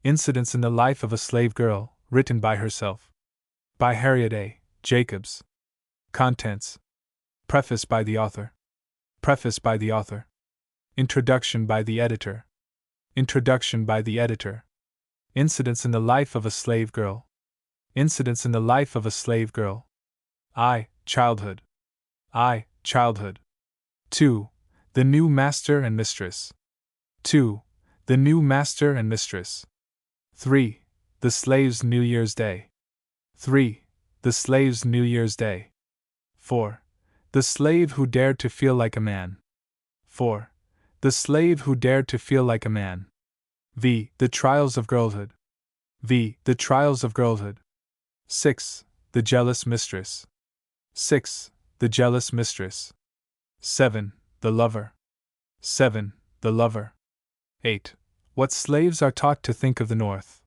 Incidents in the Life of a Slave Girl, written by herself. By Harriet A. Jacobs. Contents. Preface by the author. Preface by the author. Introduction by the editor. Introduction by the editor. Incidents in the Life of a Slave Girl. Incidents in the Life of a Slave Girl. I. Childhood. I. Childhood. 2. The New Master and Mistress. 2. The New Master and Mistress. 3. The Slave's New Year's Day. 3. The Slave's New Year's Day. 4. The Slave Who Dared to Feel Like a Man. 4. The Slave Who Dared to Feel Like a Man. V. The Trials of Girlhood. V. The Trials of Girlhood. 6. The Jealous Mistress. 6. The Jealous Mistress. 7. The Lover. 7. The Lover. 8. What Slaves Are Taught to Think of the North.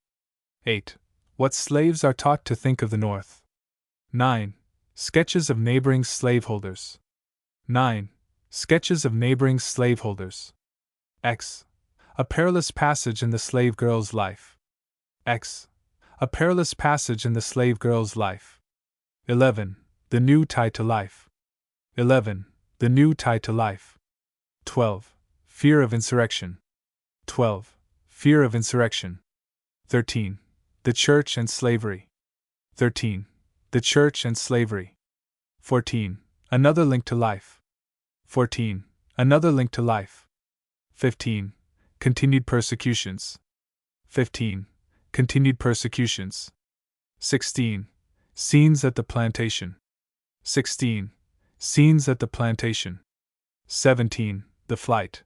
8. What Slaves Are Taught to Think of the North. 9. Sketches of Neighboring Slaveholders. 9. Sketches of Neighboring Slaveholders. X. A Perilous Passage in the Slave Girl's Life. X. A Perilous Passage in the Slave Girl's Life. 11. The New Tie to Life. 11. The New Tie to Life. 12. Fear of Insurrection. 12. Fear of Insurrection. 13. The Church and Slavery. 13. The Church and Slavery. 14. Another Link to Life. 14. Another Link to Life. 15. Continued Persecutions. 15. Continued Persecutions. 16. Scenes at the Plantation. 16. Scenes at the Plantation. 17. The Flight.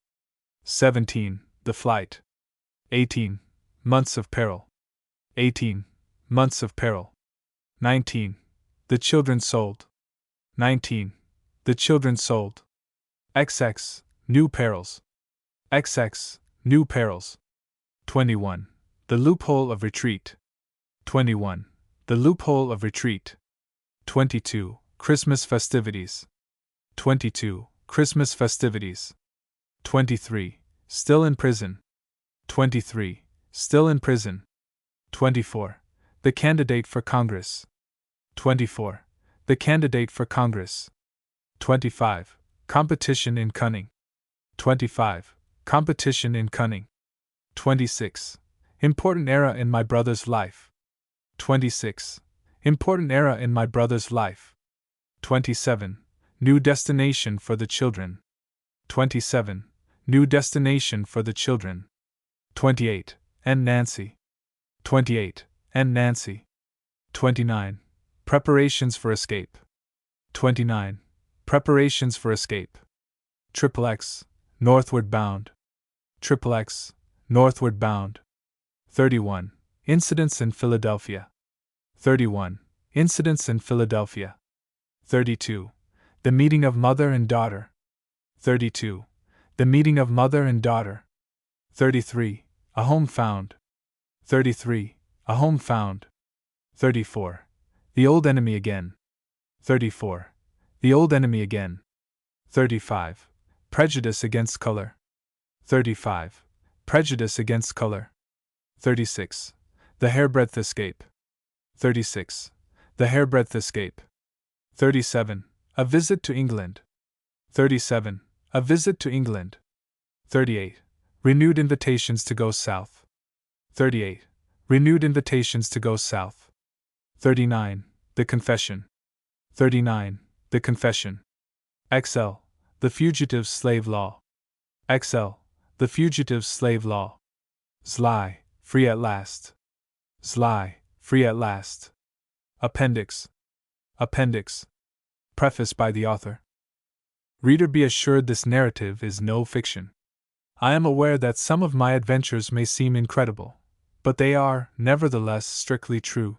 17. The Flight. 18. Months of Peril. 18. Months of Peril. 19. The Children Sold. 19. The Children Sold. XX. New Perils. XX. New Perils. 21. The Loophole of Retreat. 21. The Loophole of Retreat. 22. Christmas Festivities. 22. Christmas Festivities. 23. Still in Prison. 23. Still in Prison. 24. The Candidate for Congress. 24. The Candidate for Congress. 25. Competition in Cunning. 25. Competition in Cunning. 26. Important Era in My Brother's Life. 26. Important Era in My Brother's Life. 27. New Destination for the Children. 27. New Destination for the Children. 28. And Nancy. 28. And Nancy. 29. Preparations for Escape. 29. Preparations for Escape. XX. Northward Bound. XX. Northward Bound. 31. Incidents in Philadelphia. 31. Incidents in Philadelphia. 32. The Meeting of Mother and Daughter. 32. The Meeting of Mother and Daughter. 33. A Home Found. 33. A Home Found. 34. The Old Enemy Again. 34. The Old Enemy Again. 35. Prejudice Against Color. 35. Prejudice Against Color. 36. The Hairbreadth Escape. 36. The Hairbreadth Escape. 37. A Visit to England. 37. A Visit to England. 38. Renewed Invitations to Go South. 38. Renewed Invitations to Go South. 39. The Confession. 39. The Confession. XL. The Fugitive Slave Law. XL. The Fugitive Slave Law. Zly, Free at Last. Zly, Free at Last. Appendix. Appendix. Preface by the author. Reader, be assured this narrative is no fiction. I am aware that some of my adventures may seem incredible, but they are, nevertheless, strictly true.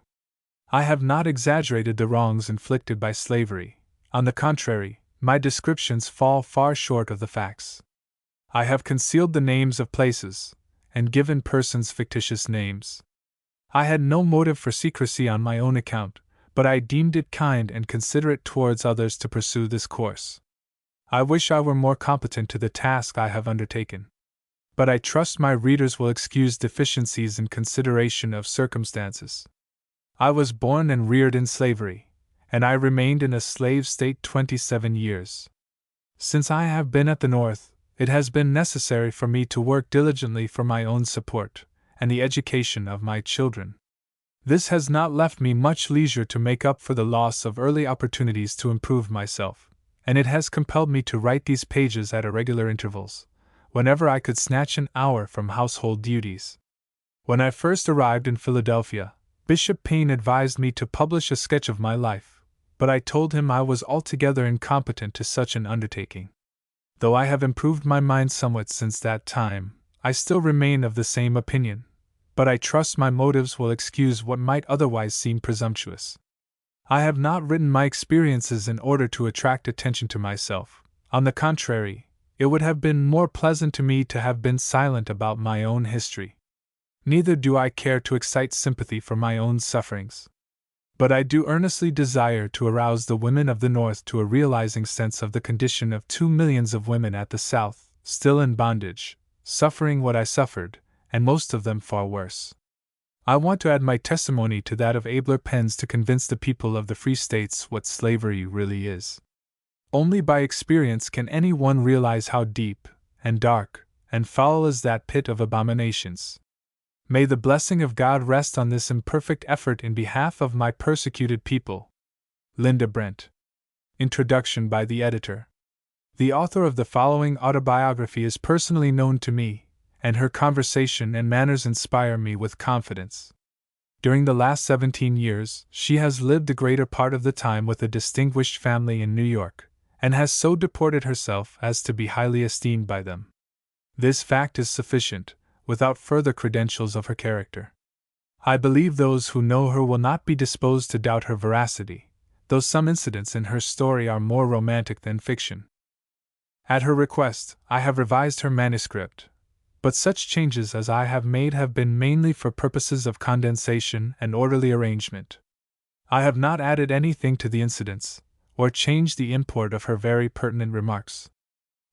I have not exaggerated the wrongs inflicted by slavery. On the contrary, my descriptions fall far short of the facts. I have concealed the names of places, and given persons fictitious names. I had no motive for secrecy on my own account, but I deemed it kind and considerate towards others to pursue this course. I wish I were more competent to the task I have undertaken. But I trust my readers will excuse deficiencies in consideration of circumstances. I was born and reared in slavery, and I remained in a slave state 27 years. Since I have been at the North, it has been necessary for me to work diligently for my own support and the education of my children. This has not left me much leisure to make up for the loss of early opportunities to improve myself, and it has compelled me to write these pages at irregular intervals, whenever I could snatch an hour from household duties. When I first arrived in Philadelphia, Bishop Payne advised me to publish a sketch of my life, but I told him I was altogether incompetent to such an undertaking. Though I have improved my mind somewhat since that time, I still remain of the same opinion, but I trust my motives will excuse what might otherwise seem presumptuous. I have not written my experiences in order to attract attention to myself. On the contrary, it would have been more pleasant to me to have been silent about my own history. Neither do I care to excite sympathy for my own sufferings. But I do earnestly desire to arouse the women of the North to a realizing sense of the condition of 2 millions of women at the South, still in bondage, suffering what I suffered, and most of them far worse. I want to add my testimony to that of abler pens to convince the people of the free states what slavery really is. Only by experience can any one realize how deep, and dark, and foul is that pit of abominations. May the blessing of God rest on this imperfect effort in behalf of my persecuted people. Linda Brent. Introduction by the Editor. The author of the following autobiography is personally known to me, and her conversation and manners inspire me with confidence. During the last 17 years, she has lived the greater part of the time with a distinguished family in New York, and has so deported herself as to be highly esteemed by them. This fact is sufficient, without further credentials of her character. I believe those who know her will not be disposed to doubt her veracity, though some incidents in her story are more romantic than fiction. At her request, I have revised her manuscript, but such changes as I have made have been mainly for purposes of condensation and orderly arrangement. I have not added anything to the incidents, or changed the import of her very pertinent remarks.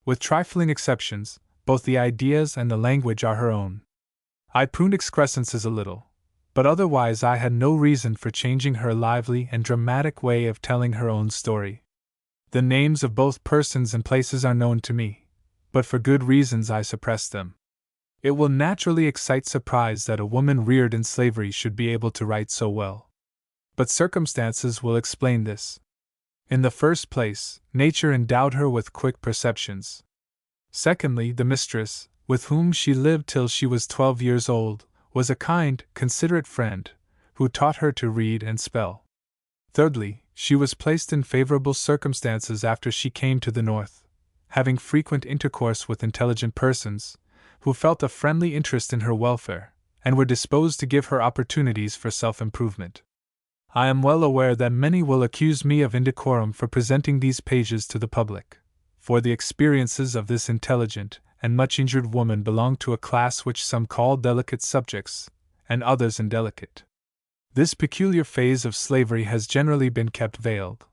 With trifling exceptions, both the ideas and the language are her own. I pruned excrescences a little, but otherwise I had no reason for changing her lively and dramatic way of telling her own story. The names of both persons and places are known to me, but for good reasons I suppressed them. It will naturally excite surprise that a woman reared in slavery should be able to write so well. But circumstances will explain this. In the first place, nature endowed her with quick perceptions. Secondly, the mistress, with whom she lived till she was 12 years old, was a kind, considerate friend, who taught her to read and spell. Thirdly, she was placed in favorable circumstances after she came to the North, having frequent intercourse with intelligent persons, who felt a friendly interest in her welfare, and were disposed to give her opportunities for self-improvement. I am well aware that many will accuse me of indecorum for presenting these pages to the public, for the experiences of this intelligent and much injured woman belong to a class which some call delicate subjects, and others indelicate. This peculiar phase of slavery has generally been kept veiled,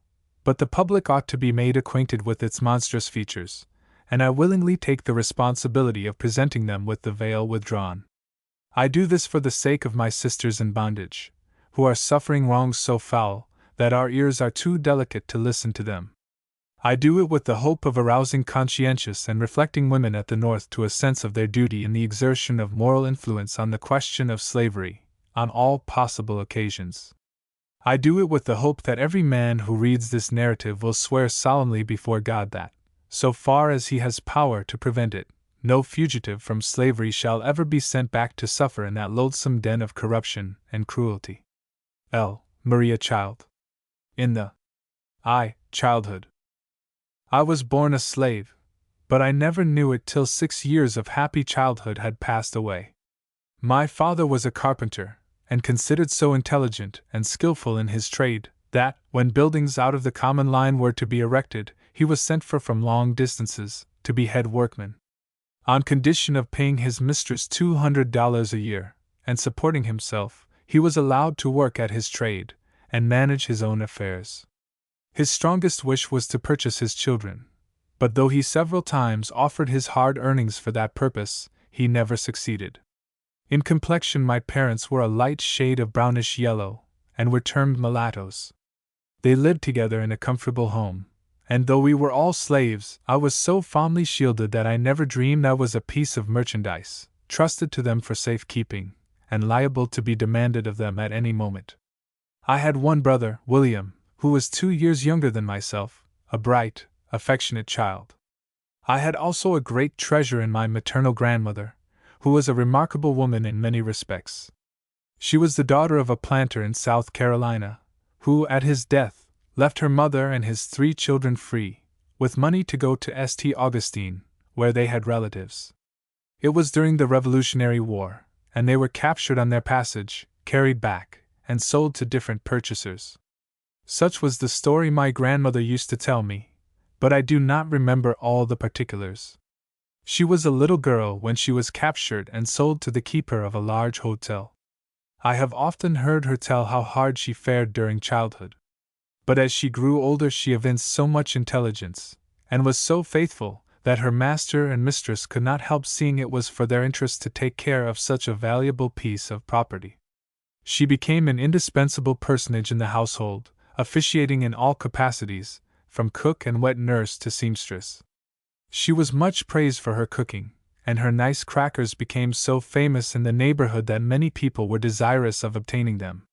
but the public ought to be made acquainted with its monstrous features, and I willingly take the responsibility of presenting them with the veil withdrawn. I do this for the sake of my sisters in bondage, who are suffering wrongs so foul that our ears are too delicate to listen to them. I do it with the hope of arousing conscientious and reflecting women at the North to a sense of their duty in the exertion of moral influence on the question of slavery, on all possible occasions. I do it with the hope that every man who reads this narrative will swear solemnly before God that, so far as he has power to prevent it, no fugitive from slavery shall ever be sent back to suffer in that loathsome den of corruption and cruelty. L. Maria Child. In the childhood. I was born a slave, but I never knew it till 6 years of happy childhood had passed away. My father was a carpenter, and considered so intelligent and skillful in his trade, that, when buildings out of the common line were to be erected, he was sent for from long distances, to be head workman. On condition of paying his mistress $200 a year, and supporting himself, he was allowed to work at his trade, and manage his own affairs. His strongest wish was to purchase his children, but though he several times offered his hard earnings for that purpose, he never succeeded. In complexion, my parents were a light shade of brownish yellow, and were termed mulattoes. They lived together in a comfortable home, and though we were all slaves, I was so fondly shielded that I never dreamed I was a piece of merchandise, trusted to them for safekeeping, and liable to be demanded of them at any moment. I had one brother, William, who was 2 years younger than myself, a bright, affectionate child. I had also a great treasure in my maternal grandmother, who was a remarkable woman in many respects. She was the daughter of a planter in South Carolina, who, at his death, left her mother and his 3 children free, with money to go to St. Augustine, where they had relatives. It was during the Revolutionary War, and they were captured on their passage, carried back, and sold to different purchasers. Such was the story my grandmother used to tell me, but I do not remember all the particulars. She was a little girl when she was captured and sold to the keeper of a large hotel. I have often heard her tell how hard she fared during childhood. But as she grew older, she evinced so much intelligence, and was so faithful, that her master and mistress could not help seeing it was for their interest to take care of such a valuable piece of property. She became an indispensable personage in the household, officiating in all capacities, from cook and wet nurse to seamstress. She was much praised for her cooking, and her nice crackers became so famous in the neighborhood that many people were desirous of obtaining them.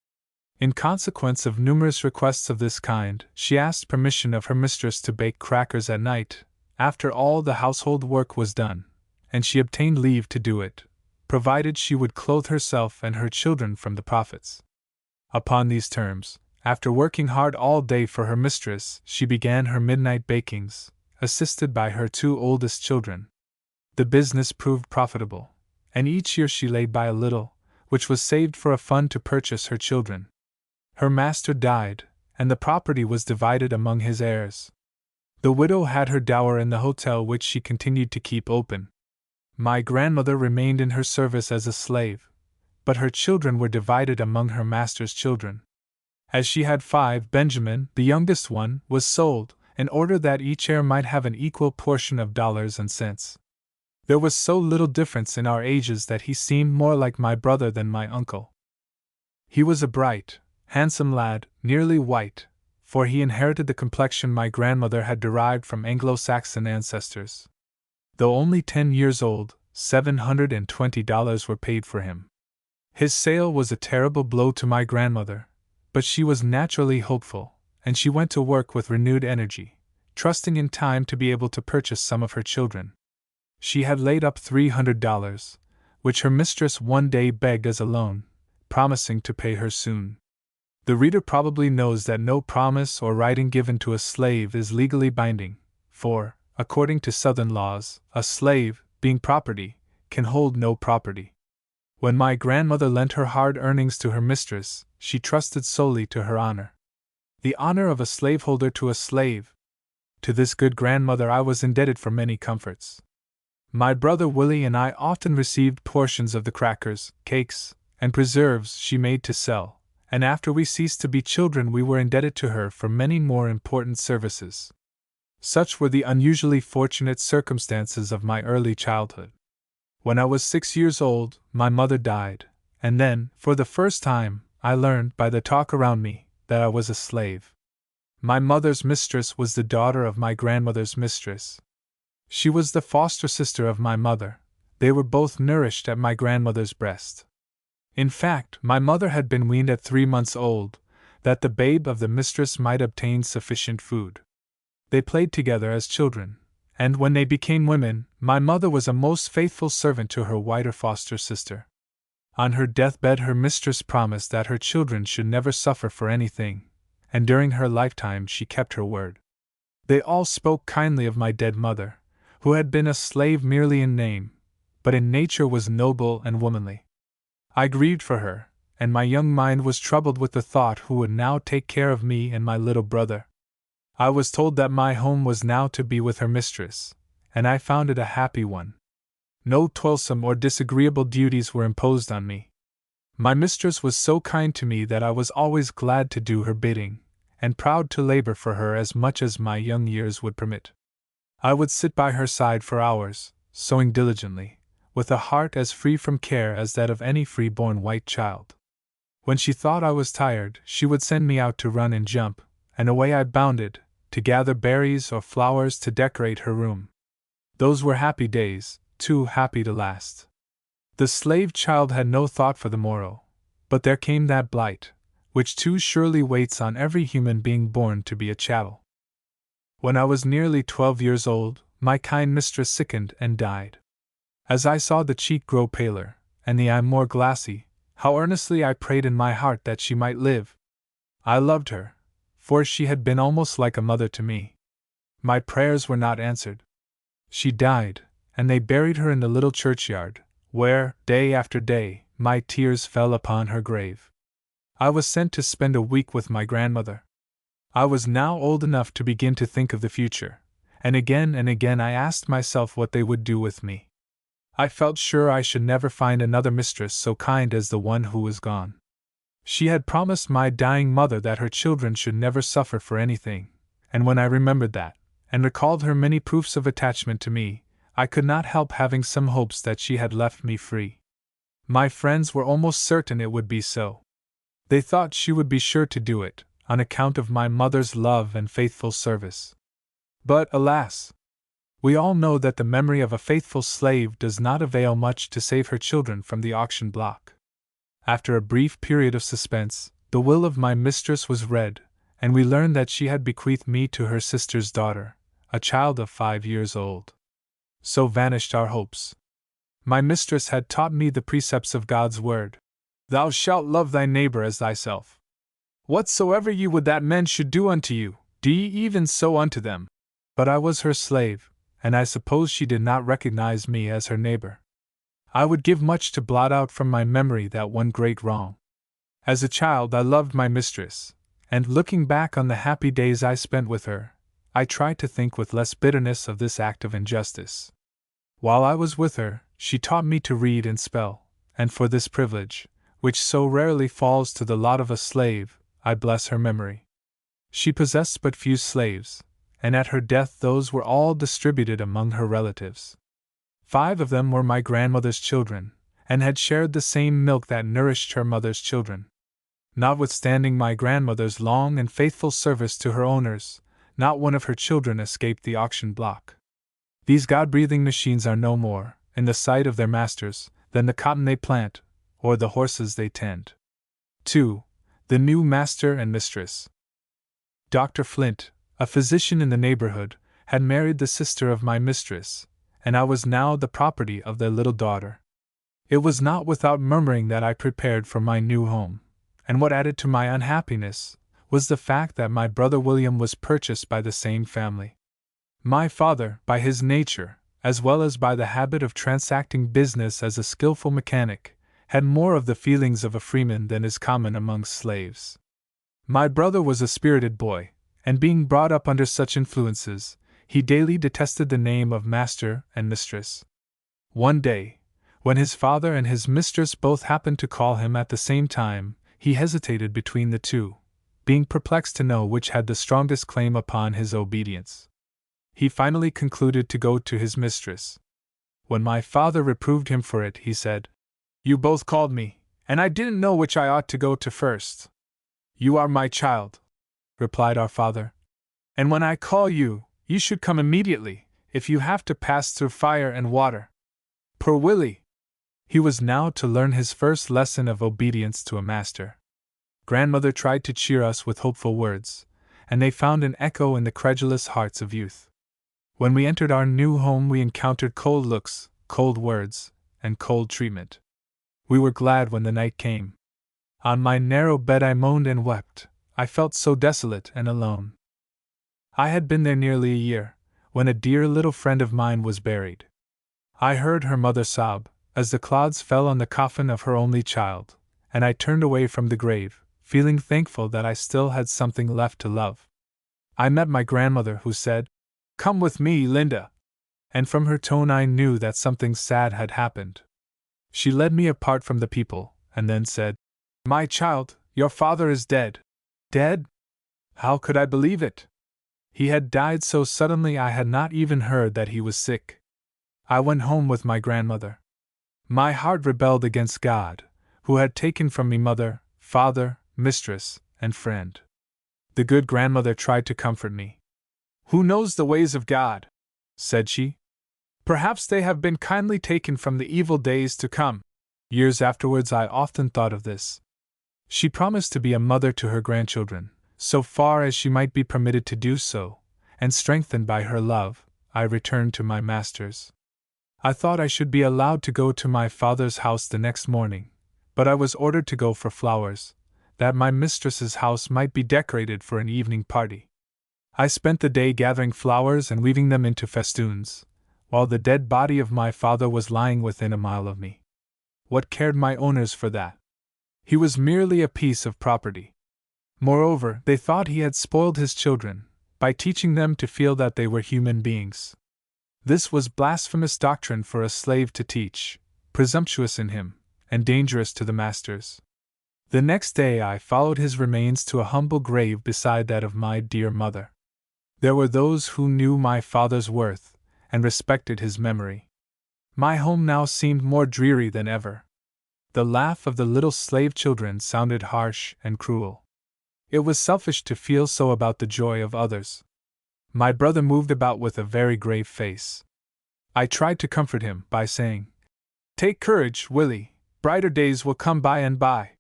In consequence of numerous requests of this kind, she asked permission of her mistress to bake crackers at night, after all the household work was done, and she obtained leave to do it, provided she would clothe herself and her children from the profits. Upon these terms, after working hard all day for her mistress, she began her midnight bakings, assisted by her 2 oldest children. The business proved profitable, and each year she laid by a little, which was saved for a fund to purchase her children. Her master died, and the property was divided among his heirs. The widow had her dower in the hotel, which she continued to keep open. My grandmother remained in her service as a slave, but her children were divided among her master's children. As she had 5, Benjamin, the youngest one, was sold, in order that each heir might have an equal portion of dollars and cents. There was so little difference in our ages that he seemed more like my brother than my uncle. He was a bright, handsome lad, nearly white, for he inherited the complexion my grandmother had derived from Anglo-Saxon ancestors. Though only 10 years old, $720 were paid for him. His sale was a terrible blow to my grandmother, but she was naturally hopeful, and she went to work with renewed energy, trusting in time to be able to purchase some of her children. She had laid up $300, which her mistress one day begged as a loan, promising to pay her soon. The reader probably knows that no promise or writing given to a slave is legally binding, for, according to Southern laws, a slave, being property, can hold no property. When my grandmother lent her hard earnings to her mistress, she trusted solely to her honor. The honor of a slaveholder to a slave. To this good grandmother I was indebted for many comforts. My brother Willie and I often received portions of the crackers, cakes, and preserves she made to sell, and after we ceased to be children we were indebted to her for many more important services. Such were the unusually fortunate circumstances of my early childhood. When I was 6 years old, my mother died, and then, for the first time, I learned, by the talk around me, that I was a slave. My mother's mistress was the daughter of my grandmother's mistress. She was the foster sister of my mother. They were both nourished at my grandmother's breast. In fact, my mother had been weaned at 3 months old, that the babe of the mistress might obtain sufficient food. They played together as children, and when they became women, my mother was a most faithful servant to her whiter foster sister. On her deathbed her mistress promised that her children should never suffer for anything, and during her lifetime she kept her word. They all spoke kindly of my dead mother, who had been a slave merely in name, but in nature was noble and womanly. I grieved for her, and my young mind was troubled with the thought who would now take care of me and my little brother. I was told that my home was now to be with her mistress, and I found it a happy one. No toilsome or disagreeable duties were imposed on me. My mistress was so kind to me that I was always glad to do her bidding, and proud to labor for her as much as my young years would permit. I would sit by her side for hours, sewing diligently, with a heart as free from care as that of any free-born white child. When she thought I was tired, she would send me out to run and jump, and away I bounded, to gather berries or flowers to decorate her room. Those were happy days, too happy to last. The slave child had no thought for the morrow, but there came that blight, which too surely waits on every human being born to be a chattel. When I was nearly 12 years old, my kind mistress sickened and died. As I saw the cheek grow paler, and the eye more glassy, how earnestly I prayed in my heart that she might live. I loved her, for she had been almost like a mother to me. My prayers were not answered. She died, and they buried her in the little churchyard, where, day after day, my tears fell upon her grave. I was sent to spend a week with my grandmother. I was now old enough to begin to think of the future, and again I asked myself what they would do with me. I felt sure I should never find another mistress so kind as the one who was gone. She had promised my dying mother that her children should never suffer for anything, and when I remembered that, and recalled her many proofs of attachment to me, I could not help having some hopes that she had left me free. My friends were almost certain it would be so. They thought she would be sure to do it, on account of my mother's love and faithful service. But, alas! We all know that the memory of a faithful slave does not avail much to save her children from the auction block. After a brief period of suspense, the will of my mistress was read, and we learned that she had bequeathed me to her sister's daughter, a child of 5 years old. So vanished our hopes. My mistress had taught me the precepts of God's word. Thou shalt love thy neighbor as thyself. Whatsoever ye would that men should do unto you, do ye even so unto them. But I was her slave, and I suppose she did not recognize me as her neighbor. I would give much to blot out from my memory that one great wrong. As a child I loved my mistress, and looking back on the happy days I spent with her, I tried to think with less bitterness of this act of injustice. While I was with her, she taught me to read and spell, and for this privilege, which so rarely falls to the lot of a slave, I bless her memory. She possessed but few slaves, and at her death those were all distributed among her relatives. 5 of them were my grandmother's children, and had shared the same milk that nourished her mother's children. Notwithstanding my grandmother's long and faithful service to her owners, not one of her children escaped the auction block. These God-breathing machines are no more, in the sight of their masters, than the cotton they plant, or the horses they tend. 2. The new master and mistress. Dr. Flint, a physician in the neighborhood, had married the sister of my mistress, and I was now the property of their little daughter. It was not without murmuring that I prepared for my new home, and what added to my unhappiness was the fact that my brother William was purchased by the same family. My father, by his nature, as well as by the habit of transacting business as a skillful mechanic, had more of the feelings of a freeman than is common among slaves. My brother was a spirited boy, and being brought up under such influences, he daily detested the name of master and mistress. One day, when his father and his mistress both happened to call him at the same time, he hesitated between the two, being perplexed to know which had the strongest claim upon his obedience. He finally concluded to go to his mistress. When my father reproved him for it, he said, "You both called me, and I didn't know which I ought to go to first." "You are my child," replied our father, "and when I call you, you should come immediately, if you have to pass through fire and water." Poor Willie! He was now to learn his first lesson of obedience to a master. Grandmother tried to cheer us with hopeful words, and they found an echo in the credulous hearts of youth. When we entered our new home, we encountered cold looks, cold words, and cold treatment. We were glad when the night came. On my narrow bed I moaned and wept. I felt so desolate and alone. I had been there nearly a year, when a dear little friend of mine was buried. I heard her mother sob, as the clods fell on the coffin of her only child, and I turned away from the grave, feeling thankful that I still had something left to love. I met my grandmother, who said, "Come with me, Linda," and from her tone I knew that something sad had happened. She led me apart from the people, and then said, "My child, your father is dead." Dead? How could I believe it? He had died so suddenly I had not even heard that he was sick. I went home with my grandmother. My heart rebelled against God, who had taken from me mother, father, mistress, and friend. The good grandmother tried to comfort me. "Who knows the ways of God?" said she. "Perhaps they have been kindly taken from the evil days to come." Years afterwards I often thought of this. She promised to be a mother to her grandchildren, so far as she might be permitted to do so, and strengthened by her love, I returned to my master's. I thought I should be allowed to go to my father's house the next morning, but I was ordered to go for flowers, that my mistress's house might be decorated for an evening party. I spent the day gathering flowers and weaving them into festoons, while the dead body of my father was lying within a mile of me. What cared my owners for that? He was merely a piece of property. Moreover, they thought he had spoiled his children, by teaching them to feel that they were human beings. This was blasphemous doctrine for a slave to teach, presumptuous in him, and dangerous to the masters. The next day I followed his remains to a humble grave beside that of my dear mother. There were those who knew my father's worth, and respected his memory. My home now seemed more dreary than ever. The laugh of the little slave children sounded harsh and cruel. It was selfish to feel so about the joy of others. My brother moved about with a very grave face. I tried to comfort him by saying, "Take courage, Willie, brighter days will come by and by."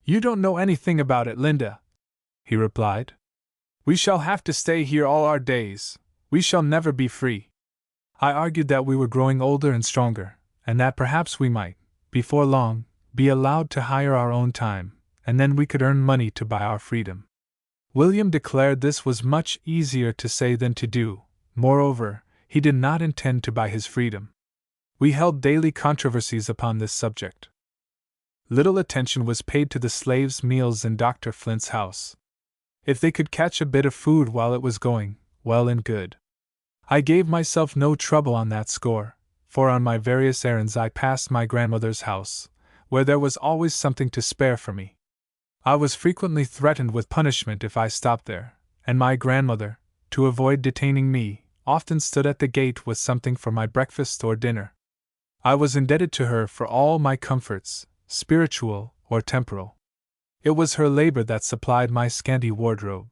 "You don't know anything about it, Linda," he replied. "We shall have to stay here all our days. We shall never be free." I argued that we were growing older and stronger, and that perhaps we might, before long, be allowed to hire our own time, and then we could earn money to buy our freedom. William declared this was much easier to say than to do. Moreover, he did not intend to buy his freedom. We held daily controversies upon this subject. Little attention was paid to the slaves' meals in Dr. Flint's house. If they could catch a bit of food while it was going, well and good. I gave myself no trouble on that score, for on my various errands I passed my grandmother's house, where there was always something to spare for me. I was frequently threatened with punishment if I stopped there, and my grandmother, to avoid detaining me, often stood at the gate with something for my breakfast or dinner. I was indebted to her for all my comforts, spiritual or temporal. It was her labor that supplied my scanty wardrobe.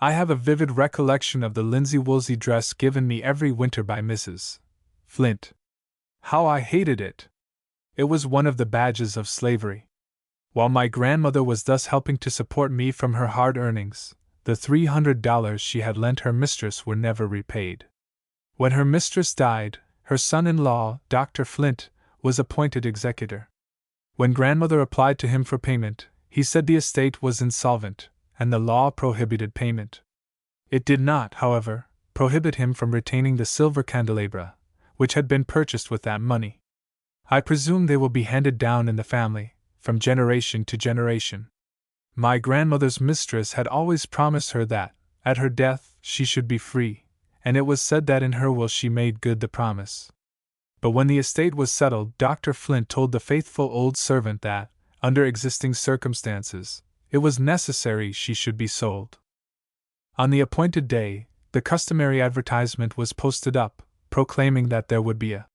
I have a vivid recollection of the linsey-woolsey dress given me every winter by Mrs. Flint. How I hated it! It was one of the badges of slavery. While my grandmother was thus helping to support me from her hard earnings, the $300 she had lent her mistress were never repaid. When her mistress died, her son-in-law, Dr. Flint, was appointed executor. When grandmother applied to him for payment, he said the estate was insolvent, and the law prohibited payment. It did not, however, prohibit him from retaining the silver candelabra, which had been purchased with that money. I presume they will be handed down in the family, from generation to generation. My grandmother's mistress had always promised her that, at her death, she should be free, and it was said that in her will she made good the promise. But when the estate was settled, Dr. Flint told the faithful old servant that, under existing circumstances, it was necessary she should be sold. On the appointed day, the customary advertisement was posted up, proclaiming that there would be a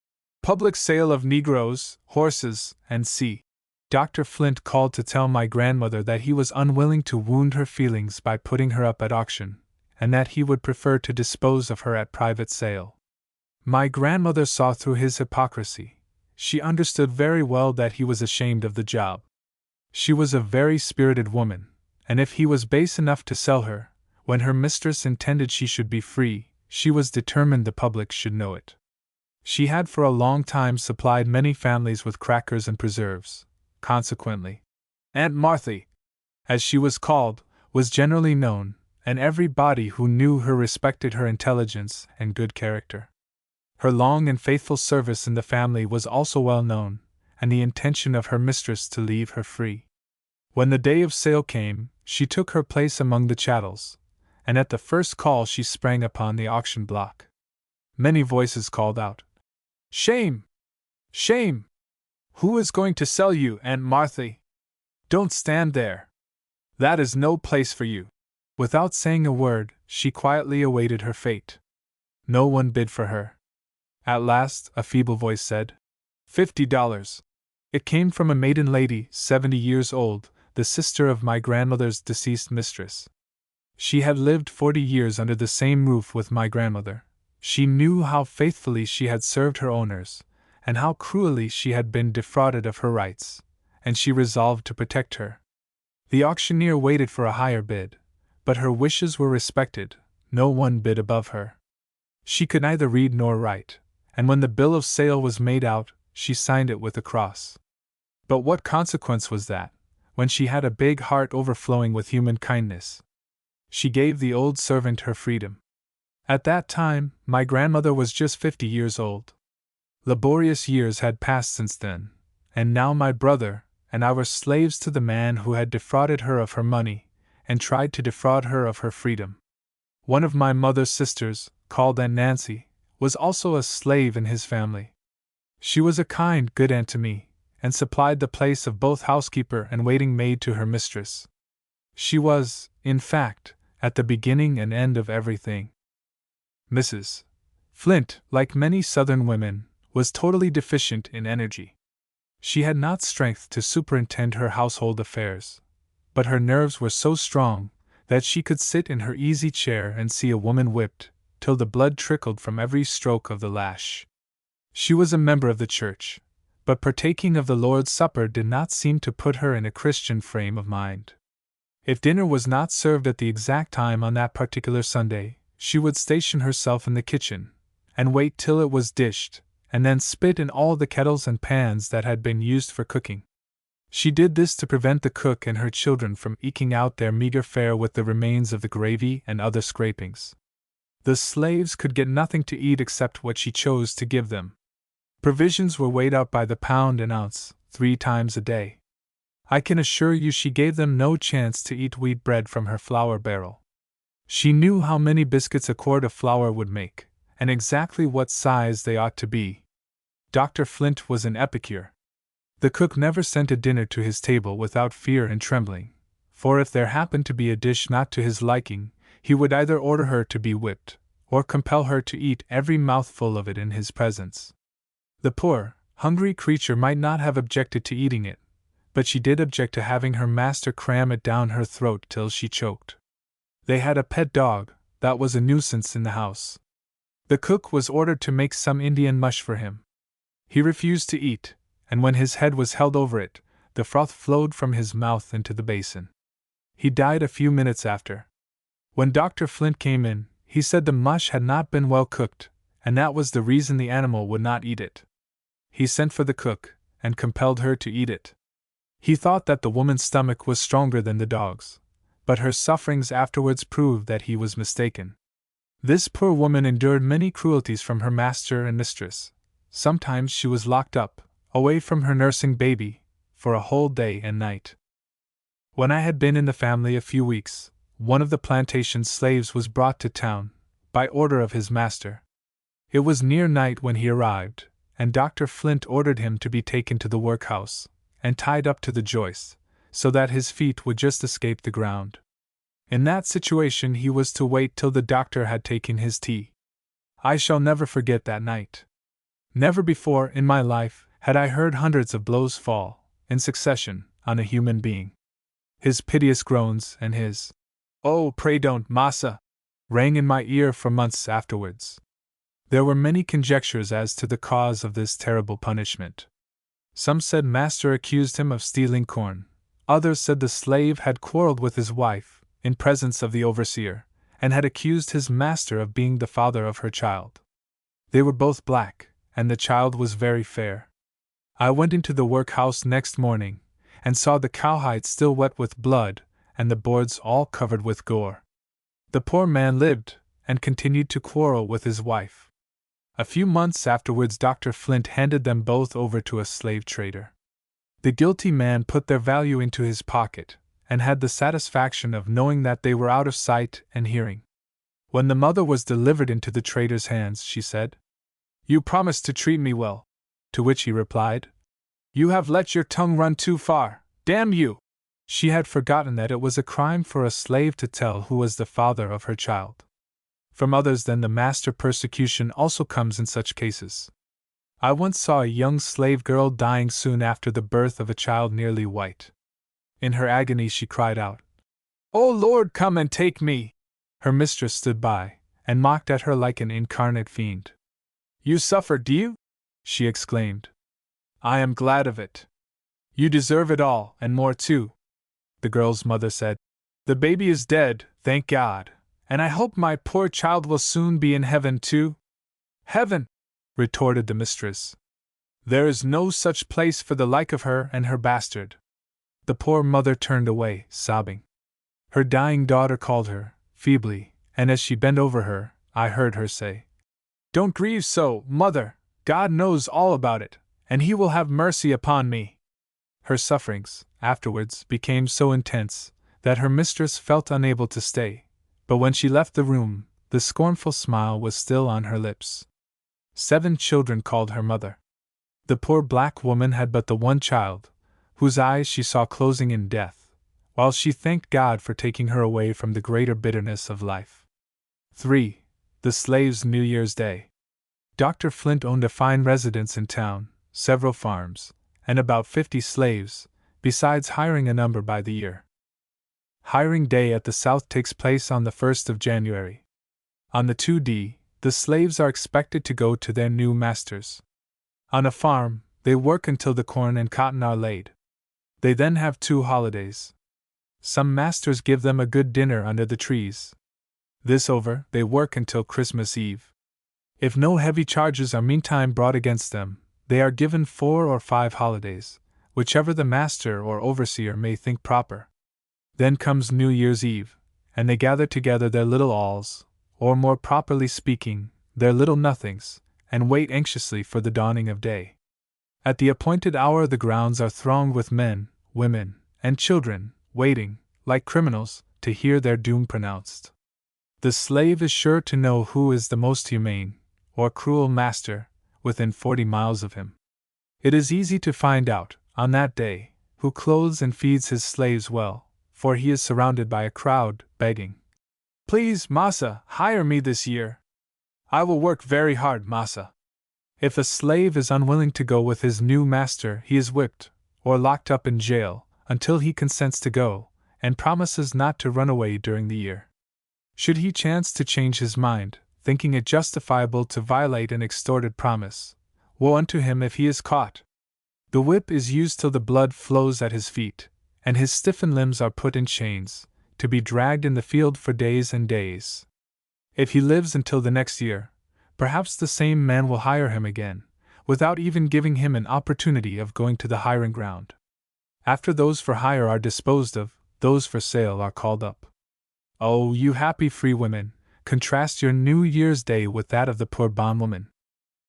public sale of Negroes, horses, and sea. Dr. Flint called to tell my grandmother that he was unwilling to wound her feelings by putting her up at auction, and that he would prefer to dispose of her at private sale. My grandmother saw through his hypocrisy. She understood very well that he was ashamed of the job. She was a very spirited woman, and if he was base enough to sell her, when her mistress intended she should be free, she was determined the public should know it. She had for a long time supplied many families with crackers and preserves. Consequently, Aunt Marthy, as she was called, was generally known, and everybody who knew her respected her intelligence and good character. Her long and faithful service in the family was also well known, and the intention of her mistress to leave her free. When the day of sale came, she took her place among the chattels, and at the first call she sprang upon the auction block. Many voices called out, "Shame! Shame! Who is going to sell you, Aunt Marthy? Don't stand there. That is no place for you." Without saying a word, she quietly awaited her fate. No one bid for her. At last, a feeble voice said, $50. It came from a maiden lady, 70 years old, the sister of my grandmother's deceased mistress. She had lived 40 years under the same roof with my grandmother. She knew how faithfully she had served her owners, and how cruelly she had been defrauded of her rights, and she resolved to protect her. The auctioneer waited for a higher bid, but her wishes were respected. No one bid above her. She could neither read nor write, and when the bill of sale was made out, she signed it with a cross. But what consequence was that, when she had a big heart overflowing with human kindness? She gave the old servant her freedom. At that time, my grandmother was just 50 years old. Laborious years had passed since then, and now my brother and I were slaves to the man who had defrauded her of her money, and tried to defraud her of her freedom. One of my mother's sisters, called Aunt Nancy, was also a slave in his family. She was a kind, good aunt to me, and supplied the place of both housekeeper and waiting maid to her mistress. She was, in fact, at the beginning and end of everything. Mrs. Flint, like many Southern women, was totally deficient in energy. She had not strength to superintend her household affairs, but her nerves were so strong that she could sit in her easy chair and see a woman whipped, till the blood trickled from every stroke of the lash. She was a member of the church, but partaking of the Lord's Supper did not seem to put her in a Christian frame of mind. If dinner was not served at the exact time on that particular Sunday, she would station herself in the kitchen, and wait till it was dished, and then spit in all the kettles and pans that had been used for cooking. She did this to prevent the cook and her children from eking out their meager fare with the remains of the gravy and other scrapings. The slaves could get nothing to eat except what she chose to give them. Provisions were weighed out by the pound and ounce, 3 times a day. I can assure you she gave them no chance to eat wheat bread from her flour barrel. She knew how many biscuits a quart of flour would make, and exactly what size they ought to be. Dr. Flint was an epicure. The cook never sent a dinner to his table without fear and trembling, for if there happened to be a dish not to his liking, he would either order her to be whipped, or compel her to eat every mouthful of it in his presence. The poor, hungry creature might not have objected to eating it, but she did object to having her master cram it down her throat till she choked. They had a pet dog that was a nuisance in the house. The cook was ordered to make some Indian mush for him. He refused to eat, and when his head was held over it, the froth flowed from his mouth into the basin. He died a few minutes after. When Dr. Flint came in, he said the mush had not been well cooked, and that was the reason the animal would not eat it. He sent for the cook, and compelled her to eat it. He thought that the woman's stomach was stronger than the dog's, but her sufferings afterwards proved that he was mistaken. This poor woman endured many cruelties from her master and mistress. Sometimes she was locked up, away from her nursing baby, for a whole day and night. When I had been in the family a few weeks, one of the plantation slaves was brought to town, by order of his master. It was near night when he arrived, and Dr. Flint ordered him to be taken to the workhouse, and tied up to the joists, so that his feet would just escape the ground. In that situation he was to wait till the doctor had taken his tea. I shall never forget that night. Never before in my life had I heard hundreds of blows fall, in succession, on a human being. His piteous groans and his, "Oh, pray don't, massa," rang in my ear for months afterwards. There were many conjectures as to the cause of this terrible punishment. Some said master accused him of stealing corn. Others said the slave had quarreled with his wife, in presence of the overseer, and had accused his master of being the father of her child. They were both black, and the child was very fair. I went into the workhouse next morning, and saw the cowhide still wet with blood, and the boards all covered with gore. The poor man lived, and continued to quarrel with his wife. A few months afterwards Dr. Flint handed them both over to a slave trader. The guilty man put their value into his pocket, and had the satisfaction of knowing that they were out of sight and hearing. When the mother was delivered into the trader's hands, she said, "You promised to treat me well." To which he replied, "You have let your tongue run too far, damn you!" She had forgotten that it was a crime for a slave to tell who was the father of her child. From others than the master persecution also comes in such cases. I once saw a young slave girl dying soon after the birth of a child nearly white. In her agony she cried out, "O Lord, come and take me!" Her mistress stood by, and mocked at her like an incarnate fiend. "You suffer, do you?" she exclaimed. "I am glad of it. You deserve it all, and more too," the girl's mother said. "The baby is dead, thank God, and I hope my poor child will soon be in heaven too." "Heaven!" retorted the mistress. "There is no such place for the like of her and her bastard." The poor mother turned away, sobbing. Her dying daughter called her, feebly, and as she bent over her, I heard her say, "Don't grieve so, mother, God knows all about it, and He will have mercy upon me." Her sufferings, afterwards, became so intense that her mistress felt unable to stay, but when she left the room, the scornful smile was still on her lips. 7 children called her mother. The poor black woman had but the one child, whose eyes she saw closing in death, while she thanked God for taking her away from the greater bitterness of life. 3. The Slave's New Year's Day. Dr. Flint owned a fine residence in town, several farms, and about 50 slaves, besides hiring a number by the year. Hiring day at the South takes place on the 1st of January. On the 2d, the slaves are expected to go to their new masters. On a farm, they work until the corn and cotton are laid. They then have 2 holidays. Some masters give them a good dinner under the trees. This over, they work until Christmas Eve. If no heavy charges are meantime brought against them, they are given 4 or 5 holidays, whichever the master or overseer may think proper. Then comes New Year's Eve, and they gather together their little alls, or more properly speaking, their little nothings, and wait anxiously for the dawning of day. At the appointed hour the grounds are thronged with men, women, and children, waiting, like criminals, to hear their doom pronounced. The slave is sure to know who is the most humane, or cruel master, within 40 miles of him. It is easy to find out, on that day, who clothes and feeds his slaves well, for he is surrounded by a crowd, begging, "Please, massa, hire me this year. I will work very hard, massa." If a slave is unwilling to go with his new master, he is whipped, or locked up in jail, until he consents to go, and promises not to run away during the year. Should he chance to change his mind, thinking it justifiable to violate an extorted promise, woe unto him if he is caught. The whip is used till the blood flows at his feet, and his stiffened limbs are put in chains, to be dragged in the field for days and days. If he lives until the next year, perhaps the same man will hire him again, without even giving him an opportunity of going to the hiring ground. After those for hire are disposed of, those for sale are called up. Oh, you happy free women, contrast your New Year's Day with that of the poor bondwoman.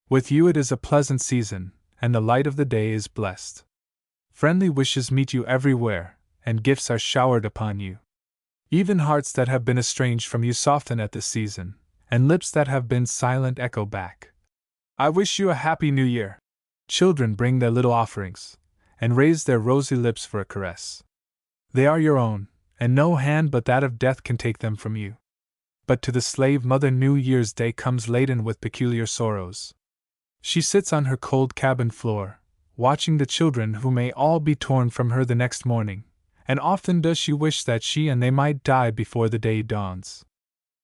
With you it is a pleasant season, and the light of the day is blessed. Friendly wishes meet you everywhere, and gifts are showered upon you. Even hearts that have been estranged from you soften at this season, and lips that have been silent echo back, "I wish you a happy New Year." Children bring their little offerings, and raise their rosy lips for a caress. They are your own, and no hand but that of death can take them from you. But to the slave mother New Year's Day comes laden with peculiar sorrows. She sits on her cold cabin floor, watching the children who may all be torn from her the next morning, and often does she wish that she and they might die before the day dawns.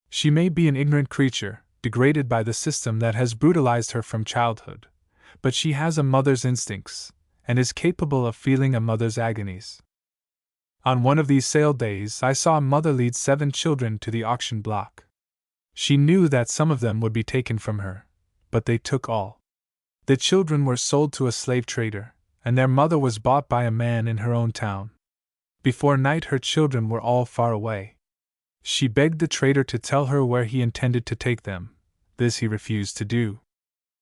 She may be an ignorant creature, degraded by the system that has brutalized her from childhood, but she has a mother's instincts, and is capable of feeling a mother's agonies. On one of these sale days I saw a mother lead 7 children to the auction block. She knew that some of them would be taken from her, but they took all. The children were sold to a slave trader, and their mother was bought by a man in her own town. Before night her children were all far away. She begged the trader to tell her where he intended to take them. This he refused to do.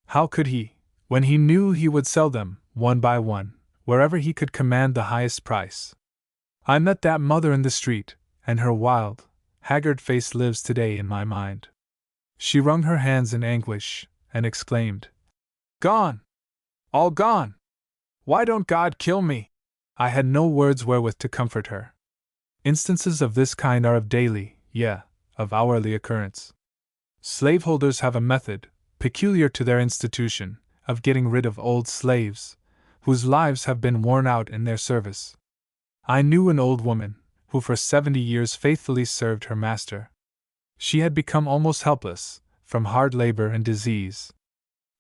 How could he, when he knew he would sell them, one by one, wherever he could command the highest price? I met that mother in the street, and her wild, haggard face lives today in my mind. She wrung her hands in anguish, and exclaimed, "Gone! All gone! Why don't God kill me?" I had no words wherewith to comfort her. Instances of this kind are of daily, yea, of hourly occurrence. Slaveholders have a method, peculiar to their institution, of getting rid of old slaves, whose lives have been worn out in their service. I knew an old woman, who for 70 years faithfully served her master. She had become almost helpless, from hard labor and disease.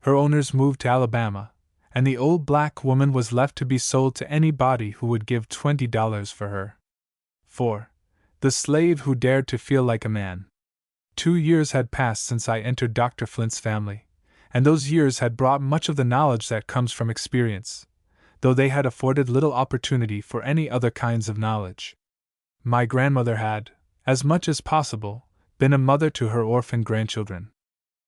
Her owners moved to Alabama, and the old black woman was left to be sold to anybody who would give $20 for her. 4. The slave who dared to feel like a man. 2 years had passed since I entered Dr. Flint's family, and those years had brought much of the knowledge that comes from experience, though they had afforded little opportunity for any other kinds of knowledge. My grandmother had, as much as possible, been a mother to her orphan grandchildren.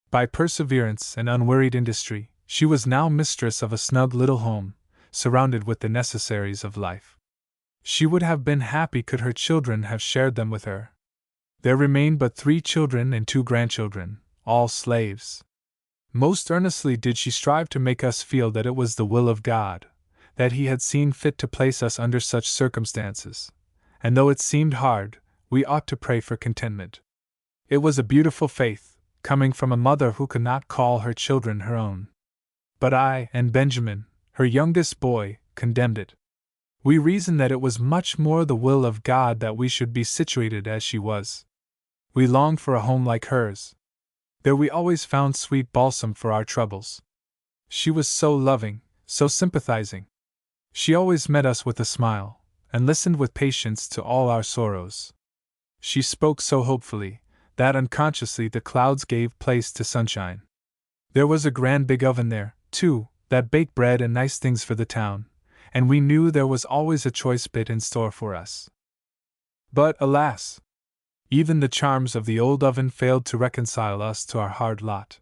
By perseverance and unwearied industry, she was now mistress of a snug little home, surrounded with the necessaries of life. She would have been happy could her children have shared them with her. There remained but 3 children and 2 grandchildren, all slaves. Most earnestly did she strive to make us feel that it was the will of God, that He had seen fit to place us under such circumstances, and though it seemed hard, we ought to pray for contentment. It was a beautiful faith, coming from a mother who could not call her children her own. But I and Benjamin, her youngest boy, condemned it. We reasoned that it was much more the will of God that we should be situated as she was. We longed for a home like hers. There we always found sweet balsam for our troubles. She was so loving, so sympathizing. She always met us with a smile, and listened with patience to all our sorrows. She spoke so hopefully, that unconsciously the clouds gave place to sunshine. There was a grand big oven there, too, that baked bread and nice things for the town, and we knew there was always a choice bit in store for us. But, alas! Even the charms of the old oven failed to reconcile us to our hard lot.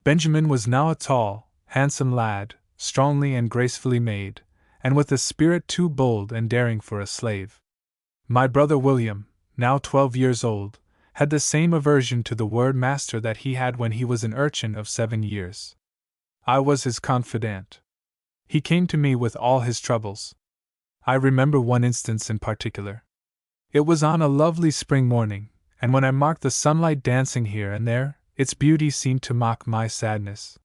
Benjamin was now a tall, handsome lad, strongly and gracefully made, and with a spirit too bold and daring for a slave. My brother William, now 12 years old, had the same aversion to the word master that he had when he was an urchin of 7 years. I was his confidant. He came to me with all his troubles. I remember one instance in particular. It was on a lovely spring morning, and when I marked the sunlight dancing here and there, its beauty seemed to mock my sadness.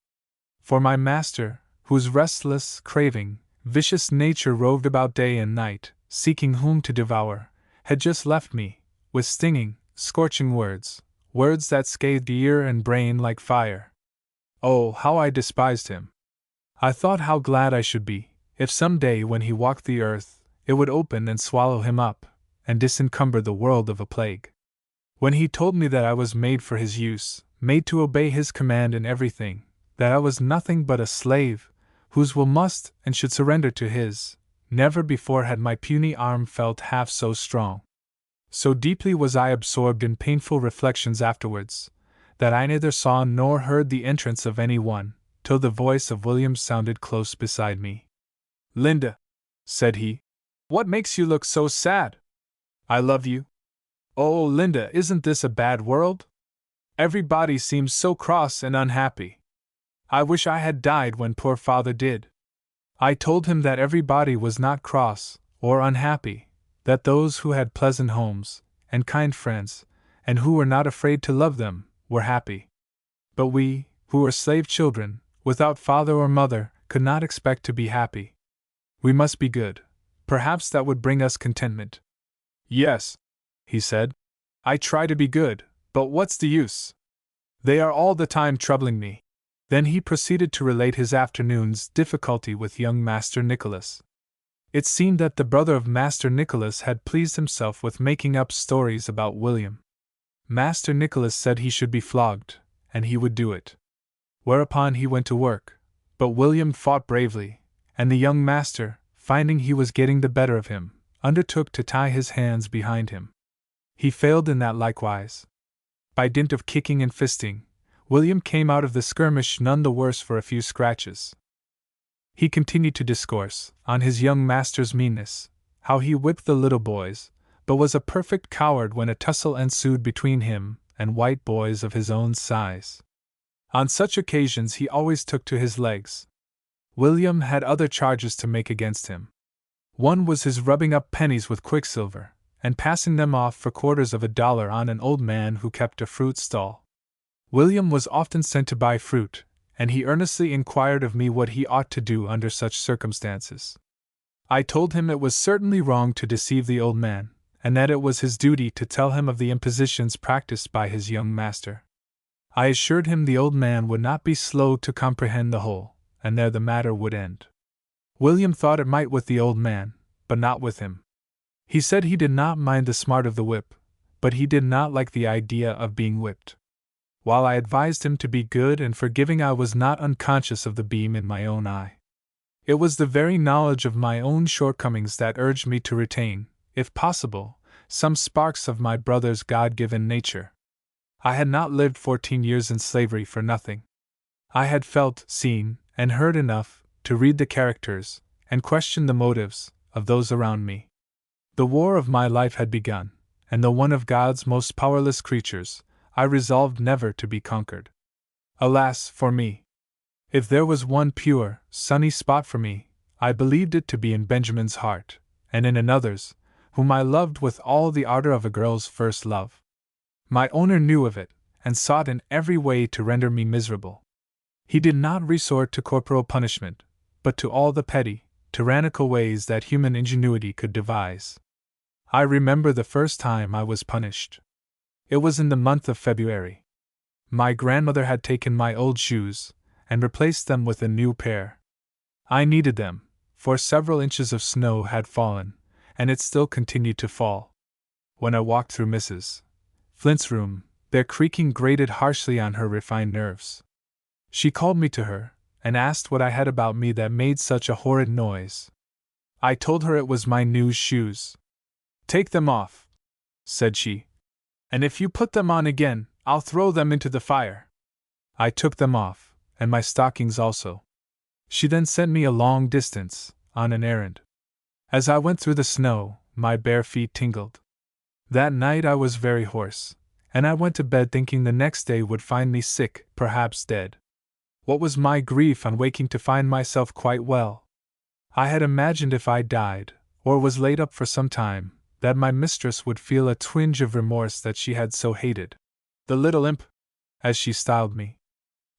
For my master, whose restless, craving, vicious nature roved about day and night, seeking whom to devour, had just left me, with stinging, scorching words that scathed ear and brain like fire. Oh, how I despised him! I thought how glad I should be, if some day when he walked the earth, it would open and swallow him up, and disencumber the world of a plague. When he told me that I was made for his use, made to obey his command in everything, that I was nothing but a slave, whose will must and should surrender to his, never before had my puny arm felt half so strong. So deeply was I absorbed in painful reflections afterwards, that I neither saw nor heard the entrance of any one, till the voice of William sounded close beside me. "Linda," said he, "what makes you look so sad? I love you. Oh, Linda, isn't this a bad world? Everybody seems so cross and unhappy. I wish I had died when poor father did." I told him that everybody was not cross or unhappy, that those who had pleasant homes and kind friends, and who were not afraid to love them, were happy. But we, who were slave children, without father or mother, could not expect to be happy. We must be good. Perhaps that would bring us contentment. "Yes," he said, "I try to be good, but what's the use? They are all the time troubling me." Then he proceeded to relate his afternoon's difficulty with young Master Nicholas. It seemed that the brother of Master Nicholas had pleased himself with making up stories about William. Master Nicholas said he should be flogged, and he would do it. Whereupon he went to work, but William fought bravely, and the young master, finding he was getting the better of him, undertook to tie his hands behind him. He failed in that likewise. By dint of kicking and fisting, William came out of the skirmish none the worse for a few scratches. He continued to discourse on his young master's meanness, how he whipped the little boys, but was a perfect coward when a tussle ensued between him and white boys of his own size. On such occasions he always took to his legs. William had other charges to make against him. One was his rubbing up pennies with quicksilver, and passing them off for quarters of $1 on an old man who kept a fruit stall. William was often sent to buy fruit, and he earnestly inquired of me what he ought to do under such circumstances. I told him it was certainly wrong to deceive the old man, and that it was his duty to tell him of the impositions practiced by his young master. I assured him the old man would not be slow to comprehend the whole, and there the matter would end. William thought it might with the old man, but not with him. He said he did not mind the smart of the whip, but he did not like the idea of being whipped. While I advised him to be good and forgiving, I was not unconscious of the beam in my own eye. It was the very knowledge of my own shortcomings that urged me to retain, if possible, some sparks of my brother's God-given nature. I had not lived 14 years in slavery for nothing. I had felt, seen, and heard enough to read the characters, and question the motives, of those around me. The war of my life had begun, and though one of God's most powerless creatures, I resolved never to be conquered. Alas, for me! If there was one pure, sunny spot for me, I believed it to be in Benjamin's heart, and in another's, whom I loved with all the ardor of a girl's first love. My owner knew of it, and sought in every way to render me miserable. He did not resort to corporal punishment, but to all the petty, tyrannical ways that human ingenuity could devise. I remember the first time I was punished. It was in the month of February. My grandmother had taken my old shoes, and replaced them with a new pair. I needed them, for several inches of snow had fallen, and it still continued to fall. When I walked through Mrs. Flint's room, their creaking grated harshly on her refined nerves. She called me to her, and asked what I had about me that made such a horrid noise. I told her it was my new shoes. "Take them off," said she, "and if you put them on again, I'll throw them into the fire." I took them off, and my stockings also. She then sent me a long distance, on an errand. As I went through the snow, my bare feet tingled. That night I was very hoarse, and I went to bed thinking the next day would find me sick, perhaps dead. What was my grief on waking to find myself quite well! I had imagined if I died, or was laid up for some time, that my mistress would feel a twinge of remorse that she had so hated the little imp, as she styled me.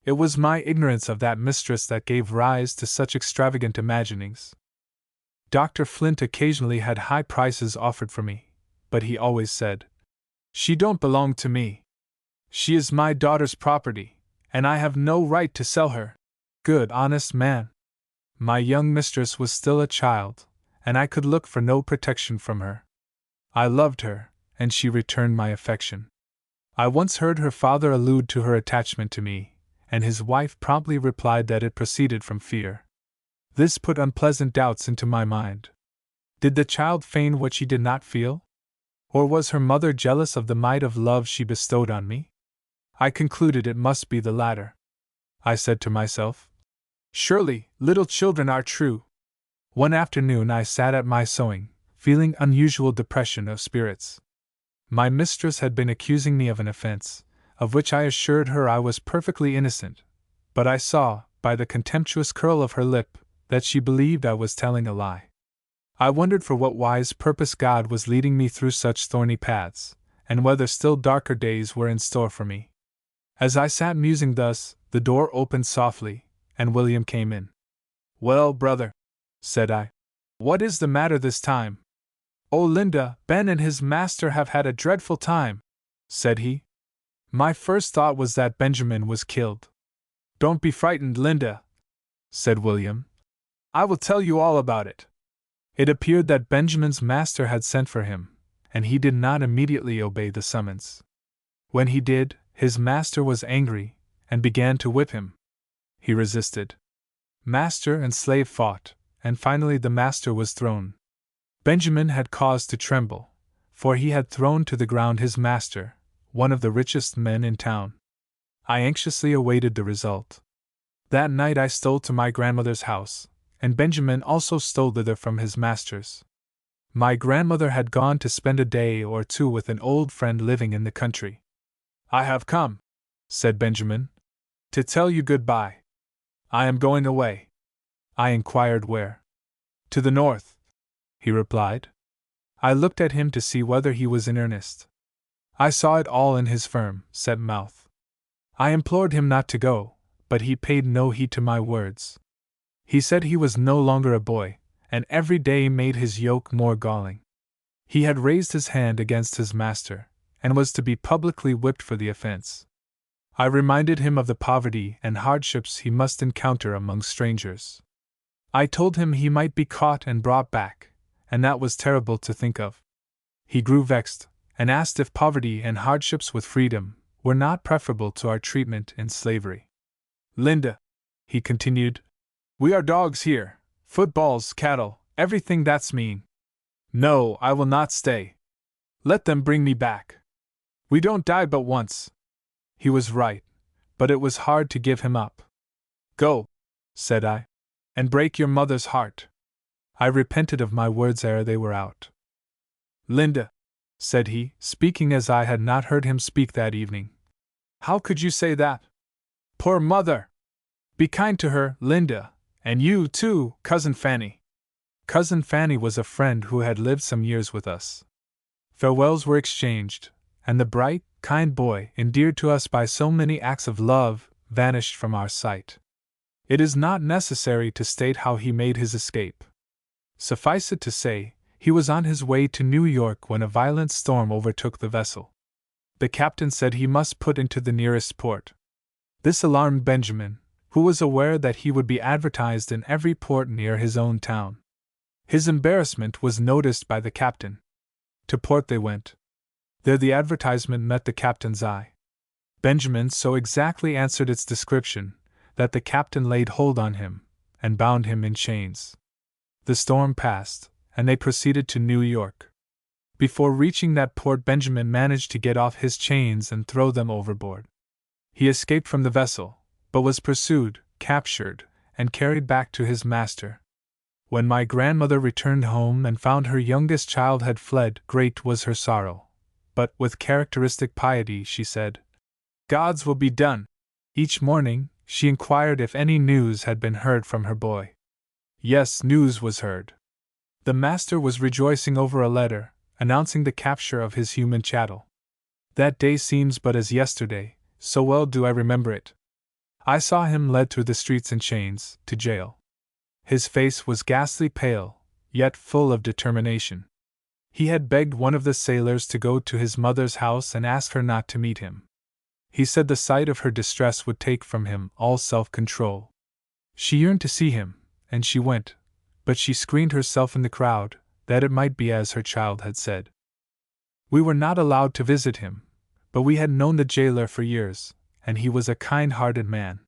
It was my ignorance of that mistress that gave rise to such extravagant imaginings. Dr. Flint occasionally had high prices offered for me, but he always said, "She don't belong to me. She is my daughter's property, and I have no right to sell her." Good, honest man! My young mistress was still a child, and I could look for no protection from her. I loved her, and she returned my affection. I once heard her father allude to her attachment to me, and his wife promptly replied that it proceeded from fear. This put unpleasant doubts into my mind. Did the child feign what she did not feel? Or was her mother jealous of the mite of love she bestowed on me? I concluded it must be the latter. I said to myself, "Surely, little children are true." One afternoon I sat at my sewing, feeling unusual depression of spirits. My mistress had been accusing me of an offense, of which I assured her I was perfectly innocent, but I saw, by the contemptuous curl of her lip, that she believed I was telling a lie. I wondered for what wise purpose God was leading me through such thorny paths, and whether still darker days were in store for me. As I sat musing thus, the door opened softly, and William came in. "Well, brother," said I, "what is the matter this time?" "Oh, Linda, Ben and his master have had a dreadful time," said he. "My first thought was that Benjamin was killed." "Don't be frightened, Linda," said William. "I will tell you all about it." It appeared that Benjamin's master had sent for him, and he did not immediately obey the summons. When he did, his master was angry, and began to whip him. He resisted. Master and slave fought, and finally the master was thrown. Benjamin had cause to tremble, for he had thrown to the ground his master, one of the richest men in town. I anxiously awaited the result. That night I stole to my grandmother's house, and Benjamin also stole thither from his master's. My grandmother had gone to spend a day or two with an old friend living in the country. "I have come," said Benjamin, "to tell you good-bye. I am going away." I inquired where. "To the north," he replied. I looked at him to see whether he was in earnest. I saw it all in his firm, set mouth. I implored him not to go, but he paid no heed to my words. He said he was no longer a boy, and every day made his yoke more galling. He had raised his hand against his master, and was to be publicly whipped for the offense. I reminded him of the poverty and hardships he must encounter among strangers. I told him he might be caught and brought back, and that was terrible to think of. He grew vexed, and asked if poverty and hardships with freedom were not preferable to our treatment in slavery. Linda, he continued, we are dogs here, footballs, cattle, everything that's mean. No, I will not stay. Let them bring me back. We don't die but once. He was right, but it was hard to give him up. Go, said I, and break your mother's heart. I repented of my words ere they were out. Linda, said he, speaking as I had not heard him speak that evening, how could you say that? Poor mother! Be kind to her, Linda, and you, too, Cousin Fanny. Cousin Fanny was a friend who had lived some years with us. Farewells were exchanged, and the bright, kind boy, endeared to us by so many acts of love, vanished from our sight. It is not necessary to state how he made his escape. Suffice it to say, he was on his way to New York when a violent storm overtook the vessel. The captain said he must put into the nearest port. This alarmed Benjamin, who was aware that he would be advertised in every port near his own town. His embarrassment was noticed by the captain. To port they went. There the advertisement met the captain's eye. Benjamin so exactly answered its description that the captain laid hold on him and bound him in chains. The storm passed, and they proceeded to New York. Before reaching that port, Benjamin managed to get off his chains and throw them overboard. He escaped from the vessel, but was pursued, captured, and carried back to his master. When my grandmother returned home and found her youngest child had fled, great was her sorrow. But, with characteristic piety, she said, God's will be done. Each morning, she inquired if any news had been heard from her boy. Yes, news was heard. The master was rejoicing over a letter, announcing the capture of his human chattel. That day seems but as yesterday, so well do I remember it. I saw him led through the streets in chains, to jail. His face was ghastly pale, yet full of determination. He had begged one of the sailors to go to his mother's house and ask her not to meet him. He said the sight of her distress would take from him all self-control. She yearned to see him, and she went, but she screened herself in the crowd, that it might be as her child had said. We were not allowed to visit him, but we had known the jailer for years, and he was a kind-hearted man.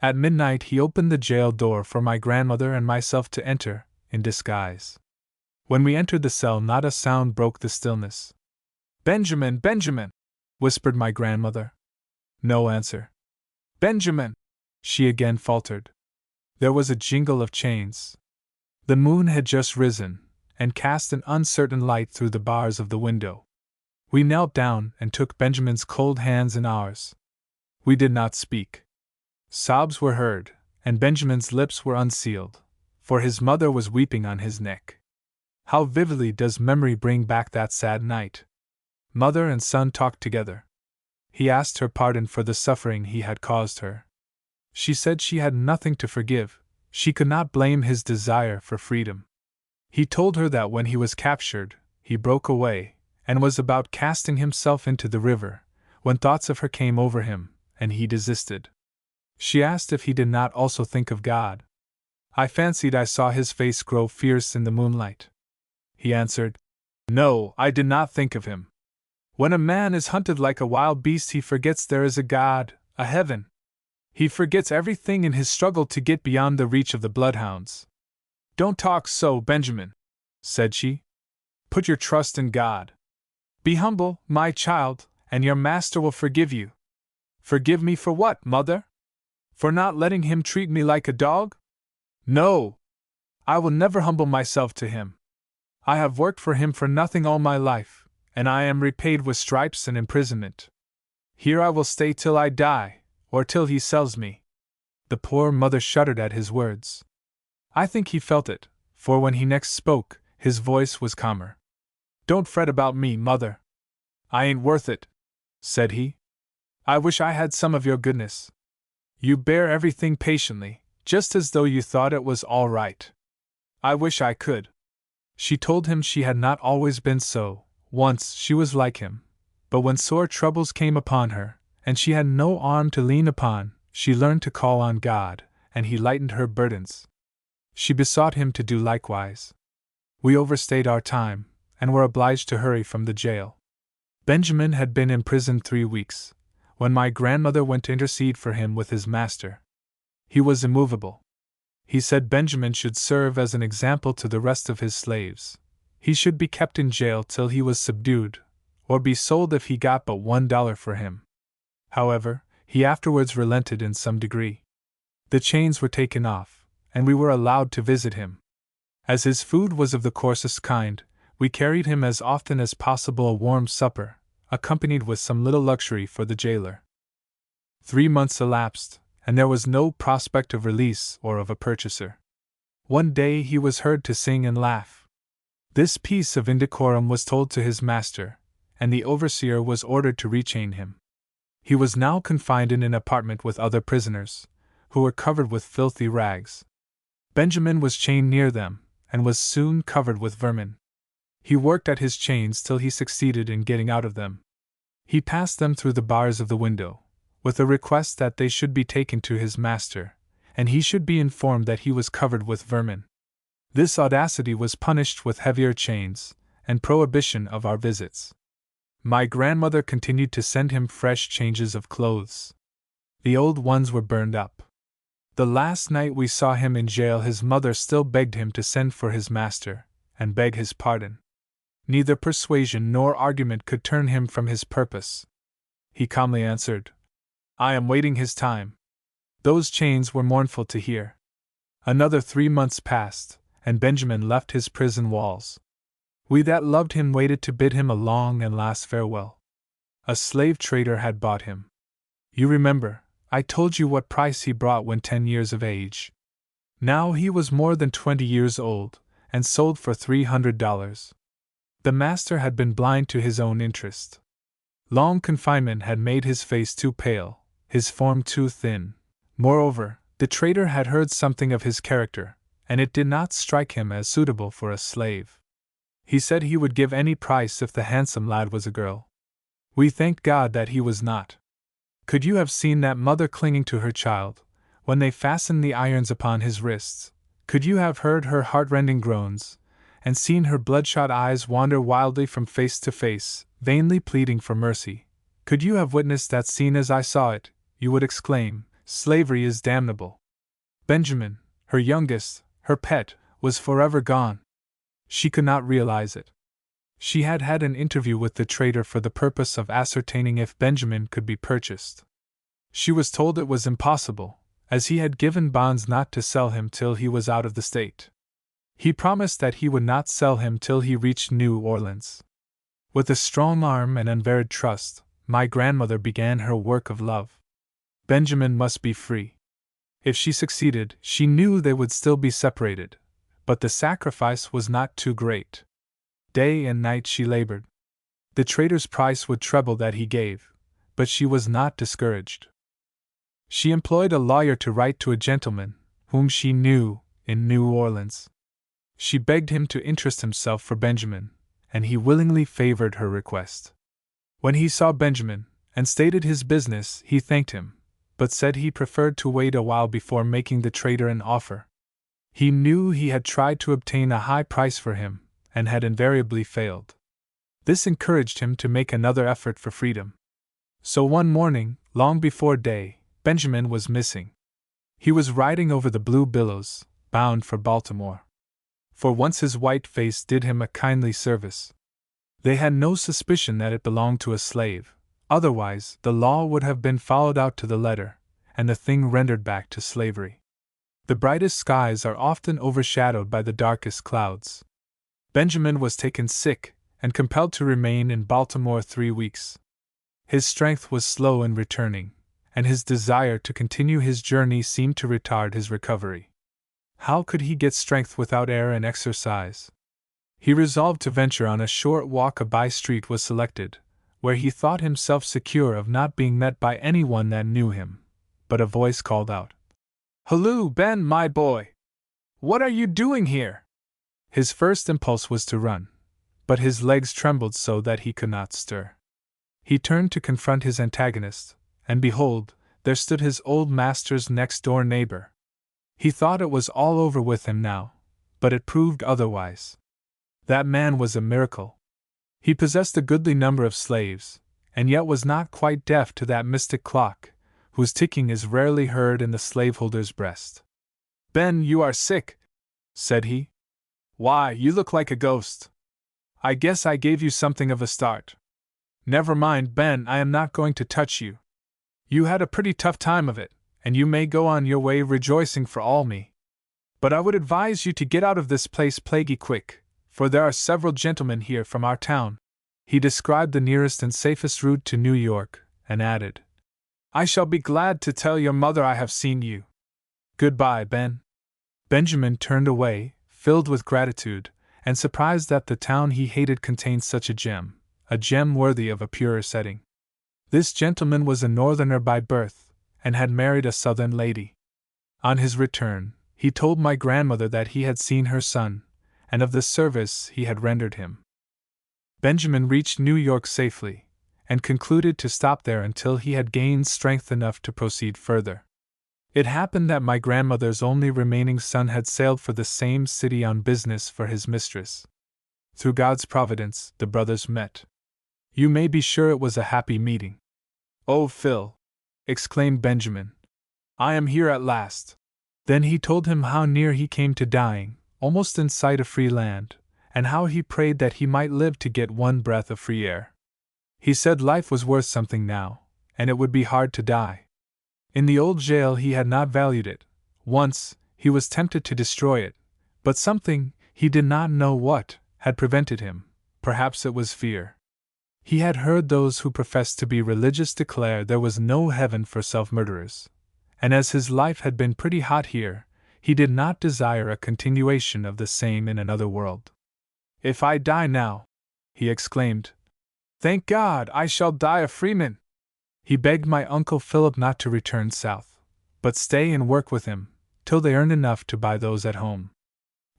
At midnight he opened the jail door for my grandmother and myself to enter, in disguise. When we entered the cell, not a sound broke the stillness. Benjamin, Benjamin, whispered my grandmother. No answer. Benjamin, she again faltered. There was a jingle of chains. The moon had just risen, and cast an uncertain light through the bars of the window. We knelt down and took Benjamin's cold hands in ours. We did not speak. Sobs were heard, and Benjamin's lips were unsealed, for his mother was weeping on his neck. How vividly does memory bring back that sad night! Mother and son talked together. He asked her pardon for the suffering he had caused her. She said she had nothing to forgive, she could not blame his desire for freedom. He told her that when he was captured, he broke away, and was about casting himself into the river, when thoughts of her came over him, and he desisted. She asked if he did not also think of God. I fancied I saw his face grow fierce in the moonlight. He answered, No, I did not think of him. When a man is hunted like a wild beast, he forgets there is a God, a heaven. He forgets everything in his struggle to get beyond the reach of the bloodhounds. Don't talk so, Benjamin, said she. Put your trust in God. Be humble, my child, and your master will forgive you. Forgive me for what, mother? For not letting him treat me like a dog? No! I will never humble myself to him. I have worked for him for nothing all my life, and I am repaid with stripes and imprisonment. Here I will stay till I die, or till he sells me. The poor mother shuddered at his words. I think he felt it, for when he next spoke, his voice was calmer. Don't fret about me, mother. I ain't worth it, said he. I wish I had some of your goodness. You bear everything patiently, just as though you thought it was all right. I wish I could. She told him she had not always been so. Once she was like him. But when sore troubles came upon her, and she had no arm to lean upon, she learned to call on God, and He lightened her burdens. She besought Him to do likewise. We overstayed our time, and were obliged to hurry from the jail. Benjamin had been imprisoned 3 weeks, when my grandmother went to intercede for him with his master. He was immovable. He said Benjamin should serve as an example to the rest of his slaves. He should be kept in jail till he was subdued, or be sold if he got but $1 for him. However, he afterwards relented in some degree. The chains were taken off, and we were allowed to visit him. As his food was of the coarsest kind, we carried him as often as possible a warm supper, accompanied with some little luxury for the jailer. 3 months elapsed, and there was no prospect of release or of a purchaser. One day he was heard to sing and laugh. This piece of indecorum was told to his master, and the overseer was ordered to rechain him. He was now confined in an apartment with other prisoners, who were covered with filthy rags. Benjamin was chained near them, and was soon covered with vermin. He worked at his chains till he succeeded in getting out of them. He passed them through the bars of the window, with a request that they should be taken to his master, and he should be informed that he was covered with vermin. This audacity was punished with heavier chains, and prohibition of our visits. My grandmother continued to send him fresh changes of clothes. The old ones were burned up. The last night we saw him in jail, his mother still begged him to send for his master, and beg his pardon. Neither persuasion nor argument could turn him from his purpose. He calmly answered, I am waiting his time. Those chains were mournful to hear. Another 3 months passed, and Benjamin left his prison walls. We that loved him waited to bid him a long and last farewell. A slave trader had bought him. You remember, I told you what price he brought when 10 years of age. Now he was more than 20 years old, and sold for $300. The master had been blind to his own interest. Long confinement had made his face too pale, his form too thin. Moreover, the trader had heard something of his character, and it did not strike him as suitable for a slave. He said he would give any price if the handsome lad was a girl. We thanked God that he was not. Could you have seen that mother clinging to her child, when they fastened the irons upon his wrists? Could you have heard her heart-rending groans, and seen her bloodshot eyes wander wildly from face to face, vainly pleading for mercy? Could you have witnessed that scene as I saw it, you would exclaim, Slavery is damnable. Benjamin, her youngest, her pet, was forever gone. She could not realize it. She had had an interview with the trader for the purpose of ascertaining if Benjamin could be purchased. She was told it was impossible, as he had given bonds not to sell him till he was out of the state. He promised that he would not sell him till he reached New Orleans. With a strong arm and unvaried trust, my grandmother began her work of love. Benjamin must be free. If she succeeded, she knew they would still be separated, but the sacrifice was not too great. Day and night she labored. The trader's price would treble that he gave, but she was not discouraged. She employed a lawyer to write to a gentleman, whom she knew, in New Orleans. She begged him to interest himself for Benjamin, and he willingly favored her request. When he saw Benjamin, and stated his business, he thanked him, but said he preferred to wait a while before making the trader an offer. He knew he had tried to obtain a high price for him, and had invariably failed. This encouraged him to make another effort for freedom. So one morning, long before day, Benjamin was missing. He was riding over the blue billows, bound for Baltimore. For once his white face did him a kindly service. They had no suspicion that it belonged to a slave, otherwise the law would have been followed out to the letter, and the thing rendered back to slavery. The brightest skies are often overshadowed by the darkest clouds. Benjamin was taken sick, and compelled to remain in Baltimore 3 weeks. His strength was slow in returning, and his desire to continue his journey seemed to retard his recovery. How could he get strength without air and exercise? He resolved to venture on a short walk. A by-street was selected, where he thought himself secure of not being met by anyone that knew him, but a voice called out, "Halloo, Ben, my boy! What are you doing here?" His first impulse was to run, but his legs trembled so that he could not stir. He turned to confront his antagonist, and behold, there stood his old master's next-door neighbor. He thought it was all over with him now, but it proved otherwise. That man was a miracle. He possessed a goodly number of slaves, and yet was not quite deaf to that mystic clock, whose ticking is rarely heard in the slaveholder's breast. "Ben, you are sick," said he. "Why, you look like a ghost. I guess I gave you something of a start. Never mind, Ben, I am not going to touch you. You had a pretty tough time of it, and you may go on your way rejoicing for all me. But I would advise you to get out of this place plaguey quick, for there are several gentlemen here from our town." He described the nearest and safest route to New York, and added, "I shall be glad to tell your mother I have seen you. Goodbye, Ben." Benjamin turned away, filled with gratitude, and surprised that the town he hated contained such a gem worthy of a purer setting. This gentleman was a northerner by birth, and had married a southern lady. On his return, he told my grandmother that he had seen her son, and of the service he had rendered him. Benjamin reached New York safely, and concluded to stop there until he had gained strength enough to proceed further. It happened that my grandmother's only remaining son had sailed for the same city on business for his mistress. Through God's providence, the brothers met. You may be sure it was a happy meeting. "Oh, Phil!" exclaimed Benjamin. "I am here at last." Then he told him how near he came to dying, almost in sight of free land, and how he prayed that he might live to get one breath of free air. He said life was worth something now, and it would be hard to die. In the old jail he had not valued it. Once, he was tempted to destroy it, but something, he did not know what, had prevented him. Perhaps it was fear. He had heard those who professed to be religious declare there was no heaven for self-murderers, and as his life had been pretty hot here, he did not desire a continuation of the same in another world. "If I die now," he exclaimed, "thank God, I shall die a freeman." He begged my Uncle Philip not to return south, but stay and work with him, till they earned enough to buy those at home.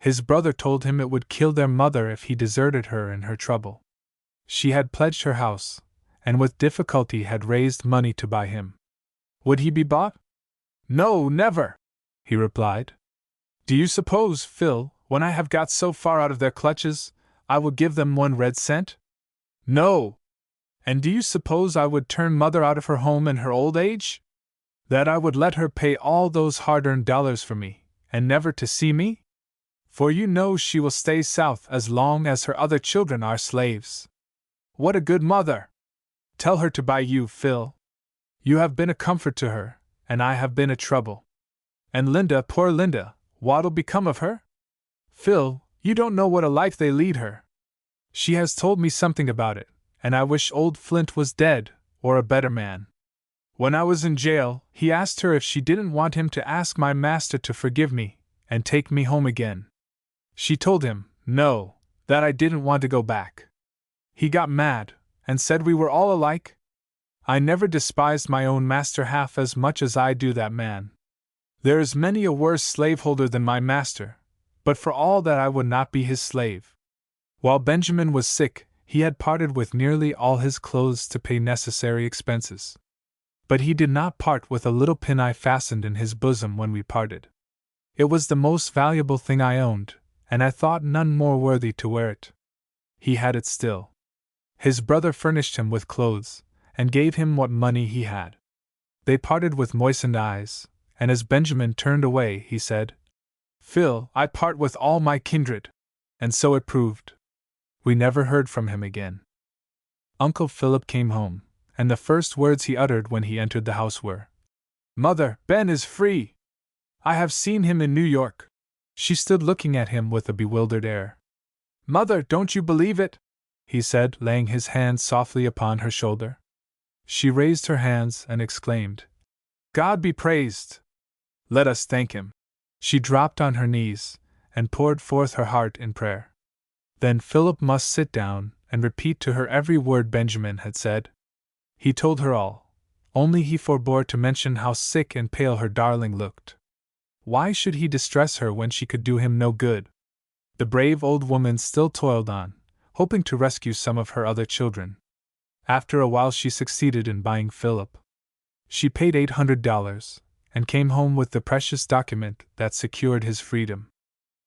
His brother told him it would kill their mother if he deserted her in her trouble. She had pledged her house, and with difficulty had raised money to buy him. Would he be bought? "No, never," he replied. "Do you suppose, Phil, when I have got so far out of their clutches, I will give them 1 red cent? No. And do you suppose I would turn mother out of her home in her old age? That I would let her pay all those hard-earned dollars for me, and never to see me? For you know she will stay south as long as her other children are slaves. What a good mother! Tell her to buy you, Phil. You have been a comfort to her, and I have been a trouble. And Linda, poor Linda, what'll become of her? Phil, you don't know what a life they lead her. She has told me something about it, and I wish old Flint was dead, or a better man. When I was in jail, he asked her if she didn't want him to ask my master to forgive me, and take me home again. She told him, no, that I didn't want to go back. He got mad, and said we were all alike. I never despised my own master half as much as I do that man. There is many a worse slaveholder than my master, but for all that I would not be his slave. While Benjamin was sick, he had parted with nearly all his clothes to pay necessary expenses. But he did not part with a little pin I fastened in his bosom when we parted. It was the most valuable thing I owned, and I thought none more worthy to wear it. He had it still. His brother furnished him with clothes, and gave him what money he had. They parted with moistened eyes, and as Benjamin turned away, he said, Phil, I part with all my kindred. And so it proved. We never heard from him again. Uncle Philip came home, and the first words he uttered when he entered the house were, Mother, Ben is free! I have seen him in New York. She stood looking at him with a bewildered air. Mother, don't you believe it? He said, laying his hand softly upon her shoulder. She raised her hands and exclaimed, God be praised! Let us thank him. She dropped on her knees, and poured forth her heart in prayer. Then Philip must sit down and repeat to her every word Benjamin had said. He told her all only he forbore to mention how sick and pale her darling looked. Why should he distress her when she could do him no good? The brave old woman still toiled on, hoping to rescue some of her other children. After a while she succeeded in buying Philip. She paid $800, and came home with the precious document that secured his freedom.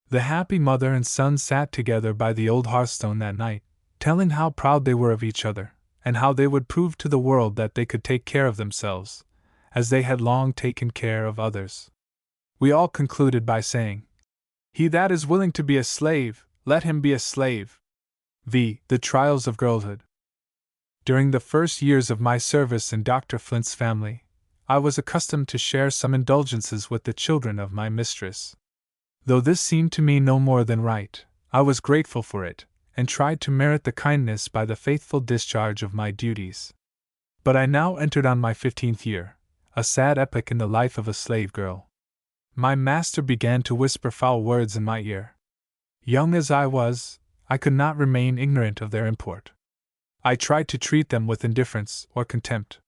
The happy mother and son sat together by the old hearthstone that night, telling how proud they were of each other, and how they would prove to the world that they could take care of themselves, as they had long taken care of others. We all concluded by saying, "He that is willing to be a slave, let him be a slave." The trials of girlhood. During the first years of my service in Dr. Flint's family, I was accustomed to share some indulgences with the children of my mistress. Though this seemed to me no more than right, I was grateful for it, and tried to merit the kindness by the faithful discharge of my duties. But I now entered on my 15th year, a sad epoch in the life of a slave girl. My master began to whisper foul words in my ear. Young as I was, I could not remain ignorant of their import. I tried to treat them with indifference or contempt.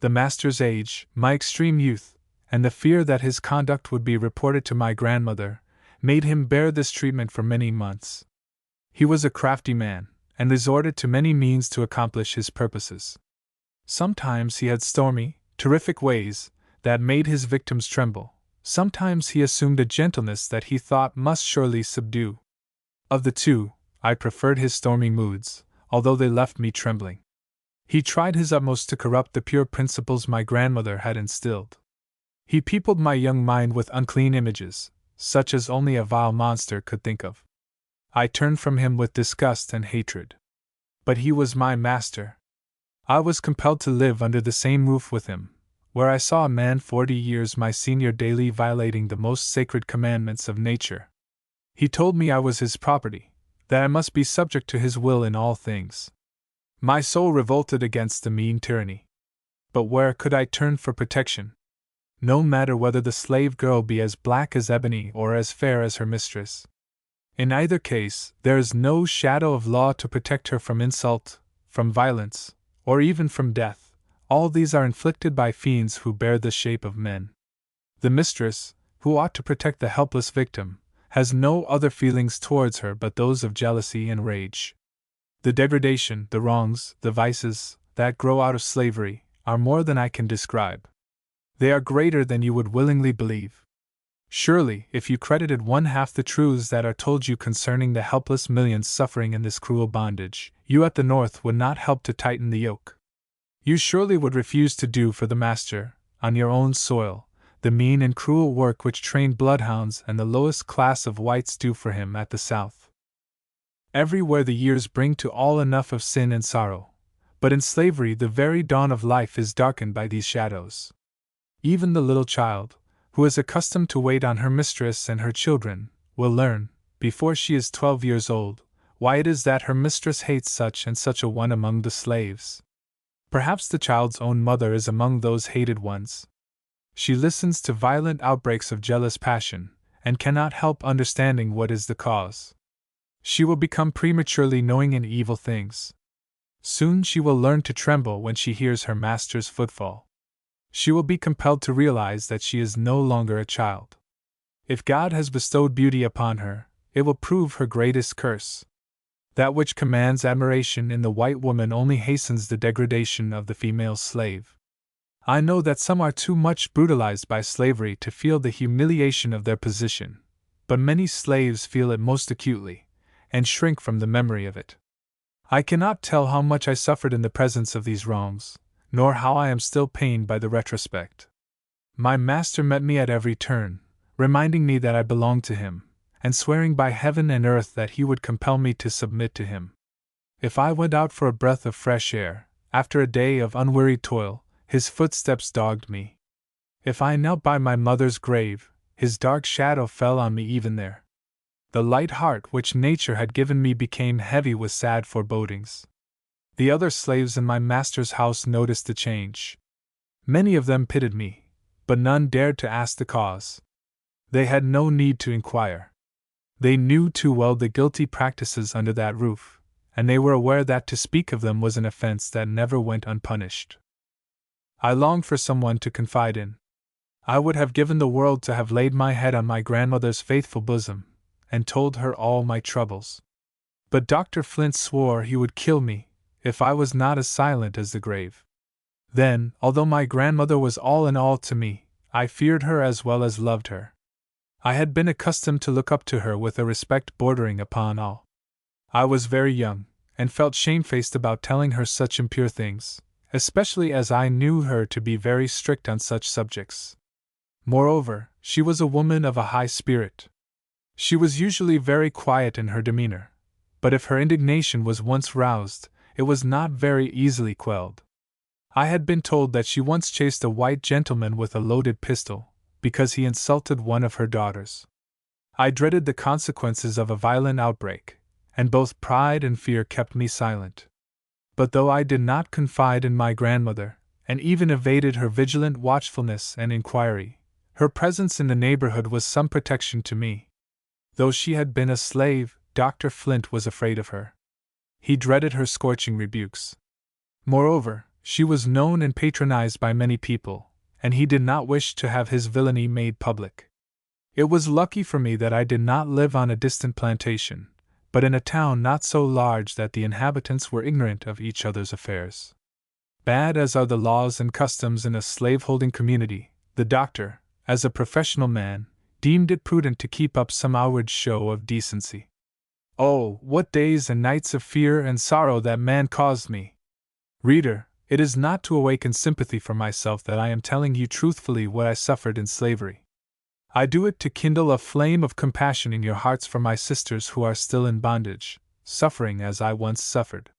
The master's age, my extreme youth, and the fear that his conduct would be reported to my grandmother, made him bear this treatment for many months. He was a crafty man, and resorted to many means to accomplish his purposes. Sometimes he had stormy, terrific ways that made his victims tremble. Sometimes he assumed a gentleness that he thought must surely subdue. Of the two, I preferred his stormy moods, although they left me trembling. He tried his utmost to corrupt the pure principles my grandmother had instilled. He peopled my young mind with unclean images, such as only a vile monster could think of. I turned from him with disgust and hatred. But he was my master. I was compelled to live under the same roof with him, where I saw a man 40 years my senior daily violating the most sacred commandments of nature. He told me I was his property, that I must be subject to his will in all things. My soul revolted against the mean tyranny. But where could I turn for protection? No matter whether the slave girl be as black as ebony or as fair as her mistress. In either case, there is no shadow of law to protect her from insult, from violence, or even from death. All these are inflicted by fiends who bear the shape of men. The mistress, who ought to protect the helpless victim, has no other feelings towards her but those of jealousy and rage. The degradation, the wrongs, the vices, that grow out of slavery, are more than I can describe. They are greater than you would willingly believe. Surely, if you credited one half the truths that are told you concerning the helpless millions suffering in this cruel bondage, you at the North would not help to tighten the yoke. You surely would refuse to do for the master, on your own soil, the mean and cruel work which trained bloodhounds and the lowest class of whites do for him at the South. Everywhere the years bring to all enough of sin and sorrow, but in slavery the very dawn of life is darkened by these shadows. Even the little child, who is accustomed to wait on her mistress and her children, will learn, before she is 12 years old, why it is that her mistress hates such and such a one among the slaves. Perhaps the child's own mother is among those hated ones. She listens to violent outbreaks of jealous passion, and cannot help understanding what is the cause. She will become prematurely knowing in evil things. Soon she will learn to tremble when she hears her master's footfall. She will be compelled to realize that she is no longer a child. If God has bestowed beauty upon her, it will prove her greatest curse. That which commands admiration in the white woman only hastens the degradation of the female slave. I know that some are too much brutalized by slavery to feel the humiliation of their position, but many slaves feel it most acutely, and shrink from the memory of it. I cannot tell how much I suffered in the presence of these wrongs, nor how I am still pained by the retrospect. My master met me at every turn, reminding me that I belonged to him, and swearing by heaven and earth that he would compel me to submit to him. If I went out for a breath of fresh air, after a day of unwearied toil, his footsteps dogged me. If I knelt by my mother's grave, his dark shadow fell on me even there. The light heart which nature had given me became heavy with sad forebodings. The other slaves in my master's house noticed the change. Many of them pitied me, but none dared to ask the cause. They had no need to inquire. They knew too well the guilty practices under that roof, and they were aware that to speak of them was an offense that never went unpunished. I longed for someone to confide in. I would have given the world to have laid my head on my grandmother's faithful bosom, and told her all my troubles. But Dr. Flint swore he would kill me, if I was not as silent as the grave. Then, although my grandmother was all in all to me, I feared her as well as loved her. I had been accustomed to look up to her with a respect bordering upon awe. I was very young, and felt shamefaced about telling her such impure things, especially as I knew her to be very strict on such subjects. Moreover, she was a woman of a high spirit. She was usually very quiet in her demeanor, but if her indignation was once roused, it was not very easily quelled. I had been told that she once chased a white gentleman with a loaded pistol, because he insulted one of her daughters. I dreaded the consequences of a violent outbreak, and both pride and fear kept me silent. But though I did not confide in my grandmother, and even evaded her vigilant watchfulness and inquiry, her presence in the neighborhood was some protection to me. Though she had been a slave, Dr. Flint was afraid of her. He dreaded her scorching rebukes. Moreover, she was known and patronized by many people, and he did not wish to have his villainy made public. It was lucky for me that I did not live on a distant plantation, but in a town not so large that the inhabitants were ignorant of each other's affairs. Bad as are the laws and customs in a slave-holding community, the doctor, as a professional man, deemed it prudent to keep up some outward show of decency. Oh, what days and nights of fear and sorrow that man caused me! Reader, it is not to awaken sympathy for myself that I am telling you truthfully what I suffered in slavery. I do it to kindle a flame of compassion in your hearts for my sisters who are still in bondage, suffering as I once suffered.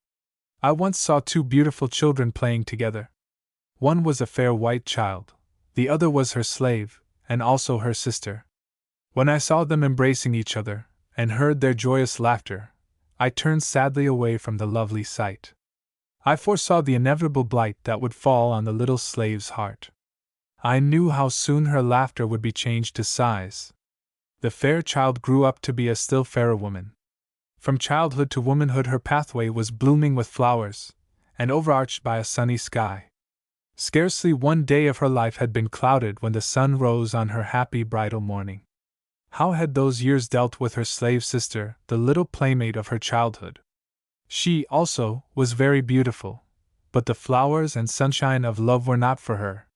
I once saw two beautiful children playing together. One was a fair white child, the other was her slave, and also her sister. When I saw them embracing each other, and heard their joyous laughter, I turned sadly away from the lovely sight. I foresaw the inevitable blight that would fall on the little slave's heart. I knew how soon her laughter would be changed to sighs. The fair child grew up to be a still fairer woman. From childhood to womanhood her pathway was blooming with flowers, and overarched by a sunny sky. Scarcely one day of her life had been clouded when the sun rose on her happy bridal morning. How had those years dealt with her slave sister, the little playmate of her childhood? She, also, was very beautiful, but the flowers and sunshine of love were not for her.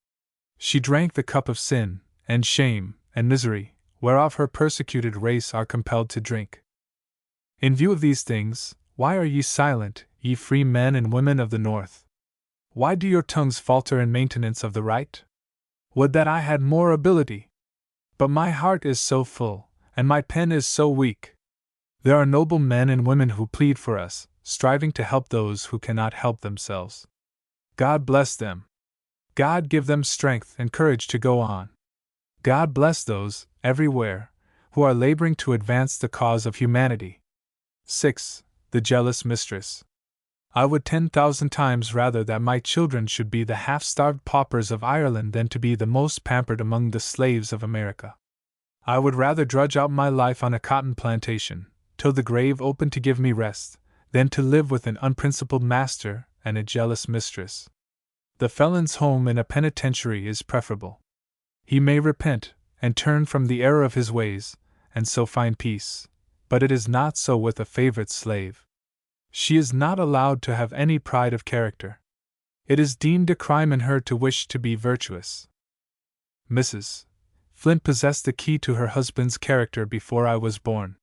She drank the cup of sin, and shame, and misery, whereof her persecuted race are compelled to drink. In view of these things, why are ye silent, ye free men and women of the North? Why do your tongues falter in maintenance of the right? Would that I had more ability! But my heart is so full, and my pen is so weak. There are noble men and women who plead for us, striving to help those who cannot help themselves. God bless them. God give them strength and courage to go on. God bless those, everywhere, who are laboring to advance the cause of humanity. 6. The jealous mistress. I would 10,000 times rather that my children should be the half-starved paupers of Ireland than to be the most pampered among the slaves of America. I would rather drudge out my life on a cotton plantation, till the grave opened to give me rest, than to live with an unprincipled master and a jealous mistress. The felon's home in a penitentiary is preferable. He may repent, and turn from the error of his ways, and so find peace, but it is not so with a favorite slave. She is not allowed to have any pride of character. It is deemed a crime in her to wish to be virtuous. Mrs. Flint possessed the key to her husband's character before I was born.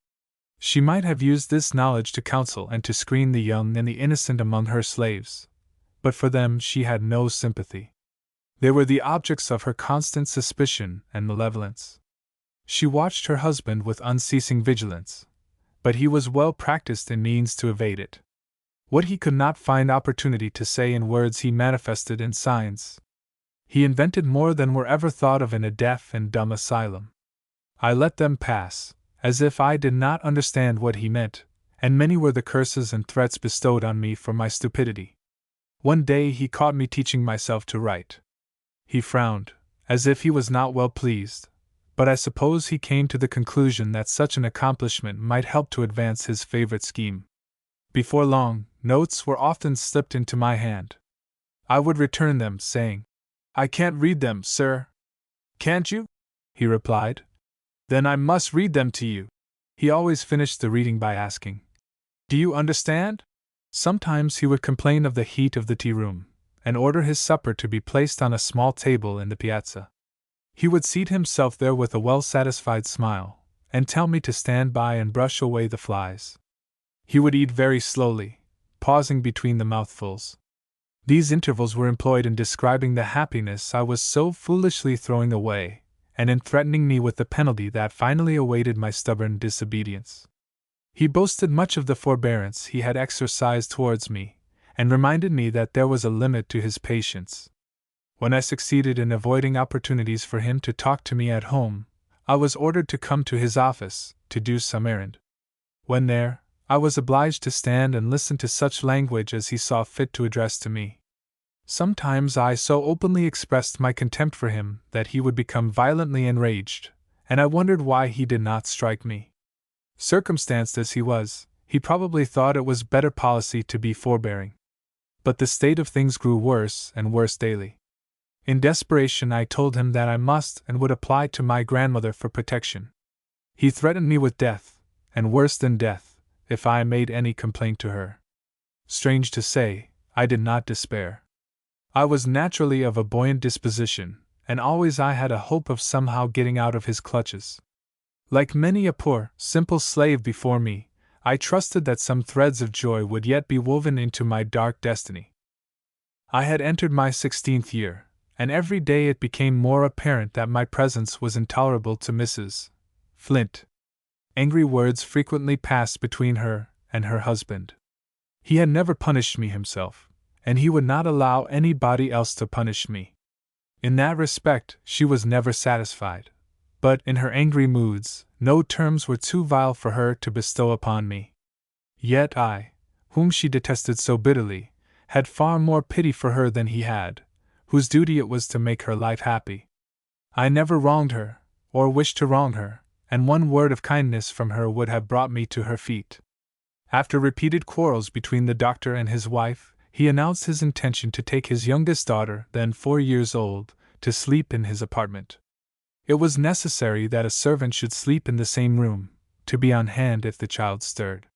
She might have used this knowledge to counsel and to screen the young and the innocent among her slaves, but for them she had no sympathy. They were the objects of her constant suspicion and malevolence. She watched her husband with unceasing vigilance, but he was well practiced in means to evade it. What he could not find opportunity to say in words he manifested in signs. He invented more than were ever thought of in a deaf and dumb asylum. I let them pass, as if I did not understand what he meant, and many were the curses and threats bestowed on me for my stupidity. One day he caught me teaching myself to write. He frowned, as if he was not well pleased, but I suppose he came to the conclusion that such an accomplishment might help to advance his favorite scheme. Before long, notes were often slipped into my hand. I would return them, saying, I can't read them, sir. Can't you? He replied. Then I must read them to you. He always finished the reading by asking, Do you understand? Sometimes he would complain of the heat of the tea room, and order his supper to be placed on a small table in the piazza. He would seat himself there with a well-satisfied smile, and tell me to stand by and brush away the flies. He would eat very slowly, pausing between the mouthfuls. These intervals were employed in describing the happiness I was so foolishly throwing away, and in threatening me with the penalty that finally awaited my stubborn disobedience. He boasted much of the forbearance he had exercised towards me, and reminded me that there was a limit to his patience. When I succeeded in avoiding opportunities for him to talk to me at home, I was ordered to come to his office to do some errand. When there, I was obliged to stand and listen to such language as he saw fit to address to me. Sometimes I so openly expressed my contempt for him that he would become violently enraged, and I wondered why he did not strike me. Circumstanced as he was, he probably thought it was better policy to be forbearing. But the state of things grew worse and worse daily. In desperation, I told him that I must and would apply to my grandmother for protection. He threatened me with death, and worse than death, if I made any complaint to her. Strange to say, I did not despair. I was naturally of a buoyant disposition, and always I had a hope of somehow getting out of his clutches. Like many a poor, simple slave before me, I trusted that some threads of joy would yet be woven into my dark destiny. I had entered my 16th year, and every day it became more apparent that my presence was intolerable to Mrs. Flint. Angry words frequently passed between her and her husband. He had never punished me himself, and he would not allow anybody else to punish me. In that respect, she was never satisfied, but in her angry moods, no terms were too vile for her to bestow upon me. Yet I, whom she detested so bitterly, had far more pity for her than he had, whose duty it was to make her life happy. I never wronged her, or wished to wrong her, and one word of kindness from her would have brought me to her feet. After repeated quarrels between the doctor and his wife, he announced his intention to take his youngest daughter, then 4 years old, to sleep in his apartment. It was necessary that a servant should sleep in the same room, to be on hand if the child stirred.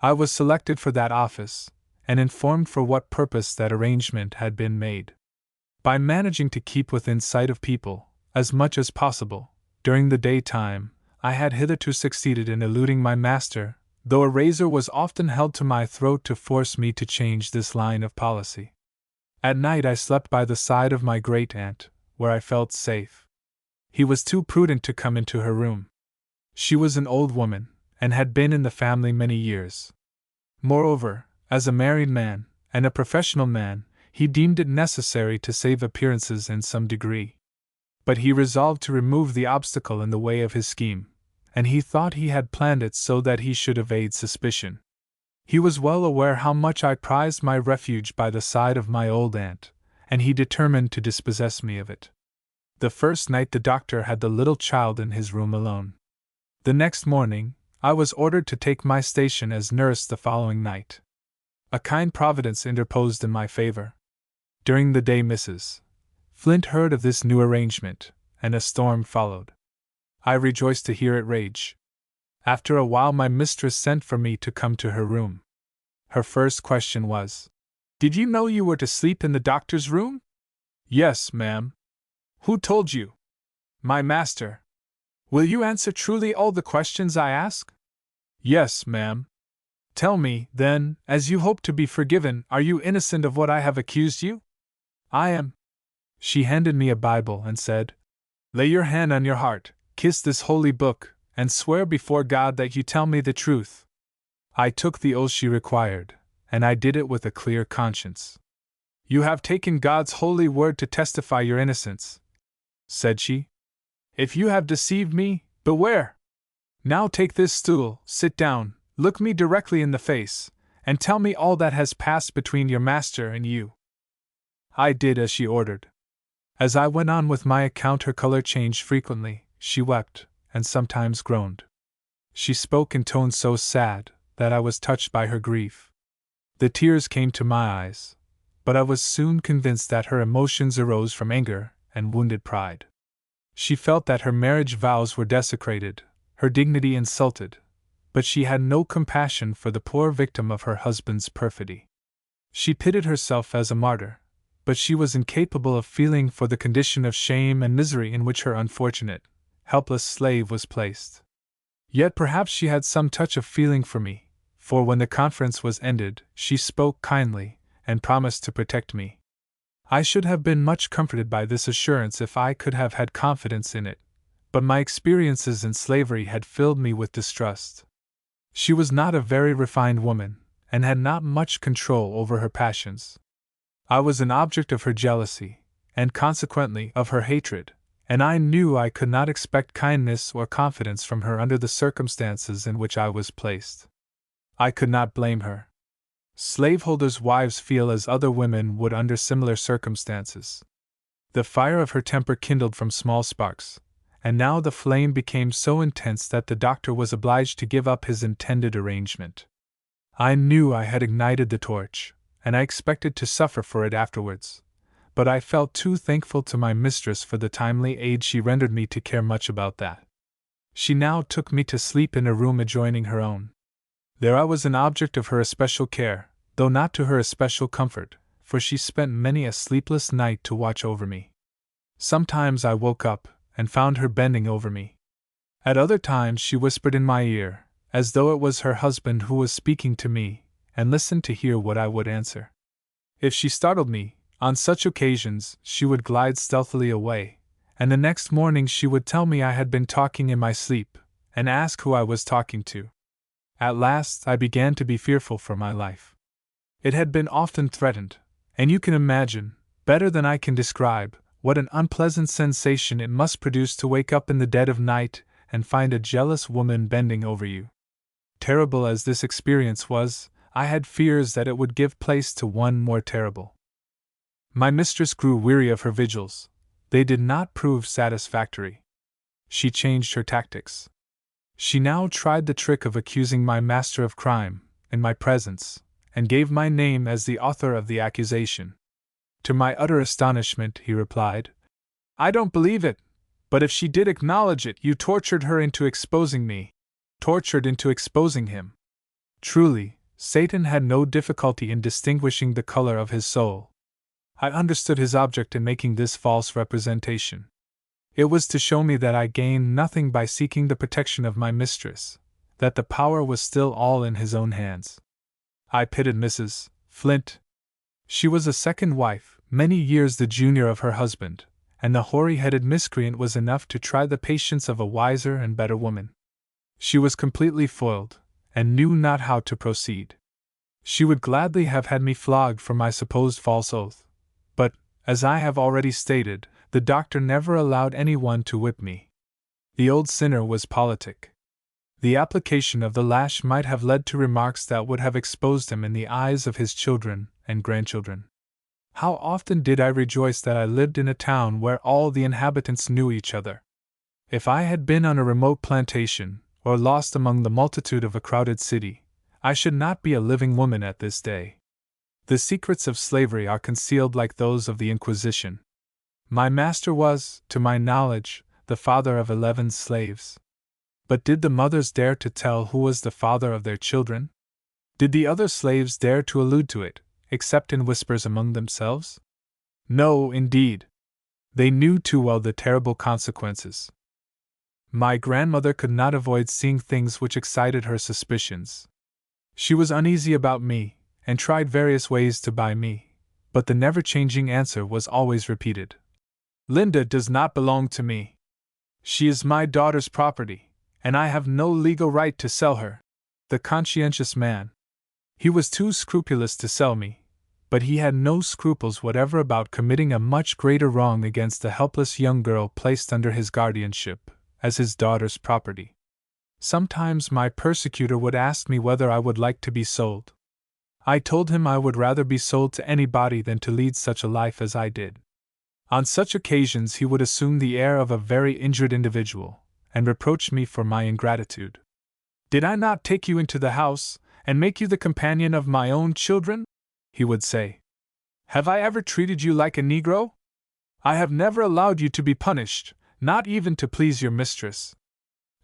I was selected for that office, and informed for what purpose that arrangement had been made. By managing to keep within sight of people, as much as possible, during the daytime, I had hitherto succeeded in eluding my master, though a razor was often held to my throat to force me to change this line of policy. At night I slept by the side of my great-aunt, where I felt safe. He was too prudent to come into her room. She was an old woman, and had been in the family many years. Moreover, as a married man, and a professional man, he deemed it necessary to save appearances in some degree. But he resolved to remove the obstacle in the way of his scheme, and he thought he had planned it so that he should evade suspicion. He was well aware how much I prized my refuge by the side of my old aunt, and he determined to dispossess me of it. The first night the doctor had the little child in his room alone. The next morning, I was ordered to take my station as nurse the following night. A kind providence interposed in my favor. During the day Mrs. Flint heard of this new arrangement, and a storm followed. I rejoiced to hear it rage. After a while my mistress sent for me to come to her room. Her first question was, "Did you know you were to sleep in the doctor's room?" "Yes, ma'am." "Who told you?" "My master." "Will you answer truly all the questions I ask?" "Yes, ma'am." "Tell me, then, as you hope to be forgiven, are you innocent of what I have accused you?" "I am." She handed me a Bible and said, "Lay your hand on your heart, kiss this holy book, and swear before God that you tell me the truth." I took the oath she required, and I did it with a clear conscience. "You have taken God's holy word to testify your innocence," said she. "If you have deceived me, beware! Now take this stool, sit down, look me directly in the face, and tell me all that has passed between your master and you." I did as she ordered. As I went on with my account, her color changed frequently, she wept, and sometimes groaned. She spoke in tones so sad that I was touched by her grief. The tears came to my eyes, but I was soon convinced that her emotions arose from anger and wounded pride. She felt that her marriage vows were desecrated, her dignity insulted, but she had no compassion for the poor victim of her husband's perfidy. She pitied herself as a martyr, but she was incapable of feeling for the condition of shame and misery in which her unfortunate, helpless slave was placed. Yet perhaps she had some touch of feeling for me, for when the conference was ended, she spoke kindly, and promised to protect me. I should have been much comforted by this assurance if I could have had confidence in it, but my experiences in slavery had filled me with distrust. She was not a very refined woman, and had not much control over her passions. I was an object of her jealousy, and consequently of her hatred, and I knew I could not expect kindness or confidence from her under the circumstances in which I was placed. I could not blame her. Slaveholders' wives feel as other women would under similar circumstances. The fire of her temper kindled from small sparks, and now the flame became so intense that the doctor was obliged to give up his intended arrangement. I knew I had ignited the torch, and I expected to suffer for it afterwards, but I felt too thankful to my mistress for the timely aid she rendered me to care much about that. She now took me to sleep in a room adjoining her own. There I was an object of her especial care, though not to her especial comfort, for she spent many a sleepless night to watch over me. Sometimes I woke up, and found her bending over me. At other times she whispered in my ear, as though it was her husband who was speaking to me, and listened to hear what I would answer. If she startled me, on such occasions she would glide stealthily away, and the next morning she would tell me I had been talking in my sleep, and ask who I was talking to. At last I began to be fearful for my life. It had been often threatened, and you can imagine, better than I can describe, what an unpleasant sensation it must produce to wake up in the dead of night and find a jealous woman bending over you. Terrible as this experience was, I had fears that it would give place to one more terrible. My mistress grew weary of her vigils. They did not prove satisfactory. She changed her tactics. She now tried the trick of accusing my master of crime, in my presence, and gave my name as the author of the accusation. To my utter astonishment, he replied, "I don't believe it, but if she did acknowledge it, you tortured her into exposing me." Tortured into exposing him. Truly, Satan had no difficulty in distinguishing the color of his soul. I understood his object in making this false representation. It was to show me that I gained nothing by seeking the protection of my mistress, that the power was still all in his own hands. I pitied Mrs. Flint. She was a second wife, many years the junior of her husband, and the hoary-headed miscreant was enough to try the patience of a wiser and better woman. She was completely foiled, and knew not how to proceed. She would gladly have had me flogged for my supposed false oath, but, as I have already stated, the doctor never allowed anyone to whip me. The old sinner was politic. The application of the lash might have led to remarks that would have exposed him in the eyes of his children and grandchildren. How often did I rejoice that I lived in a town where all the inhabitants knew each other. If I had been on a remote plantation, or lost among the multitude of a crowded city, I should not be a living woman at this day. The secrets of slavery are concealed like those of the Inquisition. My master was, to my knowledge, the father of 11 slaves. But did the mothers dare to tell who was the father of their children? Did the other slaves dare to allude to it, except in whispers among themselves? No, indeed. They knew too well the terrible consequences. My grandmother could not avoid seeing things which excited her suspicions. She was uneasy about me, and tried various ways to buy me, but the never-changing answer was always repeated. "Linda does not belong to me. She is my daughter's property, and I have no legal right to sell her." The conscientious man. He was too scrupulous to sell me, but he had no scruples whatever about committing a much greater wrong against a helpless young girl placed under his guardianship, as his daughter's property. Sometimes my persecutor would ask me whether I would like to be sold. I told him I would rather be sold to anybody than to lead such a life as I did. On such occasions he would assume the air of a very injured individual, and reproach me for my ingratitude. "Did I not take you into the house, and make you the companion of my own children?" he would say. Have I ever treated you like a Negro? I have never allowed you to be punished, not even to please your mistress.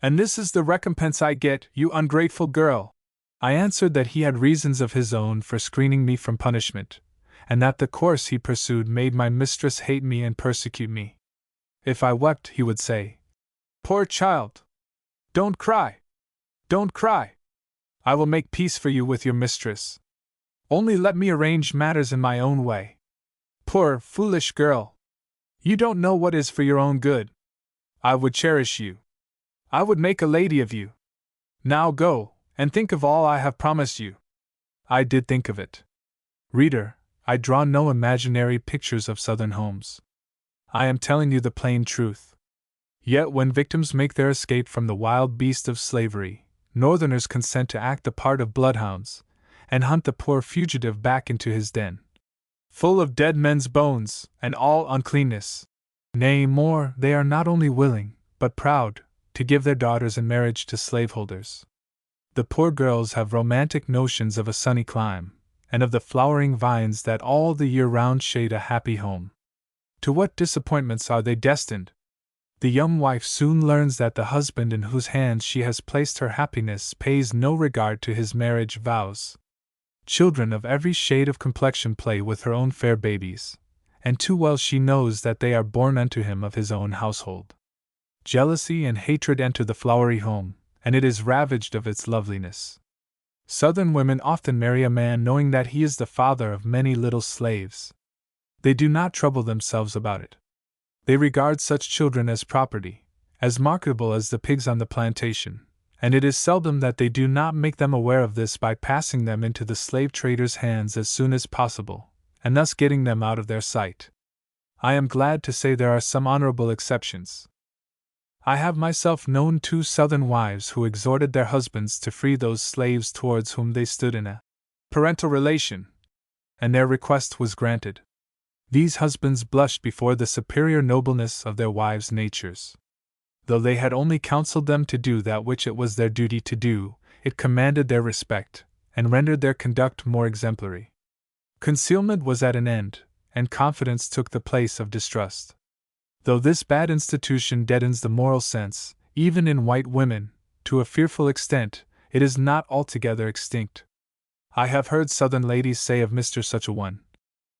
And this is the recompense I get, you ungrateful girl. I answered that he had reasons of his own for screening me from punishment, and that the course he pursued made my mistress hate me and persecute me. If I wept, he would say, "Poor child! Don't cry! Don't cry! I will make peace for you with your mistress. Only let me arrange matters in my own way. Poor, foolish girl! You don't know what is for your own good. I would cherish you. I would make a lady of you. Now go, and think of all I have promised you." I did think of it. Reader, I draw no imaginary pictures of Southern homes. I am telling you the plain truth. Yet when victims make their escape from the wild beast of slavery, Northerners consent to act the part of bloodhounds, and hunt the poor fugitive back into his den, full of dead men's bones, and all uncleanness. Nay, more, they are not only willing, but proud, to give their daughters in marriage to slaveholders. The poor girls have romantic notions of a sunny clime, and of the flowering vines that all the year round shade a happy home. To what disappointments are they destined? The young wife soon learns that the husband in whose hands she has placed her happiness pays no regard to his marriage vows. Children of every shade of complexion play with her own fair babies, and too well she knows that they are born unto him of his own household. Jealousy and hatred enter the flowery home, and it is ravaged of its loveliness. Southern women often marry a man knowing that he is the father of many little slaves. They do not trouble themselves about it. They regard such children as property, as marketable as the pigs on the plantation, and it is seldom that they do not make them aware of this by passing them into the slave trader's hands as soon as possible, and thus getting them out of their sight. I am glad to say there are some honorable exceptions. I have myself known 2 Southern wives who exhorted their husbands to free those slaves towards whom they stood in a parental relation, and their request was granted. These husbands blushed before the superior nobleness of their wives' natures. Though they had only counseled them to do that which it was their duty to do, it commanded their respect, and rendered their conduct more exemplary. Concealment was at an end, and confidence took the place of distrust. Though this bad institution deadens the moral sense, even in white women, to a fearful extent, it is not altogether extinct. I have heard Southern ladies say of Mr. Such a one,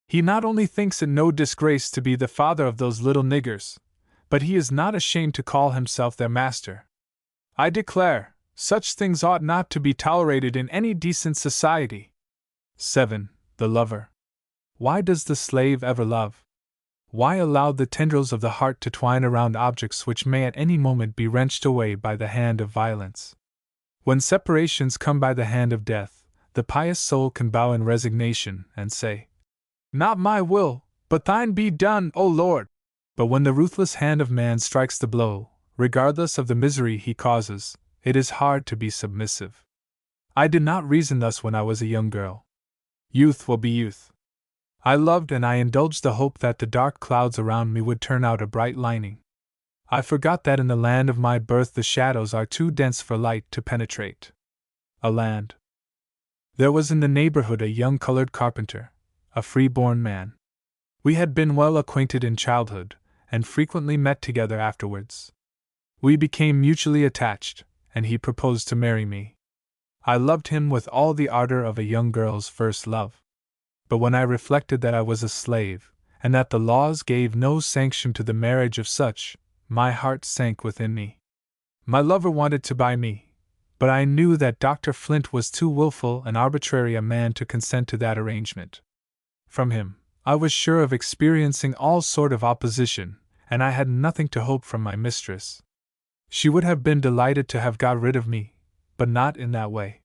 "He not only thinks it no disgrace to be the father of those little niggers, but he is not ashamed to call himself their master." I declare, such things ought not to be tolerated in any decent society. 7. The lover. Why does the slave ever love? Why allow the tendrils of the heart to twine around objects which may at any moment be wrenched away by the hand of violence? When separations come by the hand of death, the pious soul can bow in resignation and say, "Not my will, but thine be done, O Lord." But when the ruthless hand of man strikes the blow, regardless of the misery he causes, it is hard to be submissive. I did not reason thus when I was a young girl. Youth will be youth. I loved and I indulged the hope that the dark clouds around me would turn out a bright lining. I forgot that in the land of my birth the shadows are too dense for light to penetrate. A land. There was in the neighborhood a young colored carpenter, a free-born man. We had been well acquainted in childhood, and frequently met together afterwards. We became mutually attached, and he proposed to marry me. I loved him with all the ardor of a young girl's first love. But when I reflected that I was a slave, and that the laws gave no sanction to the marriage of such, my heart sank within me. My lover wanted to buy me, but I knew that Dr. Flint was too willful and arbitrary a man to consent to that arrangement. From him, I was sure of experiencing all sort of opposition, and I had nothing to hope from my mistress. She would have been delighted to have got rid of me, but not in that way.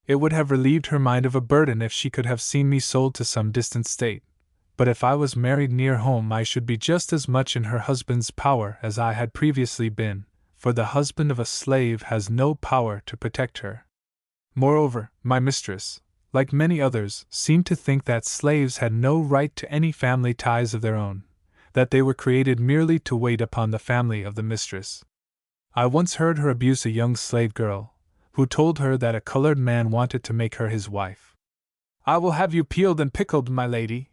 It would have relieved her mind of a burden if she could have seen me sold to some distant state, but if I was married near home I should be just as much in her husband's power as I had previously been, for the husband of a slave has no power to protect her. Moreover, my mistress, like many others, seemed to think that slaves had no right to any family ties of their own, that they were created merely to wait upon the family of the mistress. I once heard her abuse a young slave girl, who told her that a colored man wanted to make her his wife. "I will have you peeled and pickled, my lady,"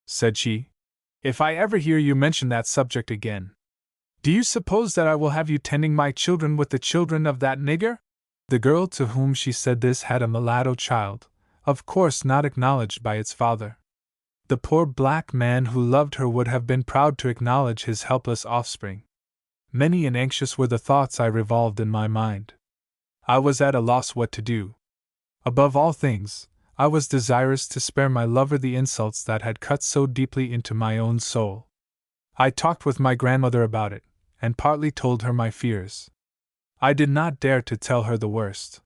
said she. "If I ever hear you mention that subject again, do you suppose that I will have you tending my children with the children of that nigger?" The girl to whom she said this had a mulatto child, of course not acknowledged by its father. The poor black man who loved her would have been proud to acknowledge his helpless offspring. Many and anxious were the thoughts I revolved in my mind. I was at a loss what to do. Above all things, I was desirous to spare my lover the insults that had cut so deeply into my own soul. I talked with my grandmother about it, and partly told her my fears. I did not dare to tell her the worst.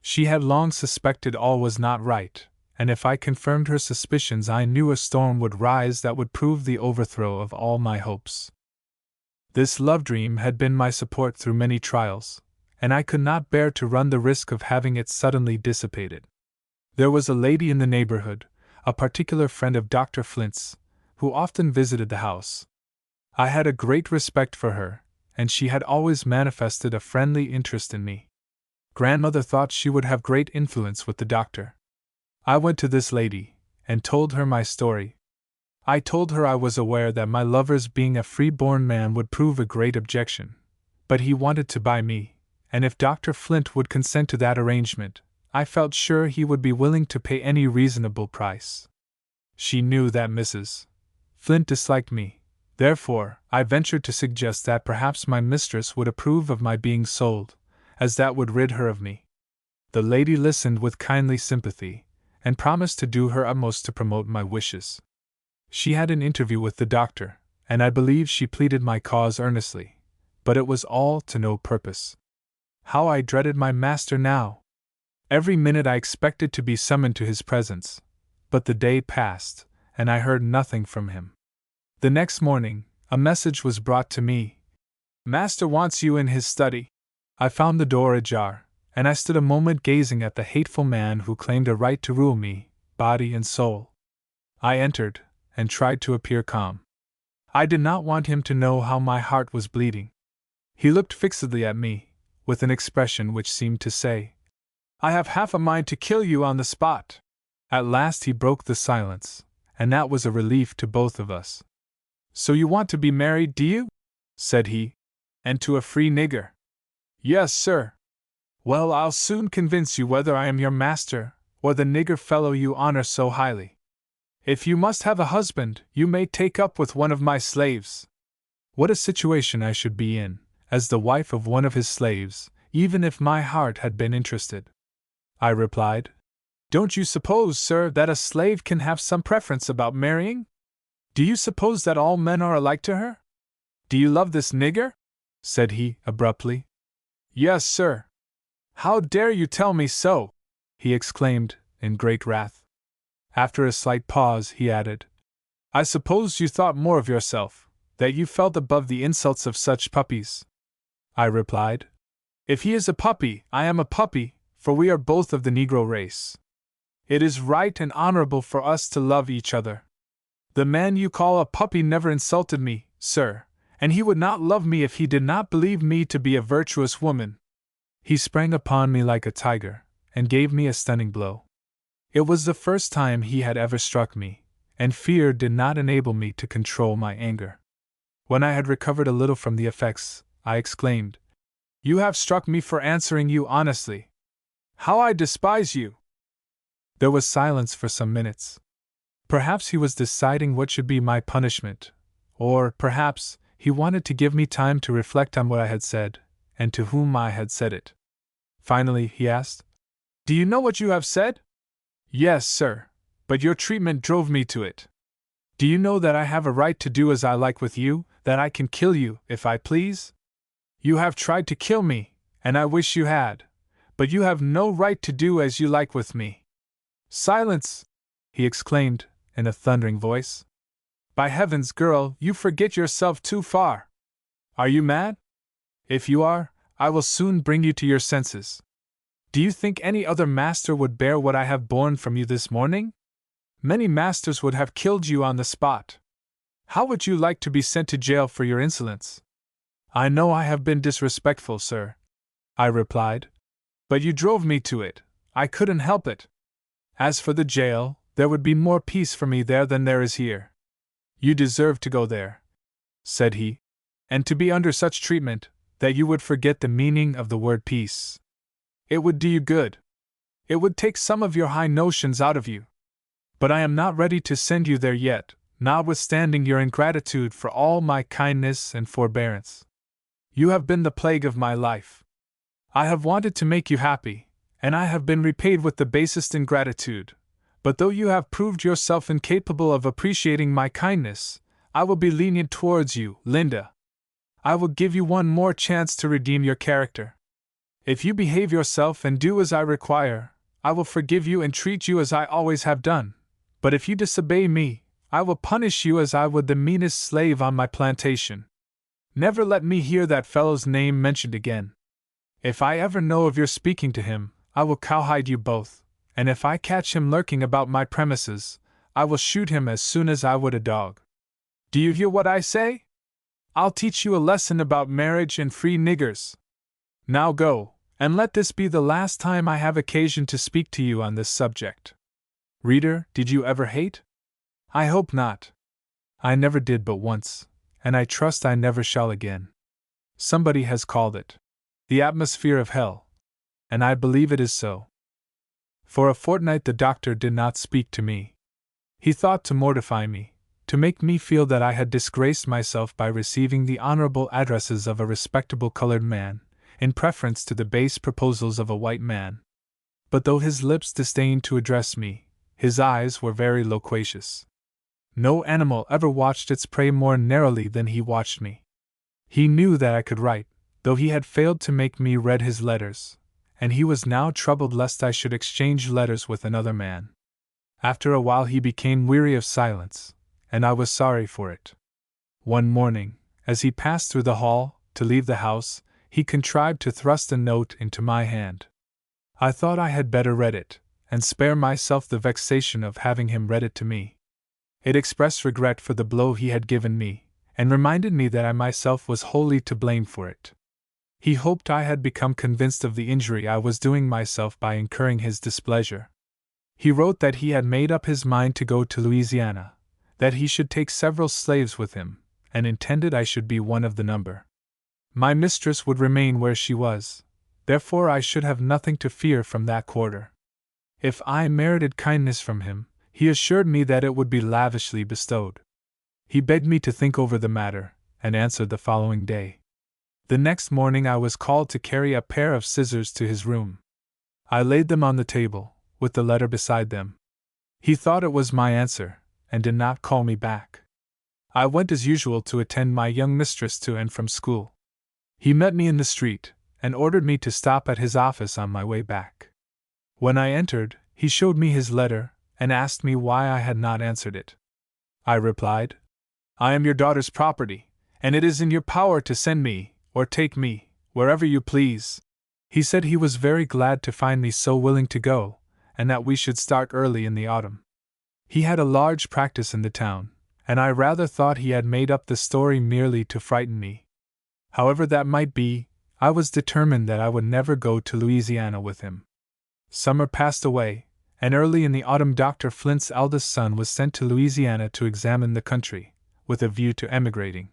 She had long suspected all was not right, and if I confirmed her suspicions I knew a storm would rise that would prove the overthrow of all my hopes. This love dream had been my support through many trials, and I could not bear to run the risk of having it suddenly dissipated. There was a lady in the neighborhood, a particular friend of Dr. Flint's, who often visited the house. I had a great respect for her, and she had always manifested a friendly interest in me. Grandmother thought she would have great influence with the doctor. I went to this lady, and told her my story. I told her I was aware that my lover's being a free-born man would prove a great objection, but he wanted to buy me, and if Dr. Flint would consent to that arrangement, I felt sure he would be willing to pay any reasonable price. She knew that Mrs. Flint disliked me, therefore I ventured to suggest that perhaps my mistress would approve of my being sold, as that would rid her of me. The lady listened with kindly sympathy, and promised to do her utmost to promote my wishes. She had an interview with the doctor, and I believe she pleaded my cause earnestly, but it was all to no purpose. How I dreaded my master now! Every minute I expected to be summoned to his presence, but the day passed, and I heard nothing from him. The next morning, a message was brought to me. "Master wants you in his study." I found the door ajar, and I stood a moment gazing at the hateful man who claimed a right to rule me, body and soul. I entered, and tried to appear calm. I did not want him to know how my heart was bleeding. He looked fixedly at me, with an expression which seemed to say, "I have half a mind to kill you on the spot." At last he broke the silence, and that was a relief to both of us. "So you want to be married, do you?" said he. "And to a free nigger?" "Yes, sir." "Well, I'll soon convince you whether I am your master, or the nigger fellow you honor so highly. If you must have a husband, you may take up with one of my slaves." What a situation I should be in, as the wife of one of his slaves, even if my heart had been interested. I replied, "Don't you suppose, sir, that a slave can have some preference about marrying? Do you suppose that all men are alike to her? Do you love this nigger?" said he, abruptly. "Yes, sir." "How dare you tell me so?" he exclaimed, in great wrath. After a slight pause, he added, "I suppose you thought more of yourself, that you felt above the insults of such puppies." I replied, "If he is a puppy, I am a puppy, for we are both of the Negro race. It is right and honorable for us to love each other. The man you call a puppy never insulted me, sir, and he would not love me if he did not believe me to be a virtuous woman." He sprang upon me like a tiger, and gave me a stunning blow. It was the first time he had ever struck me, and fear did not enable me to control my anger. When I had recovered a little from the effects, I exclaimed, "You have struck me for answering you honestly. How I despise you!" There was silence for some minutes. Perhaps he was deciding what should be my punishment, or, perhaps, he wanted to give me time to reflect on what I had said, and to whom I had said it. Finally, he asked, "Do you know what you have said?" "Yes, sir, but your treatment drove me to it." "Do you know that I have a right to do as I like with you, that I can kill you, if I please?" "You have tried to kill me, and I wish you had, but you have no right to do as you like with me." "Silence!" he exclaimed, in a thundering voice. "By heavens, girl, you forget yourself too far. Are you mad? If you are, I will soon bring you to your senses. Do you think any other master would bear what I have borne from you this morning? Many masters would have killed you on the spot. How would you like to be sent to jail for your insolence?" "I know I have been disrespectful, sir," I replied, "but you drove me to it. I couldn't help it. As for the jail, there would be more peace for me there than there is here. You deserve to go there, said he, and to be under such treatment that you would forget the meaning of the word peace. It would do you good. It would take some of your high notions out of you. But I am not ready to send you there yet, notwithstanding your ingratitude for all my kindness and forbearance. You have been the plague of my life. I have wanted to make you happy, and I have been repaid with the basest ingratitude. But though you have proved yourself incapable of appreciating my kindness, I will be lenient towards you, Linda. I will give you one more chance to redeem your character. If you behave yourself and do as I require, I will forgive you and treat you as I always have done. But if you disobey me, I will punish you as I would the meanest slave on my plantation. Never let me hear that fellow's name mentioned again. If I ever know of your speaking to him, I will cowhide you both, and if I catch him lurking about my premises, I will shoot him as soon as I would a dog. Do you hear what I say? I'll teach you a lesson about marriage and free niggers. Now go, and let this be the last time I have occasion to speak to you on this subject. Reader, did you ever hate? I hope not. I never did but once, and I trust I never shall again. Somebody has called it the atmosphere of hell, and I believe it is so. For a fortnight the doctor did not speak to me. He thought to mortify me, to make me feel that I had disgraced myself by receiving the honorable addresses of a respectable colored man, in preference to the base proposals of a white man. But though his lips disdained to address me, his eyes were very loquacious. No animal ever watched its prey more narrowly than he watched me. He knew that I could write, though he had failed to make me read his letters, and he was now troubled lest I should exchange letters with another man. After a while he became weary of silence, and I was sorry for it. One morning, as he passed through the hall, to leave the house, he contrived to thrust a note into my hand. I thought I had better read it, and spare myself the vexation of having him read it to me. It expressed regret for the blow he had given me, and reminded me that I myself was wholly to blame for it. He hoped I had become convinced of the injury I was doing myself by incurring his displeasure. He wrote that he had made up his mind to go to Louisiana, that he should take several slaves with him, and intended I should be one of the number. My mistress would remain where she was, therefore I should have nothing to fear from that quarter. If I merited kindness from him, he assured me that it would be lavishly bestowed. He begged me to think over the matter, and answered the following day. The next morning I was called to carry a pair of scissors to his room. I laid them on the table, with the letter beside them. He thought it was my answer, and did not call me back. I went as usual to attend my young mistress to and from school. He met me in the street, and ordered me to stop at his office on my way back. When I entered, he showed me his letter, and asked me why I had not answered it. I replied, I am your daughter's property, and it is in your power to send me, or take me, wherever you please. He said he was very glad to find me so willing to go, and that we should start early in the autumn. He had a large practice in the town, and I rather thought he had made up the story merely to frighten me. However that might be, I was determined that I would never go to Louisiana with him. Summer passed away, and early in the autumn Dr. Flint's eldest son was sent to Louisiana to examine the country, with a view to emigrating.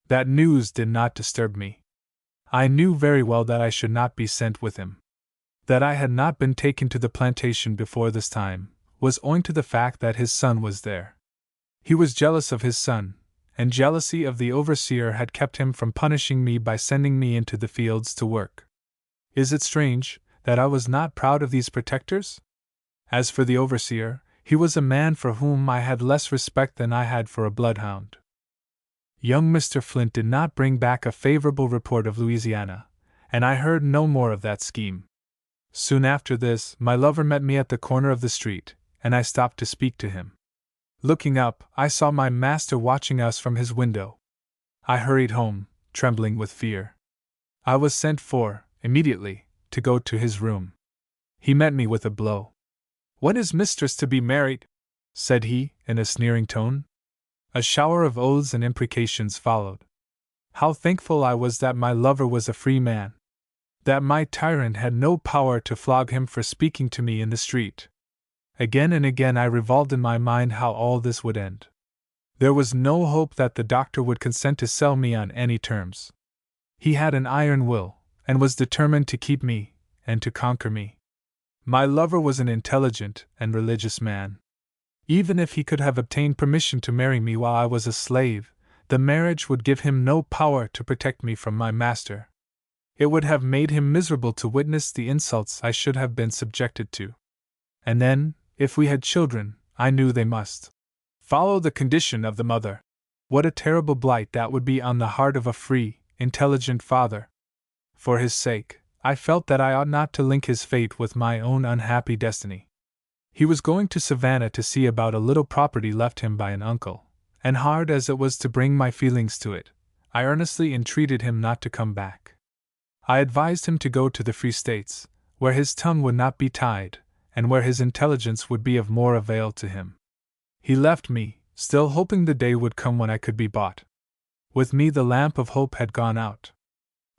That news did not disturb me. I knew very well that I should not be sent with him. That I had not been taken to the plantation before this time was owing to the fact that his son was there. He was jealous of his son, and jealousy of the overseer had kept him from punishing me by sending me into the fields to work. Is it strange that I was not proud of these protectors? As for the overseer, he was a man for whom I had less respect than I had for a bloodhound. Young Mr. Flint did not bring back a favorable report of Louisiana, and I heard no more of that scheme. Soon after this, my lover met me at the corner of the street, and I stopped to speak to him. Looking up, I saw my master watching us from his window. I hurried home, trembling with fear. I was sent for, immediately, to go to his room. He met me with a blow. When is mistress to be married? Said he, in a sneering tone. A shower of oaths and imprecations followed. How thankful I was that my lover was a free man, that my tyrant had no power to flog him for speaking to me in the street. Again and again I revolved in my mind how all this would end. There was no hope that the doctor would consent to sell me on any terms. He had an iron will, and was determined to keep me, and to conquer me. My lover was an intelligent and religious man. Even if he could have obtained permission to marry me while I was a slave, the marriage would give him no power to protect me from my master. It would have made him miserable to witness the insults I should have been subjected to. And then, if we had children, I knew they must follow the condition of the mother. What a terrible blight that would be on the heart of a free, intelligent father! For his sake, I felt that I ought not to link his fate with my own unhappy destiny. He was going to Savannah to see about a little property left him by an uncle, and hard as it was to bring my feelings to it, I earnestly entreated him not to come back. I advised him to go to the Free States, where his tongue would not be tied, and where his intelligence would be of more avail to him. He left me, still hoping the day would come when I could be bought. With me the lamp of hope had gone out.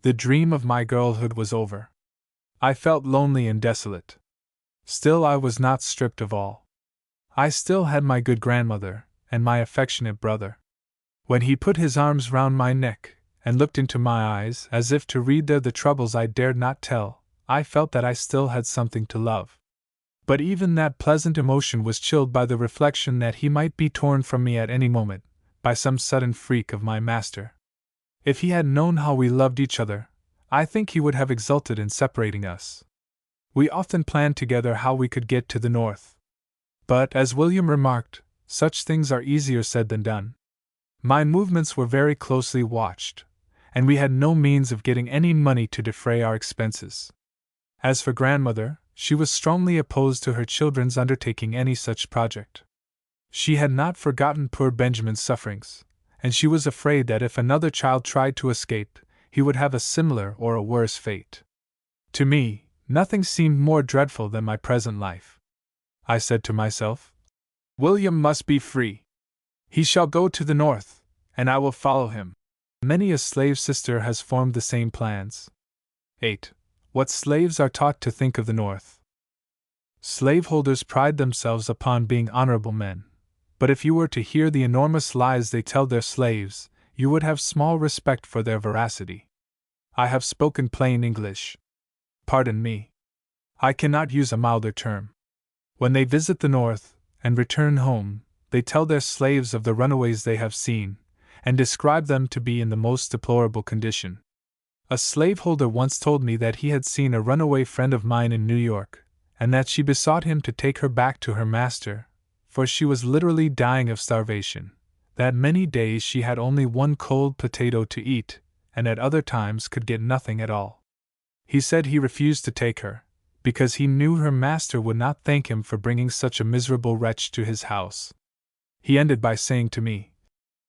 The dream of my girlhood was over. I felt lonely and desolate. Still I was not stripped of all. I still had my good grandmother, and my affectionate brother. When he put his arms round my neck, and looked into my eyes as if to read there the troubles I dared not tell, I felt that I still had something to love. But even that pleasant emotion was chilled by the reflection that he might be torn from me at any moment, by some sudden freak of my master. If he had known how we loved each other, I think he would have exulted in separating us. We often planned together how we could get to the north. But, as William remarked, such things are easier said than done. My movements were very closely watched, and we had no means of getting any money to defray our expenses. As for grandmother, she was strongly opposed to her children's undertaking any such project. She had not forgotten poor Benjamin's sufferings, and she was afraid that if another child tried to escape, he would have a similar or a worse fate. To me, nothing seemed more dreadful than my present life. I said to myself, William must be free. He shall go to the north, and I will follow him. Many a slave sister has formed the same plans. 8. What slaves are taught to think of the north. Slaveholders pride themselves upon being honorable men, but if you were to hear the enormous lies they tell their slaves, you would have small respect for their veracity. I have spoken plain English. Pardon me. I cannot use a milder term. When they visit the north, and return home, they tell their slaves of the runaways they have seen, and describe them to be in the most deplorable condition. A slaveholder once told me that he had seen a runaway friend of mine in New York, and that she besought him to take her back to her master, for she was literally dying of starvation, that many days she had only one cold potato to eat, and at other times could get nothing at all. He said he refused to take her, because he knew her master would not thank him for bringing such a miserable wretch to his house. He ended by saying to me,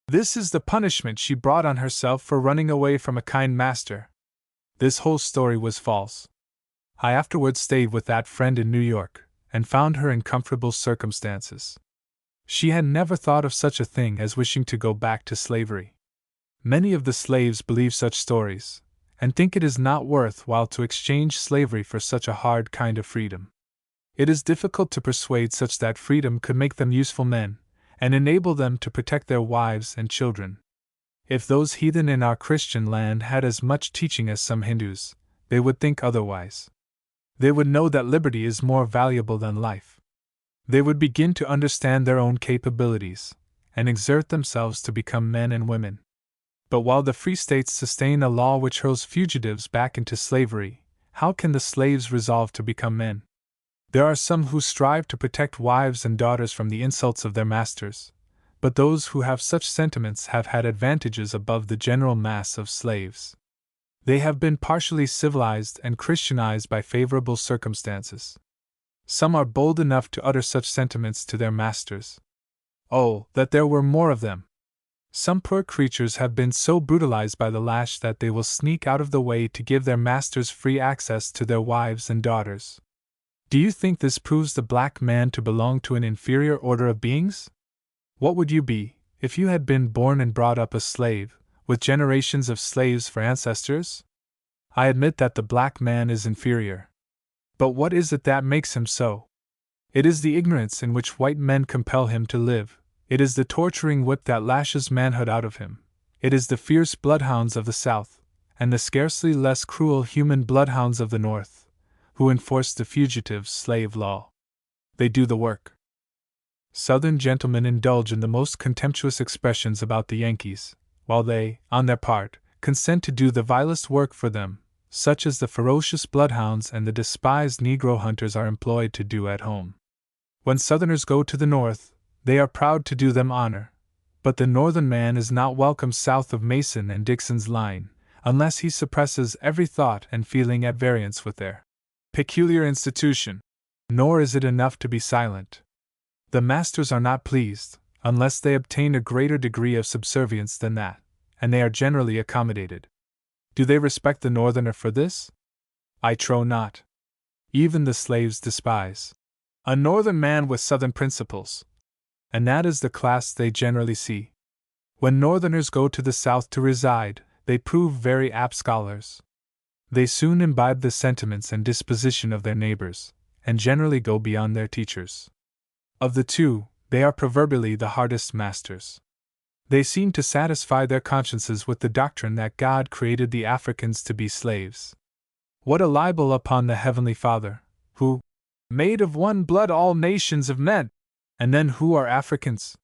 "This is the punishment she brought on herself for running away from a kind master." This whole story was false. I afterwards stayed with that friend in New York, and found her in comfortable circumstances. She had never thought of such a thing as wishing to go back to slavery. Many of the slaves believe such stories, and think it is not worth while to exchange slavery for such a hard kind of freedom. It is difficult to persuade such that freedom could make them useful men, and enable them to protect their wives and children. If those heathen in our Christian land had as much teaching as some Hindus, they would think otherwise. They would know that liberty is more valuable than life. They would begin to understand their own capabilities, and exert themselves to become men and women. But while the free states sustain a law which hurls fugitives back into slavery, how can the slaves resolve to become men? There are some who strive to protect wives and daughters from the insults of their masters, but those who have such sentiments have had advantages above the general mass of slaves. They have been partially civilized and Christianized by favorable circumstances. Some are bold enough to utter such sentiments to their masters. Oh, that there were more of them! Some poor creatures have been so brutalized by the lash that they will sneak out of the way to give their masters free access to their wives and daughters. Do you think this proves the black man to belong to an inferior order of beings? What would you be, if you had been born and brought up a slave, with generations of slaves for ancestors? I admit that the black man is inferior. But what is it that makes him so? It is the ignorance in which white men compel him to live, It is the torturing whip that lashes manhood out of him. It is the fierce bloodhounds of the South, and the scarcely less cruel human bloodhounds of the North, who enforce the fugitive slave law. They do the work. Southern gentlemen indulge in the most contemptuous expressions about the Yankees, while they, on their part, consent to do the vilest work for them, such as the ferocious bloodhounds and the despised Negro hunters are employed to do at home. When Southerners go to the North, they are proud to do them honor, but the Northern man is not welcome south of Mason and Dixon's line, unless he suppresses every thought and feeling at variance with their peculiar institution. Nor is it enough to be silent. The masters are not pleased, unless they obtain a greater degree of subservience than that, and they are generally accommodated. Do they respect the Northerner for this? I trow not. Even the slaves despise a Northern man with Southern principles, and that is the class they generally see. When Northerners go to the South to reside, they prove very apt scholars. They soon imbibe the sentiments and disposition of their neighbors, and generally go beyond their teachers. Of the two, they are proverbially the hardest masters. They seem to satisfy their consciences with the doctrine that God created the Africans to be slaves. What a libel upon the Heavenly Father, who made of one blood all nations of men! And then who are Africans?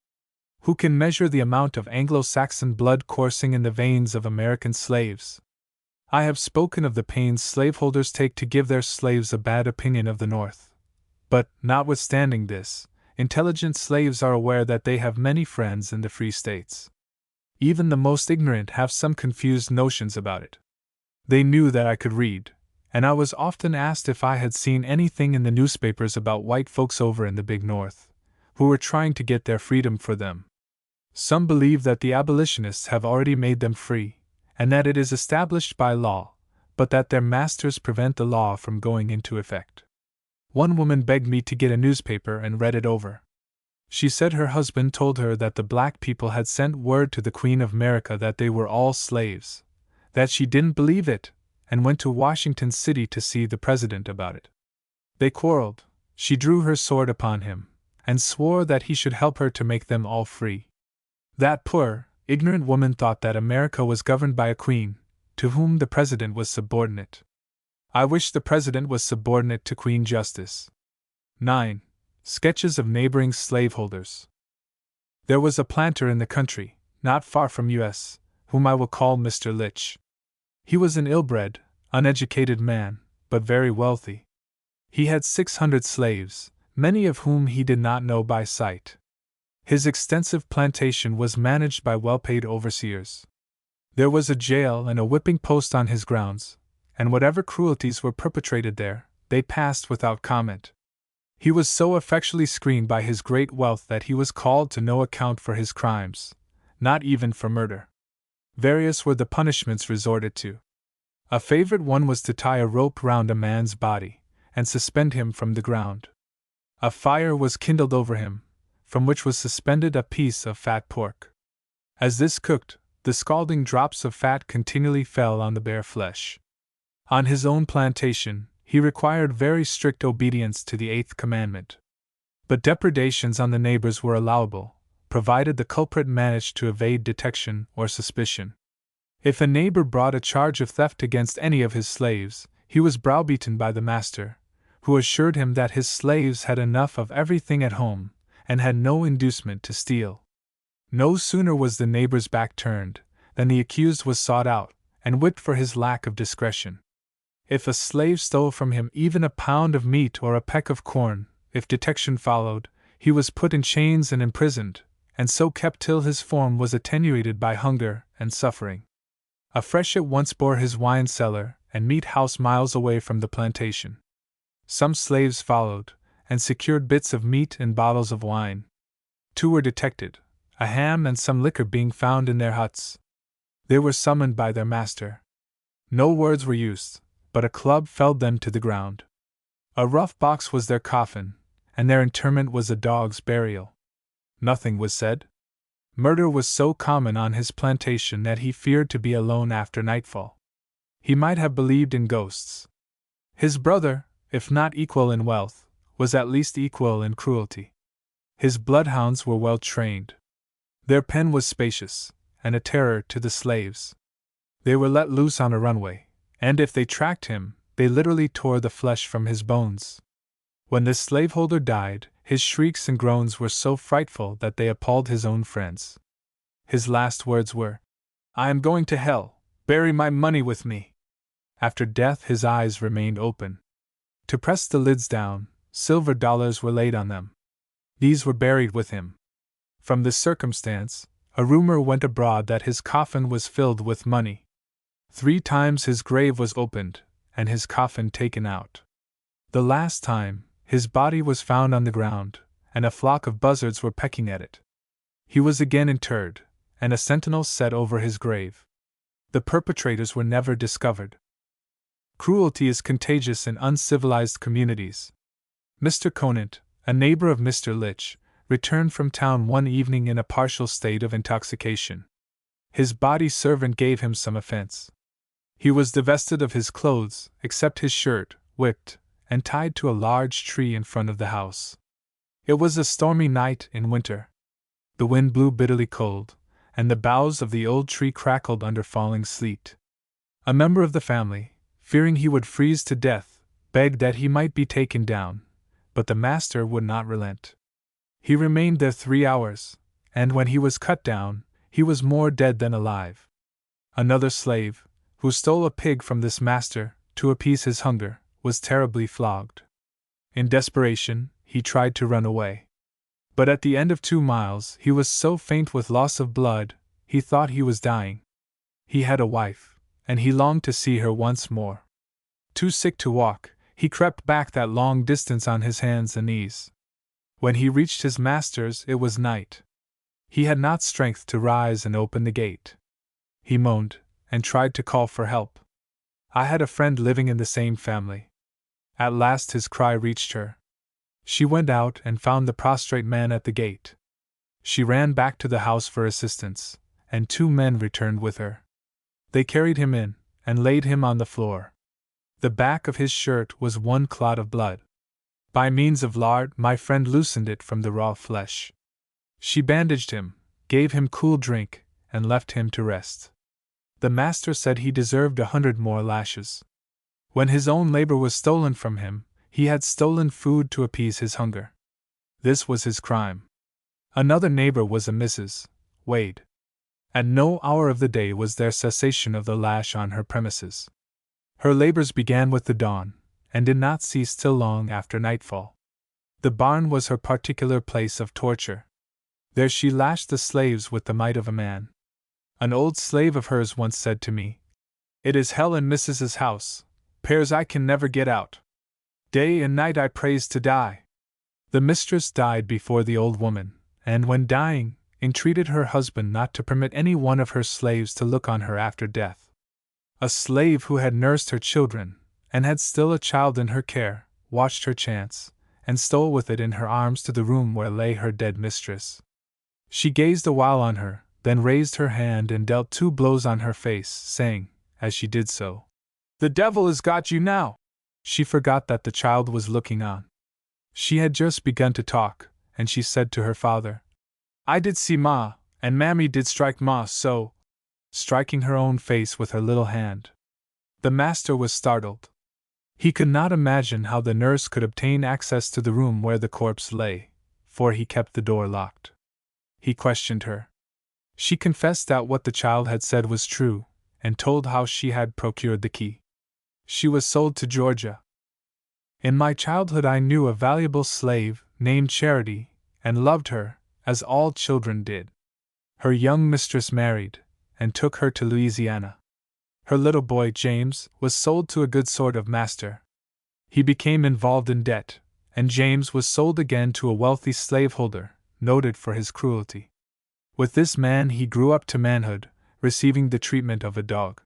Who can measure the amount of Anglo-Saxon blood coursing in the veins of American slaves? I have spoken of the pains slaveholders take to give their slaves a bad opinion of the North. But, notwithstanding this, intelligent slaves are aware that they have many friends in the free states. Even the most ignorant have some confused notions about it. They knew that I could read, and I was often asked if I had seen anything in the newspapers about white folks over in the big North, who were trying to get their freedom for them. Some believe that the abolitionists have already made them free, and that it is established by law, but that their masters prevent the law from going into effect. One woman begged me to get a newspaper and read it over. She said her husband told her that the black people had sent word to the Queen of America that they were all slaves, that she didn't believe it, and went to Washington City to see the president about it. They quarreled. She drew her sword upon him, and swore that he should help her to make them all free. That poor, ignorant woman thought that America was governed by a queen, to whom the president was subordinate. I wish the president was subordinate to Queen Justice. 9. Sketches of neighboring slaveholders. There was a planter in the country, not far from us, whom I will call Mr. Litch. He was an ill-bred, uneducated man, but very wealthy. He had 600 slaves, many of whom he did not know by sight. His extensive plantation was managed by well-paid overseers. There was a jail and a whipping post on his grounds, and whatever cruelties were perpetrated there, they passed without comment. He was so effectually screened by his great wealth that he was called to no account for his crimes, not even for murder. Various were the punishments resorted to. A favorite one was to tie a rope round a man's body, and suspend him from the ground. A fire was kindled over him, from which was suspended a piece of fat pork. As this cooked, the scalding drops of fat continually fell on the bare flesh. On his own plantation, he required very strict obedience to the 8th commandment. But depredations on the neighbors were allowable, provided the culprit managed to evade detection or suspicion. If a neighbor brought a charge of theft against any of his slaves, he was browbeaten by the master, who assured him that his slaves had enough of everything at home, and had no inducement to steal. No sooner was the neighbor's back turned, than the accused was sought out, and whipped for his lack of discretion. If a slave stole from him even a pound of meat or a peck of corn, if detection followed, he was put in chains and imprisoned, and so kept till his form was attenuated by hunger and suffering. A freshet once bore his wine cellar and meat house miles away from the plantation. Some slaves followed, and secured bits of meat and bottles of wine. 2 were detected, a ham and some liquor being found in their huts. They were summoned by their master. No words were used, but a club felled them to the ground. A rough box was their coffin, and their interment was a dog's burial. Nothing was said. Murder was so common on his plantation that he feared to be alone after nightfall. He might have believed in ghosts. His brother, if not equal in wealth, was at least equal in cruelty. His bloodhounds were well trained, Their pen was spacious, and a terror to the slaves. They were let loose on a runway, and if they tracked him, they literally tore the flesh from his bones. When this slaveholder died, his shrieks and groans were so frightful that they appalled his own friends. His last words were, "I am going to hell, bury my money with me." After death his eyes remained open. To press the lids down, silver dollars were laid on them. These were buried with him. From this circumstance, a rumor went abroad that his coffin was filled with money. 3 times his grave was opened, and his coffin taken out. The last time, his body was found on the ground, and a flock of buzzards were pecking at it. He was again interred, and a sentinel set over his grave. The perpetrators were never discovered. Cruelty is contagious in uncivilized communities. Mr. Conant, a neighbor of Mr. Litch, returned from town one evening in a partial state of intoxication. His body servant gave him some offense. He was divested of his clothes, except his shirt, whipped, and tied to a large tree in front of the house. It was a stormy night in winter. The wind blew bitterly cold, and the boughs of the old tree crackled under falling sleet. A member of the family, fearing he would freeze to death, begged that he might be taken down, but the master would not relent. He remained there 3 hours, and when he was cut down, he was more dead than alive. Another slave, who stole a pig from this master, to appease his hunger, was terribly flogged. In desperation, he tried to run away. But at the end of 2 miles, he was so faint with loss of blood, he thought he was dying. He had a wife, and he longed to see her once more. Too sick to walk, he crept back that long distance on his hands and knees. When he reached his master's, it was night. He had not strength to rise and open the gate. He moaned, and tried to call for help. I had a friend living in the same family. At last his cry reached her. She went out and found the prostrate man at the gate. She ran back to the house for assistance, and 2 men returned with her. They carried him in, and laid him on the floor. The back of his shirt was one clot of blood. By means of lard, my friend loosened it from the raw flesh. She bandaged him, gave him cool drink, and left him to rest. The master said he deserved 100 more lashes. When his own labor was stolen from him, he had stolen food to appease his hunger. This was his crime. Another neighbor was a Mrs. Wade. At no hour of the day was there cessation of the lash on her premises. Her labors began with the dawn, and did not cease till long after nightfall. The barn was her particular place of torture. There she lashed the slaves with the might of a man. An old slave of hers once said to me, "It is hell in Mrs.'s house, pairs I can never get out. Day and night I prays to die." The mistress died before the old woman, and when dying, entreated her husband not to permit any one of her slaves to look on her after death. A slave who had nursed her children, and had still a child in her care, watched her chance, and stole with it in her arms to the room where lay her dead mistress. She gazed a while on her, then raised her hand and dealt 2 blows on her face, saying, as she did so, "The devil has got you now!" She forgot that the child was looking on. She had just begun to talk, and she said to her father, "I did see Ma, and Mammy did strike Ma so," striking her own face with her little hand. The master was startled. He could not imagine how the nurse could obtain access to the room where the corpse lay, for he kept the door locked. He questioned her. She confessed that what the child had said was true, and told how she had procured the key. She was sold to Georgia. In my childhood I knew a valuable slave, named Charity, and loved her, as all children did. Her young mistress married, and took her to Louisiana. Her little boy, James, was sold to a good sort of master. He became involved in debt, and James was sold again to a wealthy slaveholder, noted for his cruelty. With this man he grew up to manhood, receiving the treatment of a dog.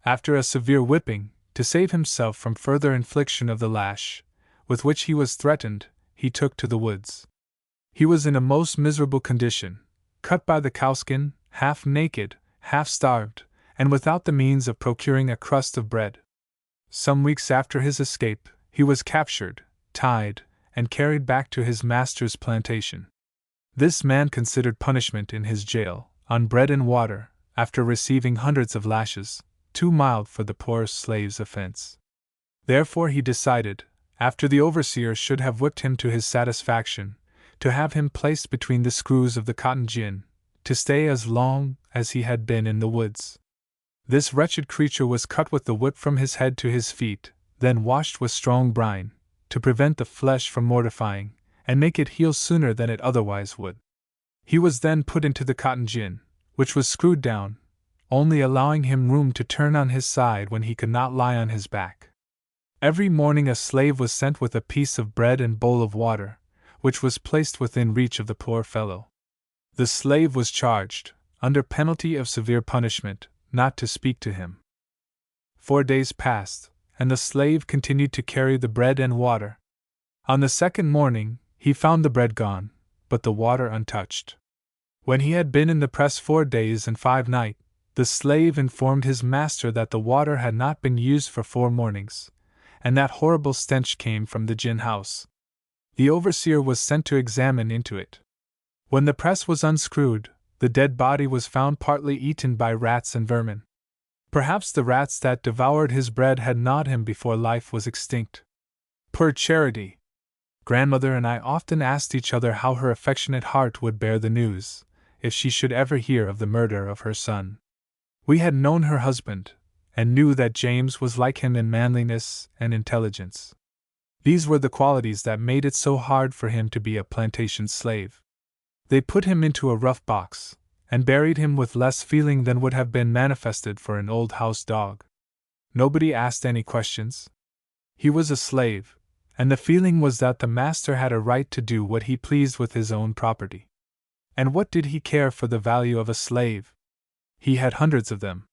After a severe whipping, to save himself from further infliction of the lash, with which he was threatened, he took to the woods. He was in a most miserable condition, cut by the cowskin, half naked, half starved, and without the means of procuring a crust of bread. Some weeks after his escape, he was captured, tied, and carried back to his master's plantation. This man considered punishment in his jail, on bread and water, after receiving hundreds of lashes, too mild for the poor slave's offense. Therefore he decided, after the overseer should have whipped him to his satisfaction, to have him placed between the screws of the cotton gin, to stay as long as he had been in the woods. This wretched creature was cut with the whip from his head to his feet, then washed with strong brine, to prevent the flesh from mortifying, and make it heal sooner than it otherwise would. He was then put into the cotton gin, which was screwed down, only allowing him room to turn on his side when he could not lie on his back. Every morning a slave was sent with a piece of bread and bowl of water, which was placed within reach of the poor fellow. The slave was charged, under penalty of severe punishment, not to speak to him. 4 days passed, and the slave continued to carry the bread and water. On the second morning, he found the bread gone, but the water untouched. When he had been in the press 4 days and 5 nights, the slave informed his master that the water had not been used for 4 mornings, and that horrible stench came from the gin house. The overseer was sent to examine into it. When the press was unscrewed, the dead body was found partly eaten by rats and vermin. Perhaps the rats that devoured his bread had gnawed him before life was extinct. Poor Charity! Grandmother and I often asked each other how her affectionate heart would bear the news, if she should ever hear of the murder of her son. We had known her husband, and knew that James was like him in manliness and intelligence. These were the qualities that made it so hard for him to be a plantation slave. They put him into a rough box, and buried him with less feeling than would have been manifested for an old house dog. Nobody asked any questions. He was a slave, and the feeling was that the master had a right to do what he pleased with his own property. And what did he care for the value of a slave? He had hundreds of them.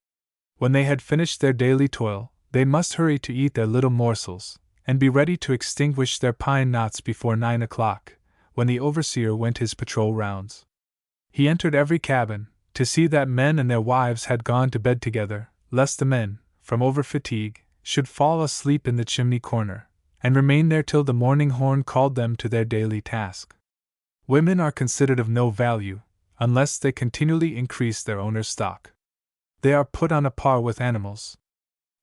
When they had finished their daily toil, they must hurry to eat their little morsels, and be ready to extinguish their pine knots before 9 o'clock, when the overseer went his patrol rounds. He entered every cabin, to see that men and their wives had gone to bed together, lest the men, from over-fatigue, should fall asleep in the chimney corner, and remain there till the morning horn called them to their daily task. Women are considered of no value, unless they continually increase their owner's stock. They are put on a par with animals.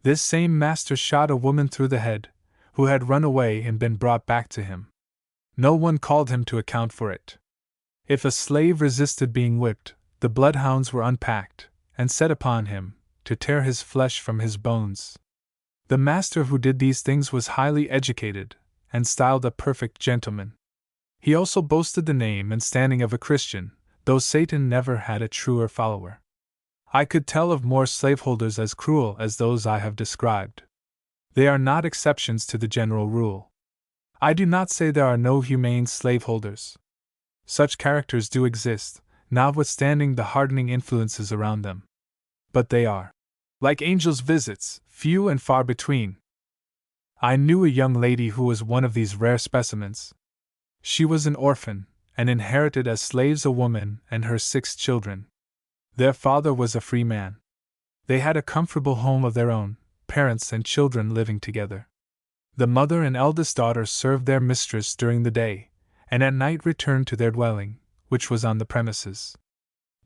This same master shot a woman through the head, who had run away and been brought back to him. No one called him to account for it. If a slave resisted being whipped, the bloodhounds were unpacked, and set upon him, to tear his flesh from his bones. The master who did these things was highly educated, and styled a perfect gentleman. He also boasted the name and standing of a Christian, though Satan never had a truer follower. I could tell of more slaveholders as cruel as those I have described. They are not exceptions to the general rule. I do not say there are no humane slaveholders. Such characters do exist, notwithstanding the hardening influences around them. But they are, like angels' visits, few and far between. I knew a young lady who was one of these rare specimens. She was an orphan, and inherited as slaves a woman and her 6 children. Their father was a free man. They had a comfortable home of their own, parents and children living together. The mother and eldest daughter served their mistress during the day, and at night returned to their dwelling, which was on the premises.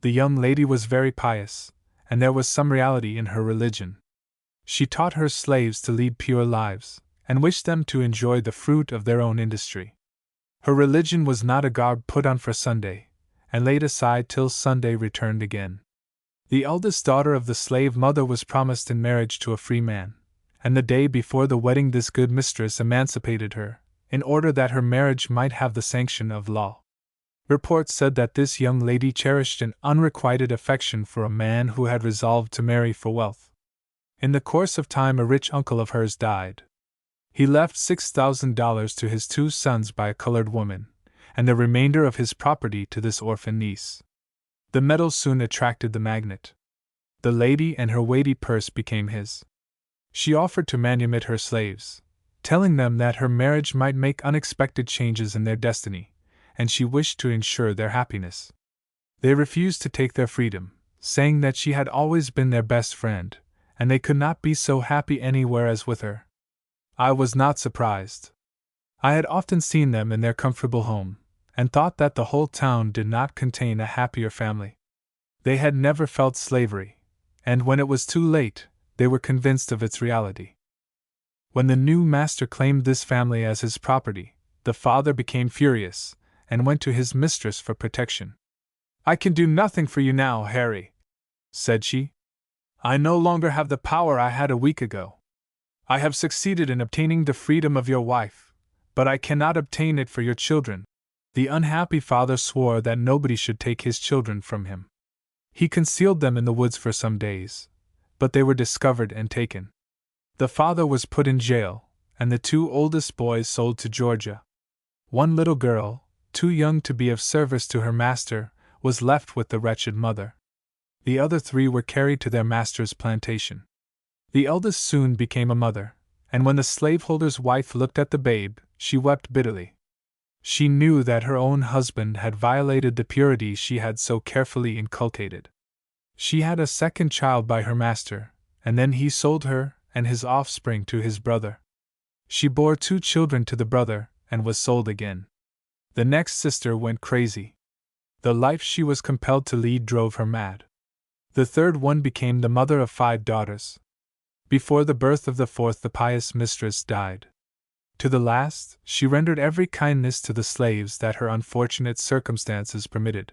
The young lady was very pious, and there was some reality in her religion. She taught her slaves to lead pure lives, and wished them to enjoy the fruit of their own industry. Her religion was not a garb put on for Sunday, and laid aside till Sunday returned again. The eldest daughter of the slave mother was promised in marriage to a free man, and the day before the wedding this good mistress emancipated her, in order that her marriage might have the sanction of law. Report said that this young lady cherished an unrequited affection for a man who had resolved to marry for wealth. In the course of time a rich uncle of hers died. He left $6,000 to his 2 sons by a colored woman, and the remainder of his property to this orphan niece. The metal soon attracted the magnet. The lady and her weighty purse became his. She offered to manumit her slaves, telling them that her marriage might make unexpected changes in their destiny, and she wished to ensure their happiness. They refused to take their freedom, saying that she had always been their best friend, and they could not be so happy anywhere as with her. I was not surprised. I had often seen them in their comfortable home, and thought that the whole town did not contain a happier family. They had never felt slavery, and when it was too late, they were convinced of its reality. When the new master claimed this family as his property, the father became furious, and went to his mistress for protection. "I can do nothing for you now, Harry," said she. "I no longer have the power I had a week ago. I have succeeded in obtaining the freedom of your wife, but I cannot obtain it for your children." The unhappy father swore that nobody should take his children from him. He concealed them in the woods for some days, but they were discovered and taken. The father was put in jail, and the two oldest boys sold to Georgia. One little girl, too young to be of service to her master, was left with the wretched mother. The other three were carried to their master's plantation. The eldest soon became a mother, and when the slaveholder's wife looked at the babe, she wept bitterly. She knew that her own husband had violated the purity she had so carefully inculcated. She had a second child by her master, and then he sold her and his offspring to his brother. She bore 2 children to the brother, and was sold again. The next sister went crazy. The life she was compelled to lead drove her mad. The third one became the mother of 5 daughters. Before the birth of the fourth, the pious mistress died. To the last, she rendered every kindness to the slaves that her unfortunate circumstances permitted.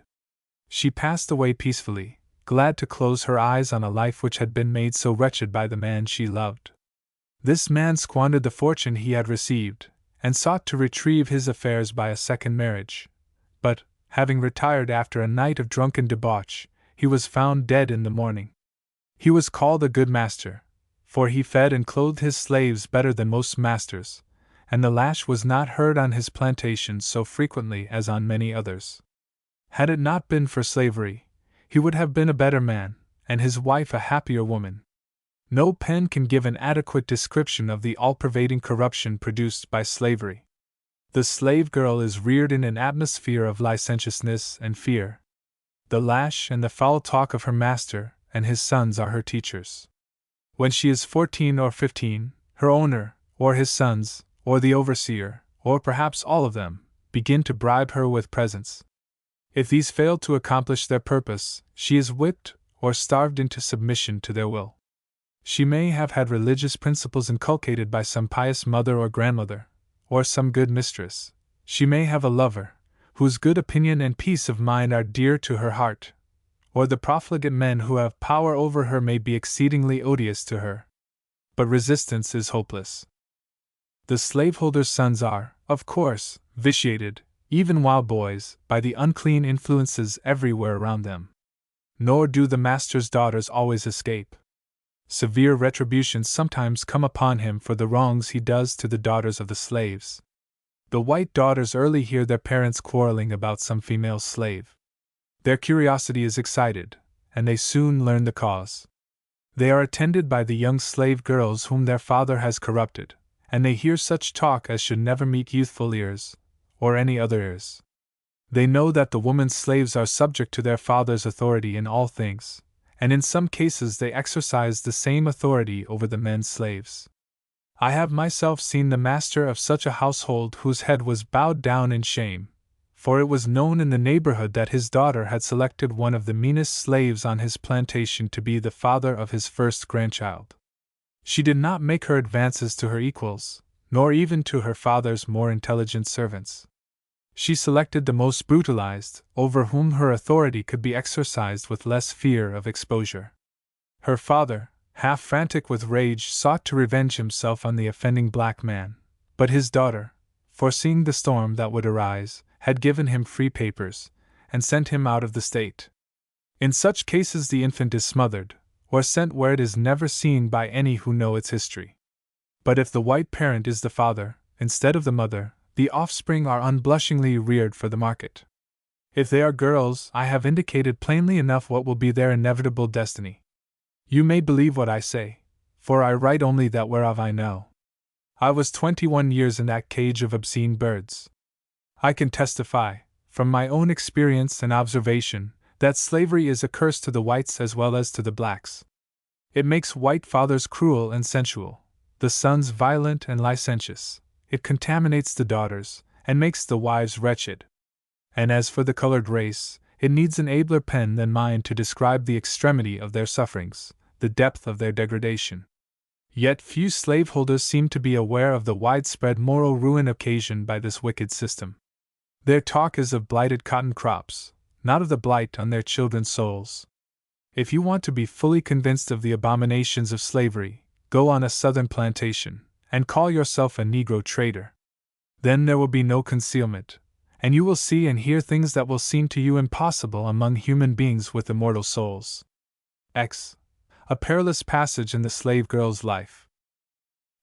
She passed away peacefully, glad to close her eyes on a life which had been made so wretched by the man she loved. This man squandered the fortune he had received, and sought to retrieve his affairs by a second marriage. But, having retired after a night of drunken debauch, he was found dead in the morning. He was called a good master, for he fed and clothed his slaves better than most masters, and the lash was not heard on his plantation so frequently as on many others. Had it not been for slavery, he would have been a better man, and his wife a happier woman. No pen can give an adequate description of the all-pervading corruption produced by slavery. The slave girl is reared in an atmosphere of licentiousness and fear. The lash and the foul talk of her master and his sons are her teachers. When she is 14 or 15, her owner, or his sons, or the overseer, or perhaps all of them, begin to bribe her with presents. If these fail to accomplish their purpose, she is whipped or starved into submission to their will. She may have had religious principles inculcated by some pious mother or grandmother, or some good mistress. She may have a lover, whose good opinion and peace of mind are dear to her heart, or the profligate men who have power over her may be exceedingly odious to her. But resistance is hopeless. The slaveholder's sons are, of course, vitiated, even while boys, by the unclean influences everywhere around them. Nor do the master's daughters always escape. Severe retributions sometimes come upon him for the wrongs he does to the daughters of the slaves. The white daughters early hear their parents quarreling about some female slave. Their curiosity is excited, and they soon learn the cause. They are attended by the young slave girls whom their father has corrupted, and they hear such talk as should never meet youthful ears, or any other ears. They know that the woman slaves are subject to their father's authority in all things, and in some cases they exercise the same authority over the men slaves. I have myself seen the master of such a household whose head was bowed down in shame, for it was known in the neighborhood that his daughter had selected one of the meanest slaves on his plantation to be the father of his first grandchild. She did not make her advances to her equals, nor even to her father's more intelligent servants. She selected the most brutalized, over whom her authority could be exercised with less fear of exposure. Her father, half frantic with rage, sought to revenge himself on the offending black man, but his daughter, foreseeing the storm that would arise, had given him free papers, and sent him out of the state. In such cases the infant is smothered, or sent where it is never seen by any who know its history. But if the white parent is the father, instead of the mother, the offspring are unblushingly reared for the market. If they are girls, I have indicated plainly enough what will be their inevitable destiny. You may believe what I say, for I write only that whereof I know. I was 21 years in that cage of obscene birds. I can testify, from my own experience and observation, that slavery is a curse to the whites as well as to the blacks. It makes white fathers cruel and sensual, the sons violent and licentious. It contaminates the daughters, and makes the wives wretched. And as for the colored race, it needs an abler pen than mine to describe the extremity of their sufferings, the depth of their degradation. Yet few slaveholders seem to be aware of the widespread moral ruin occasioned by this wicked system. Their talk is of blighted cotton crops, not of the blight on their children's souls. If you want to be fully convinced of the abominations of slavery, go on a southern plantation, and call yourself a Negro trader. Then there will be no concealment, and you will see and hear things that will seem to you impossible among human beings with immortal souls. X. A perilous passage in the slave girl's life.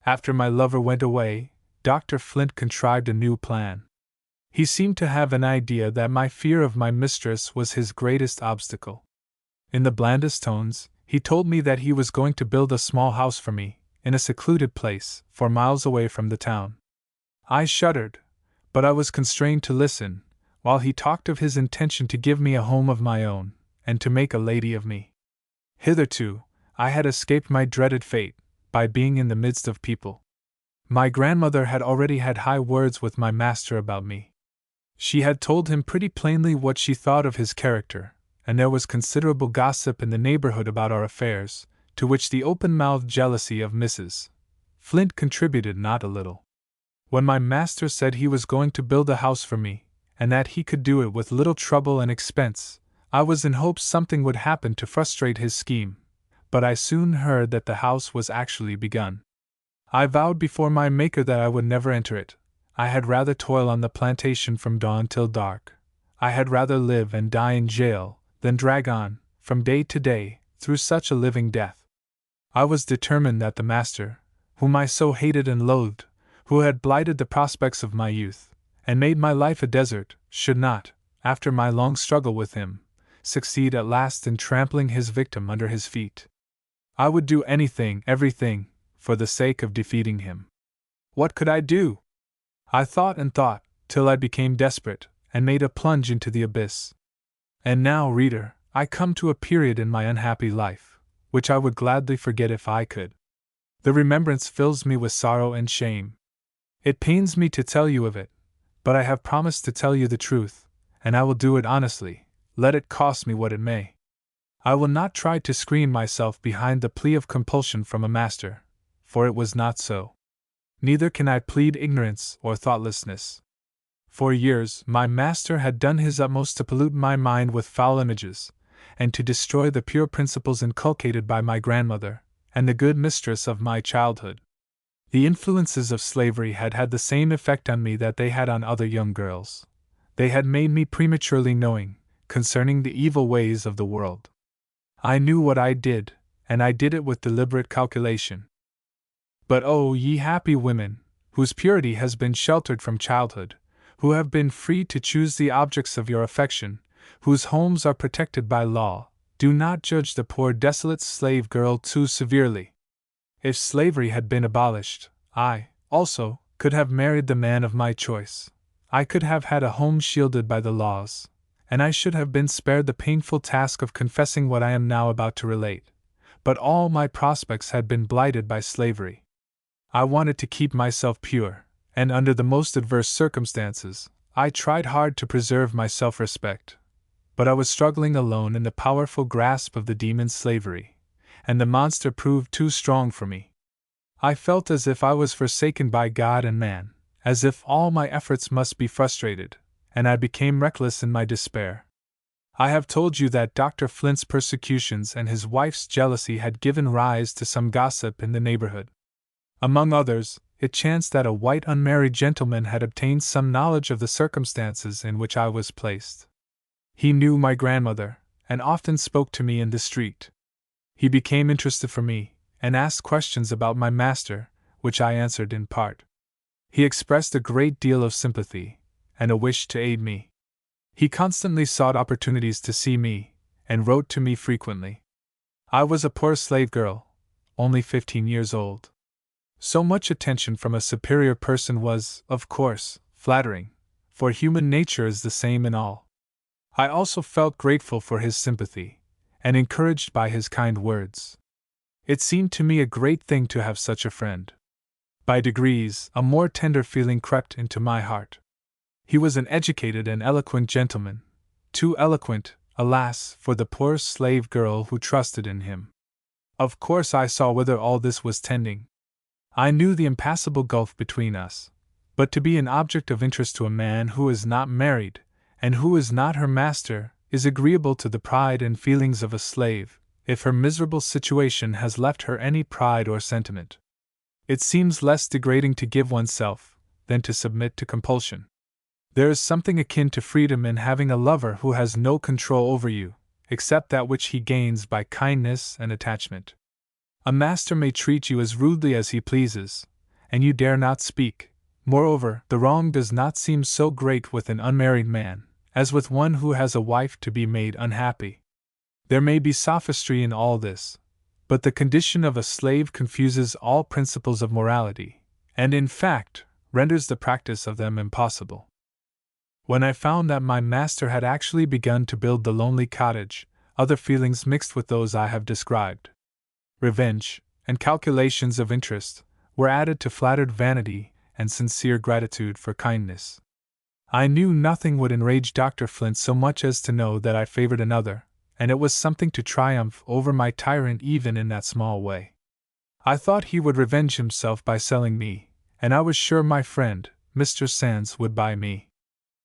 After my lover went away, Dr. Flint contrived a new plan. He seemed to have an idea that my fear of my mistress was his greatest obstacle. In the blandest tones, he told me that he was going to build a small house for me, in a secluded place, 4 miles away from the town. I shuddered, but I was constrained to listen, while he talked of his intention to give me a home of my own, and to make a lady of me. Hitherto, I had escaped my dreaded fate, by being in the midst of people. My grandmother had already had high words with my master about me. She had told him pretty plainly what she thought of his character, and there was considerable gossip in the neighborhood about our affairs, to which the open-mouthed jealousy of Mrs. Flint contributed not a little. When my master said he was going to build a house for me, and that he could do it with little trouble and expense, I was in hopes something would happen to frustrate his scheme, but I soon heard that the house was actually begun. I vowed before my Maker that I would never enter it. I had rather toil on the plantation from dawn till dark. I had rather live and die in jail than drag on, from day to day, through such a living death. I was determined that the master, whom I so hated and loathed, who had blighted the prospects of my youth, and made my life a desert, should not, after my long struggle with him, succeed at last in trampling his victim under his feet. I would do anything, everything, for the sake of defeating him. What could I do? I thought and thought, till I became desperate, and made a plunge into the abyss. And now, reader, I come to a period in my unhappy life, which I would gladly forget if I could. The remembrance fills me with sorrow and shame. It pains me to tell you of it, but I have promised to tell you the truth, and I will do it honestly, let it cost me what it may. I will not try to screen myself behind the plea of compulsion from a master, for it was not so. Neither can I plead ignorance or thoughtlessness. For years, my master had done his utmost to pollute my mind with foul images, and to destroy the pure principles inculcated by my grandmother, and the good mistress of my childhood. The influences of slavery had had the same effect on me that they had on other young girls. They had made me prematurely knowing, concerning the evil ways of the world. I knew what I did, and I did it with deliberate calculation. But oh, ye happy women, whose purity has been sheltered from childhood, who have been free to choose the objects of your affection, whose homes are protected by law, do not judge the poor desolate slave girl too severely. If slavery had been abolished, I, also, could have married the man of my choice. I could have had a home shielded by the laws, and I should have been spared the painful task of confessing what I am now about to relate. But all my prospects had been blighted by slavery. I wanted to keep myself pure, and under the most adverse circumstances, I tried hard to preserve my self-respect. But I was struggling alone in the powerful grasp of the demon slavery, and the monster proved too strong for me. I felt as if I was forsaken by God and man, as if all my efforts must be frustrated, and I became reckless in my despair. I have told you that Dr. Flint's persecutions and his wife's jealousy had given rise to some gossip in the neighborhood. Among others, it chanced that a white unmarried gentleman had obtained some knowledge of the circumstances in which I was placed. He knew my grandmother, and often spoke to me in the street. He became interested for me, and asked questions about my master, which I answered in part. He expressed a great deal of sympathy, and a wish to aid me. He constantly sought opportunities to see me, and wrote to me frequently. I was a poor slave girl, only 15 years old. So much attention from a superior person was, of course, flattering, for human nature is the same in all. I also felt grateful for his sympathy, and encouraged by his kind words. It seemed to me a great thing to have such a friend. By degrees, a more tender feeling crept into my heart. He was an educated and eloquent gentleman, too eloquent, alas, for the poor slave girl who trusted in him. Of course I saw whither all this was tending. I knew the impassable gulf between us, but to be an object of interest to a man who is not married, and who is not her master, is agreeable to the pride and feelings of a slave, if her miserable situation has left her any pride or sentiment. It seems less degrading to give oneself, than to submit to compulsion. There is something akin to freedom in having a lover who has no control over you, except that which he gains by kindness and attachment. A master may treat you as rudely as he pleases, and you dare not speak. Moreover, the wrong does not seem so great with an unmarried man, as with one who has a wife to be made unhappy. There may be sophistry in all this, but the condition of a slave confuses all principles of morality, and in fact, renders the practice of them impossible. When I found that my master had actually begun to build the lonely cottage, other feelings mixed with those I have described. Revenge, and calculations of interest, were added to flattered vanity and sincere gratitude for kindness. I knew nothing would enrage Dr. Flint so much as to know that I favored another, and it was something to triumph over my tyrant even in that small way. I thought he would revenge himself by selling me, and I was sure my friend, Mr. Sands, would buy me.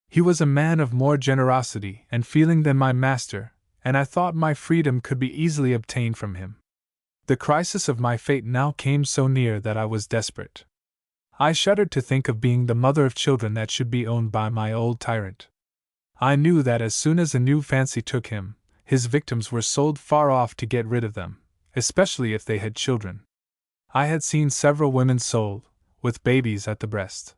He was a man of more generosity and feeling than my master, and I thought my freedom could be easily obtained from him. The crisis of my fate now came so near that I was desperate. I shuddered to think of being the mother of children that should be owned by my old tyrant. I knew that as soon as a new fancy took him, his victims were sold far off to get rid of them, especially if they had children. I had seen several women sold, with babies at the breast.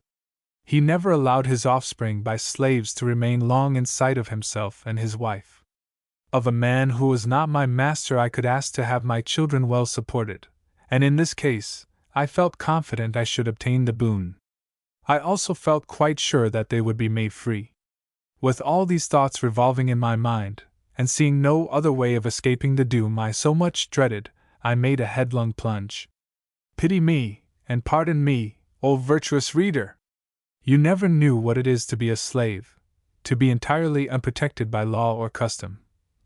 He never allowed his offspring by slaves to remain long in sight of himself and his wife. Of a man who was not my master I could ask to have my children well supported, and in this case, I felt confident I should obtain the boon. I also felt quite sure that they would be made free. With all these thoughts revolving in my mind, and seeing no other way of escaping the doom I so much dreaded, I made a headlong plunge. Pity me, and pardon me, O virtuous reader! You never knew what it is to be a slave, to be entirely unprotected by law or custom,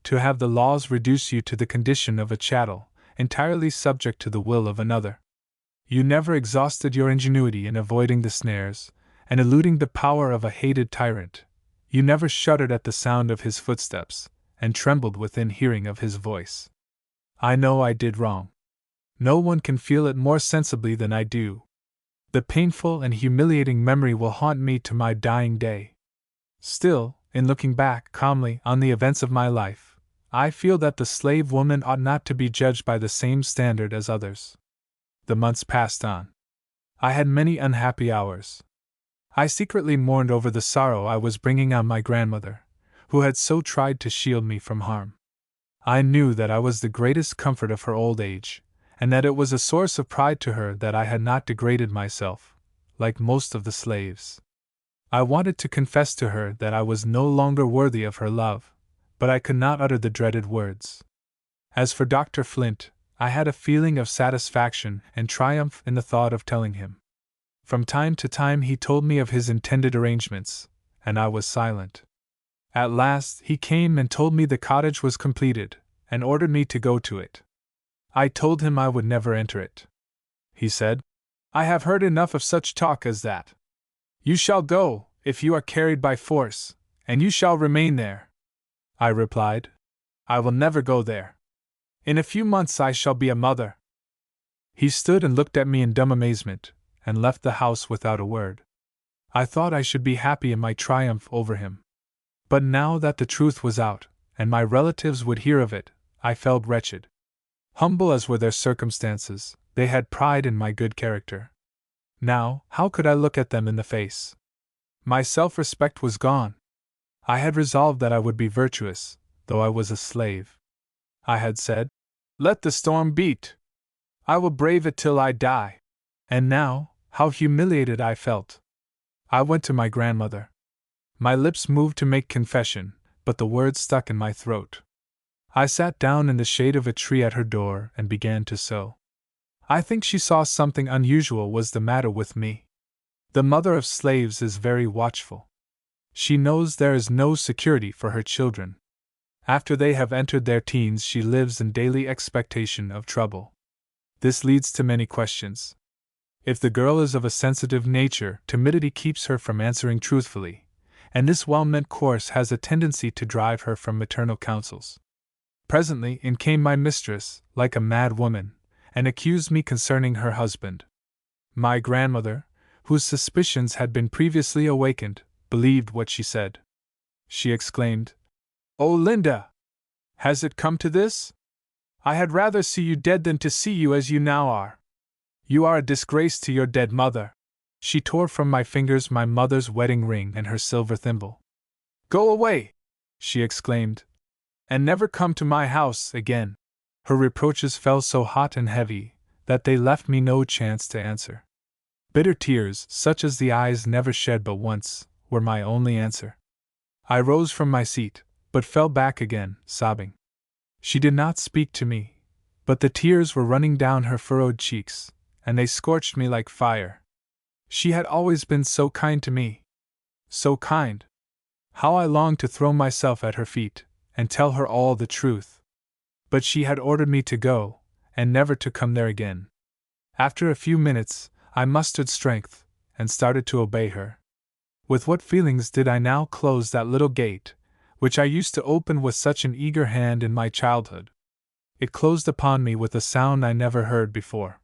to have the laws reduce you to the condition of a chattel, entirely subject to the will of another. You never exhausted your ingenuity in avoiding the snares, and eluding the power of a hated tyrant. You never shuddered at the sound of his footsteps, and trembled within hearing of his voice. I know I did wrong. No one can feel it more sensibly than I do. The painful and humiliating memory will haunt me to my dying day. Still, in looking back calmly on the events of my life, I feel that the slave woman ought not to be judged by the same standard as others. The months passed on. I had many unhappy hours. I secretly mourned over the sorrow I was bringing on my grandmother, who had so tried to shield me from harm. I knew that I was the greatest comfort of her old age, and that it was a source of pride to her that I had not degraded myself, like most of the slaves. I wanted to confess to her that I was no longer worthy of her love, but I could not utter the dreaded words. As for Dr. Flint, I had a feeling of satisfaction and triumph in the thought of telling him. From time to time he told me of his intended arrangements, and I was silent. At last he came and told me the cottage was completed, and ordered me to go to it. I told him I would never enter it. He said, "I have heard enough of such talk as that. You shall go, if you are carried by force, and you shall remain there." I replied, "I will never go there. In a few months I shall be a mother." He stood and looked at me in dumb amazement, and left the house without a word. I thought I should be happy in my triumph over him. But now that the truth was out, and my relatives would hear of it, I felt wretched. Humble as were their circumstances, they had pride in my good character. Now, how could I look at them in the face? My self-respect was gone. I had resolved that I would be virtuous, though I was a slave. I had said, "Let the storm beat. I will brave it till I die." And now, how humiliated I felt. I went to my grandmother. My lips moved to make confession, but the words stuck in my throat. I sat down in the shade of a tree at her door and began to sew. I think she saw something unusual was the matter with me. The mother of slaves is very watchful. She knows there is no security for her children. After they have entered their teens, she lives in daily expectation of trouble. This leads to many questions. If the girl is of a sensitive nature, timidity keeps her from answering truthfully, and this well-meant course has a tendency to drive her from maternal counsels. Presently in came my mistress, like a mad woman, and accused me concerning her husband. My grandmother, whose suspicions had been previously awakened, believed what she said. She exclaimed, "Oh, Linda! Has it come to this? I had rather see you dead than to see you as you now are. You are a disgrace to your dead mother." She tore from my fingers my mother's wedding ring and her silver thimble. "Go away," she exclaimed, "and never come to my house again." Her reproaches fell so hot and heavy that they left me no chance to answer. Bitter tears, such as the eyes never shed but once, were my only answer. I rose from my seat, but fell back again, sobbing. She did not speak to me, but the tears were running down her furrowed cheeks, and they scorched me like fire. She had always been so kind to me. So kind! How I longed to throw myself at her feet, and tell her all the truth. But she had ordered me to go, and never to come there again. After a few minutes, I mustered strength, and started to obey her. With what feelings did I now close that little gate, which I used to open with such an eager hand in my childhood! It closed upon me with a sound I never heard before.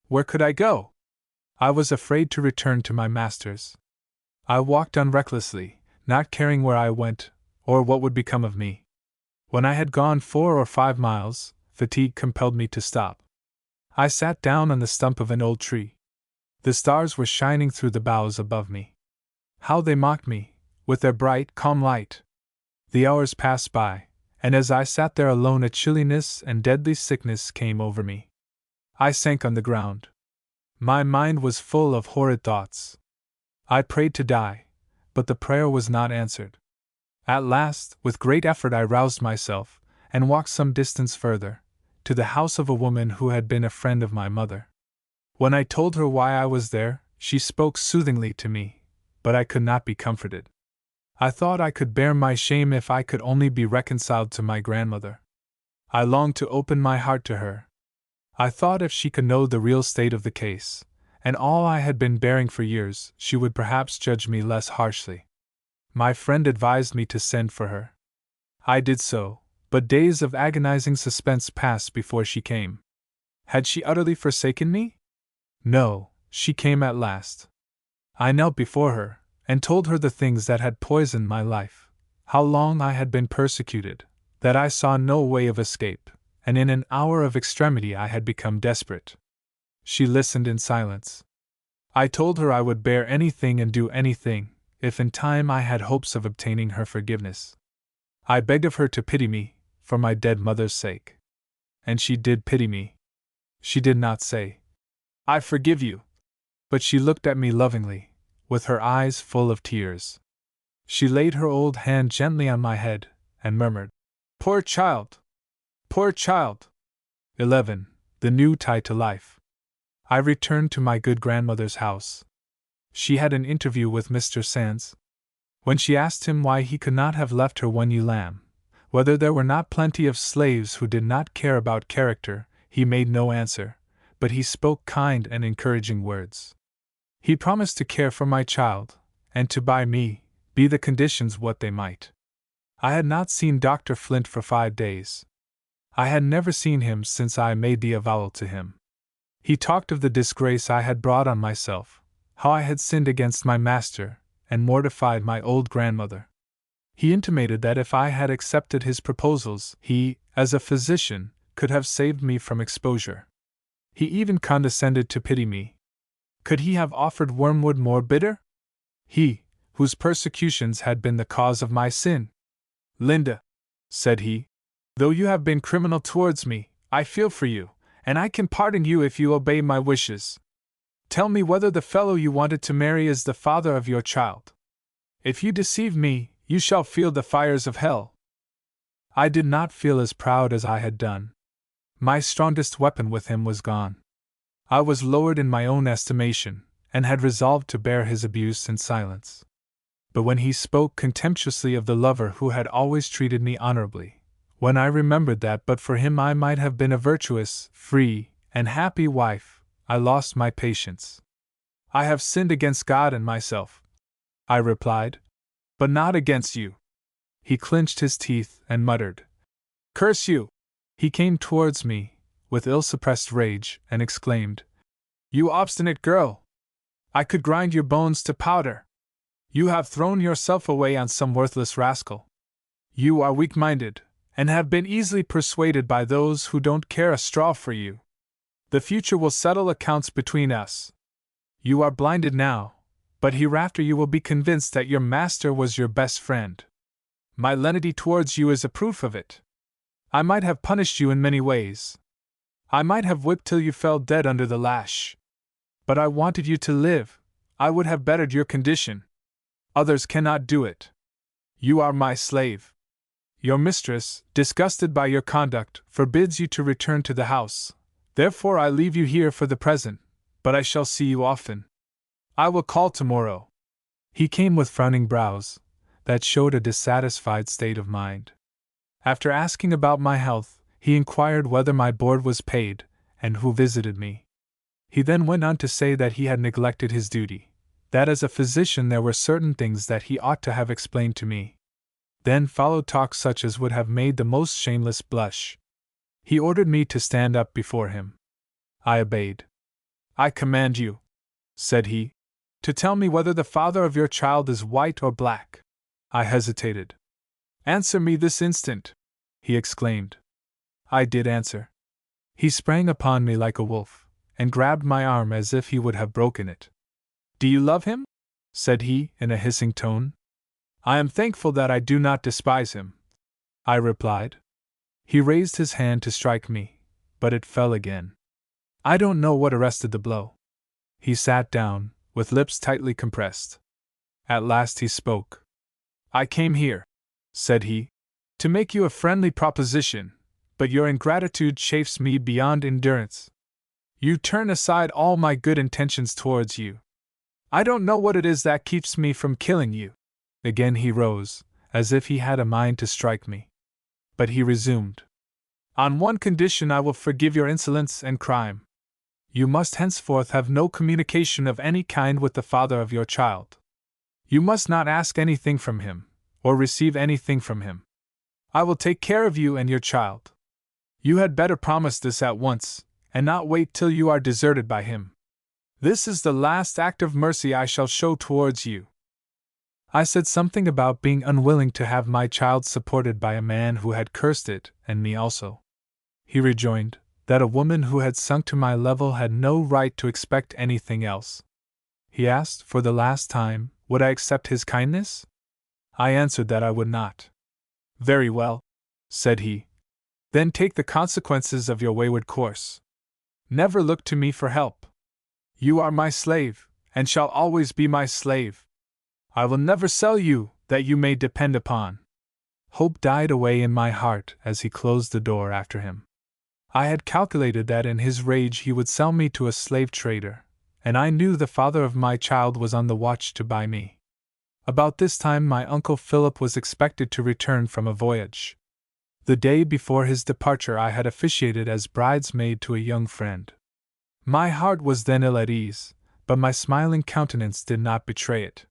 Where could I go? I was afraid to return to my masters. I walked on recklessly, not caring where I went, or what would become of me. When I had gone 4 or 5 miles, fatigue compelled me to stop. I sat down on the stump of an old tree. The stars were shining through the boughs above me. How they mocked me, with their bright, calm light! The hours passed by, and as I sat there alone, a chilliness and deadly sickness came over me. I sank on the ground. My mind was full of horrid thoughts. I prayed to die, but the prayer was not answered. At last, with great effort, I roused myself, and walked some distance further, to the house of a woman who had been a friend of my mother. When I told her why I was there, she spoke soothingly to me, but I could not be comforted. I thought I could bear my shame if I could only be reconciled to my grandmother. I longed to open my heart to her. I thought if she could know the real state of the case, and all I had been bearing for years, she would perhaps judge me less harshly. My friend advised me to send for her. I did so, but days of agonizing suspense passed before she came. Had she utterly forsaken me? No, she came at last. I knelt before her, and told her the things that had poisoned my life, how long I had been persecuted, that I saw no way of escape, and in an hour of extremity I had become desperate. She listened in silence. I told her I would bear anything and do anything, if in time I had hopes of obtaining her forgiveness. I begged of her to pity me, for my dead mother's sake. And she did pity me. She did not say, "I forgive you," but she looked at me lovingly, with her eyes full of tears. She laid her old hand gently on my head, and murmured, "Poor child! Poor child!" 11. The new tie to life. I returned to my good grandmother's house. She had an interview with Mr. Sands. When she asked him why he could not have left her one ewe lamb, whether there were not plenty of slaves who did not care about character, he made no answer, but he spoke kind and encouraging words. He promised to care for my child, and to buy me, be the conditions what they might. I had not seen Dr. Flint for 5 days. I had never seen him since I made the avowal to him. He talked of the disgrace I had brought on myself, how I had sinned against my master, and mortified my old grandmother. He intimated that if I had accepted his proposals, he, as a physician, could have saved me from exposure. He even condescended to pity me. Could he have offered wormwood more bitter? He, whose persecutions had been the cause of my sin? "Linda," said he, "though you have been criminal towards me, I feel for you, and I can pardon you if you obey my wishes. Tell me whether the fellow you wanted to marry is the father of your child. If you deceive me, you shall feel the fires of hell." I did not feel as proud as I had done. My strongest weapon with him was gone. I was lowered in my own estimation, and had resolved to bear his abuse in silence. But when he spoke contemptuously of the lover who had always treated me honorably, when I remembered that but for him I might have been a virtuous, free, and happy wife, I lost my patience. I have sinned against God and myself, I replied, but not against you. He clenched his teeth and muttered, Curse you! He came towards me, with ill-suppressed rage, and exclaimed, You obstinate girl! I could grind your bones to powder! You have thrown yourself away on some worthless rascal. You are weak-minded, and have been easily persuaded by those who don't care a straw for you. The future will settle accounts between us. You are blinded now, but hereafter you will be convinced that your master was your best friend. My lenity towards you is a proof of it. I might have punished you in many ways. I might have whipped till you fell dead under the lash. But I wanted you to live. I would have bettered your condition. Others cannot do it. You are my slave. Your mistress, disgusted by your conduct, forbids you to return to the house. Therefore I leave you here for the present, but I shall see you often. I will call tomorrow. He came with frowning brows, that showed a dissatisfied state of mind. After asking about my health, he inquired whether my board was paid, and who visited me. He then went on to say that he had neglected his duty, that as a physician there were certain things that he ought to have explained to me. Then followed talk such as would have made the most shameless blush. He ordered me to stand up before him. I obeyed. I command you, said he, to tell me whether the father of your child is white or black. I hesitated. Answer me this instant, he exclaimed. I did answer. He sprang upon me like a wolf, and grabbed my arm as if he would have broken it. Do you love him? Said he, in a hissing tone. I am thankful that I do not despise him, I replied. He raised his hand to strike me, but it fell again. I don't know what arrested the blow. He sat down, with lips tightly compressed. At last he spoke. I came here, said he, to make you a friendly proposition, but your ingratitude chafes me beyond endurance. You turn aside all my good intentions towards you. I don't know what it is that keeps me from killing you. Again he rose, as if he had a mind to strike me. But he resumed. On one condition I will forgive your insolence and crime. You must henceforth have no communication of any kind with the father of your child. You must not ask anything from him, or receive anything from him. I will take care of you and your child. You had better promise this at once, and not wait till you are deserted by him. This is the last act of mercy I shall show towards you. I said something about being unwilling to have my child supported by a man who had cursed it, and me also. He rejoined that a woman who had sunk to my level had no right to expect anything else. He asked, for the last time, would I accept his kindness? I answered that I would not. Very well, said he. Then take the consequences of your wayward course. Never look to me for help. You are my slave, and shall always be my slave. I will never sell you, that you may depend upon. Hope died away in my heart as he closed the door after him. I had calculated that in his rage he would sell me to a slave trader, and I knew the father of my child was on the watch to buy me. About this time my uncle Philip was expected to return from a voyage. The day before his departure I had officiated as bridesmaid to a young friend. My heart was then ill at ease, but my smiling countenance did not betray it.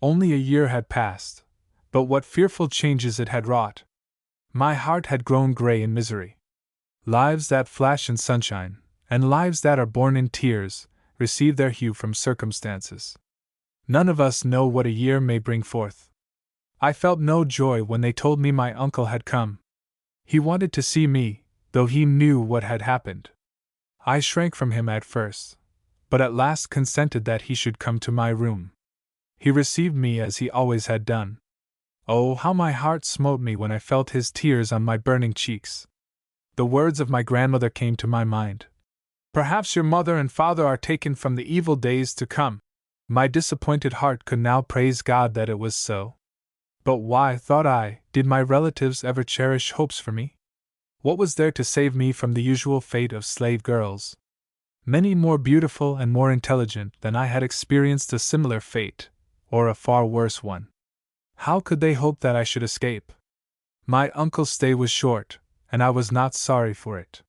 Only a year had passed, but what fearful changes it had wrought! My heart had grown grey in misery. Lives that flash in sunshine, and lives that are born in tears, receive their hue from circumstances. None of us know what a year may bring forth. I felt no joy when they told me my uncle had come. He wanted to see me, though he knew what had happened. I shrank from him at first, but at last consented that he should come to my room. He received me as he always had done. Oh, how my heart smote me when I felt his tears on my burning cheeks. The words of my grandmother came to my mind. Perhaps your mother and father are taken from the evil days to come. My disappointed heart could now praise God that it was so. But why, thought I, did my relatives ever cherish hopes for me? What was there to save me from the usual fate of slave girls? Many more beautiful and more intelligent than I had experienced a similar fate, or a far worse one. How could they hope that I should escape? My uncle's stay was short, and I was not sorry for it.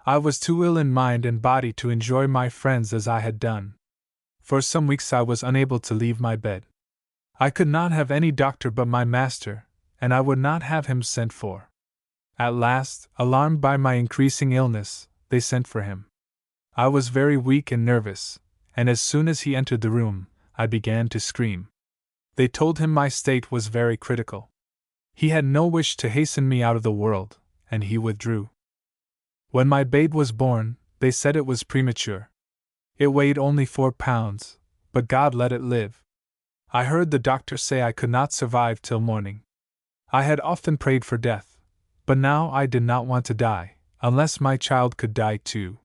I was too ill in mind and body to enjoy my friends as I had done. For some weeks I was unable to leave my bed. I could not have any doctor but my master, and I would not have him sent for. At last, alarmed by my increasing illness, they sent for him. I was very weak and nervous, and as soon as he entered the room, I began to scream. They told him my state was very critical. He had no wish to hasten me out of the world, and he withdrew. When my babe was born, they said it was premature. It weighed only 4 pounds, but God let it live. I heard the doctor say I could not survive till morning. I had often prayed for death, but now I did not want to die, unless my child could die too.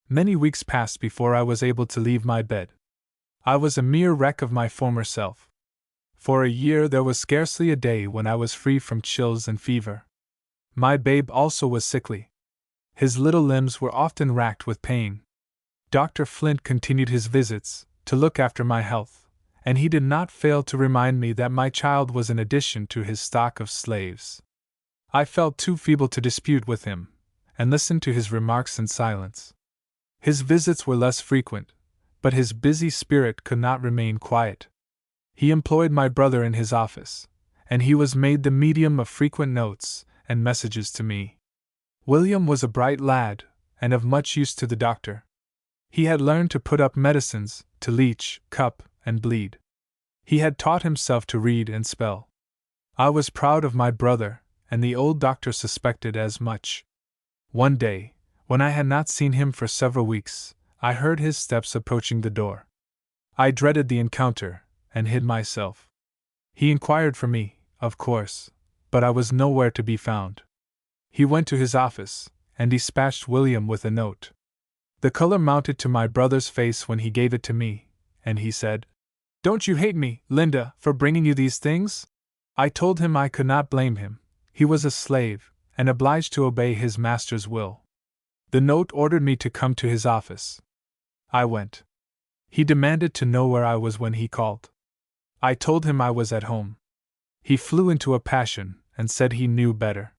Many weeks passed before I was able to leave my bed. I was a mere wreck of my former self. For a year there was scarcely a day when I was free from chills and fever. My babe also was sickly. His little limbs were often racked with pain. Dr. Flint continued his visits, to look after my health, and he did not fail to remind me that my child was an addition to his stock of slaves. I felt too feeble to dispute with him, and listened to his remarks in silence. His visits were less frequent, but his busy spirit could not remain quiet. He employed my brother in his office, and he was made the medium of frequent notes and messages to me. William was a bright lad, and of much use to the doctor. He had learned to put up medicines, to leech, cup, and bleed. He had taught himself to read and spell. I was proud of my brother, and the old doctor suspected as much. One day, when I had not seen him for several weeks, I heard his steps approaching the door. I dreaded the encounter, and hid myself. He inquired for me, of course, but I was nowhere to be found. He went to his office, and dispatched William with a note. The color mounted to my brother's face when he gave it to me, and he said, "Don't you hate me, Linda, for bringing you these things?" I told him I could not blame him. He was a slave, and obliged to obey his master's will. The note ordered me to come to his office. I went. He demanded to know where I was when he called. I told him I was at home. He flew into a passion, and said he knew better.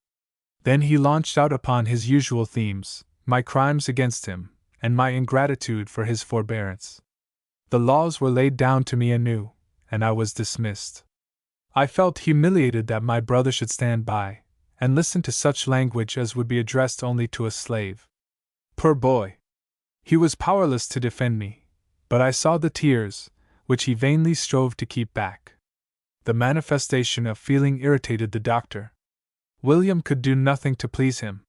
Then he launched out upon his usual themes, my crimes against him, and my ingratitude for his forbearance. The laws were laid down to me anew, and I was dismissed. I felt humiliated that my brother should stand by, and listen to such language as would be addressed only to a slave. Poor boy! He was powerless to defend me, but I saw the tears, which he vainly strove to keep back. The manifestation of feeling irritated the doctor. William could do nothing to please him.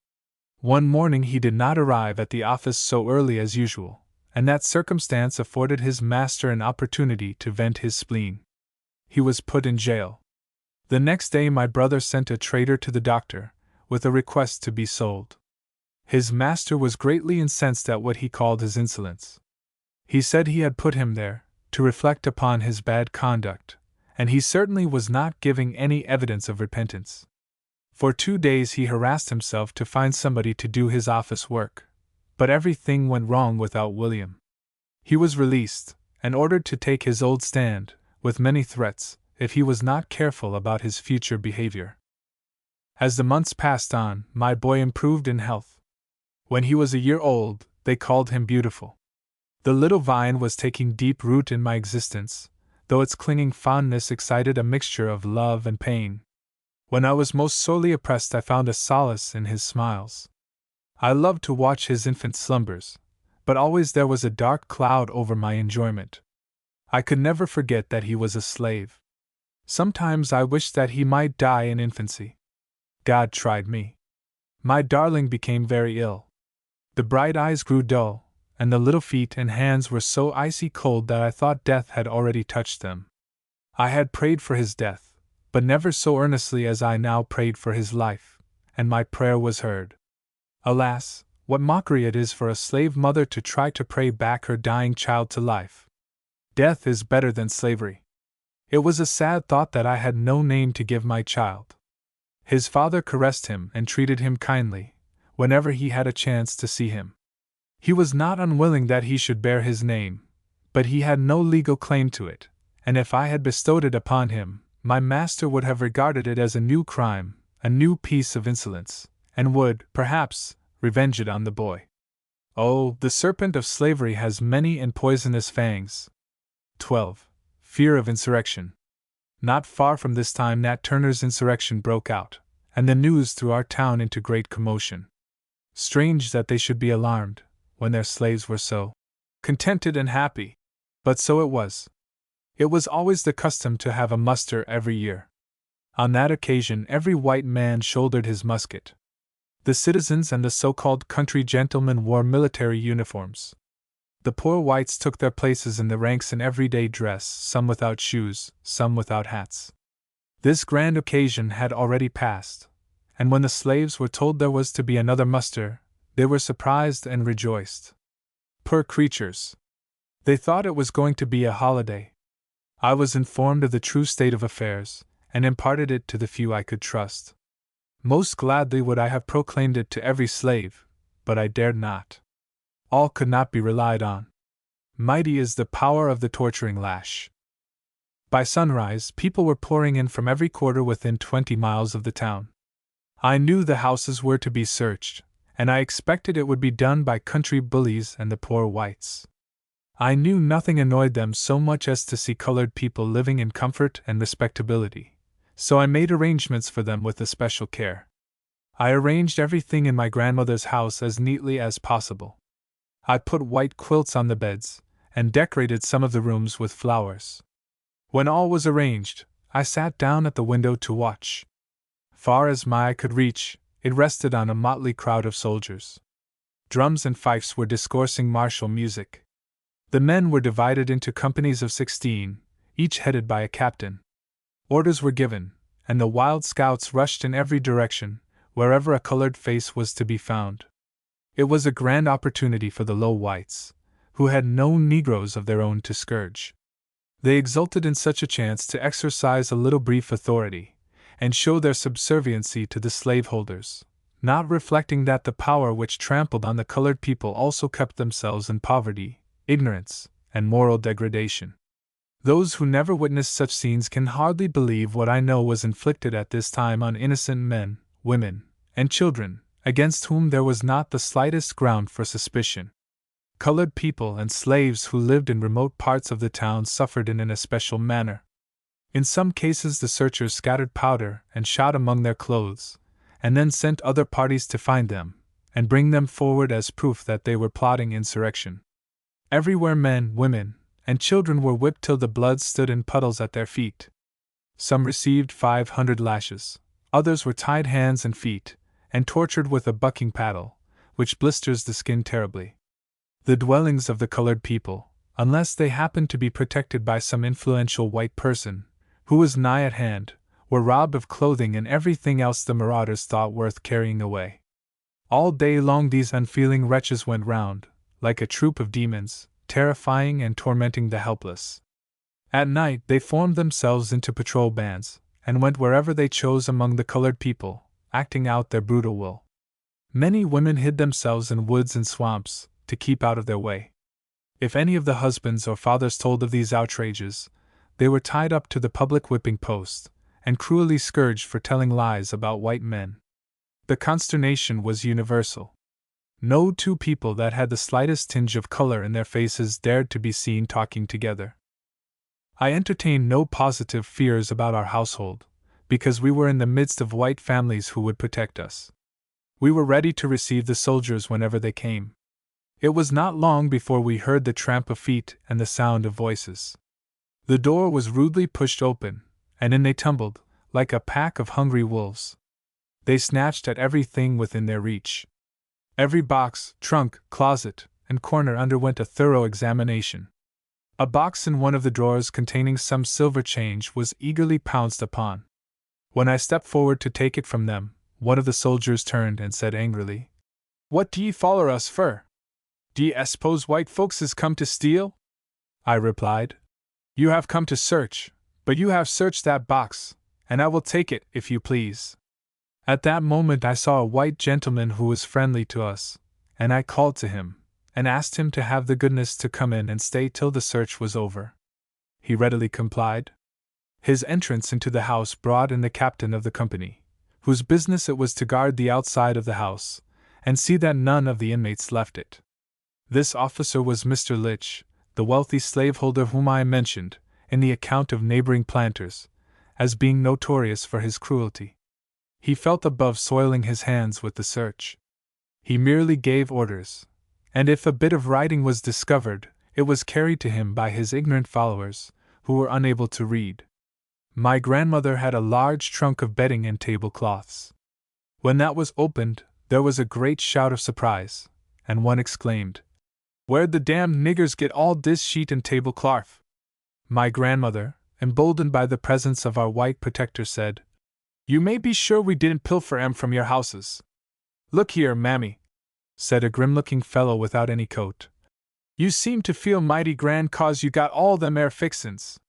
One morning he did not arrive at the office so early as usual, and that circumstance afforded his master an opportunity to vent his spleen. He was put in jail. The next day my brother sent a trader to the doctor, with a request to be sold. His master was greatly incensed at what he called his insolence. He said he had put him there, to reflect upon his bad conduct, and he certainly was not giving any evidence of repentance. For 2 days he harassed himself to find somebody to do his office work, but everything went wrong without William. He was released, and ordered to take his old stand, with many threats, if he was not careful about his future behavior. As the months passed on, my boy improved in health. When he was a year old, they called him beautiful. The little vine was taking deep root in my existence, though its clinging fondness excited a mixture of love and pain. When I was most sorely oppressed, I found a solace in his smiles. I loved to watch his infant slumbers, but always there was a dark cloud over my enjoyment. I could never forget that he was a slave. Sometimes I wished that he might die in infancy. God tried me. My darling became very ill. The bright eyes grew dull, and the little feet and hands were so icy cold that I thought death had already touched them. I had prayed for his death, but never so earnestly as I now prayed for his life, and my prayer was heard. Alas, what mockery it is for a slave mother to try to pray back her dying child to life. Death is better than slavery. It was a sad thought that I had no name to give my child. His father caressed him and treated him kindly, whenever he had a chance to see him. He was not unwilling that he should bear his name, but he had no legal claim to it, and if I had bestowed it upon him, my master would have regarded it as a new crime, a new piece of insolence, and would, perhaps, revenge it on the boy. Oh, the serpent of slavery has many and poisonous fangs. 12. Fear of insurrection. Not far from this time Nat Turner's insurrection broke out, and the news threw our town into great commotion. Strange that they should be alarmed, when their slaves were so contented and happy. But so it was. It was always the custom to have a muster every year. On that occasion every white man shouldered his musket. The citizens and the so-called country gentlemen wore military uniforms. The poor whites took their places in the ranks in everyday dress, some without shoes, some without hats. This grand occasion had already passed, and when the slaves were told there was to be another muster, they were surprised and rejoiced. Poor creatures! They thought it was going to be a holiday. I was informed of the true state of affairs, and imparted it to the few I could trust. Most gladly would I have proclaimed it to every slave, but I dared not. All could not be relied on. Mighty is the power of the torturing lash. By sunrise, people were pouring in from every quarter within 20 miles of the town. I knew the houses were to be searched, and I expected it would be done by country bullies and the poor whites. I knew nothing annoyed them so much as to see colored people living in comfort and respectability, so I made arrangements for them with especial care. I arranged everything in my grandmother's house as neatly as possible. I put white quilts on the beds, and decorated some of the rooms with flowers. When all was arranged, I sat down at the window to watch. Far as my eye could reach, it rested on a motley crowd of soldiers. Drums and fifes were discoursing martial music. The men were divided into companies of 16, each headed by a captain. Orders were given, and the wild scouts rushed in every direction, wherever a colored face was to be found. It was a grand opportunity for the low whites, who had no Negroes of their own to scourge. They exulted in such a chance to exercise a little brief authority, and show their subserviency to the slaveholders, not reflecting that the power which trampled on the colored people also kept themselves in poverty, ignorance, and moral degradation. Those who never witnessed such scenes can hardly believe what I know was inflicted at this time on innocent men, women, and children, against whom there was not the slightest ground for suspicion. Colored people and slaves who lived in remote parts of the town suffered in an especial manner. In some cases the searchers scattered powder and shot among their clothes, and then sent other parties to find them, and bring them forward as proof that they were plotting insurrection. Everywhere men, women, and children were whipped till the blood stood in puddles at their feet. Some received 500 lashes, others were tied hands and feet, and tortured with a bucking paddle, which blisters the skin terribly. The dwellings of the colored people, unless they happened to be protected by some influential white person, who was nigh at hand, were robbed of clothing and everything else the marauders thought worth carrying away. All day long these unfeeling wretches went round, like a troop of demons, terrifying and tormenting the helpless. At night they formed themselves into patrol bands, and went wherever they chose among the colored people, acting out their brutal will. Many women hid themselves in woods and swamps, to keep out of their way. If any of the husbands or fathers told of these outrages, they were tied up to the public whipping post, and cruelly scourged for telling lies about white men. The consternation was universal. No two people that had the slightest tinge of color in their faces dared to be seen talking together. I entertained no positive fears about our household, because we were in the midst of white families who would protect us. We were ready to receive the soldiers whenever they came. It was not long before we heard the tramp of feet and the sound of voices. The door was rudely pushed open, and in they tumbled, like a pack of hungry wolves. They snatched at everything within their reach. Every box, trunk, closet, and corner underwent a thorough examination. A box in one of the drawers containing some silver change was eagerly pounced upon. When I stepped forward to take it from them, one of the soldiers turned and said angrily, "What do ye foller us fer? D'ye s'pose white folks is come to steal?" I replied, "You have come to search, but you have searched that box, and I will take it, if you please." At that moment I saw a white gentleman who was friendly to us, and I called to him, and asked him to have the goodness to come in and stay till the search was over. he readily complied. His entrance into the house brought in the captain of the company, whose business it was to guard the outside of the house, and see that none of the inmates left it. This officer was Mr. Litch, the wealthy slaveholder whom I mentioned, in the account of neighboring planters, as being notorious for his cruelty. He felt above soiling his hands with the search. He merely gave orders, and if a bit of writing was discovered, it was carried to him by his ignorant followers, who were unable to read. My grandmother had a large trunk of bedding and tablecloths. When that was opened, there was a great shout of surprise, and one exclaimed, "Where'd the damned niggers get all this sheet and tablecloth?" My grandmother, emboldened by the presence of our white protector, said, "You may be sure we didn't pilfer 'em from your houses." "Look here, mammy," said a grim-looking fellow without any coat. "You seem to feel mighty grand 'cause you got all them 'ere fixin's.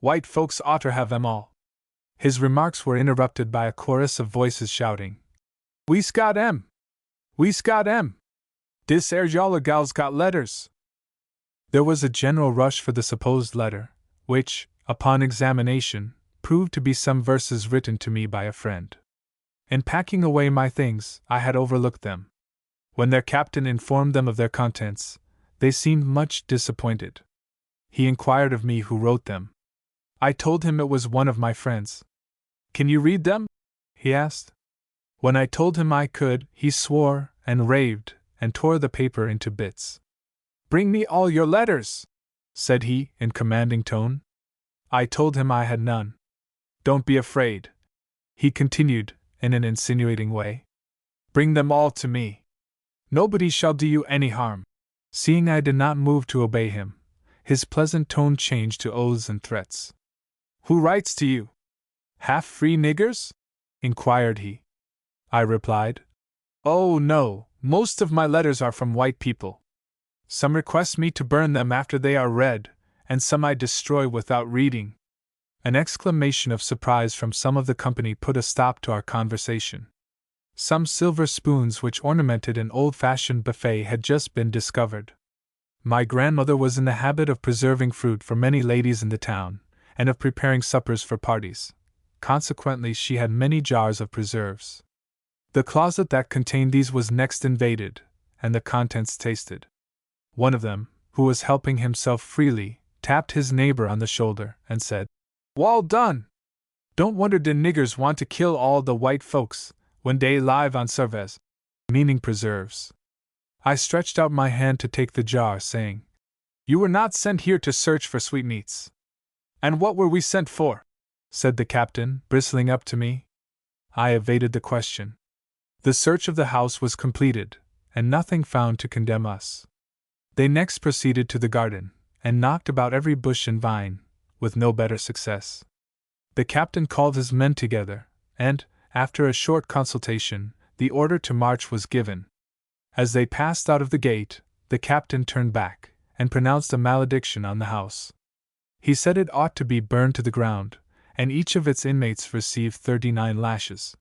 White folks oughter have 'em all." His remarks were interrupted by a chorus of voices shouting, "We's got 'em! We's got 'em! Dis air yaller gal's got letters!" There was a general rush for the supposed letter, which, upon examination, proved to be some verses written to me by a friend. In packing away my things, I had overlooked them. When their captain informed them of their contents, they seemed much disappointed. He inquired of me who wrote them. I told him it was one of my friends. "Can you read them?" he asked. When I told him I could, he swore and raved and tore the paper into bits. "Bring me all your letters," said he, in commanding tone. I told him I had none. "Don't be afraid," he continued, in an insinuating way. "Bring them all to me. Nobody shall do you any harm." Seeing I did not move to obey him, his pleasant tone changed to oaths and threats. "Who writes to you? Half-free niggers?" inquired he. I replied, "Oh, no, most of my letters are from white people. Some request me to burn them after they are read, and some I destroy without reading." An exclamation of surprise from some of the company put a stop to our conversation. Some silver spoons which ornamented an old-fashioned buffet had just been discovered. My grandmother was in the habit of preserving fruit for many ladies in the town, and of preparing suppers for parties. Consequently, she had many jars of preserves. The closet that contained these was next invaded, and the contents tasted. One of them, who was helping himself freely, tapped his neighbor on the shoulder and said, "Wall done! Don't wonder de niggers want to kill all the white folks when dey live on service," meaning preserves. I stretched out my hand to take the jar, saying, "You were not sent here to search for sweetmeats." "And what were we sent for?" said the captain, bristling up to me. I evaded the question. The search of the house was completed, and nothing found to condemn us. They next proceeded to the garden, and knocked about every bush and vine, with no better success. The captain called his men together, and, after a short consultation, the order to march was given. As they passed out of the gate, the captain turned back, and pronounced a malediction on the house. He said it ought to be burned to the ground, and each of its inmates received 39 lashes.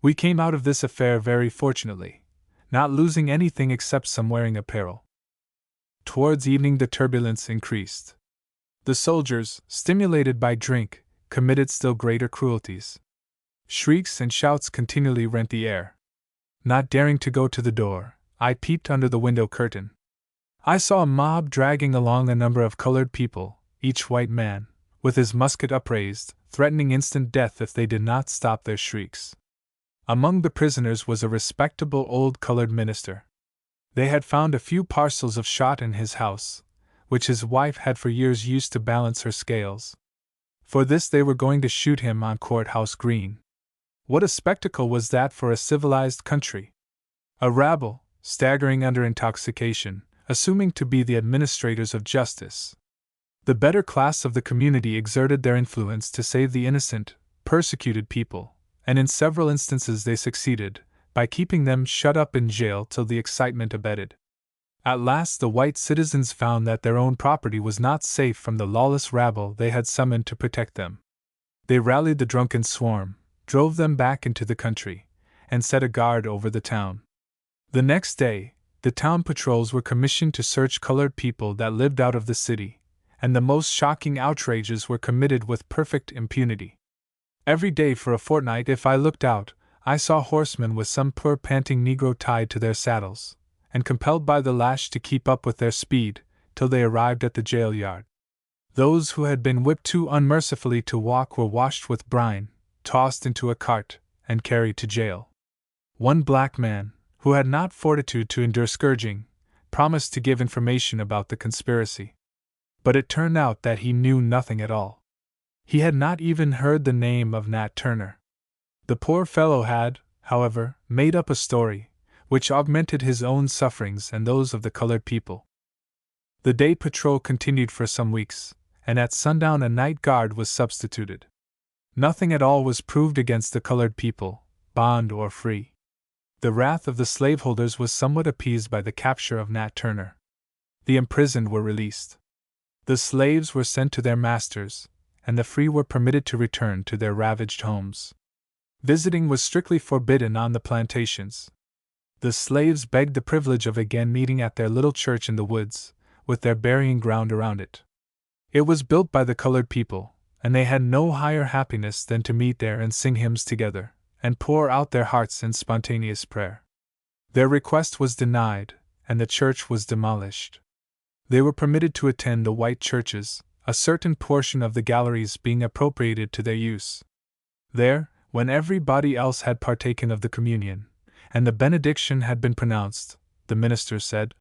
We came out of this affair very fortunately, not losing anything except some wearing apparel. Towards evening the turbulence increased. The soldiers, stimulated by drink, committed still greater cruelties. Shrieks and shouts continually rent the air. Not daring to go to the door, I peeped under the window curtain. I saw a mob dragging along a number of colored people, each white man, with his musket upraised, threatening instant death if they did not stop their shrieks. Among the prisoners was a respectable old colored minister. They had found a few parcels of shot in his house, which his wife had for years used to balance her scales. For this they were going to shoot him on Courthouse Green. What a spectacle was that for a civilized country! A rabble, staggering under intoxication, assuming to be the administrators of justice. The better class of the community exerted their influence to save the innocent, persecuted people, and in several instances they succeeded, by keeping them shut up in jail till the excitement abated. At last the white citizens found that their own property was not safe from the lawless rabble they had summoned to protect them. They rallied the drunken swarm, drove them back into the country, and set a guard over the town. The next day, the town patrols were commissioned to search colored people that lived out of the city, and the most shocking outrages were committed with perfect impunity. Every day for a fortnight, if I looked out, I saw horsemen with some poor panting Negro tied to their saddles, and compelled by the lash to keep up with their speed, till they arrived at the jail yard. Those who had been whipped too unmercifully to walk were washed with brine, tossed into a cart, and carried to jail. One black man, who had not fortitude to endure scourging, promised to give information about the conspiracy. But it turned out that he knew nothing at all. He had not even heard the name of Nat Turner. The poor fellow had, however, made up a story, which augmented his own sufferings and those of the colored people. The day patrol continued for some weeks, and at sundown a night guard was substituted. Nothing at all was proved against the colored people, bond or free. The wrath of the slaveholders was somewhat appeased by the capture of Nat Turner. The imprisoned were released. The slaves were sent to their masters, and the free were permitted to return to their ravaged homes. Visiting was strictly forbidden on the plantations. The slaves begged the privilege of again meeting at their little church in the woods, with their burying ground around it. It was built by the colored people, and they had no higher happiness than to meet there and sing hymns together, and pour out their hearts in spontaneous prayer. Their request was denied, and the church was demolished. They were permitted to attend the white churches, a certain portion of the galleries being appropriated to their use. There, when everybody else had partaken of the communion, and the benediction had been pronounced, the minister said,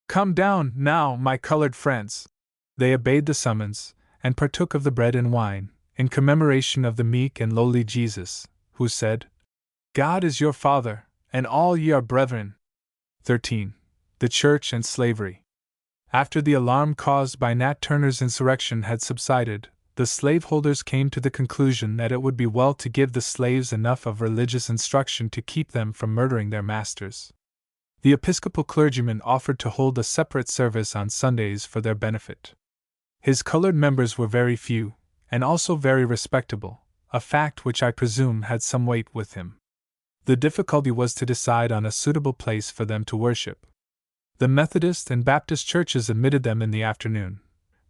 "Come down, now, my colored friends." They obeyed the summons, and partook of the bread and wine, in commemoration of the meek and lowly Jesus, who said, "God is your Father, and all ye are brethren." 13. The Church and Slavery. After the alarm caused by Nat Turner's insurrection had subsided, the slaveholders came to the conclusion that it would be well to give the slaves enough of religious instruction to keep them from murdering their masters. The Episcopal clergyman offered to hold a separate service on Sundays for their benefit. His colored members were very few, and also very respectable, a fact which I presume had some weight with him. The difficulty was to decide on a suitable place for them to worship. The Methodist and Baptist churches admitted them in the afternoon,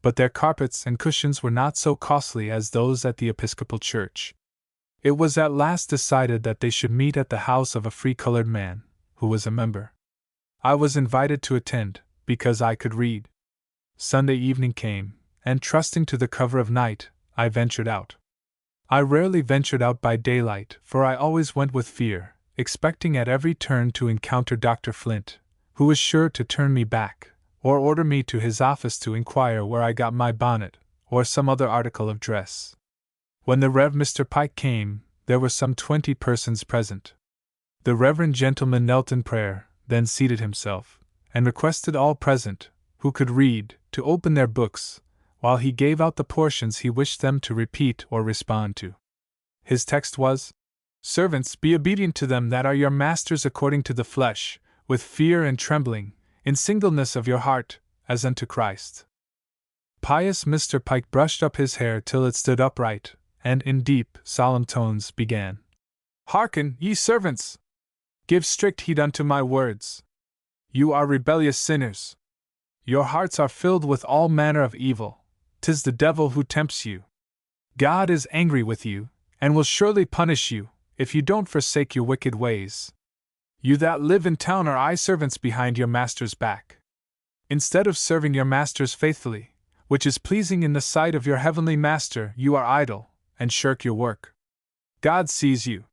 but their carpets and cushions were not so costly as those at the Episcopal church. It was at last decided that they should meet at the house of a free colored man, who was a member. I was invited to attend, because I could read. Sunday evening came, and trusting to the cover of night, I ventured out. I rarely ventured out by daylight, for I always went with fear, expecting at every turn to encounter Dr. Flint, who was sure to turn me back, or order me to his office to inquire where I got my bonnet, or some other article of dress. When the Rev. Mr. Pike came, there were some 20 persons present. The reverend gentleman knelt in prayer, then seated himself, and requested all present, who could read, to open their books, while he gave out the portions he wished them to repeat or respond to. His text was, "Servants, be obedient to them that are your masters according to the flesh, with fear and trembling, in singleness of your heart, as unto Christ." Pious Mr. Pike brushed up his hair till it stood upright, and in deep, solemn tones began, "Hearken, ye servants! Give strict heed unto my words. You are rebellious sinners. Your hearts are filled with all manner of evil. 'Tis the devil who tempts you. God is angry with you, and will surely punish you, if you don't forsake your wicked ways. You that live in town are eye servants behind your master's back. Instead of serving your masters faithfully, which is pleasing in the sight of your heavenly master, you are idle, and shirk your work. God sees you.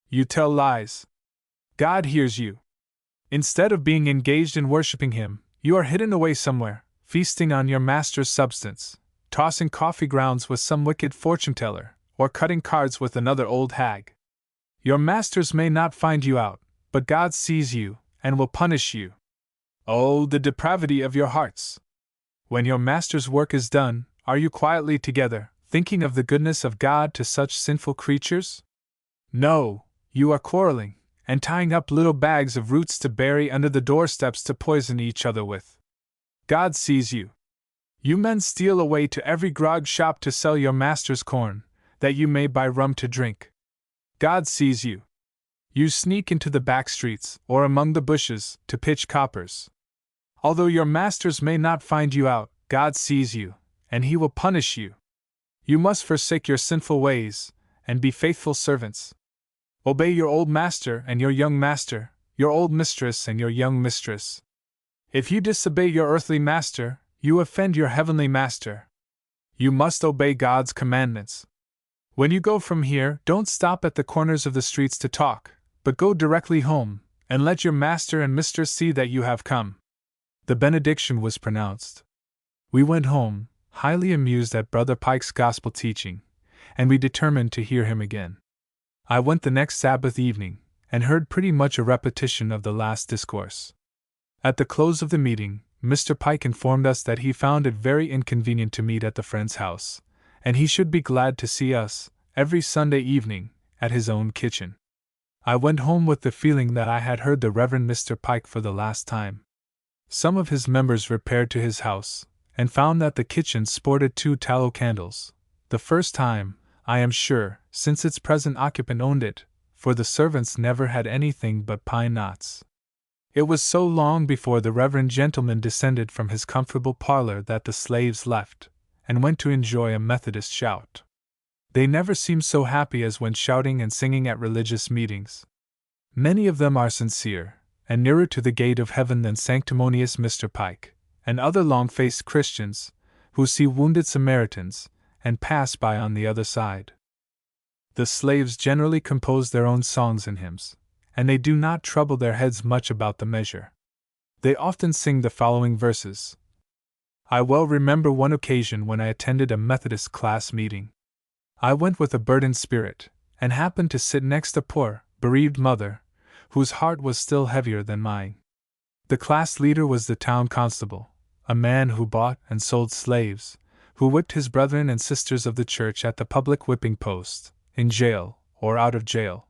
You tell lies. God hears you. Instead of being engaged in worshipping him, you are hidden away somewhere, feasting on your master's substance, tossing coffee grounds with some wicked fortune-teller, or cutting cards with another old hag. Your masters may not find you out, but God sees you, and will punish you. Oh, the depravity of your hearts! When your master's work is done, are you quietly together, thinking of the goodness of God to such sinful creatures? No, you are quarreling, and tying up little bags of roots to bury under the doorsteps to poison each other with. God sees you. You men steal away to every grog shop to sell your master's corn, that you may buy rum to drink. God sees you. You sneak into the back streets, or among the bushes, to pitch coppers. Although your masters may not find you out, God sees you, and he will punish you. You must forsake your sinful ways, and be faithful servants. Obey your old master and your young master, your old mistress and your young mistress. If you disobey your earthly master, you offend your heavenly master. You must obey God's commandments. When you go from here, don't stop at the corners of the streets to talk, but go directly home, and let your master and mistress see that you have come." The benediction was pronounced. We went home, highly amused at Brother Pike's gospel teaching, and we determined to hear him again. I went the next Sabbath evening, and heard pretty much a repetition of the last discourse. At the close of the meeting, Mr. Pike informed us that he found it very inconvenient to meet at the friend's house, and he should be glad to see us, every Sunday evening, at his own kitchen. I went home with the feeling that I had heard the Reverend Mr. Pike for the last time. Some of his members repaired to his house, and found that the kitchen sported 2 tallow candles, the first time, I am sure, since its present occupant owned it, for the servants never had anything but pine knots. It was so long before the reverend gentleman descended from his comfortable parlor that the slaves left, and went to enjoy a Methodist shout. They never seem so happy as when shouting and singing at religious meetings. Many of them are sincere, and nearer to the gate of heaven than sanctimonious Mr. Pike, and other long-faced Christians, who see wounded Samaritans, and pass by on the other side. The slaves generally compose their own songs and hymns, and they do not trouble their heads much about the measure. They often sing the following verses. I well remember one occasion when I attended a Methodist class meeting. I went with a burdened spirit, and happened to sit next a poor, bereaved mother, whose heart was still heavier than mine. The class leader was the town constable, a man who bought and sold slaves, who whipped his brethren and sisters of the church at the public whipping post, in jail, or out of jail.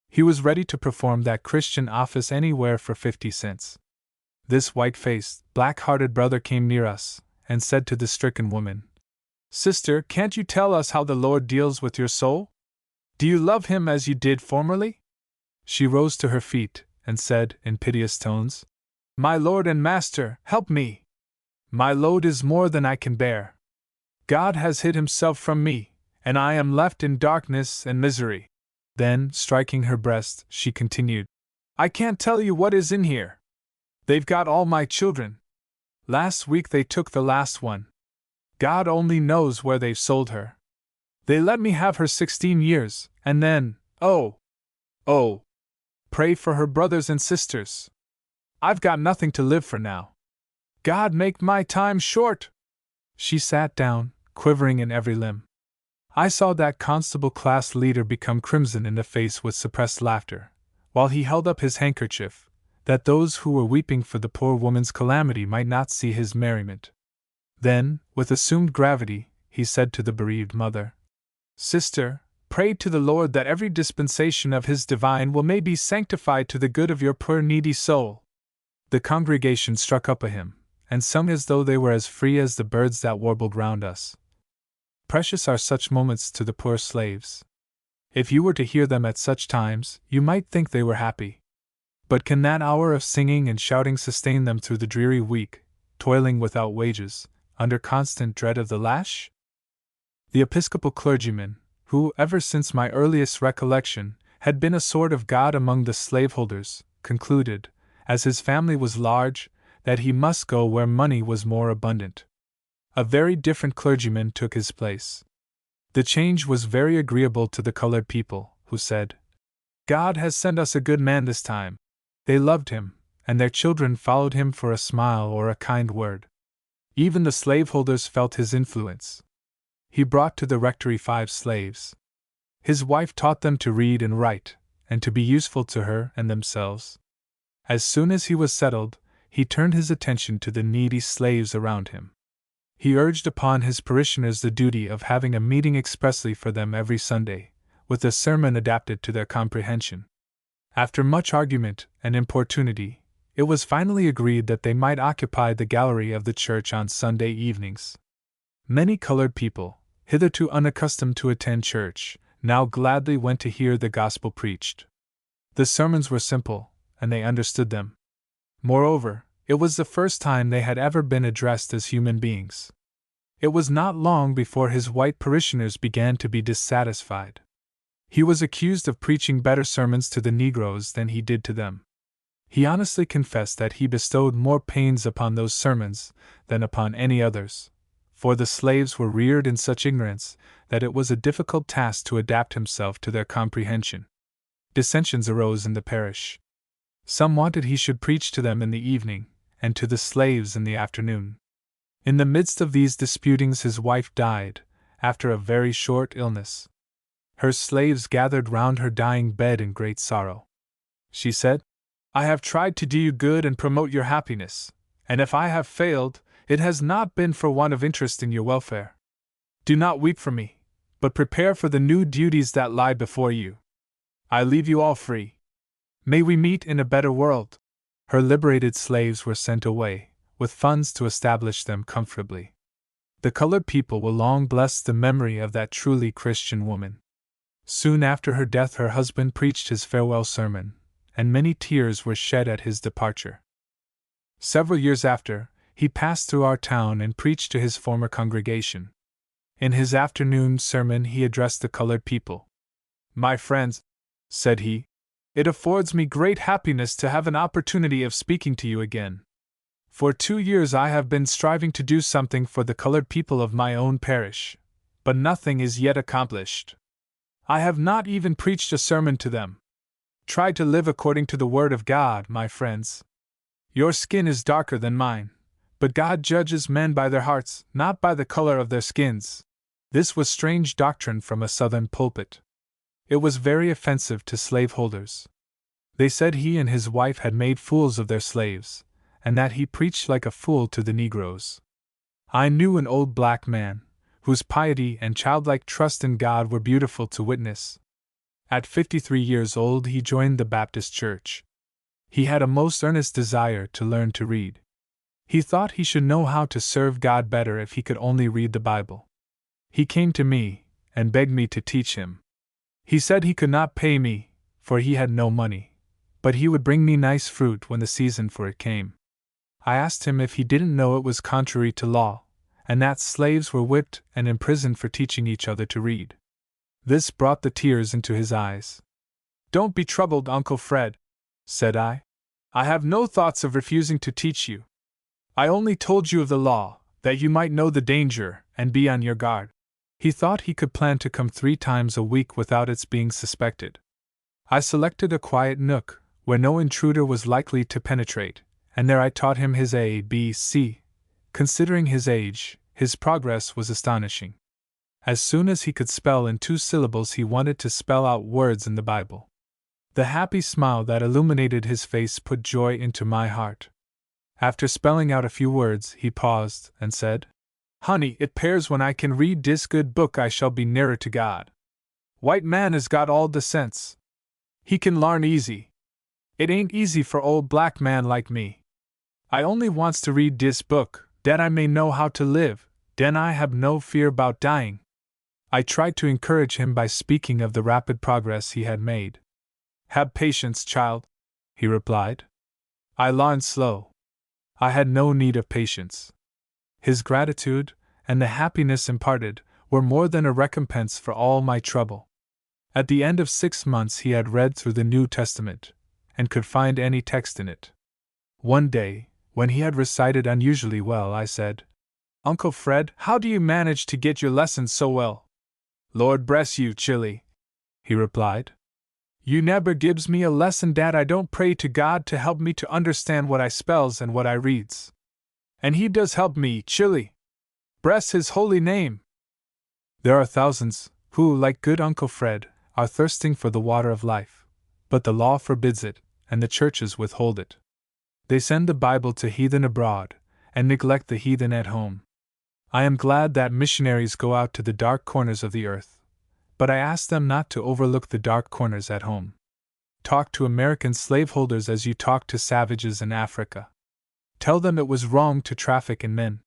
He was ready to perform that Christian office anywhere for 50 cents. This white-faced, black-hearted brother came near us, and said to the stricken woman, Sister, can't you tell us how the Lord deals with your soul? Do you love him as you did formerly? She rose to her feet, and said, in piteous tones, My Lord and Master, help me! My load is more than I can bear. God has hid himself from me, and I am left in darkness and misery. Then, striking her breast, she continued, I can't tell you what is in here. They've got all my children. Last week they took the last one. God only knows where they've sold her. They let me have her 16 years, and then, oh! Pray for her brothers and sisters. I've got nothing to live for now. God make my time short! She sat down, quivering in every limb. I saw that constable class leader become crimson in the face with suppressed laughter, while he held up his handkerchief, that those who were weeping for the poor woman's calamity might not see his merriment. Then, with assumed gravity, he said to the bereaved mother, Sister, pray to the Lord that every dispensation of his divine will may be sanctified to the good of your poor needy soul. The congregation struck up a hymn, and sung as though they were as free as the birds that warbled round us. Precious are such moments to the poor slaves. If you were to hear them at such times, you might think they were happy. But can that hour of singing and shouting sustain them through the dreary week, toiling without wages, under constant dread of the lash? The Episcopal clergyman, who, ever since my earliest recollection, had been a sort of god among the slaveholders, concluded, as his family was large, that he must go where money was more abundant. A very different clergyman took his place. The change was very agreeable to the colored people, who said, God has sent us a good man this time. They loved him, and their children followed him for a smile or a kind word. Even the slaveholders felt his influence. He brought to the rectory 5 slaves. His wife taught them to read and write, and to be useful to her and themselves. As soon as he was settled, he turned his attention to the needy slaves around him. He urged upon his parishioners the duty of having a meeting expressly for them every Sunday, with a sermon adapted to their comprehension. After much argument and importunity, it was finally agreed that they might occupy the gallery of the church on Sunday evenings. Many colored people, hitherto unaccustomed to attend church, now gladly went to hear the gospel preached. The sermons were simple, and they understood them. Moreover, it was the first time they had ever been addressed as human beings. It was not long before his white parishioners began to be dissatisfied. He was accused of preaching better sermons to the Negroes than he did to them. He honestly confessed that he bestowed more pains upon those sermons than upon any others, for the slaves were reared in such ignorance that it was a difficult task to adapt himself to their comprehension. Dissensions arose in the parish. Some wanted he should preach to them in the evening, and to the slaves in the afternoon. In the midst of these disputings his wife died, after a very short illness. Her slaves gathered round her dying bed in great sorrow. She said, "I have tried to do you good and promote your happiness, and if I have failed, it has not been for want of interest in your welfare. Do not weep for me, but prepare for the new duties that lie before you. I leave you all free. May we meet in a better world." Her liberated slaves were sent away, with funds to establish them comfortably. The colored people will long bless the memory of that truly Christian woman. Soon after her death, her husband preached his farewell sermon, and many tears were shed at his departure. Several years after, he passed through our town and preached to his former congregation. In his afternoon sermon, he addressed the colored people. "My friends," said he, "it affords me great happiness to have an opportunity of speaking to you again. For 2 years I have been striving to do something for the colored people of my own parish, but nothing is yet accomplished. I have not even preached a sermon to them. Try to live according to the Word of God, my friends. Your skin is darker than mine, but God judges men by their hearts, not by the color of their skins." This was strange doctrine from a Southern pulpit. It was very offensive to slaveholders. They said he and his wife had made fools of their slaves, and that he preached like a fool to the Negroes. I knew an old black man, whose piety and childlike trust in God were beautiful to witness. At 53 years old he joined the Baptist Church. He had a most earnest desire to learn to read. He thought he should know how to serve God better if he could only read the Bible. He came to me, and begged me to teach him. He said he could not pay me, for he had no money, but he would bring me nice fruit when the season for it came. I asked him if he didn't know it was contrary to law, and that slaves were whipped and imprisoned for teaching each other to read. This brought the tears into his eyes. "Don't be troubled, Uncle Fred," said I. "I have no thoughts of refusing to teach you. I only told you of the law, that you might know the danger and be on your guard." He thought he could plan to come 3 times a week without its being suspected. I selected a quiet nook, where no intruder was likely to penetrate, and there I taught him his A, B, C. Considering his age, his progress was astonishing. As soon as he could spell in 2 syllables, he wanted to spell out words in the Bible. The happy smile that illuminated his face put joy into my heart. After spelling out a few words, he paused and said, "Honey, it 'pears when I can read dis good book I shall be nearer to God. White man has got all the sense. He can larn easy. It ain't easy for old black man like me. I only wants to read dis book, dat I may know how to live, den I have no fear about dying." I tried to encourage him by speaking of the rapid progress he had made. "Have patience, child," he replied. "I larn slow." I had no need of patience. His gratitude, and the happiness imparted, were more than a recompense for all my trouble. At the end of 6 months he had read through the New Testament, and could find any text in it. One day, when he had recited unusually well, I said, "Uncle Fred, how do you manage to get your lessons so well?" "Lord bless you, Chilly," he replied. "You neber gives me a lesson dat I don't pray to God to help me to understand what I spells and what I reads. And he does help me, Chilly. Bless his holy name." There are thousands who, like good Uncle Fred, are thirsting for the water of life, but the law forbids it, and the churches withhold it. They send the Bible to heathen abroad, and neglect the heathen at home. I am glad that missionaries go out to the dark corners of the earth, but I ask them not to overlook the dark corners at home. Talk to American slaveholders as you talk to savages in Africa. Tell them it was wrong to traffic in men.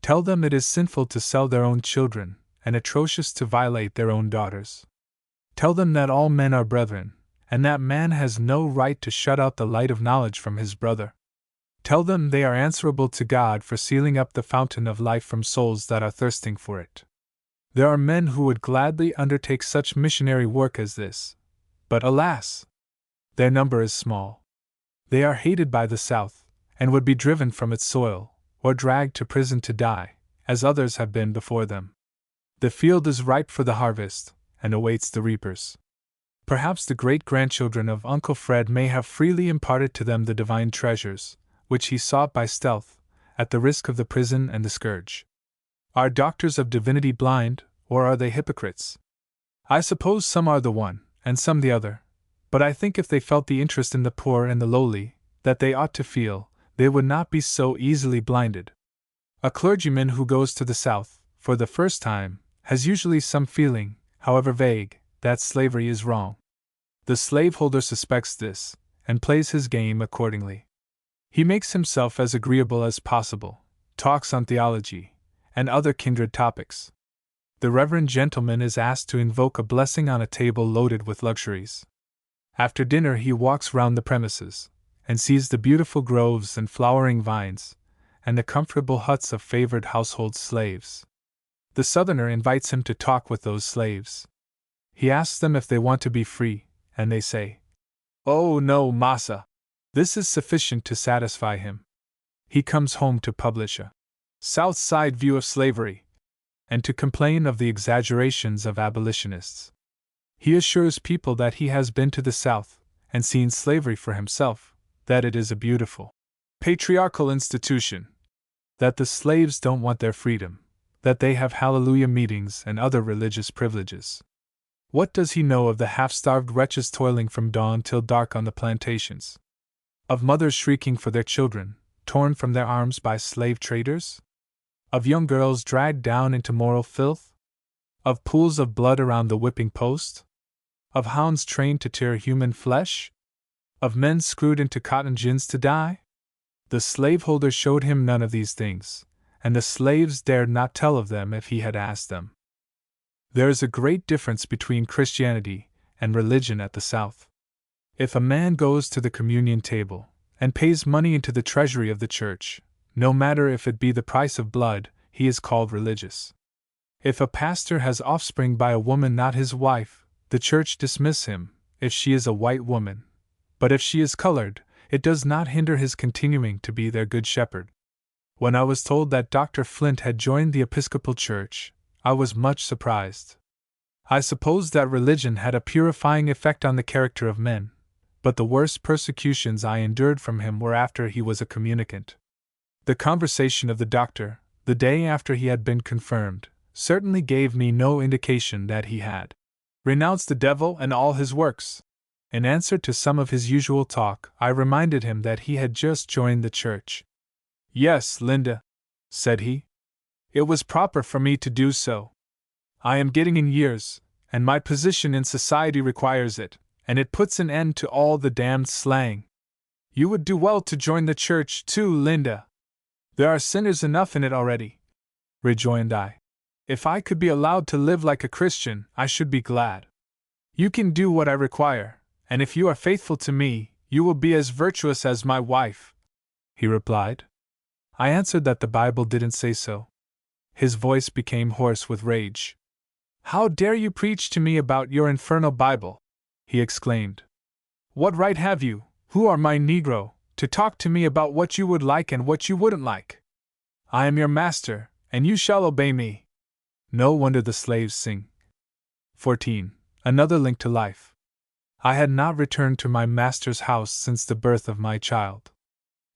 Tell them it is sinful to sell their own children, and atrocious to violate their own daughters. Tell them that all men are brethren, and that man has no right to shut out the light of knowledge from his brother. Tell them they are answerable to God for sealing up the fountain of life from souls that are thirsting for it. There are men who would gladly undertake such missionary work as this, but alas! Their number is small. They are hated by the South, and would be driven from its soil, or dragged to prison to die, as others have been before them. The field is ripe for the harvest, and awaits the reapers. Perhaps the great-grandchildren of Uncle Fred may have freely imparted to them the divine treasures, which he sought by stealth, at the risk of the prison and the scourge. Are doctors of divinity blind, or are they hypocrites? I suppose some are the one, and some the other, but I think if they felt the interest in the poor and the lowly, that they ought to feel, they would not be so easily blinded. A clergyman who goes to the South, for the first time, has usually some feeling, however vague, that slavery is wrong. The slaveholder suspects this, and plays his game accordingly. He makes himself as agreeable as possible, talks on theology, and other kindred topics. The reverend gentleman is asked to invoke a blessing on a table loaded with luxuries. After dinner he walks round the premises, and sees the beautiful groves and flowering vines, and the comfortable huts of favored household slaves. The Southerner invites him to talk with those slaves. He asks them if they want to be free, and they say, "Oh no, massa." This is sufficient to satisfy him. He comes home to publish a South Side view of slavery, and to complain of the exaggerations of abolitionists. He assures people that he has been to the South, and seen slavery for himself, that it is a beautiful, patriarchal institution, that the slaves don't want their freedom, that they have hallelujah meetings and other religious privileges. What does he know of the half-starved wretches toiling from dawn till dark on the plantations? Of mothers shrieking for their children, torn from their arms by slave traders? Of young girls dragged down into moral filth? Of pools of blood around the whipping post? Of hounds trained to tear human flesh? Of men screwed into cotton gins to die? The slaveholder showed him none of these things, and the slaves dared not tell of them if he had asked them. There is a great difference between Christianity and religion at the South. If a man goes to the communion table, and pays money into the treasury of the church, no matter if it be the price of blood, he is called religious. If a pastor has offspring by a woman not his wife, the church dismiss him, if she is a white woman. But if she is colored, it does not hinder his continuing to be their good shepherd. When I was told that Dr. Flint had joined the Episcopal Church, I was much surprised. I supposed that religion had a purifying effect on the character of men, but the worst persecutions I endured from him were after he was a communicant. The conversation of the doctor, the day after he had been confirmed, certainly gave me no indication that he had renounced the devil and all his works. In answer to some of his usual talk, I reminded him that he had just joined the church. "Yes, Linda," said he. "It was proper for me to do so. I am getting in years, and my position in society requires it, and it puts an end to all the damned slang. You would do well to join the church, too, Linda." "There are sinners enough in it already," rejoined I. "If I could be allowed to live like a Christian, I should be glad." "You can do what I require, and if you are faithful to me, you will be as virtuous as my wife," he replied. I answered that the Bible didn't say so. His voice became hoarse with rage. "How dare you preach to me about your infernal Bible?" he exclaimed. "What right have you, who are my Negro, to talk to me about what you would like and what you wouldn't like? I am your master, and you shall obey me." No wonder the slaves sing. 14. Another link to life. I had not returned to my master's house since the birth of my child.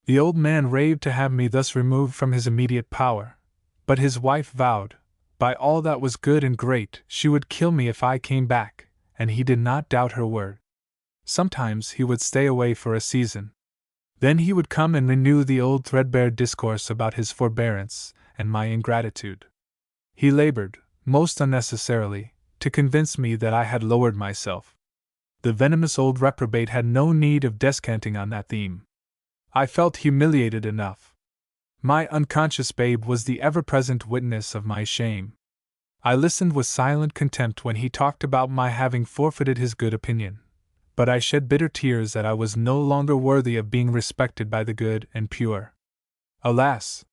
The old man raved to have me thus removed from his immediate power, but his wife vowed, by all that was good and great, she would kill me if I came back, and he did not doubt her word. Sometimes he would stay away for a season. Then he would come and renew the old threadbare discourse about his forbearance and my ingratitude. He labored, most unnecessarily, to convince me that I had lowered myself. The venomous old reprobate had no need of descanting on that theme. I felt humiliated enough. My unconscious babe was the ever-present witness of my shame. I listened with silent contempt when he talked about my having forfeited his good opinion, but I shed bitter tears that I was no longer worthy of being respected by the good and pure. Alas!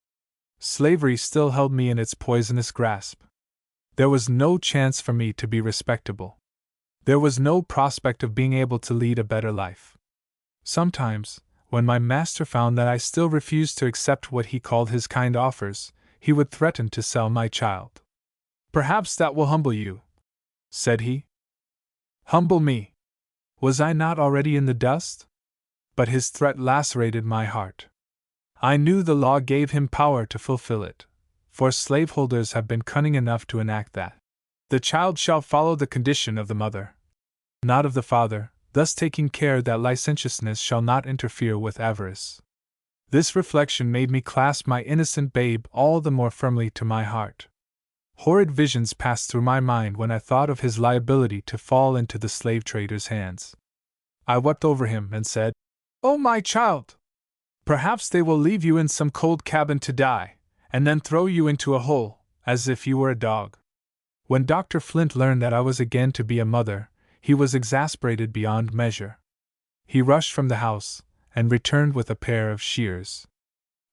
Slavery still held me in its poisonous grasp. There was no chance for me to be respectable. There was no prospect of being able to lead a better life. Sometimes, when my master found that I still refused to accept what he called his kind offers, he would threaten to sell my child. "Perhaps that will humble you," said he. Humble me? Was I not already in the dust? But his threat lacerated my heart. I knew the law gave him power to fulfill it, for slaveholders have been cunning enough to enact that the child shall follow the condition of the mother, not of the father, thus taking care that licentiousness shall not interfere with avarice. This reflection made me clasp my innocent babe all the more firmly to my heart. Horrid visions passed through my mind when I thought of his liability to fall into the slave trader's hands. I wept over him and said, "Oh, my child! Perhaps they will leave you in some cold cabin to die, and then throw you into a hole, as if you were a dog." When Dr. Flint learned that I was again to be a mother, he was exasperated beyond measure. He rushed from the house, and returned with a pair of shears.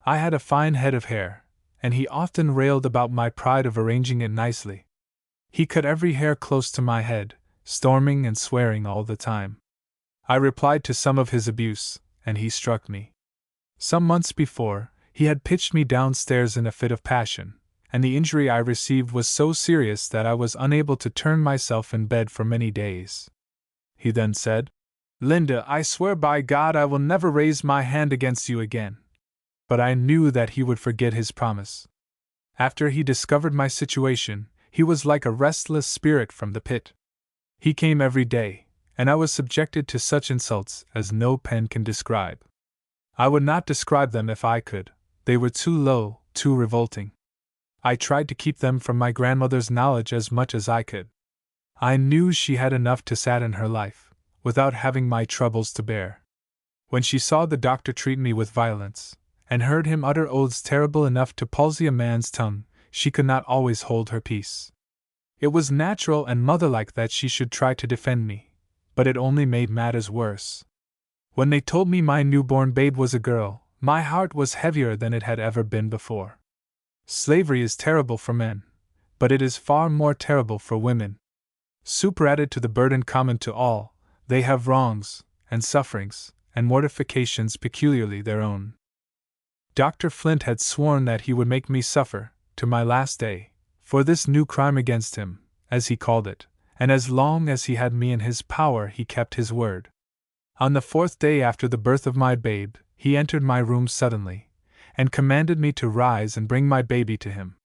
I had a fine head of hair, and he often railed about my pride of arranging it nicely. He cut every hair close to my head, storming and swearing all the time. I replied to some of his abuse, and he struck me. Some months before, he had pitched me downstairs in a fit of passion, and the injury I received was so serious that I was unable to turn myself in bed for many days. He then said, "Linda, I swear by God I will never raise my hand against you again." But I knew that he would forget his promise. After he discovered my situation, he was like a restless spirit from the pit. He came every day, and I was subjected to such insults as no pen can describe. I would not describe them if I could, they were too low, too revolting. I tried to keep them from my grandmother's knowledge as much as I could. I knew she had enough to sadden her life, without having my troubles to bear. When she saw the doctor treat me with violence, and heard him utter oaths terrible enough to palsy a man's tongue, she could not always hold her peace. It was natural and motherlike that she should try to defend me, but it only made matters worse. When they told me my newborn babe was a girl, my heart was heavier than it had ever been before. Slavery is terrible for men, but it is far more terrible for women. Superadded to the burden common to all, they have wrongs, and sufferings, and mortifications peculiarly their own. Dr. Flint had sworn that he would make me suffer, to my last day, for this new crime against him, as he called it, and as long as he had me in his power he kept his word. On the 4th day after the birth of my babe, he entered my room suddenly, and commanded me to rise and bring my baby to him.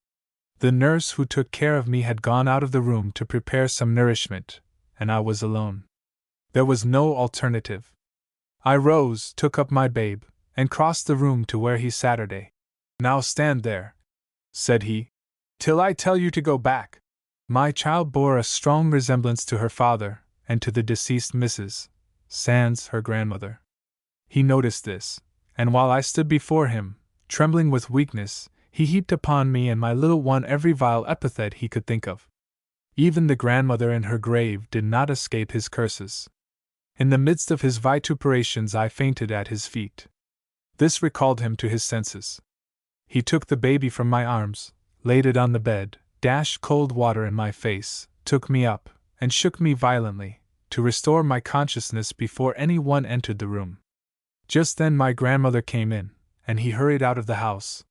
The nurse who took care of me had gone out of the room to prepare some nourishment, and I was alone. There was no alternative. I rose, took up my babe, and crossed the room to where he sat. "Now stand there," said he, "till I tell you to go back." My child bore a strong resemblance to her father, and to the deceased Mrs. Sands, her grandmother. He noticed this, and while I stood before him, trembling with weakness, he heaped upon me and my little one every vile epithet he could think of. Even the grandmother in her grave did not escape his curses. In the midst of his vituperations I fainted at his feet. This recalled him to his senses. He took the baby from my arms, laid it on the bed, dashed cold water in my face, took me up, and shook me violently, to restore my consciousness before any one entered the room. Just then my grandmother came in, and he hurried out of the house.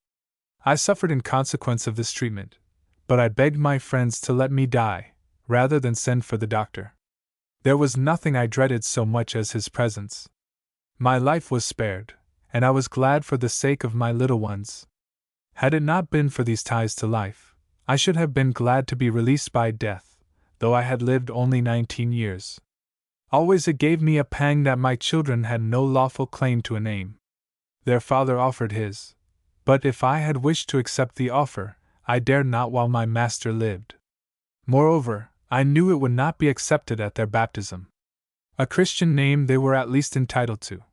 I suffered in consequence of this treatment, but I begged my friends to let me die, rather than send for the doctor. There was nothing I dreaded so much as his presence. My life was spared, and I was glad for the sake of my little ones. Had it not been for these ties to life, I should have been glad to be released by death, though I had lived only 19 years. Always it gave me a pang that my children had no lawful claim to a name. Their father offered his, but if I had wished to accept the offer, I dared not while my master lived. Moreover, I knew it would not be accepted at their baptism. A Christian name they were at least entitled to,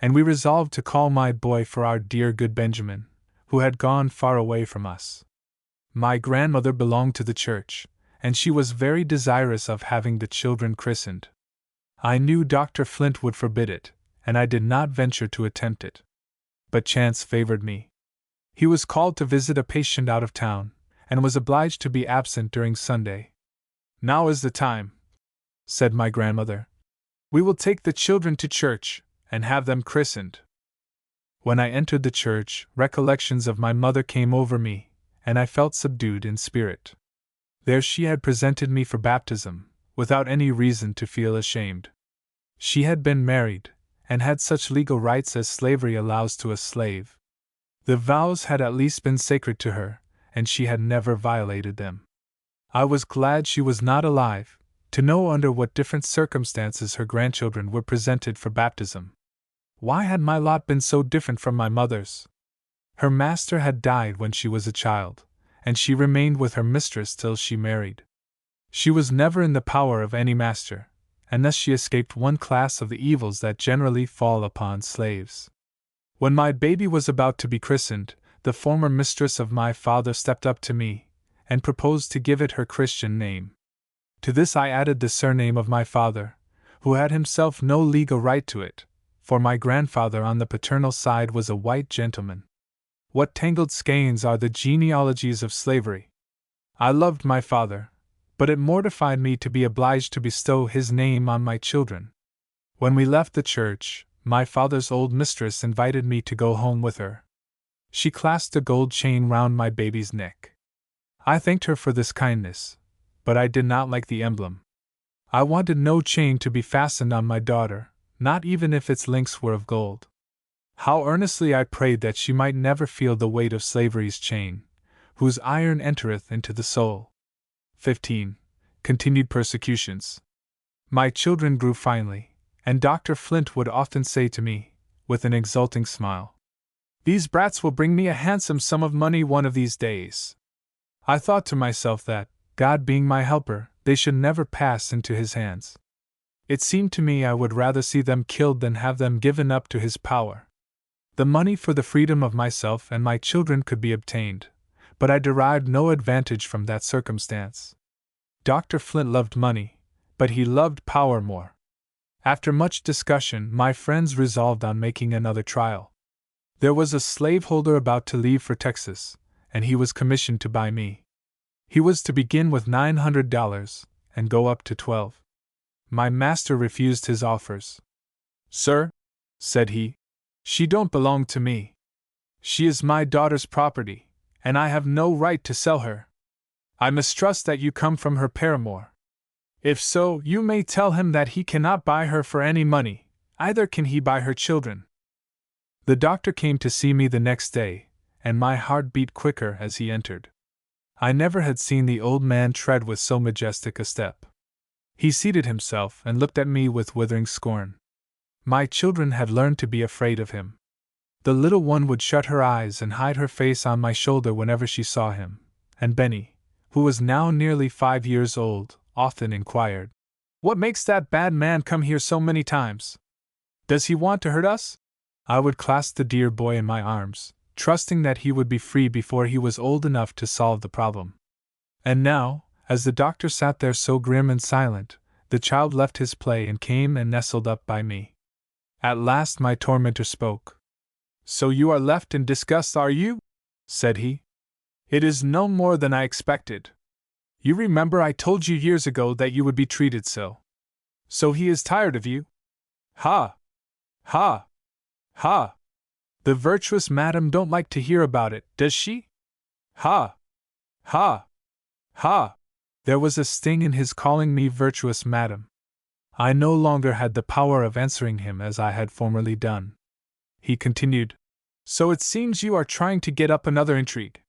and we resolved to call my boy for our dear good Benjamin, who had gone far away from us. My grandmother belonged to the church, and she was very desirous of having the children christened. I knew Dr. Flint would forbid it, and I did not venture to attempt it. But chance favored me. He was called to visit a patient out of town, and was obliged to be absent during Sunday. "Now is the time," said my grandmother. "We will take the children to church, and have them christened." When I entered the church, recollections of my mother came over me, and I felt subdued in spirit. There she had presented me for baptism, without any reason to feel ashamed. She had been married, and had such legal rights as slavery allows to a slave. The vows had at least been sacred to her, and she had never violated them. I was glad she was not alive, to know under what different circumstances her grandchildren were presented for baptism. Why had my lot been so different from my mother's? Her master had died when she was a child, and she remained with her mistress till she married. She was never in the power of any master, and thus she escaped one class of the evils that generally fall upon slaves. When my baby was about to be christened, the former mistress of my father stepped up to me, and proposed to give it her Christian name. To this I added the surname of my father, who had himself no legal right to it, for my grandfather on the paternal side was a white gentleman. What tangled skeins are the genealogies of slavery! I loved my father, but it mortified me to be obliged to bestow his name on my children. When we left the church, my father's old mistress invited me to go home with her. She clasped a gold chain round my baby's neck. I thanked her for this kindness, but I did not like the emblem. I wanted no chain to be fastened on my daughter, not even if its links were of gold. How earnestly I prayed that she might never feel the weight of slavery's chain, whose iron entereth into the soul. 15. Continued persecutions. My children grew finely, and Dr. Flint would often say to me, with an exulting smile, "These brats will bring me a handsome sum of money one of these days." I thought to myself that, God being my helper, they should never pass into his hands. It seemed to me I would rather see them killed than have them given up to his power. The money for the freedom of myself and my children could be obtained, but I derived no advantage from that circumstance. Dr. Flint loved money, but he loved power more. After much discussion, my friends resolved on making another trial. There was a slaveholder about to leave for Texas, and he was commissioned to buy me. He was to begin with $900 and go up to $12. My master refused his offers. "Sir," said he, "she don't belong to me. She is my daughter's property, and I have no right to sell her. I mistrust that you come from her paramour. If so, you may tell him that he cannot buy her for any money, either can he buy her children." The doctor came to see me the next day, and my heart beat quicker as he entered. I never had seen the old man tread with so majestic a step. He seated himself and looked at me with withering scorn. My children had learned to be afraid of him. The little one would shut her eyes and hide her face on my shoulder whenever she saw him, and Benny, who was now nearly 5 years old, often inquired, "What makes that bad man come here so many times? Does he want to hurt us?" I would clasp the dear boy in my arms, trusting that he would be free before he was old enough to solve the problem. And now, as the doctor sat there so grim and silent, the child left his play and came and nestled up by me. At last my tormentor spoke. "So you are left in disgust, are you?" said he. "It is no more than I expected. You remember I told you years ago that you would be treated so. So he is tired of you? Ha! Ha! Ha! The virtuous madam don't like to hear about it, does she? Ha! Ha! Ha! There was a sting in his calling me virtuous madam. I no longer had the power of answering him as I had formerly done. He continued, "So it seems you are trying to get up another intrigue.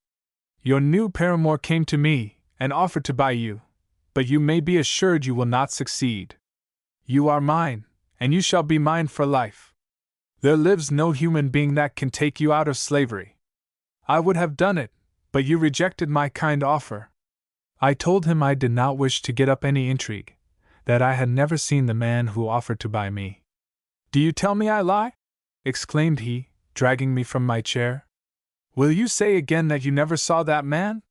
Your new paramour came to me and offered to buy you, but you may be assured you will not succeed. You are mine, and you shall be mine for life. There lives no human being that can take you out of slavery. I would have done it, but you rejected my kind offer." I told him I did not wish to get up any intrigue, that I had never seen the man who offered to buy me. "Do you tell me I lie?" exclaimed he, dragging me from my chair. "Will you say again that you never saw that man?"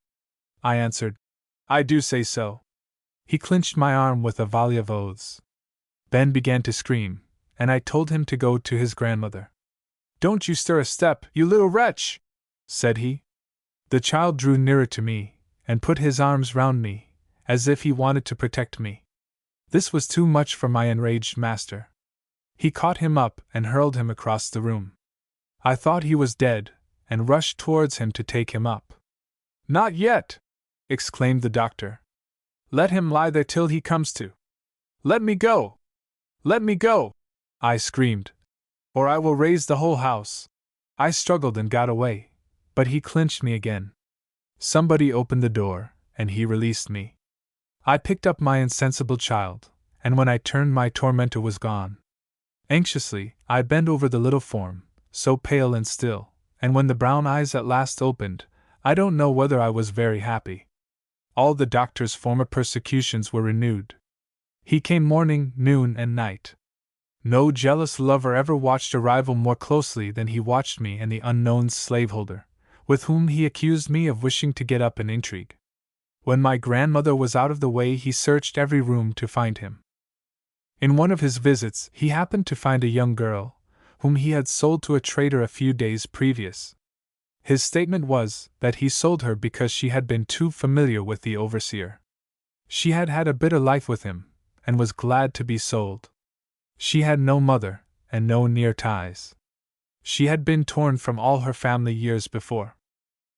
I answered, "I do say so." He clinched my arm with a volley of oaths. Ben began to scream, and I told him to go to his grandmother. "Don't you stir a step, you little wretch!" said he. The child drew nearer to me, and put his arms round me, as if he wanted to protect me. This was too much for my enraged master. He caught him up and hurled him across the room. I thought he was dead, and rushed towards him to take him up. "Not yet!" exclaimed the doctor. "Let him lie there till he comes to. Let me go! Let me go!" I screamed. "Or I will raise the whole house." I struggled and got away, but he clinched me again. Somebody opened the door, and he released me. I picked up my insensible child, and when I turned, my tormentor was gone. Anxiously, I bent over the little form, so pale and still, and when the brown eyes at last opened, I don't know whether I was very happy. All the doctor's former persecutions were renewed. He came morning, noon, and night. No jealous lover ever watched a rival more closely than he watched me and the unknown slaveholder, with whom he accused me of wishing to get up an intrigue. When my grandmother was out of the way, he searched every room to find him. In one of his visits, he happened to find a young girl, whom he had sold to a trader a few days previous. His statement was that he sold her because she had been too familiar with the overseer. She had had a bitter life with him, and was glad to be sold. She had no mother, and no near ties. She had been torn from all her family years before.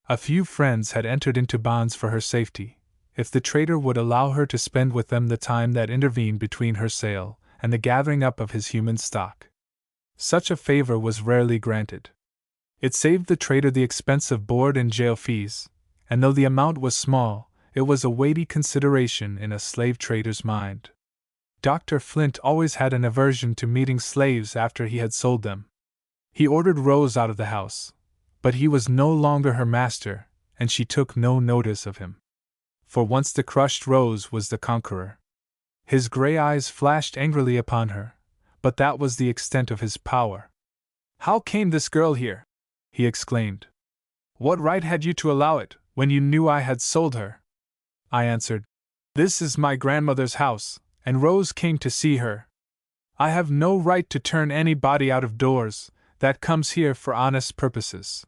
A few friends had entered into bonds for her safety, if the trader would allow her to spend with them the time that intervened between her sale and the gathering up of his human stock. Such a favor was rarely granted. It saved the trader the expense of board and jail fees, and though the amount was small, it was a weighty consideration in a slave trader's mind. Dr. Flint always had an aversion to meeting slaves after he had sold them. He ordered Rose out of the house, but he was no longer her master, and she took no notice of him. For once the crushed Rose was the conqueror. His gray eyes flashed angrily upon her, but that was the extent of his power. "How came this girl here?" he exclaimed. "What right had you to allow it, when you knew I had sold her?" I answered, "This is my grandmother's house, and Rose came to see her. I have no right to turn anybody out of doors that comes here for honest purposes."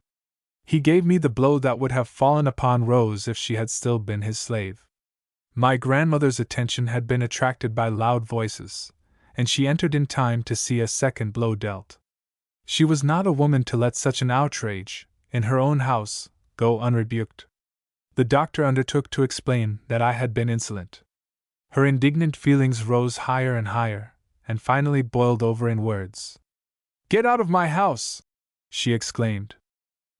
He gave me the blow that would have fallen upon Rose if she had still been his slave. My grandmother's attention had been attracted by loud voices, and she entered in time to see a second blow dealt. She was not a woman to let such an outrage, in her own house, go unrebuked. The doctor undertook to explain that I had been insolent. Her indignant feelings rose higher and higher, and finally boiled over in words. "Get out of my house!" she exclaimed.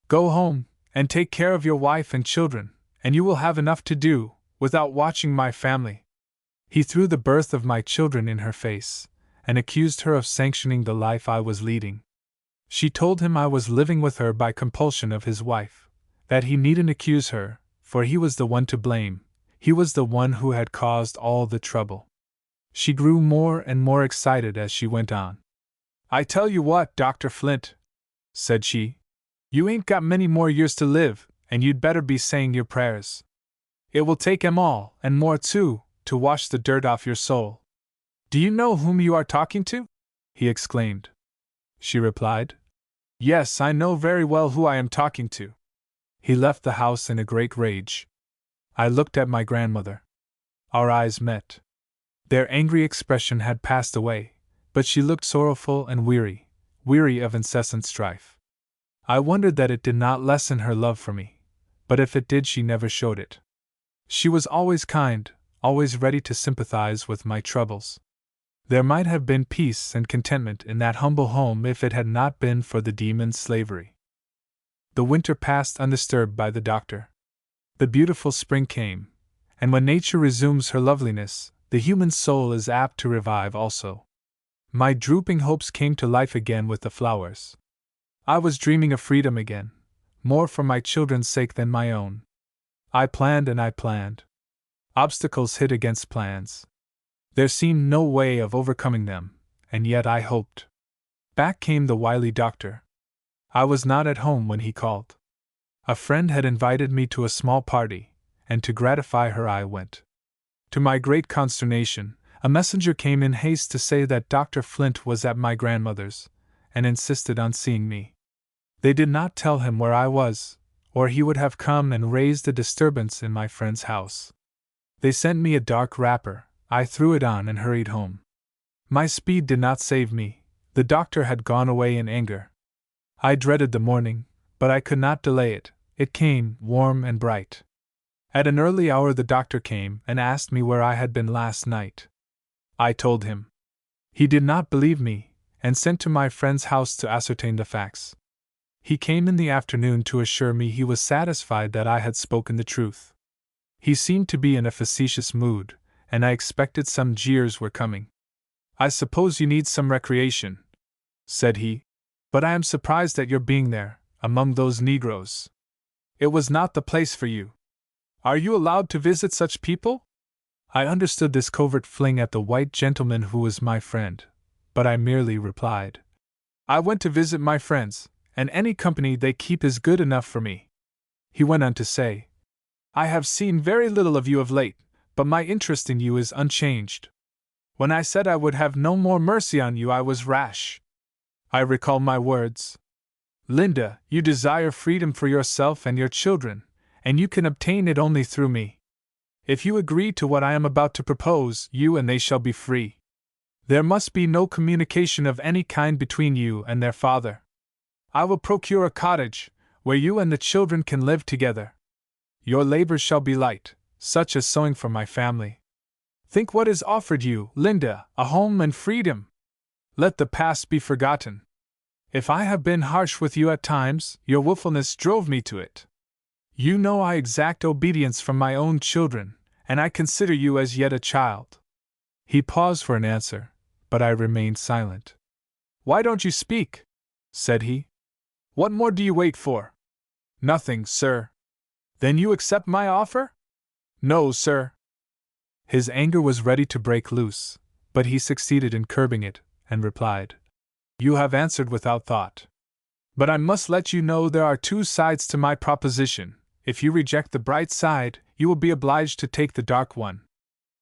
"Go home, and take care of your wife and children, and you will have enough to do, without watching my family." He threw the birth of my children in her face, and accused her of sanctioning the life I was leading. She told him I was living with her by compulsion of his wife, that he needn't accuse her, for he was the one to blame, he was the one who had caused all the trouble. She grew more and more excited as she went on. "I tell you what, Dr. Flint," said she, "you ain't got many more years to live, and you'd better be saying your prayers. It will take 'em all, and more too, to wash the dirt off your soul." "Do you know whom you are talking to?" he exclaimed. She replied, "Yes, I know very well who I am talking to." He left the house in a great rage. I looked at my grandmother. Our eyes met. Their angry expression had passed away, but she looked sorrowful and weary of incessant strife. I wondered that it did not lessen her love for me, but if it did, she never showed it. She was always kind, always ready to sympathize with my troubles. There might have been peace and contentment in that humble home if it had not been for the demon slavery. The winter passed undisturbed by the doctor. The beautiful spring came, and when nature resumes her loveliness, the human soul is apt to revive also. My drooping hopes came to life again with the flowers. I was dreaming of freedom again, more for my children's sake than my own. I planned and I planned. Obstacles hit against plans. There seemed no way of overcoming them, and yet I hoped. Back came the wily doctor. I was not at home when he called. A friend had invited me to a small party, and to gratify her I went. To my great consternation, A messenger came in haste to say that Dr. Flint was at my grandmother's, and insisted on seeing me. They did not tell him where I was, or he would have come and raised a disturbance in my friend's house. They sent me a dark wrapper. I threw it on and hurried home. My speed did not save me. The doctor had gone away in anger. I dreaded the morning, but I could not delay it. It came, warm and bright. At an early hour the doctor came and asked me where I had been last night. I told him. He did not believe me, and sent to my friend's house to ascertain the facts. He came in the afternoon to assure me he was satisfied that I had spoken the truth. He seemed to be in a facetious mood, and I expected some jeers were coming. "I suppose you need some recreation," said he, "but I am surprised at your being there, among those Negroes. It was not the place for you. Are you allowed to visit such people?" I understood this covert fling at the white gentleman who was my friend, but I merely replied, "I went to visit my friends, and any company they keep is good enough for me." He went on to say, "I have seen very little of you of late, but my interest in you is unchanged. When I said I would have no more mercy on you, I was rash. I recall my words. Linda, you desire freedom for yourself and your children, and you can obtain it only through me. If you agree to what I am about to propose, you and they shall be free. There must be no communication of any kind between you and their father. I will procure a cottage, where you and the children can live together. Your labors shall be light, such as sewing for my family. Think what is offered you, Linda, a home and freedom. Let the past be forgotten. If I have been harsh with you at times, your willfulness drove me to it. You know I exact obedience from my own children, and I consider you as yet a child." He paused for an answer, but I remained silent. "Why don't you speak?" said he. "What more do you wait for?" "Nothing, sir." "Then you accept my offer?" "No, sir." His anger was ready to break loose, but he succeeded in curbing it, and replied, "You have answered without thought. But I must let you know there are two sides to my proposition. If you reject the bright side, you will be obliged to take the dark one.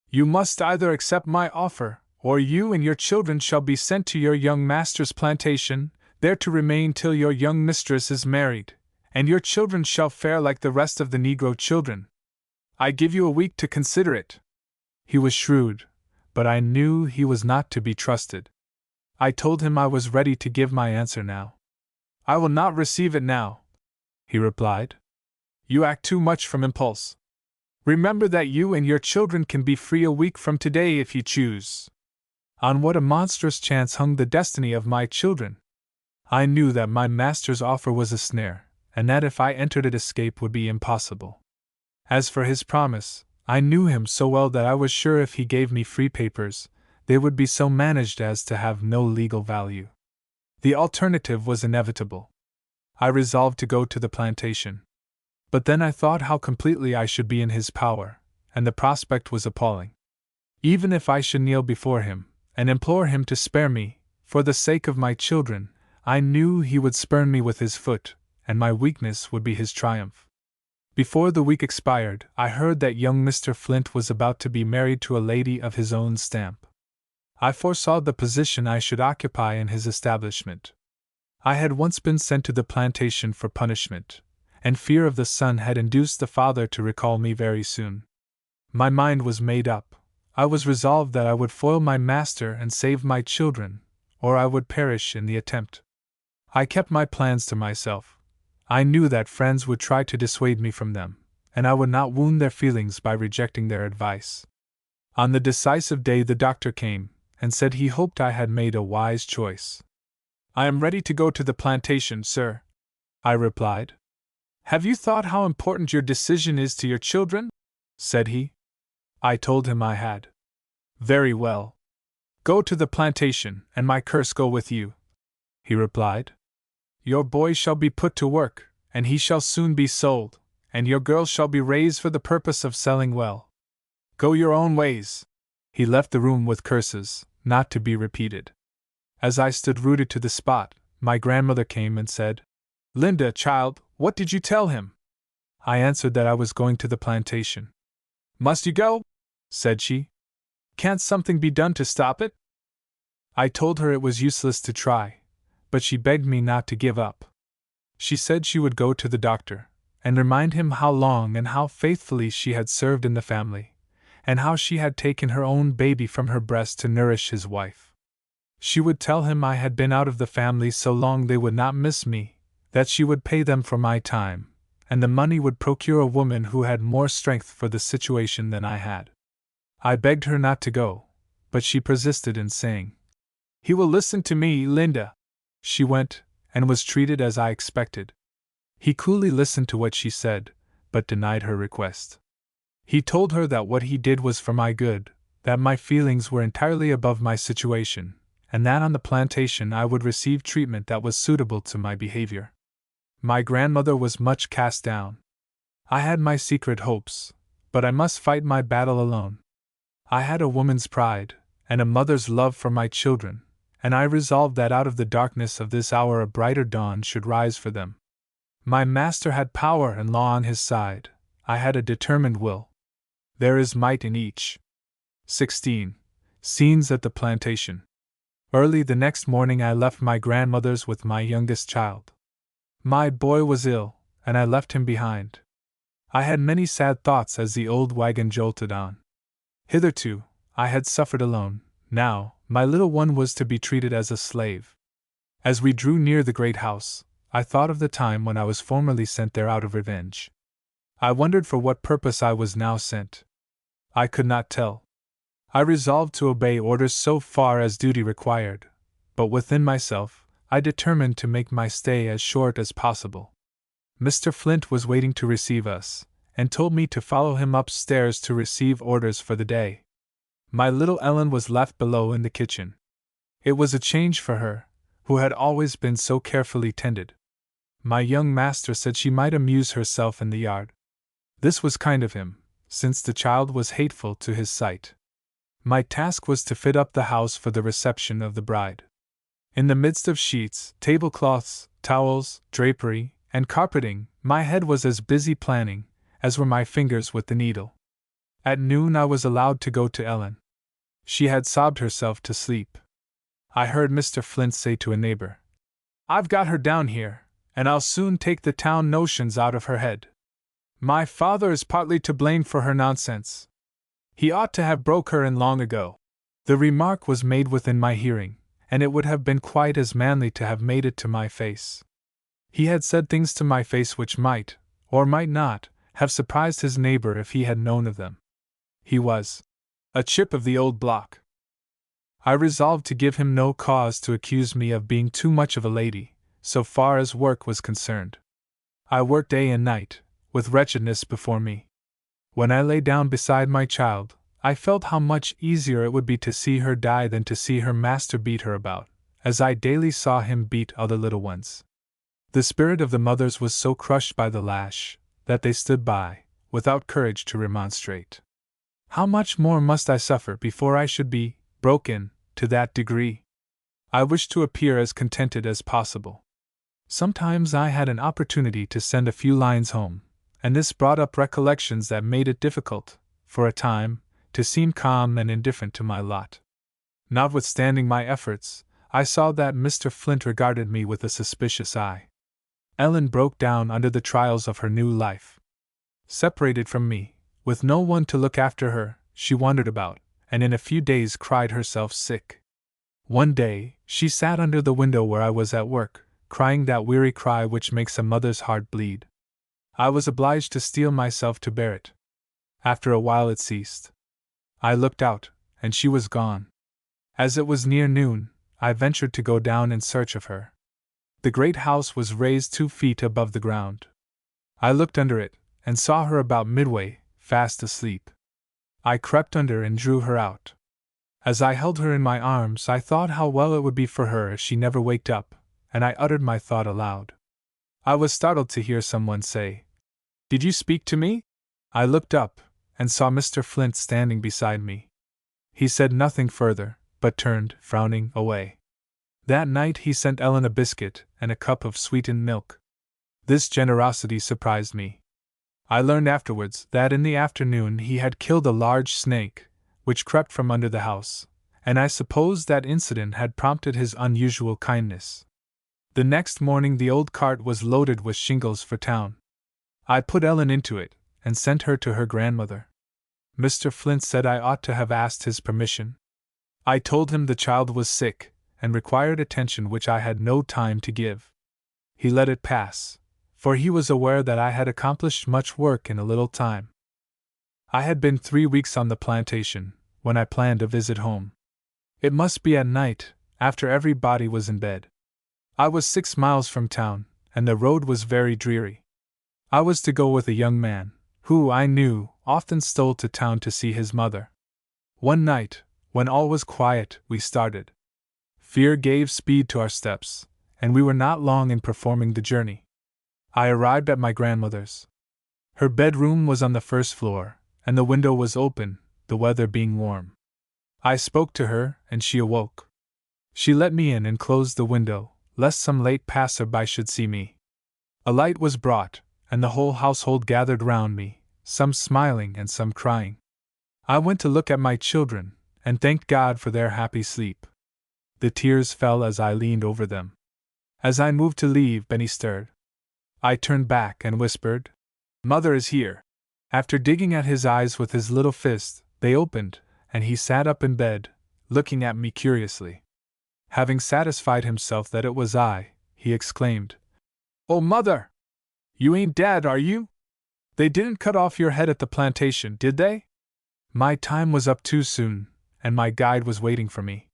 You must either accept my offer, or you and your children shall be sent to your young master's plantation, there to remain till your young mistress is married, and your children shall fare like the rest of the Negro children. I give you a week to consider it." He was shrewd, but I knew he was not to be trusted. I told him I was ready to give my answer now. "I will not receive it now," he replied. "You act too much from impulse. Remember that you and your children can be free a week from today if you choose." On what a monstrous chance hung the destiny of my children! I knew that my master's offer was a snare, and that if I entered it escape would be impossible. As for his promise, I knew him so well that I was sure if he gave me free papers, they would be so managed as to have no legal value. The alternative was inevitable. I resolved to go to the plantation. But then I thought how completely I should be in his power, and the prospect was appalling. Even if I should kneel before him, and implore him to spare me, for the sake of my children, I knew he would spurn me with his foot, and my weakness would be his triumph. Before the week expired, I heard that young Mr. Flint was about to be married to a lady of his own stamp. I foresaw the position I should occupy in his establishment. I had once been sent to the plantation for punishment, and fear of the son had induced the father to recall me very soon. My mind was made up. I was resolved that I would foil my master and save my children, or I would perish in the attempt. I kept my plans to myself. I knew that friends would try to dissuade me from them, and I would not wound their feelings by rejecting their advice. On the decisive day the doctor came, and said he hoped I had made a wise choice. "I am ready to go to the plantation, sir," I replied. "Have you thought how important your decision is to your children?" said he. I told him I had. "Very well. Go to the plantation, and my curse go with you," he replied. "Your boy shall be put to work, and he shall soon be sold, and your girl shall be raised for the purpose of selling well. Go your own ways." He left the room with curses, not to be repeated. As I stood rooted to the spot, my grandmother came and said, "Linda, child, what did you tell him?" I answered that I was going to the plantation. "Must you go?" said she. Can't something be done to stop it? I told her it was useless to try, but she begged me not to give up. She said she would go to the doctor, and remind him how long and how faithfully she had served in the family, and how she had taken her own baby from her breast to nourish his wife. She would tell him I had been out of the family so long they would not miss me, that she would pay them for my time, and the money would procure a woman who had more strength for the situation than I had. I begged her not to go, but she persisted in saying, "He will listen to me, Linda." She went, and was treated as I expected. He coolly listened to what she said, but denied her request. He told her that what he did was for my good, that my feelings were entirely above my situation, and that on the plantation I would receive treatment that was suitable to my behavior. My grandmother was much cast down. I had my secret hopes, but I must fight my battle alone. I had a woman's pride, and a mother's love for my children, and I resolved that out of the darkness of this hour a brighter dawn should rise for them. My master had power and law on his side. I had a determined will. There is might in each. 16. Scenes at the plantation. Early the next morning I left my grandmother's with my youngest child. My boy was ill, and I left him behind. I had many sad thoughts as the old wagon jolted on. Hitherto, I had suffered alone. Now, my little one was to be treated as a slave. As we drew near the great house, I thought of the time when I was formerly sent there out of revenge. I wondered for what purpose I was now sent. I could not tell. I resolved to obey orders so far as duty required, but within myself, I determined to make my stay as short as possible. Mr. Flint was waiting to receive us, and told me to follow him upstairs to receive orders for the day. My little Ellen was left below in the kitchen. It was a change for her, who had always been so carefully tended. My young master said she might amuse herself in the yard. This was kind of him, since the child was hateful to his sight. My task was to fit up the house for the reception of the bride. In the midst of sheets, tablecloths, towels, drapery, and carpeting, my head was as busy planning as were my fingers with the needle. At noon I was allowed to go to Ellen. She had sobbed herself to sleep. I heard Mr. Flint say to a neighbor, "I've got her down here, and I'll soon take the town notions out of her head. My father is partly to blame for her nonsense. He ought to have broke her in long ago." The remark was made within my hearing, and it would have been quite as manly to have made it to my face. He had said things to my face which might, or might not, have surprised his neighbor if he had known of them. He was a chip of the old block. I resolved to give him no cause to accuse me of being too much of a lady, so far as work was concerned. I worked day and night, with wretchedness before me. When I lay down beside my child, I felt how much easier it would be to see her die than to see her master beat her about, as I daily saw him beat other little ones. The spirit of the mothers was so crushed by the lash, that they stood by, without courage to remonstrate. How much more must I suffer before I should be broken to that degree? I wished to appear as contented as possible. Sometimes I had an opportunity to send a few lines home, and this brought up recollections that made it difficult, for a time, to seem calm and indifferent to my lot. Notwithstanding my efforts, I saw that Mr. Flint regarded me with a suspicious eye. Ellen broke down under the trials of her new life. Separated from me, with no one to look after her, she wandered about, and in a few days cried herself sick. One day, she sat under the window where I was at work, crying that weary cry which makes a mother's heart bleed. I was obliged to steel myself to bear it. After a while it ceased. I looked out, and she was gone. As it was near noon, I ventured to go down in search of her. The great house was raised 2 feet above the ground. I looked under it, and saw her about midway, fast asleep. I crept under and drew her out. As I held her in my arms, I thought how well it would be for her if she never waked up, and I uttered my thought aloud. I was startled to hear someone say, "Did you speak to me?" I looked up, and saw Mr. Flint standing beside me. He said nothing further, but turned, frowning, away. That night he sent Ellen a biscuit and a cup of sweetened milk. This generosity surprised me. I learned afterwards that in the afternoon he had killed a large snake, which crept from under the house, and I suppose that incident had prompted his unusual kindness. The next morning the old cart was loaded with shingles for town. I put Ellen into it, and sent her to her grandmother. Mr. Flint said I ought to have asked his permission. I told him the child was sick, and required attention which I had no time to give. He let it pass, for he was aware that I had accomplished much work in a little time. I had been 3 weeks on the plantation, when I planned a visit home. It must be at night, after everybody was in bed. I was 6 miles from town, and the road was very dreary. I was to go with a young man, who, I knew, often stole to town to see his mother. One night, when all was quiet, we started. Fear gave speed to our steps, and we were not long in performing the journey. I arrived at my grandmother's. Her bedroom was on the first floor, and the window was open, the weather being warm. I spoke to her, and she awoke. She let me in and closed the window, lest some late passer-by should see me. A light was brought, and the whole household gathered round me, some smiling and some crying. I went to look at my children, and thanked God for their happy sleep. The tears fell as I leaned over them. As I moved to leave, Benny stirred. I turned back and whispered, "Mother is here." After digging at his eyes with his little fist, they opened, and he sat up in bed, looking at me curiously. Having satisfied himself that it was I, he exclaimed, "Oh, Mother! You ain't dead, are you? They didn't cut off your head at the plantation, did they?" My time was up too soon, and my guide was waiting for me.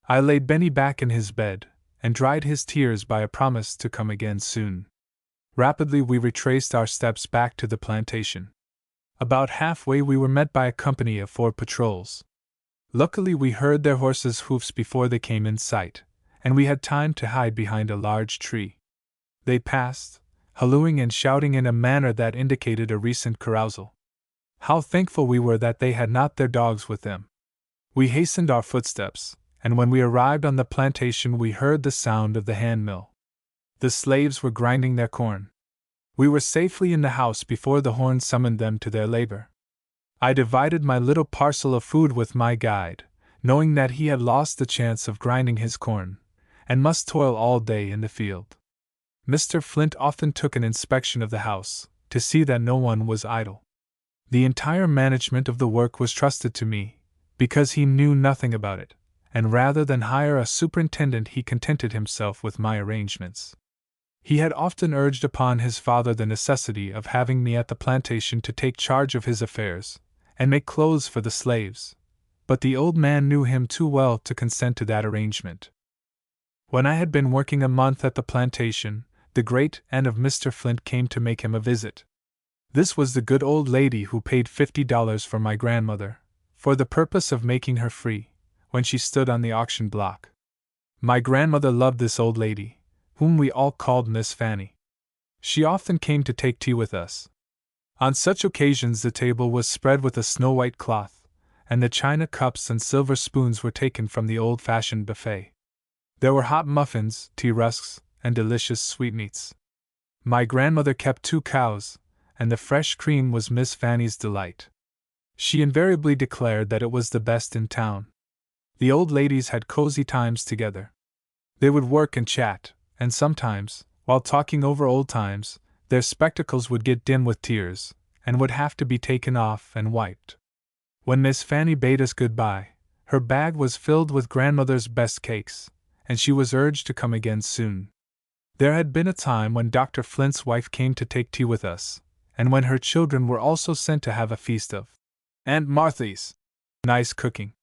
I laid Benny back in his bed, and dried his tears by a promise to come again soon. Rapidly we retraced our steps back to the plantation. About halfway we were met by a company of 4 patrols. Luckily we heard their horses' hoofs before they came in sight, and we had time to hide behind a large tree. They passed, hallooing and shouting in a manner that indicated a recent carousal. How thankful we were that they had not their dogs with them. We hastened our footsteps, and when we arrived on the plantation we heard the sound of the hand mill. The slaves were grinding their corn. We were safely in the house before the horn summoned them to their labor. I divided my little parcel of food with my guide, knowing that he had lost the chance of grinding his corn, and must toil all day in the field. Mr. Flint often took an inspection of the house, to see that no one was idle. The entire management of the work was trusted to me, because he knew nothing about it, and rather than hire a superintendent he contented himself with my arrangements. He had often urged upon his father the necessity of having me at the plantation to take charge of his affairs, and make clothes for the slaves, but the old man knew him too well to consent to that arrangement. When I had been working a month at the plantation, the great aunt of Mr. Flint came to make him a visit. This was the good old lady who paid $50 for my grandmother, for the purpose of making her free, when she stood on the auction block. My grandmother loved this old lady, whom we all called Miss Fanny. She often came to take tea with us. On such occasions the table was spread with a snow-white cloth, and the china cups and silver spoons were taken from the old-fashioned buffet. There were hot muffins, tea rusks, and delicious sweetmeats. My grandmother kept 2 cows, and the fresh cream was Miss Fanny's delight. She invariably declared that it was the best in town. The old ladies had cozy times together. They would work and chat, and sometimes, while talking over old times, their spectacles would get dim with tears, and would have to be taken off and wiped. When Miss Fanny bade us good-bye, her bag was filled with grandmother's best cakes, and she was urged to come again soon. There had been a time when Dr. Flint's wife came to take tea with us, and when her children were also sent to have a feast of Aunt Marthy's nice cooking.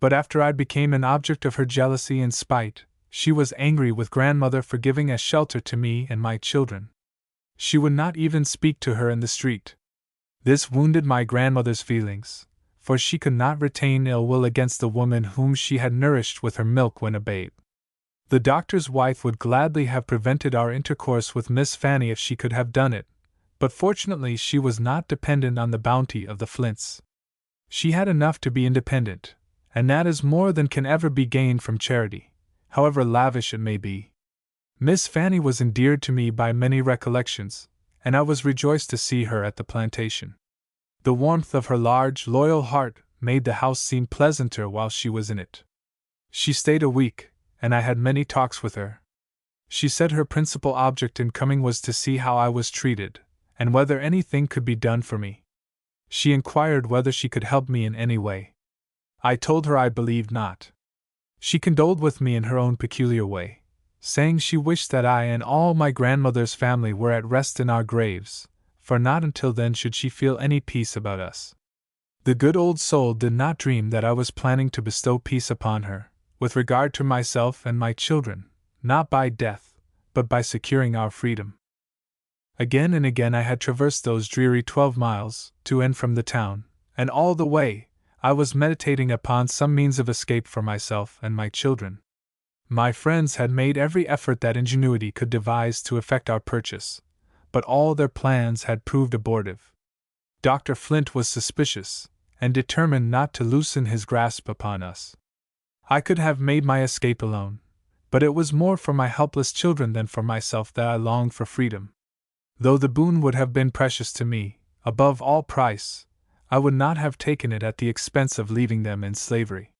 But after I became an object of her jealousy and spite, she was angry with grandmother for giving a shelter to me and my children. She would not even speak to her in the street. This wounded my grandmother's feelings, for she could not retain ill will against the woman whom she had nourished with her milk when a babe. The doctor's wife would gladly have prevented our intercourse with Miss Fanny if she could have done it, but fortunately she was not dependent on the bounty of the Flints. She had enough to be independent, and that is more than can ever be gained from charity, however lavish it may be. Miss Fanny was endeared to me by many recollections, and I was rejoiced to see her at the plantation. The warmth of her large, loyal heart made the house seem pleasanter while she was in it. She stayed a week, and I had many talks with her. She said her principal object in coming was to see how I was treated, and whether anything could be done for me. She inquired whether she could help me in any way. I told her I believed not. She condoled with me in her own peculiar way, saying she wished that I and all my grandmother's family were at rest in our graves, for not until then should she feel any peace about us. The good old soul did not dream that I was planning to bestow peace upon her, with regard to myself and my children, not by death, but by securing our freedom. Again and again I had traversed those dreary 12 miles, to and from the town, and all the way, I was meditating upon some means of escape for myself and my children. My friends had made every effort that ingenuity could devise to effect our purchase, but all their plans had proved abortive. Dr. Flint was suspicious, and determined not to loosen his grasp upon us. I could have made my escape alone, but it was more for my helpless children than for myself that I longed for freedom. Though the boon would have been precious to me, above all price, I would not have taken it at the expense of leaving them in slavery.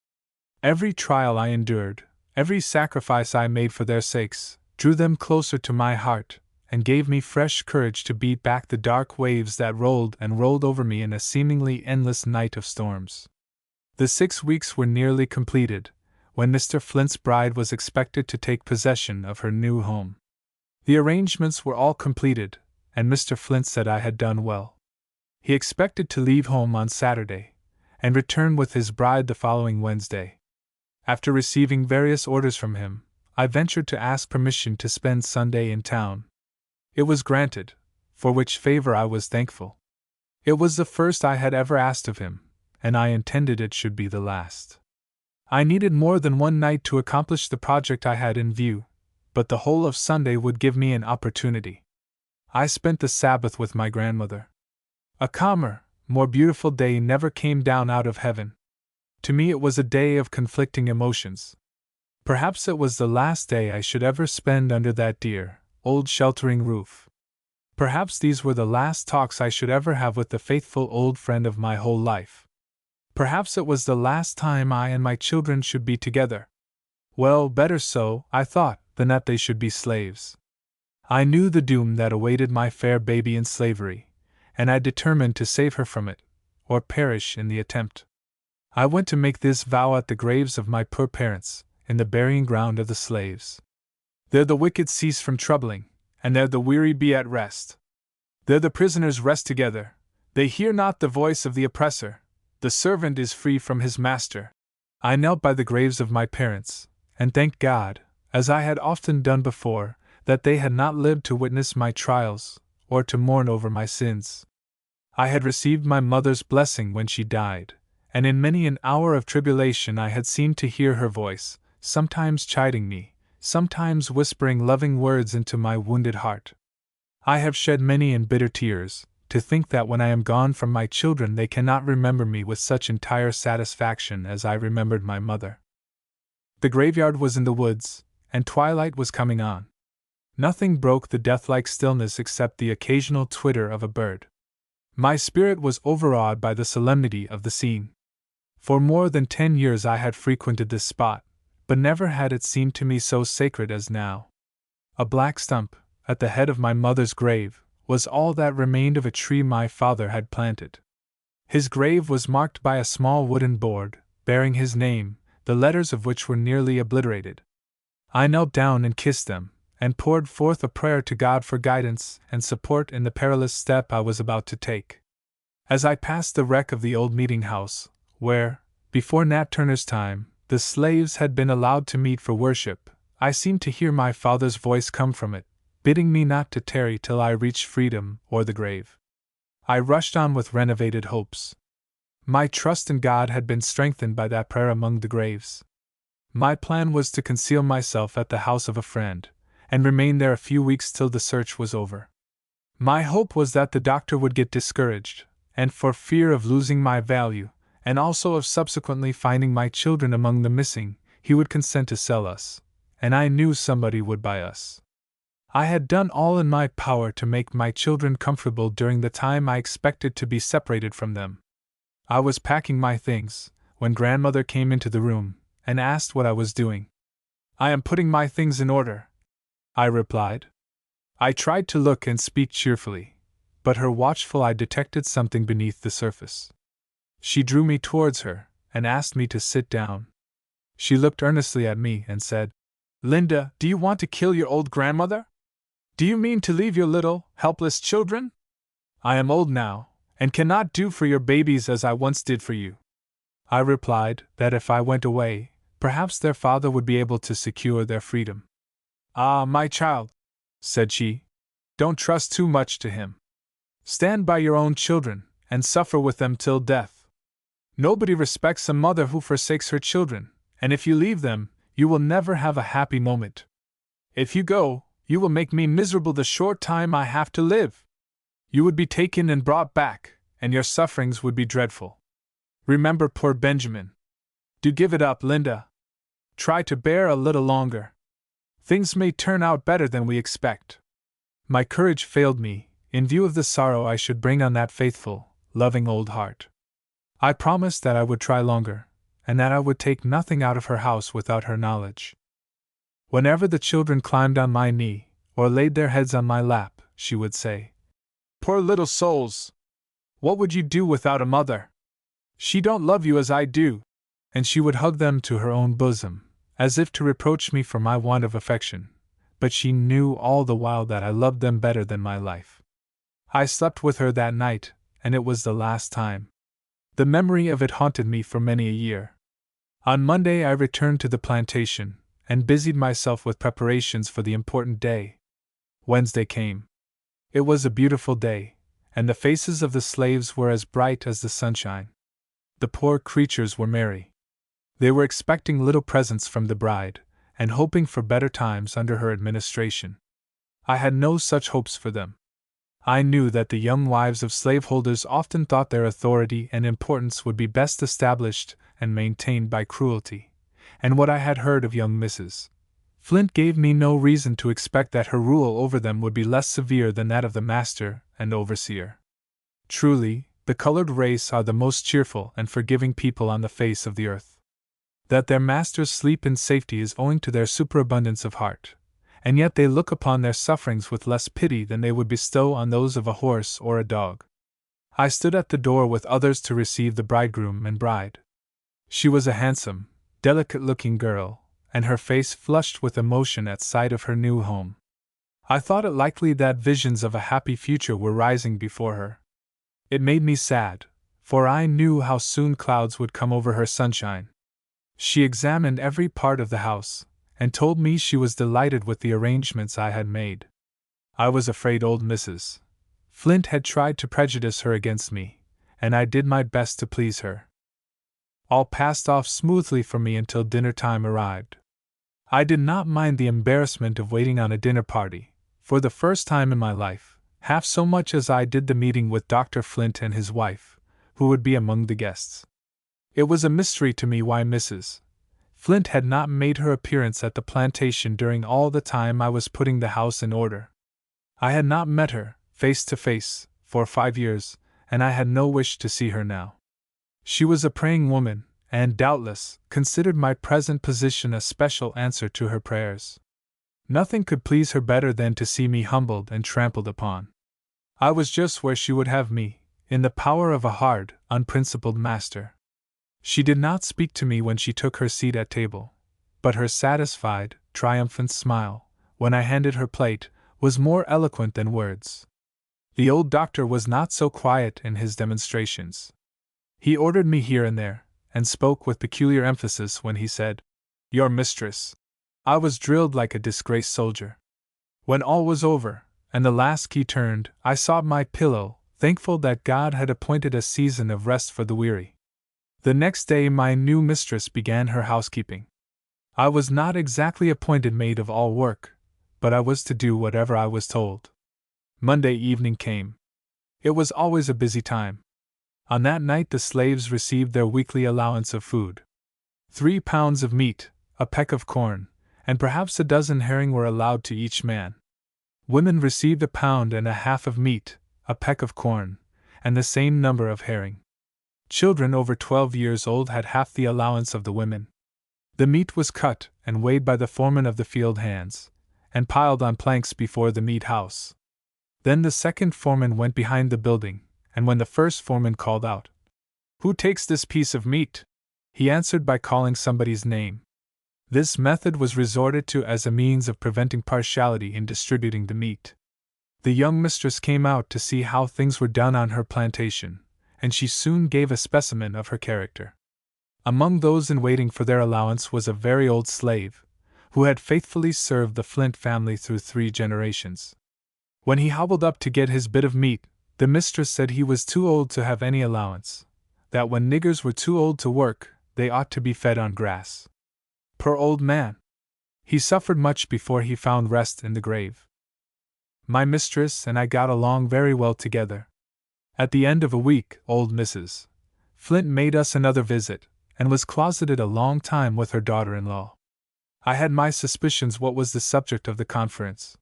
Every trial I endured, every sacrifice I made for their sakes, drew them closer to my heart, and gave me fresh courage to beat back the dark waves that rolled and rolled over me in a seemingly endless night of storms. The 6 weeks were nearly completed, when Mr. Flint's bride was expected to take possession of her new home. The arrangements were all completed, and Mr. Flint said I had done well. He expected to leave home on Saturday, and return with his bride the following Wednesday. After receiving various orders from him, I ventured to ask permission to spend Sunday in town. It was granted, for which favor I was thankful. It was the first I had ever asked of him, and I intended it should be the last. I needed more than one night to accomplish the project I had in view, but the whole of Sunday would give me an opportunity. I spent the Sabbath with my grandmother. A calmer, more beautiful day never came down out of heaven. To me it was a day of conflicting emotions. Perhaps it was the last day I should ever spend under that dear, old sheltering roof. Perhaps these were the last talks I should ever have with the faithful old friend of my whole life. Perhaps it was the last time I and my children should be together. Well, better so, I thought, than that they should be slaves. I knew the doom that awaited my fair baby in slavery, and I determined to save her from it, or perish in the attempt. I went to make this vow at the graves of my poor parents, in the burying ground of the slaves. There the wicked cease from troubling, and there the weary be at rest. There the prisoners rest together, they hear not the voice of the oppressor, the servant is free from his master. I knelt by the graves of my parents, and thanked God, as I had often done before, that they had not lived to witness my trials, or to mourn over my sins. I had received my mother's blessing when she died, and in many an hour of tribulation I had seemed to hear her voice, sometimes chiding me, sometimes whispering loving words into my wounded heart. I have shed many and bitter tears, to think that when I am gone from my children they cannot remember me with such entire satisfaction as I remembered my mother. The graveyard was in the woods, and twilight was coming on. Nothing broke the death-like stillness except the occasional twitter of a bird. My spirit was overawed by the solemnity of the scene. For more than 10 years I had frequented this spot, but never had it seemed to me so sacred as now. A black stump, at the head of my mother's grave, was all that remained of a tree my father had planted. His grave was marked by a small wooden board, bearing his name, the letters of which were nearly obliterated. I knelt down and kissed them, and poured forth a prayer to God for guidance and support in the perilous step I was about to take. As I passed the wreck of the old meeting house, where, before Nat Turner's time, the slaves had been allowed to meet for worship, I seemed to hear my father's voice come from it, bidding me not to tarry till I reached freedom or the grave. I rushed on with renovated hopes. My trust in God had been strengthened by that prayer among the graves. My plan was to conceal myself at the house of a friend, and remain there a few weeks till the search was over. My hope was that the doctor would get discouraged, and for fear of losing my value, and also of subsequently finding my children among the missing, he would consent to sell us, and I knew somebody would buy us. I had done all in my power to make my children comfortable during the time I expected to be separated from them. I was packing my things, when grandmother came into the room, and asked what I was doing. I am putting my things in order, I replied. I tried to look and speak cheerfully, but her watchful eye detected something beneath the surface. She drew me towards her, and asked me to sit down. She looked earnestly at me and said, Linda, do you want to kill your old grandmother? Do you mean to leave your little, helpless children? I am old now, and cannot do for your babies as I once did for you. I replied that if I went away, perhaps their father would be able to secure their freedom. Ah, my child, said she, don't trust too much to him. Stand by your own children, and suffer with them till death. Nobody respects a mother who forsakes her children, and if you leave them, you will never have a happy moment. If you go, you will make me miserable the short time I have to live. You would be taken and brought back, and your sufferings would be dreadful. Remember poor Benjamin. Do give it up, Linda. Try to bear a little longer. Things may turn out better than we expect. My courage failed me, in view of the sorrow I should bring on that faithful, loving old heart. I promised that I would try longer, and that I would take nothing out of her house without her knowledge. Whenever the children climbed on my knee, or laid their heads on my lap, she would say, Poor little souls! What would you do without a mother? She don't love you as I do. And she would hug them to her own bosom, as if to reproach me for my want of affection, but she knew all the while that I loved them better than my life. I slept with her that night, and it was the last time. The memory of it haunted me for many a year. On Monday I returned to the plantation, and busied myself with preparations for the important day. Wednesday came. It was a beautiful day, and the faces of the slaves were as bright as the sunshine. The poor creatures were merry. They were expecting little presents from the bride, and hoping for better times under her administration. I had no such hopes for them. I knew that the young wives of slaveholders often thought their authority and importance would be best established and maintained by cruelty, and what I had heard of young Mrs. Flint gave me no reason to expect that her rule over them would be less severe than that of the master and overseer. Truly, the colored race are the most cheerful and forgiving people on the face of the earth. That their masters sleep in safety is owing to their superabundance of heart, and yet they look upon their sufferings with less pity than they would bestow on those of a horse or a dog. I stood at the door with others to receive the bridegroom and bride. She was a handsome, delicate-looking girl, and her face flushed with emotion at sight of her new home. I thought it likely that visions of a happy future were rising before her. It made me sad, for I knew how soon clouds would come over her sunshine. She examined every part of the house, and told me she was delighted with the arrangements I had made. I was afraid old Mrs. Flint had tried to prejudice her against me, and I did my best to please her. All passed off smoothly for me until dinner time arrived. I did not mind the embarrassment of waiting on a dinner party, for the first time in my life, half so much as I did the meeting with Dr. Flint and his wife, who would be among the guests. It was a mystery to me why Mrs. Flint had not made her appearance at the plantation during all the time I was putting the house in order. I had not met her, face to face, for 5 years, and I had no wish to see her now. She was a praying woman, and doubtless considered my present position a special answer to her prayers. Nothing could please her better than to see me humbled and trampled upon. I was just where she would have me, in the power of a hard, unprincipled master. She did not speak to me when she took her seat at table, but her satisfied, triumphant smile, when I handed her plate, was more eloquent than words. The old doctor was not so quiet in his demonstrations. He ordered me here and there, and spoke with peculiar emphasis when he said, "Your mistress." I was drilled like a disgraced soldier. When all was over, and the last key turned, I sought my pillow, thankful that God had appointed a season of rest for the weary. The next day my new mistress began her housekeeping. I was not exactly appointed maid of all work, but I was to do whatever I was told. Monday evening came. It was always a busy time. On that night the slaves received their weekly allowance of food. 3 pounds of meat, a peck of corn, and perhaps a dozen herring were allowed to each man. Women received 1.5 pounds of meat, a peck of corn, and the same number of herring. Children over 12 years old had half the allowance of the women. The meat was cut and weighed by the foreman of the field hands, and piled on planks before the meat house. Then the second foreman went behind the building, and when the first foreman called out, "Who takes this piece of meat?" he answered by calling somebody's name. This method was resorted to as a means of preventing partiality in distributing the meat. The young mistress came out to see how things were done on her plantation, and she soon gave a specimen of her character. Among those in waiting for their allowance was a very old slave, who had faithfully served the Flint family through 3 generations. When he hobbled up to get his bit of meat, the mistress said he was too old to have any allowance, that when niggers were too old to work, they ought to be fed on grass. Poor old man! He suffered much before he found rest in the grave. My mistress and I got along very well together. At the end of a week, old Mrs. Flint made us another visit, and was closeted a long time with her daughter-in-law. I had my suspicions what was the subject of the conference.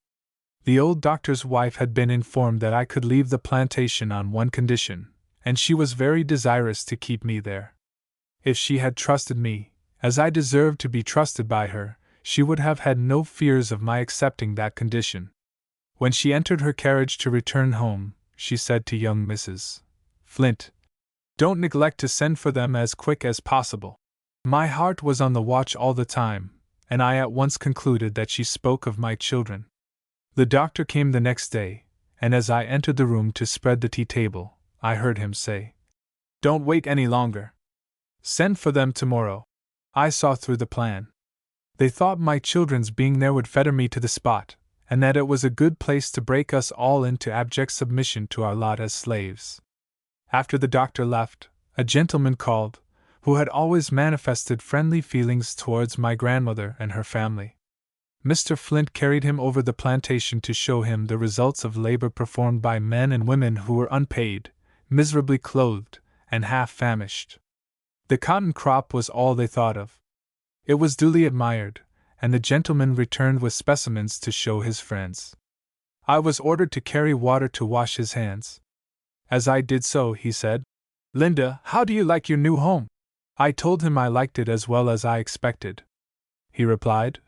The old doctor's wife had been informed that I could leave the plantation on one condition, and she was very desirous to keep me there. If she had trusted me, as I deserved to be trusted by her, she would have had no fears of my accepting that condition. When she entered her carriage to return home, she said to young Mrs. Flint, "Don't neglect to send for them as quick as possible." My heart was on the watch all the time, and I at once concluded that she spoke of my children. The doctor came the next day, and as I entered the room to spread the tea table, I heard him say, "Don't wait any longer. Send for them tomorrow." I saw through the plan. They thought my children's being there would fetter me to the spot, and that it was a good place to break us all into abject submission to our lot as slaves. After the doctor left, a gentleman called, who had always manifested friendly feelings towards my grandmother and her family. Mr. Flint carried him over the plantation to show him the results of labor performed by men and women who were unpaid, miserably clothed, and half famished. The cotton crop was all they thought of. It was duly admired, and the gentleman returned with specimens to show his friends. I was ordered to carry water to wash his hands. As I did so, he said, "Linda, how do you like your new home?" I told him I liked it as well as I expected. He replied,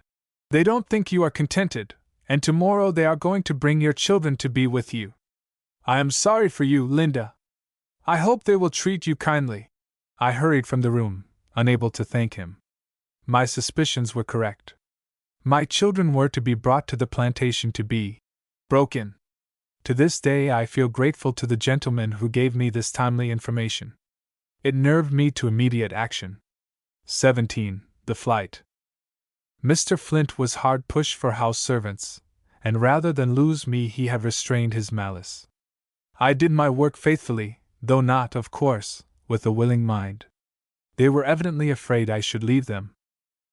"They don't think you are contented, and tomorrow they are going to bring your children to be with you. I am sorry for you, Linda. I hope they will treat you kindly." I hurried from the room, unable to thank him. My suspicions were correct. My children were to be brought to the plantation to be broken. To this day I feel grateful to the gentleman who gave me this timely information. It nerved me to immediate action. 17. The flight. Mr. Flint was hard pushed for house servants, and rather than lose me he had restrained his malice. I did my work faithfully, though not, of course, with a willing mind. They were evidently afraid I should leave them.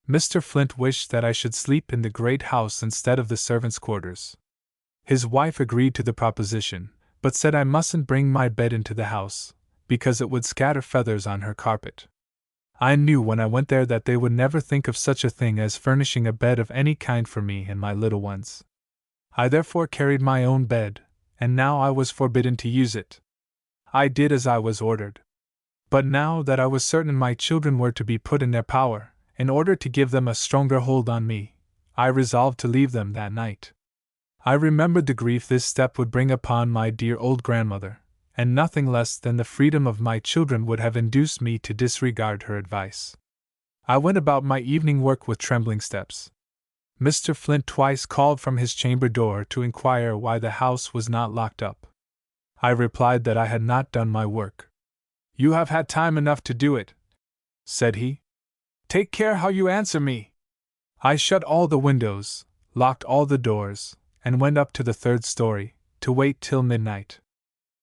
Mr. Flint wished that I should sleep in the great house instead of the servants' quarters. His wife agreed to the proposition, but said I mustn't bring my bed into the house, because it would scatter feathers on her carpet. I knew when I went there that they would never think of such a thing as furnishing a bed of any kind for me and my little ones. I therefore carried my own bed, and now I was forbidden to use it. I did as I was ordered. But now that I was certain my children were to be put in their power, in order to give them a stronger hold on me, I resolved to leave them that night. I remembered the grief this step would bring upon my dear old grandmother, and nothing less than the freedom of my children would have induced me to disregard her advice. I went about my evening work with trembling steps. Mr. Flint twice called from his chamber door to inquire why the house was not locked up. I replied that I had not done my work. "You have had time enough to do it," said he. "Take care how you answer me." I shut all the windows, locked all the doors, and went up to the 3rd story, to wait till midnight.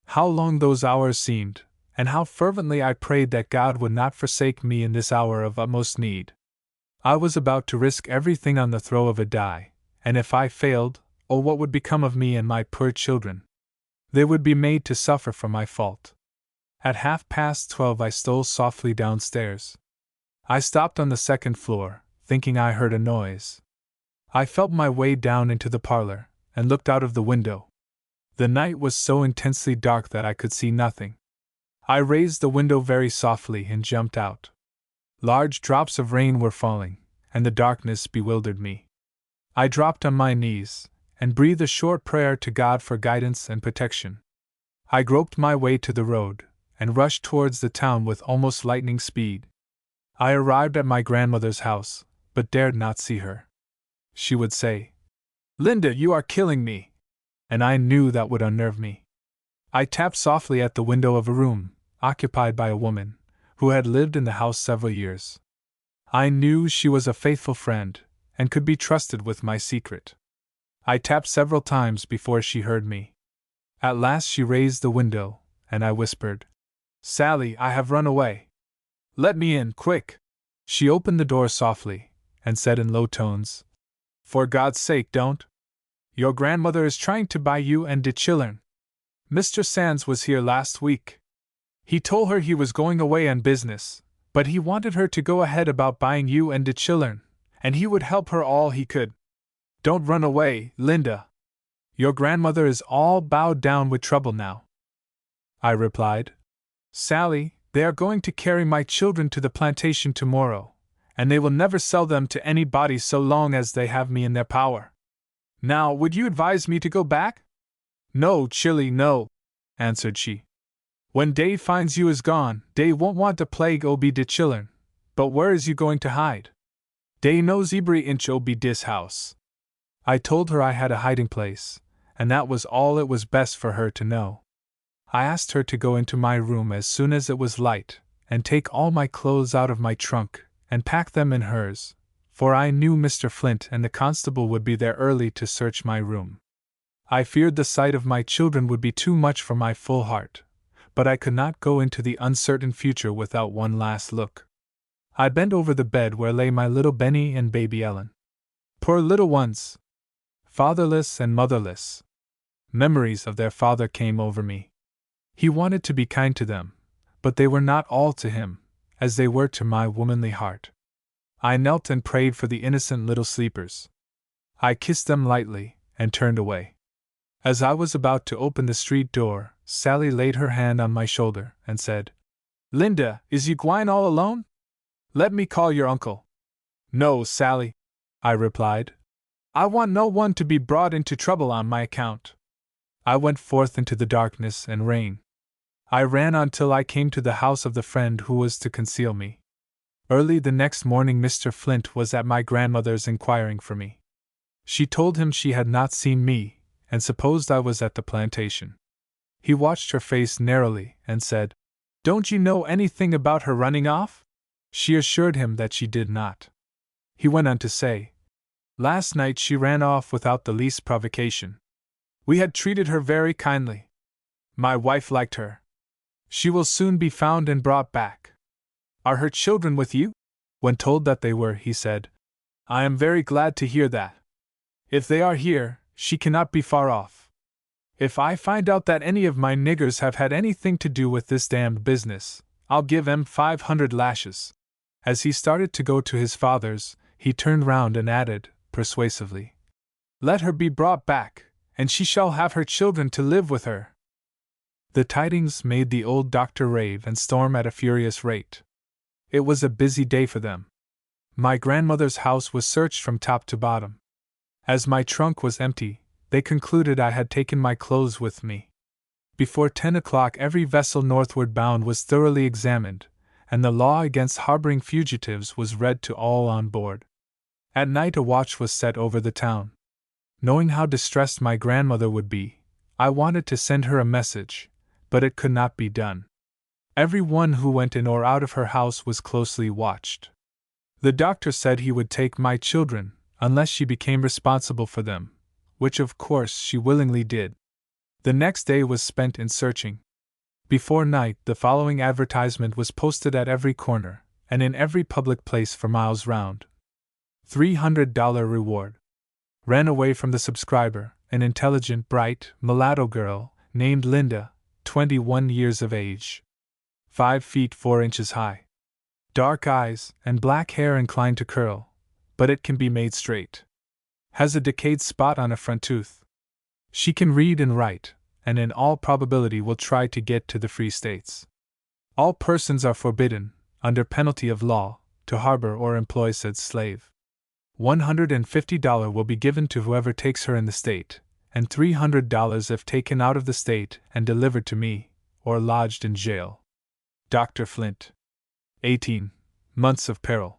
How long those hours seemed, and how fervently I prayed that God would not forsake me in this hour of utmost need. I was about to risk everything on the throw of a die, and if I failed, oh, what would become of me and my poor children? They would be made to suffer for my fault. At 12:30 I stole softly downstairs. I stopped on the 2nd floor, thinking I heard a noise. I felt my way down into the parlor, and looked out of the window. The night was so intensely dark that I could see nothing. I raised the window very softly and jumped out. Large drops of rain were falling, and the darkness bewildered me. I dropped on my knees and breathed a short prayer to God for guidance and protection. I groped my way to the road and rushed towards the town with almost lightning speed. I arrived at my grandmother's house, but dared not see her. She would say, "Linda, you are killing me," and I knew that would unnerve me. I tapped softly at the window of a room, occupied by a woman, who had lived in the house several years. I knew she was a faithful friend, and could be trusted with my secret. I tapped several times before she heard me. At last she raised the window, and I whispered, "Sally, I have run away. Let me in, quick!" She opened the door softly, and said in low tones, "For God's sake, don't! Your grandmother is trying to buy you and de children. Mr. Sands was here last week. He told her he was going away on business, but he wanted her to go ahead about buying you and de children, and he would help her all he could. Don't run away, Linda. Your grandmother is all bowed down with trouble now." I replied, "Sally, they are going to carry my children to the plantation tomorrow, and they will never sell them to anybody so long as they have me in their power. Now, would you advise me to go back?" "No, Chilly, no," answered she. "When Dave finds you is gone, Dave won't want to plague obi de chillern. But where is you going to hide? Dave knows every inch obi dis house." I told her I had a hiding place, and that was all it was best for her to know. I asked her to go into my room as soon as it was light, and take all my clothes out of my trunk, and pack them in hers, for I knew Mr. Flint and the constable would be there early to search my room. I feared the sight of my children would be too much for my full heart, but I could not go into the uncertain future without one last look. I bent over the bed where lay my little Benny and baby Ellen. Poor little ones! Fatherless and motherless. Memories of their father came over me. He wanted to be kind to them, but they were not all to him, as they were to my womanly heart. I knelt and prayed for the innocent little sleepers. I kissed them lightly, and turned away. As I was about to open the street door, Sally laid her hand on my shoulder, and said, "Linda, is you gwine all alone? Let me call your uncle." "No, Sally," I replied. "I want no one to be brought into trouble on my account." I went forth into the darkness and rain. I ran on till I came to the house of the friend who was to conceal me. Early the next morning Mr. Flint was at my grandmother's inquiring for me. She told him she had not seen me, and supposed I was at the plantation. He watched her face narrowly, and said, "Don't you know anything about her running off?" She assured him that she did not. He went on to say, "Last night she ran off without the least provocation. We had treated her very kindly. My wife liked her. She will soon be found and brought back." "Are her children with you?" When told that they were, he said, "I am very glad to hear that. If they are here, she cannot be far off. If I find out that any of my niggers have had anything to do with this damned business, I'll give 'em 500 lashes." As he started to go to his father's, he turned round and added, persuasively, "Let her be brought back, and she shall have her children to live with her." The tidings made the old doctor rave and storm at a furious rate. It was a busy day for them. My grandmother's house was searched from top to bottom. As my trunk was empty, they concluded I had taken my clothes with me. Before 10 o'clock every vessel northward bound was thoroughly examined, and the law against harboring fugitives was read to all on board. At night a watch was set over the town. Knowing how distressed my grandmother would be, I wanted to send her a message, but it could not be done. Every one who went in or out of her house was closely watched. The doctor said he would take my children, unless she became responsible for them, which of course she willingly did. The next day was spent in searching. Before night, the following advertisement was posted at every corner, and in every public place for miles round. $300 reward. Ran away from the subscriber, an intelligent, bright, mulatto girl, named Linda, 21 years of age. 5 feet 4 inches high. Dark eyes, and black hair inclined to curl, but it can be made straight. Has a decayed spot on a front tooth. She can read and write, and in all probability will try to get to the Free States. All persons are forbidden, under penalty of law, to harbor or employ said slave. $150 will be given to whoever takes her in the state, and $300 if taken out of the state and delivered to me, or lodged in jail. Dr. Flint. 18 months of peril.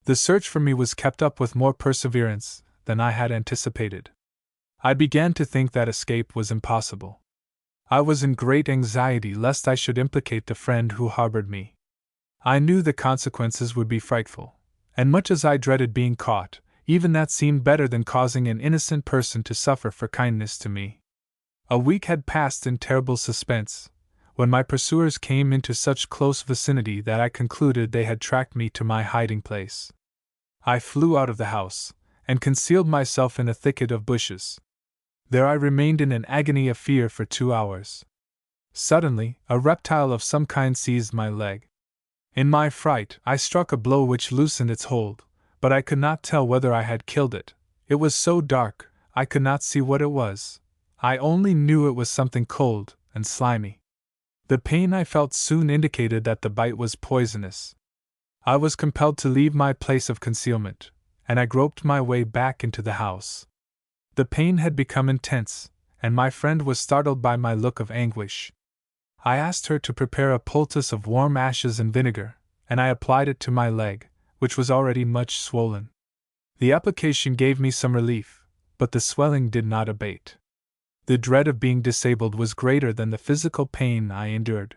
The search for me was kept up with more perseverance than I had anticipated. I began to think that escape was impossible. I was in great anxiety lest I should implicate the friend who harbored me. I knew the consequences would be frightful, and much as I dreaded being caught, even that seemed better than causing an innocent person to suffer for kindness to me. A week had passed in terrible suspense, when my pursuers came into such close vicinity that I concluded they had tracked me to my hiding place. I flew out of the house, and concealed myself in a thicket of bushes. There I remained in an agony of fear for 2 hours. Suddenly, a reptile of some kind seized my leg. In my fright, I struck a blow which loosened its hold, but I could not tell whether I had killed it. It was so dark, I could not see what it was. I only knew it was something cold and slimy. The pain I felt soon indicated that the bite was poisonous. I was compelled to leave my place of concealment, and I groped my way back into the house. The pain had become intense, and my friend was startled by my look of anguish. I asked her to prepare a poultice of warm ashes and vinegar, and I applied it to my leg, which was already much swollen. The application gave me some relief, but the swelling did not abate. The dread of being disabled was greater than the physical pain I endured.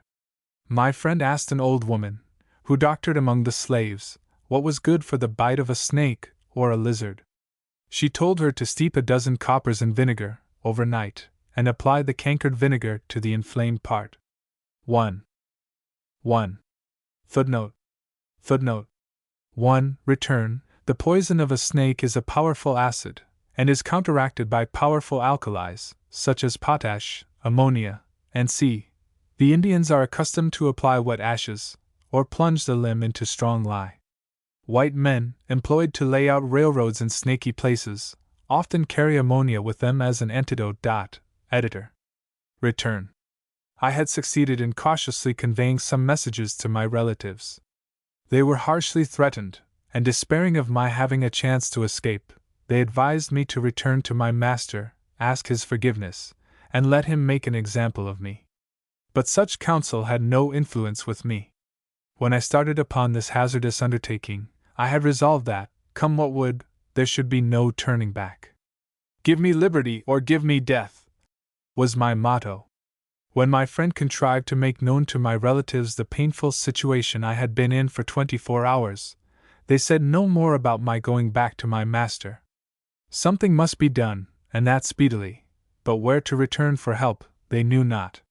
My friend asked an old woman, who doctored among the slaves, what was good for the bite of a snake or a lizard. She told her to steep a dozen coppers in vinegar, overnight, and apply the cankered vinegar to the inflamed part. 1. Footnote 1. Return. The poison of a snake is a powerful acid, and is counteracted by powerful alkalis, such as potash, ammonia, and C. The Indians are accustomed to apply wet ashes, or plunge the limb into strong lye. White men, employed to lay out railroads in snaky places, often carry ammonia with them as an antidote. Editor. Return. I had succeeded in cautiously conveying some messages to my relatives. They were harshly threatened, and despairing of my having a chance to escape, they advised me to return to my master, ask his forgiveness, and let him make an example of me. But such counsel had no influence with me. When I started upon this hazardous undertaking, I had resolved that, come what would, there should be no turning back. "Give me liberty or give me death," was my motto. When my friend contrived to make known to my relatives the painful situation I had been in for 24 hours, they said no more about my going back to my master. Something must be done, and that speedily, but where to return for help, they knew not.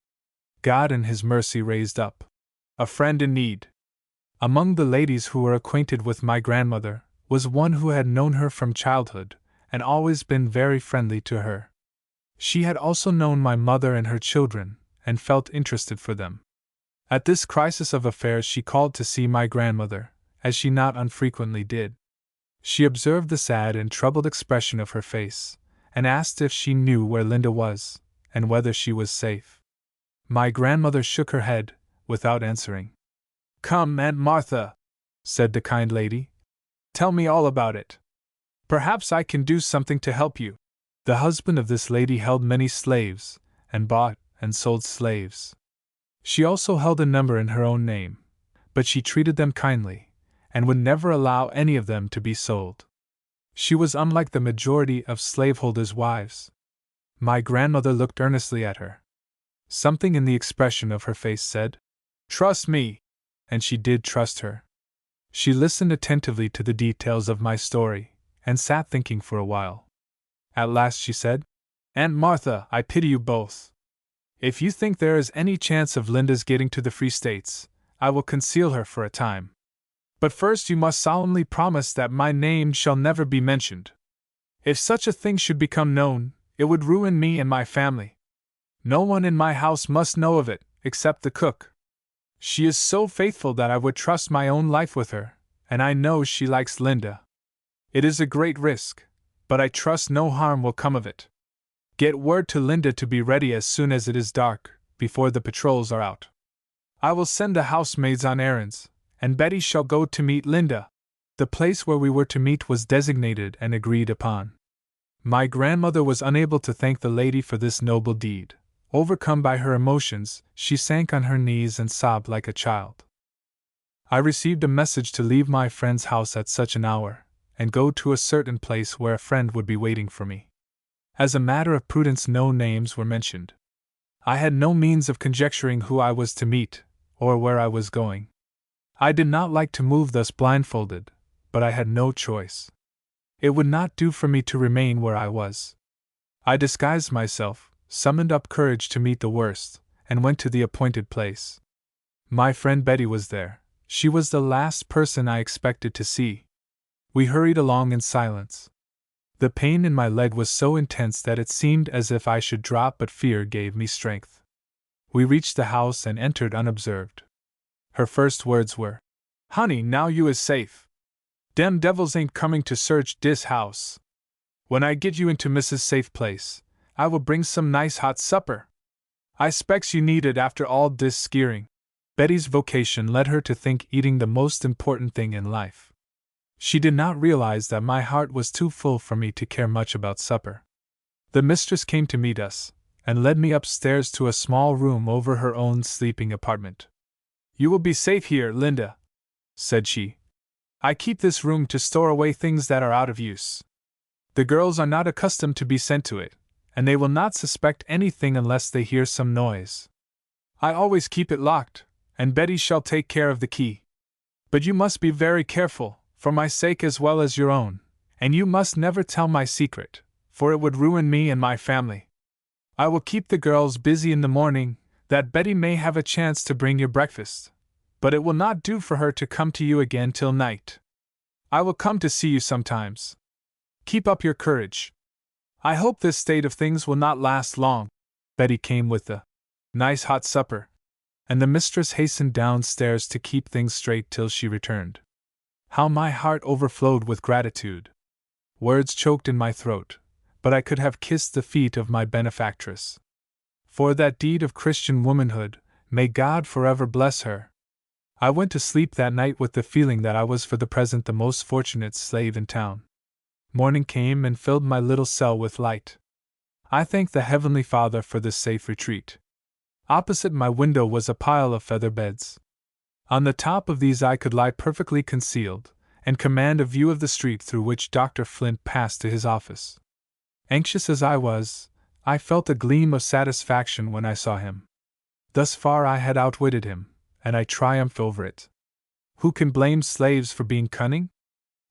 God in His mercy raised up a friend in need. Among the ladies who were acquainted with my grandmother was one who had known her from childhood, and always been very friendly to her. She had also known my mother and her children, and felt interested for them. At this crisis of affairs she called to see my grandmother, as she not unfrequently did. She observed the sad and troubled expression of her face, and asked if she knew where Linda was, and whether she was safe. My grandmother shook her head, without answering. "Come, Aunt Martha," said the kind lady. "Tell me all about it. Perhaps I can do something to help you." The husband of this lady held many slaves, and bought and sold slaves. She also held a number in her own name, but she treated them kindly, and would never allow any of them to be sold. She was unlike the majority of slaveholders' wives. My grandmother looked earnestly at her. Something in the expression of her face said, "Trust me," and she did trust her. She listened attentively to the details of my story, and sat thinking for a while. At last she said, "Aunt Martha, I pity you both. If you think there is any chance of Linda's getting to the Free States, I will conceal her for a time. But first you must solemnly promise that my name shall never be mentioned. If such a thing should become known, it would ruin me and my family. No one in my house must know of it, except the cook. She is so faithful that I would trust my own life with her, and I know she likes Linda. It is a great risk, but I trust no harm will come of it. Get word to Linda to be ready as soon as it is dark, before the patrols are out." I will send the housemaids on errands, and Betty shall go to meet Linda. The place where we were to meet was designated and agreed upon. My grandmother was unable to thank the lady for this noble deed. Overcome by her emotions, she sank on her knees and sobbed like a child. I received a message to leave my friend's house at such an hour, and go to a certain place where a friend would be waiting for me. As a matter of prudence, no names were mentioned. I had no means of conjecturing who I was to meet, or where I was going. I did not like to move thus blindfolded, but I had no choice. It would not do for me to remain where I was. I disguised myself, summoned up courage to meet the worst, and went to the appointed place. My friend Betty was there. She was the last person I expected to see. We hurried along in silence. The pain in my leg was so intense that it seemed as if I should drop, but fear gave me strength. We reached the house and entered unobserved. Her first words were, "Honey, now you is safe. Dem devils ain't coming to search dis house. When I get you into Mrs. Safe place, I will bring some nice hot supper. I specs you need it after all dis skeering." Betty's vocation led her to think eating the most important thing in life. She did not realize that my heart was too full for me to care much about supper. The mistress came to meet us, and led me upstairs to a small room over her own sleeping apartment. "You will be safe here, Linda," said she. "I keep this room to store away things that are out of use. The girls are not accustomed to be sent to it, and they will not suspect anything unless they hear some noise. I always keep it locked, and Betty shall take care of the key. But you must be very careful, for my sake as well as your own, and you must never tell my secret, for it would ruin me and my family. I will keep the girls busy in the morning, that Betty may have a chance to bring your breakfast, but it will not do for her to come to you again till night. I will come to see you sometimes. Keep up your courage. I hope this state of things will not last long." Betty came with the nice hot supper, and the mistress hastened downstairs to keep things straight till she returned. How my heart overflowed with gratitude! Words choked in my throat, but I could have kissed the feet of my benefactress. For that deed of Christian womanhood, may God forever bless her. I went to sleep that night with the feeling that I was for the present the most fortunate slave in town. Morning came and filled my little cell with light. I thanked the Heavenly Father for this safe retreat. Opposite my window was a pile of feather beds. On the top of these I could lie perfectly concealed, and command a view of the street through which Dr. Flint passed to his office. Anxious as I was, I felt a gleam of satisfaction when I saw him. Thus far I had outwitted him, and I triumphed over it. Who can blame slaves for being cunning?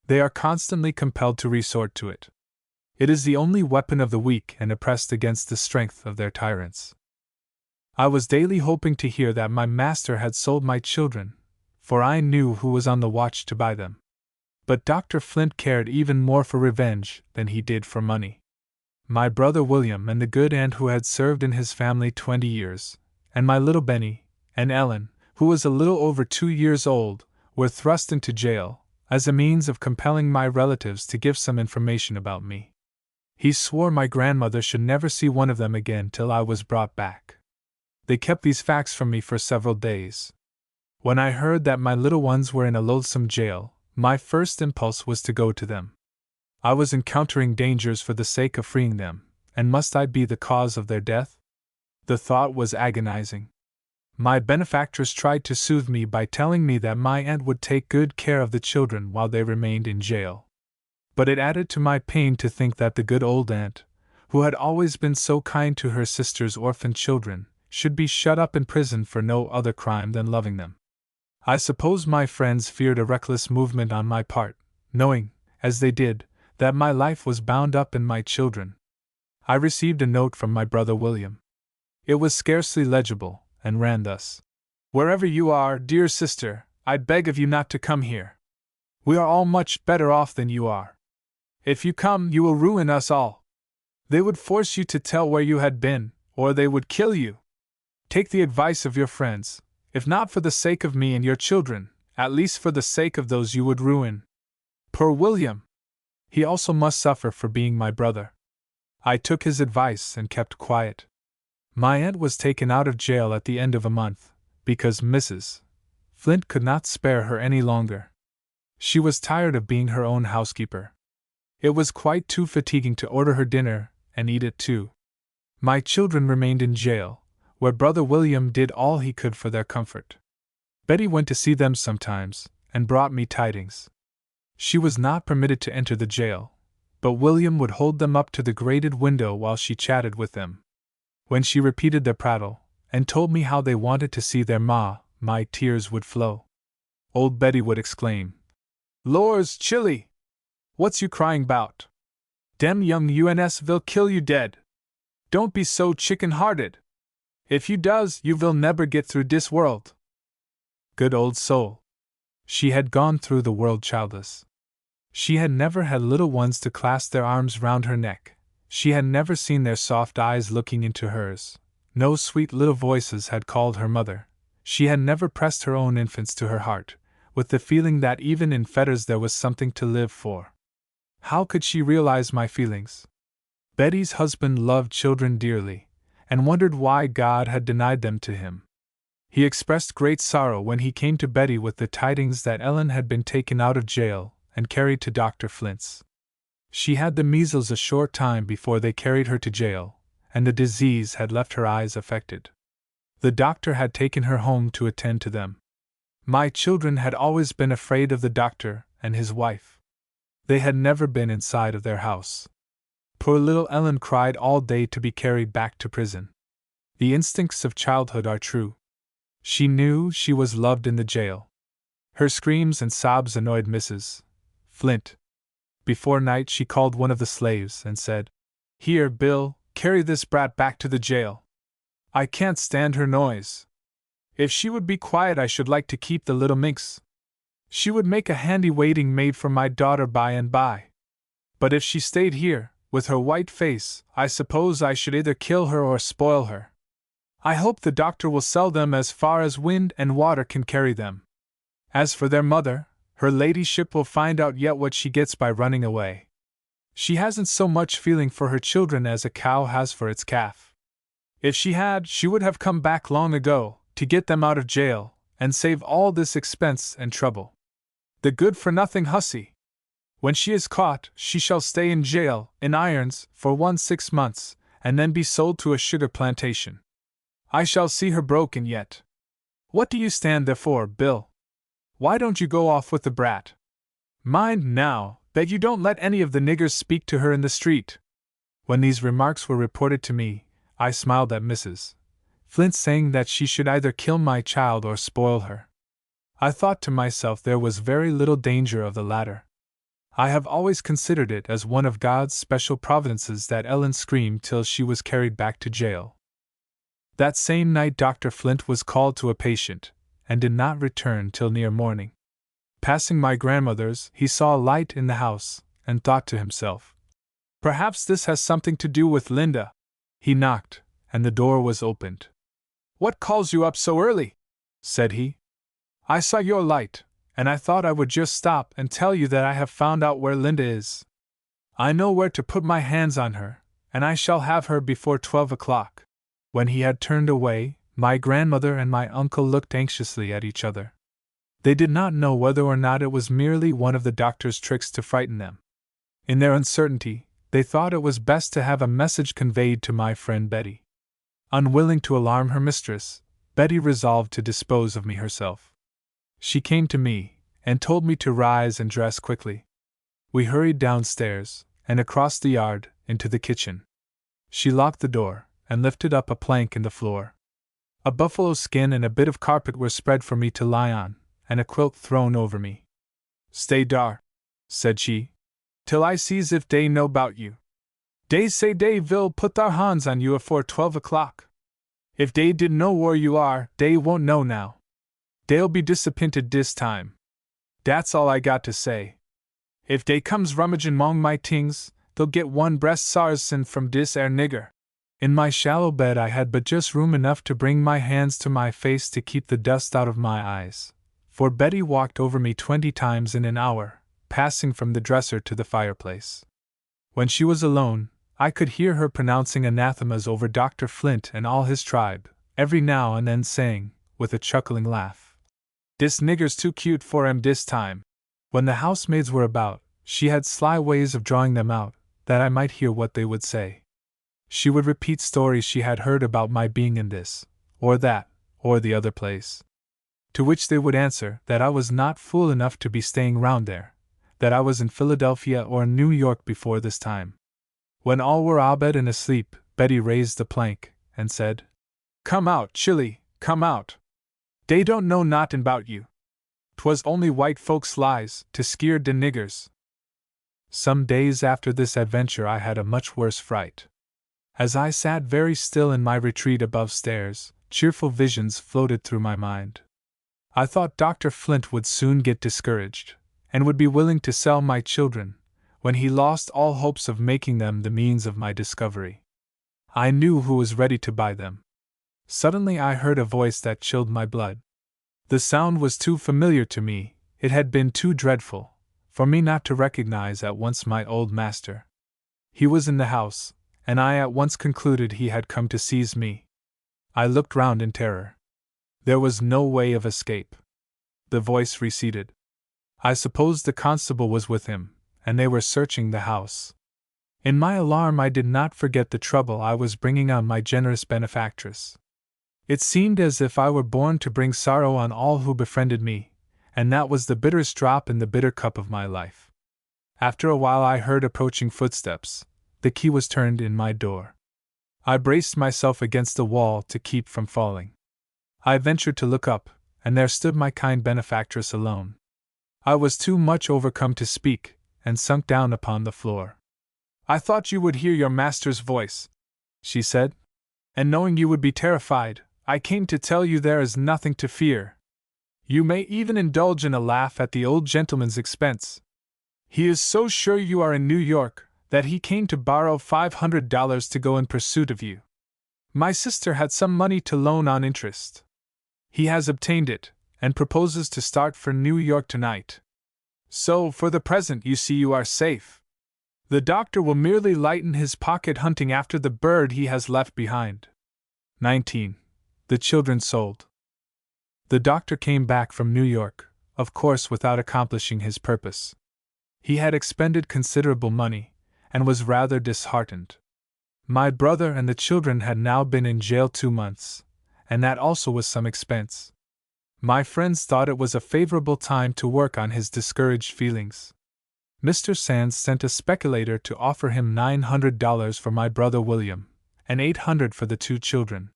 They are constantly compelled to resort to it. It is the only weapon of the weak and oppressed against the strength of their tyrants. I was daily hoping to hear that my master had sold my children, for I knew who was on the watch to buy them. But Dr. Flint cared even more for revenge than he did for money. My brother William and the good aunt who had served in his family 20 years, and my little Benny, and Ellen, who was a little over 2 years old, were thrust into jail, as a means of compelling my relatives to give some information about me. He swore my grandmother should never see one of them again till I was brought back. They kept these facts from me for several days. When I heard that my little ones were in a loathsome jail, my first impulse was to go to them. I was encountering dangers for the sake of freeing them, and must I be the cause of their death? The thought was agonizing. My benefactress tried to soothe me by telling me that my aunt would take good care of the children while they remained in jail. But it added to my pain to think that the good old aunt, who had always been so kind to her sister's orphan children, should be shut up in prison for no other crime than loving them. I suppose my friends feared a reckless movement on my part, knowing, as they did, that my life was bound up in my children. I received a note from my brother William. It was scarcely legible, and ran thus: "Wherever you are, dear sister, I beg of you not to come here. We are all much better off than you are. If you come, you will ruin us all. They would force you to tell where you had been, or they would kill you. Take the advice of your friends, if not for the sake of me and your children, at least for the sake of those you would ruin. Poor William! He also must suffer for being my brother." I took his advice and kept quiet. My aunt was taken out of jail at the end of a month, because Mrs. Flint could not spare her any longer. She was tired of being her own housekeeper. It was quite too fatiguing to order her dinner and eat it too. My children remained in jail, where Brother William did all he could for their comfort. Betty went to see them sometimes, and brought me tidings. She was not permitted to enter the jail, but William would hold them up to the grated window while she chatted with them. When she repeated their prattle, and told me how they wanted to see their ma, my tears would flow. Old Betty would exclaim, "Lors, chilly! What's you crying 'bout? Dem young uns vil kill you dead. Don't be so chicken-hearted. If you does, you vil never get through dis world." Good old soul! She had gone through the world childless. She had never had little ones to clasp their arms round her neck. She had never seen their soft eyes looking into hers. No sweet little voices had called her mother. She had never pressed her own infants to her heart, with the feeling that even in fetters there was something to live for. How could she realize my feelings? Betty's husband loved children dearly, and wondered why God had denied them to him. He expressed great sorrow when he came to Betty with the tidings that Ellen had been taken out of jail and carried to Dr. Flint's. She had the measles a short time before they carried her to jail, and the disease had left her eyes affected. The doctor had taken her home to attend to them. My children had always been afraid of the doctor and his wife. They had never been inside of their house. Poor little Ellen cried all day to be carried back to prison. The instincts of childhood are true. She knew she was loved in the jail. Her screams and sobs annoyed Mrs. Flint. Before night she called one of the slaves and said, "Here, Bill, carry this brat back to the jail. I can't stand her noise. If she would be quiet I should like to keep the little minx. She would make a handy waiting maid for my daughter by and by. But if she stayed here, with her white face, I suppose I should either kill her or spoil her. I hope the doctor will sell them as far as wind and water can carry them. As for their mother, her ladyship will find out yet what she gets by running away. She hasn't so much feeling for her children as a cow has for its calf. If she had, she would have come back long ago, to get them out of jail, and save all this expense and trouble. The good-for-nothing hussy! When she is caught, she shall stay in jail, in irons, for 6 months, and then be sold to a sugar plantation. I shall see her broken yet. What do you stand there for, Bill? Why don't you go off with the brat? Mind, now, that you don't let any of the niggers speak to her in the street." When these remarks were reported to me, I smiled at Mrs. Flint, saying that she should either kill my child or spoil her. I thought to myself there was very little danger of the latter. I have always considered it as one of God's special providences that Ellen screamed till she was carried back to jail. That same night Dr. Flint was called to a patient, and did not return till near morning. Passing my grandmother's, he saw a light in the house, and thought to himself, "Perhaps this has something to do with Linda." He knocked, and the door was opened. "What calls you up so early?" said he. "I saw your light, and I thought I would just stop and tell you that I have found out where Linda is. I know where to put my hands on her, and I shall have her before 12 o'clock. When he had turned away, my grandmother and my uncle looked anxiously at each other. They did not know whether or not it was merely one of the doctor's tricks to frighten them. In their uncertainty, they thought it was best to have a message conveyed to my friend Betty. Unwilling to alarm her mistress, Betty resolved to dispose of me herself. She came to me, and told me to rise and dress quickly. We hurried downstairs, and across the yard, into the kitchen. She locked the door, and lifted up a plank in the floor. A buffalo skin and a bit of carpet were spread for me to lie on, and a quilt thrown over me. "Stay dar," said she, "till I sees if dey know 'bout you. Dey say dey vil put thar hands on you afore 12 o'clock. If dey didn't know where you are, dey won't know now. Dey'll be disappointed dis time. Dat's all I got to say. If dey comes rummagin' 'mong my tings, they'll get one breast sarcin from dis air nigger." In my shallow bed I had but just room enough to bring my hands to my face to keep the dust out of my eyes, for Betty walked over me 20 times in an hour, passing from the dresser to the fireplace. When she was alone, I could hear her pronouncing anathemas over Dr. Flint and all his tribe, every now and then saying, with a chuckling laugh. "Dis nigger's too cute for him dis time." When the housemaids were about, she had sly ways of drawing them out, that I might hear what they would say. She would repeat stories she had heard about my being in this, or that, or the other place. To which they would answer that I was not fool enough to be staying round there, that I was in Philadelphia or New York before this time. When all were abed and asleep, Betty raised the plank, and said, "Come out, Chilly, come out. Dey don't know notin' 'bout you. 'Twas only white folks' lies, to skeer de niggers." Some days after this adventure I had a much worse fright. As I sat very still in my retreat above stairs, cheerful visions floated through my mind. I thought Dr. Flint would soon get discouraged, and would be willing to sell my children, when he lost all hopes of making them the means of my discovery. I knew who was ready to buy them. Suddenly I heard a voice that chilled my blood. The sound was too familiar to me, it had been too dreadful, for me not to recognize at once my old master. He was in the house, and I at once concluded he had come to seize me. I looked round in terror. There was no way of escape. The voice receded. I supposed the constable was with him, and they were searching the house. In my alarm I did not forget the trouble I was bringing on my generous benefactress. It seemed as if I were born to bring sorrow on all who befriended me, and that was the bitterest drop in the bitter cup of my life. After a while I heard approaching footsteps. The key was turned in my door. I braced myself against the wall to keep from falling. I ventured to look up, and there stood my kind benefactress alone. I was too much overcome to speak, and sunk down upon the floor. "I thought you would hear your master's voice," she said, "and knowing you would be terrified, I came to tell you there is nothing to fear. You may even indulge in a laugh at the old gentleman's expense. He is so sure you are in New York, that he came to borrow $500 to go in pursuit of you. My sister had some money to loan on interest. He has obtained it, and proposes to start for New York tonight. So, for the present, you see you are safe. The doctor will merely lighten his pocket hunting after the bird he has left behind." 19. The children sold. The doctor came back from New York, of course without accomplishing his purpose. He had expended considerable money, and was rather disheartened. My brother and the children had now been in jail 2 months, and that also was some expense. My friends thought it was a favorable time to work on his discouraged feelings. Mr. Sands sent a speculator to offer him $900 for my brother William, and $800 for the 2 children.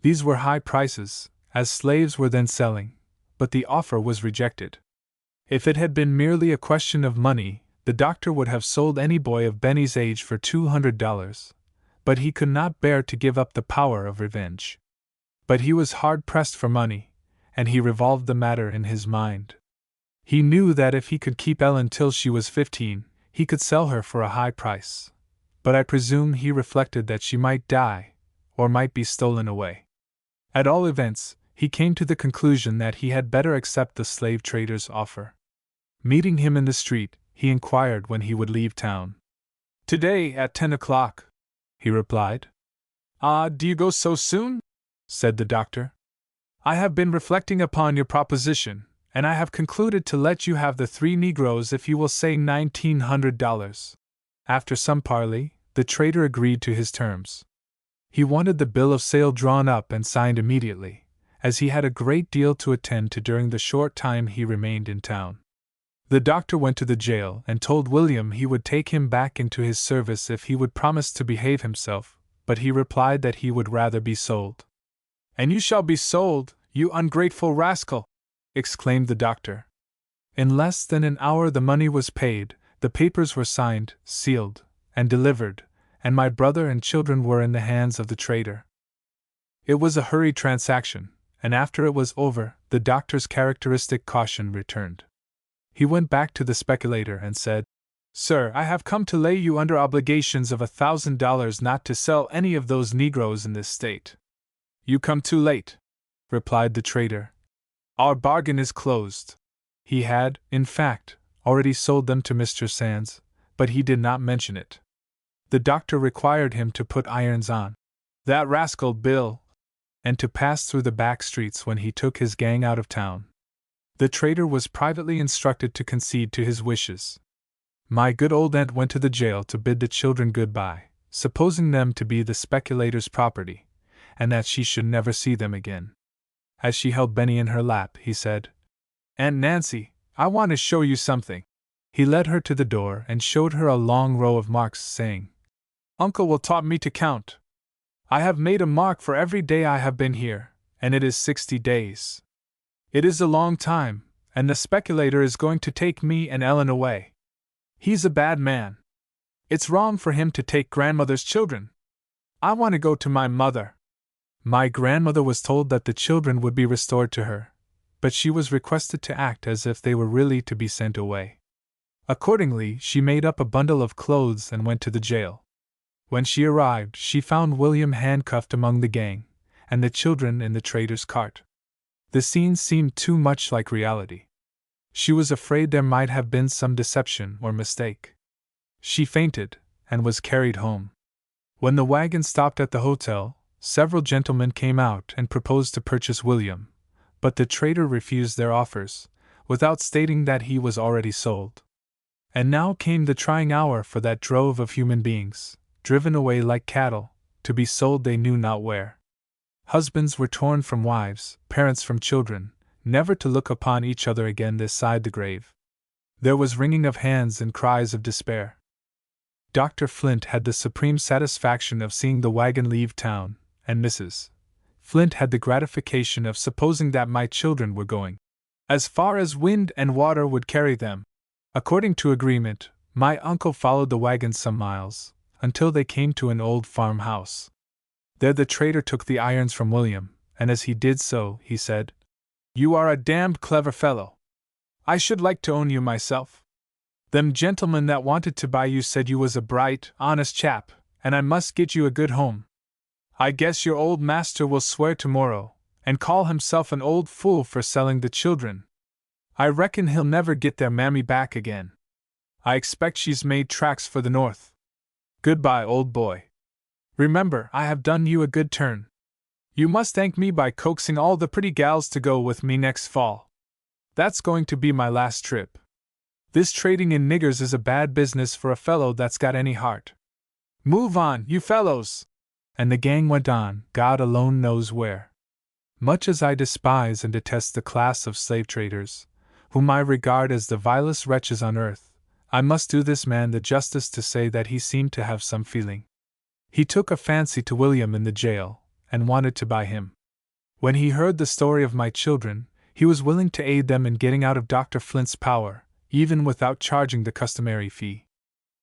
These were high prices, as slaves were then selling, but the offer was rejected. If it had been merely a question of money, the doctor would have sold any boy of Benny's age for $200, but he could not bear to give up the power of revenge. But he was hard pressed for money, and he revolved the matter in his mind. He knew that if he could keep Ellen till she was 15, he could sell her for a high price, but I presume he reflected that she might die, or might be stolen away. At all events, he came to the conclusion that he had better accept the slave trader's offer. Meeting him in the street, he inquired when he would leave town. "Today at 10 o'clock, he replied. "Ah, do you go so soon?" said the doctor. "I have been reflecting upon your proposition, and I have concluded to let you have the 3 Negroes if you will say $1,900. After some parley, the trader agreed to his terms. He wanted the bill of sale drawn up and signed immediately, as he had a great deal to attend to during the short time he remained in town. The doctor went to the jail and told William he would take him back into his service if he would promise to behave himself, but he replied that he would rather be sold. "And you shall be sold, you ungrateful rascal!" exclaimed the doctor. In less than an hour the money was paid, the papers were signed, sealed, and delivered, and my brother and children were in the hands of the trader. It was a hurried transaction, and after it was over, the doctor's characteristic caution returned. He went back to the speculator and said, "Sir, I have come to lay you under obligations of $1,000 not to sell any of those Negroes in this state." "You come too late," replied the trader. "Our bargain is closed." He had, in fact, already sold them to Mr. Sands, but he did not mention it. The doctor required him to put irons on. "That rascal Bill," and to pass through the back streets when he took his gang out of town. The trader was privately instructed to concede to his wishes. My good old aunt went to the jail to bid the children good-bye, supposing them to be the speculator's property, and that she should never see them again. As she held Benny in her lap, he said, "Aunt Nancy, I want to show you something." He led her to the door and showed her a long row of marks, saying, "Uncle will taught me to count. I have made a mark for every day I have been here, and it is 60 days. It is a long time, and the speculator is going to take me and Ellen away. He's a bad man. It's wrong for him to take grandmother's children. I want to go to my mother." My grandmother was told that the children would be restored to her, but she was requested to act as if they were really to be sent away. Accordingly, she made up a bundle of clothes and went to the jail. When she arrived, she found William handcuffed among the gang, and the children in the trader's cart. The scene seemed too much like reality. She was afraid there might have been some deception or mistake. She fainted, and was carried home. When the wagon stopped at the hotel, several gentlemen came out and proposed to purchase William, but the trader refused their offers, without stating that he was already sold. And now came the trying hour for that drove of human beings, driven away like cattle, to be sold they knew not where. Husbands were torn from wives, parents from children, never to look upon each other again this side the grave. There was wringing of hands and cries of despair. Dr. Flint had the supreme satisfaction of seeing the wagon leave town, and Mrs. Flint had the gratification of supposing that my children were going as far as wind and water would carry them. According to agreement, my uncle followed the wagon some miles, until they came to an old farmhouse. There the trader took the irons from William, and as he did so, he said, "You are a damned clever fellow. I should like to own you myself. Them gentlemen that wanted to buy you said you was a bright, honest chap, and I must get you a good home. I guess your old master will swear tomorrow, and call himself an old fool for selling the children. I reckon he'll never get their mammy back again. I expect she's made tracks for the north. Goodbye, old boy. Remember, I have done you a good turn. You must thank me by coaxing all the pretty gals to go with me next fall. That's going to be my last trip. This trading in niggers is a bad business for a fellow that's got any heart. Move on, you fellows!" And the gang went on, God alone knows where. Much as I despise and detest the class of slave traders, whom I regard as the vilest wretches on earth, I must do this man the justice to say that he seemed to have some feeling. He took a fancy to William in the jail, and wanted to buy him. When he heard the story of my children, he was willing to aid them in getting out of Dr. Flint's power, even without charging the customary fee.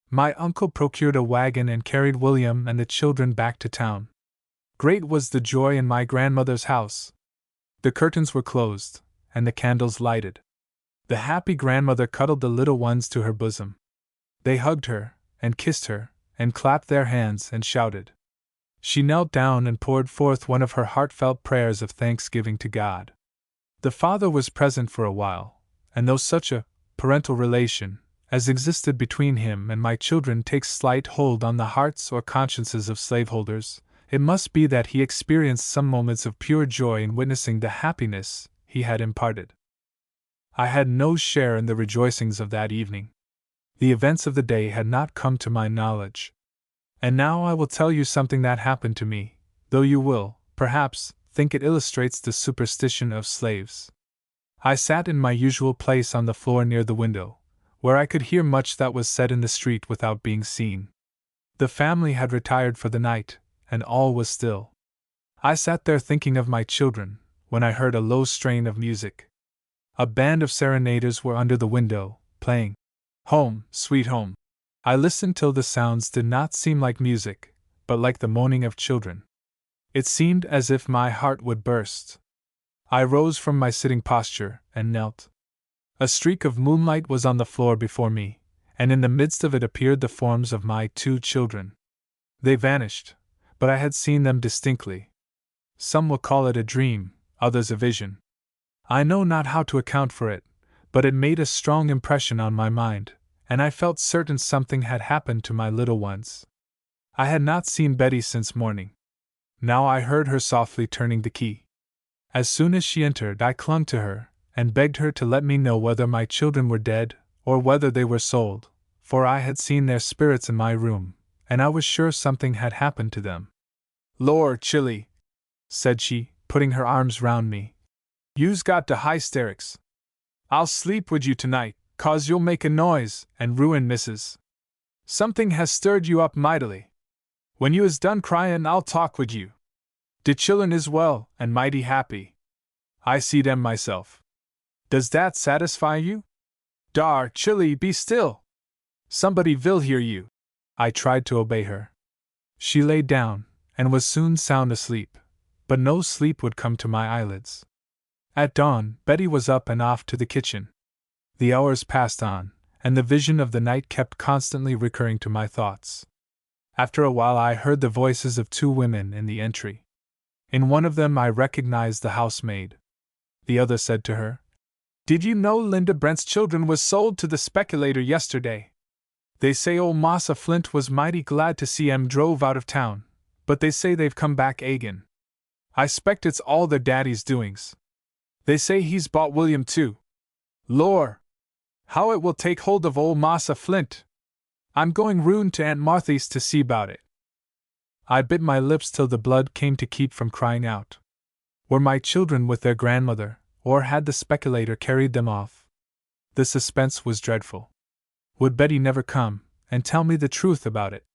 My uncle procured a wagon and carried William and the children back to town. Great was the joy in my grandmother's house. The curtains were closed, and the candles lighted. The happy grandmother cuddled the little ones to her bosom. They hugged her, and kissed her, and clapped their hands and shouted. She knelt down and poured forth one of her heartfelt prayers of thanksgiving to God. The father was present for a while, and though such a parental relation as existed between him and my children takes slight hold on the hearts or consciences of slaveholders, it must be that he experienced some moments of pure joy in witnessing the happiness he had imparted. I had no share in the rejoicings of that evening. The events of the day had not come to my knowledge. And now I will tell you something that happened to me, though you will, perhaps, think it illustrates the superstition of slaves. I sat in my usual place on the floor near the window, where I could hear much that was said in the street without being seen. The family had retired for the night, and all was still. I sat there thinking of my children, when I heard a low strain of music. A band of serenaders were under the window, playing Home, Sweet Home. I listened till the sounds did not seem like music, but like the moaning of children. It seemed as if my heart would burst. I rose from my sitting posture and knelt. A streak of moonlight was on the floor before me, and in the midst of it appeared the forms of my 2 children. They vanished, but I had seen them distinctly. Some will call it a dream, others a vision. I know not how to account for it, but it made a strong impression on my mind, and I felt certain something had happened to my little ones. I had not seen Betty since morning. Now I heard her softly turning the key. As soon as she entered, I clung to her, and begged her to let me know whether my children were dead, or whether they were sold, for I had seen their spirits in my room, and I was sure something had happened to them. "Lor, Chilly," said she, putting her arms round me. "You's got de hysterics. I'll sleep wid you tonight, 'cause you'll make a noise, and ruin Mrs. Something has stirred you up mightily. When you is done cryin', I'll talk wid you. De chillern is well, and mighty happy. I see dem myself. Does dat satisfy you? Dar, Chilly, be still. Somebody vill hear you." I tried to obey her. She lay down, and was soon sound asleep, but no sleep would come to my eyelids. At dawn, Betty was up and off to the kitchen. The hours passed on, and the vision of the night kept constantly recurring to my thoughts. After a while I heard the voices of two women in the entry. In one of them I recognized the housemaid. The other said to her, "Did you know Linda Brent's children was sold to the speculator yesterday? They say old Massa Flint was mighty glad to see 'em drove out of town, but they say they've come back agin. I 'spect it's all their daddy's doings. They say he's bought William too. Lor! How it will take hold of old Massa Flint! I'm going roon to Aunt Marthy's to see 'bout it." I bit my lips till the blood came to keep from crying out. Were my children with their grandmother, or had the speculator carried them off? The suspense was dreadful. Would Betty never come, and tell me the truth about it?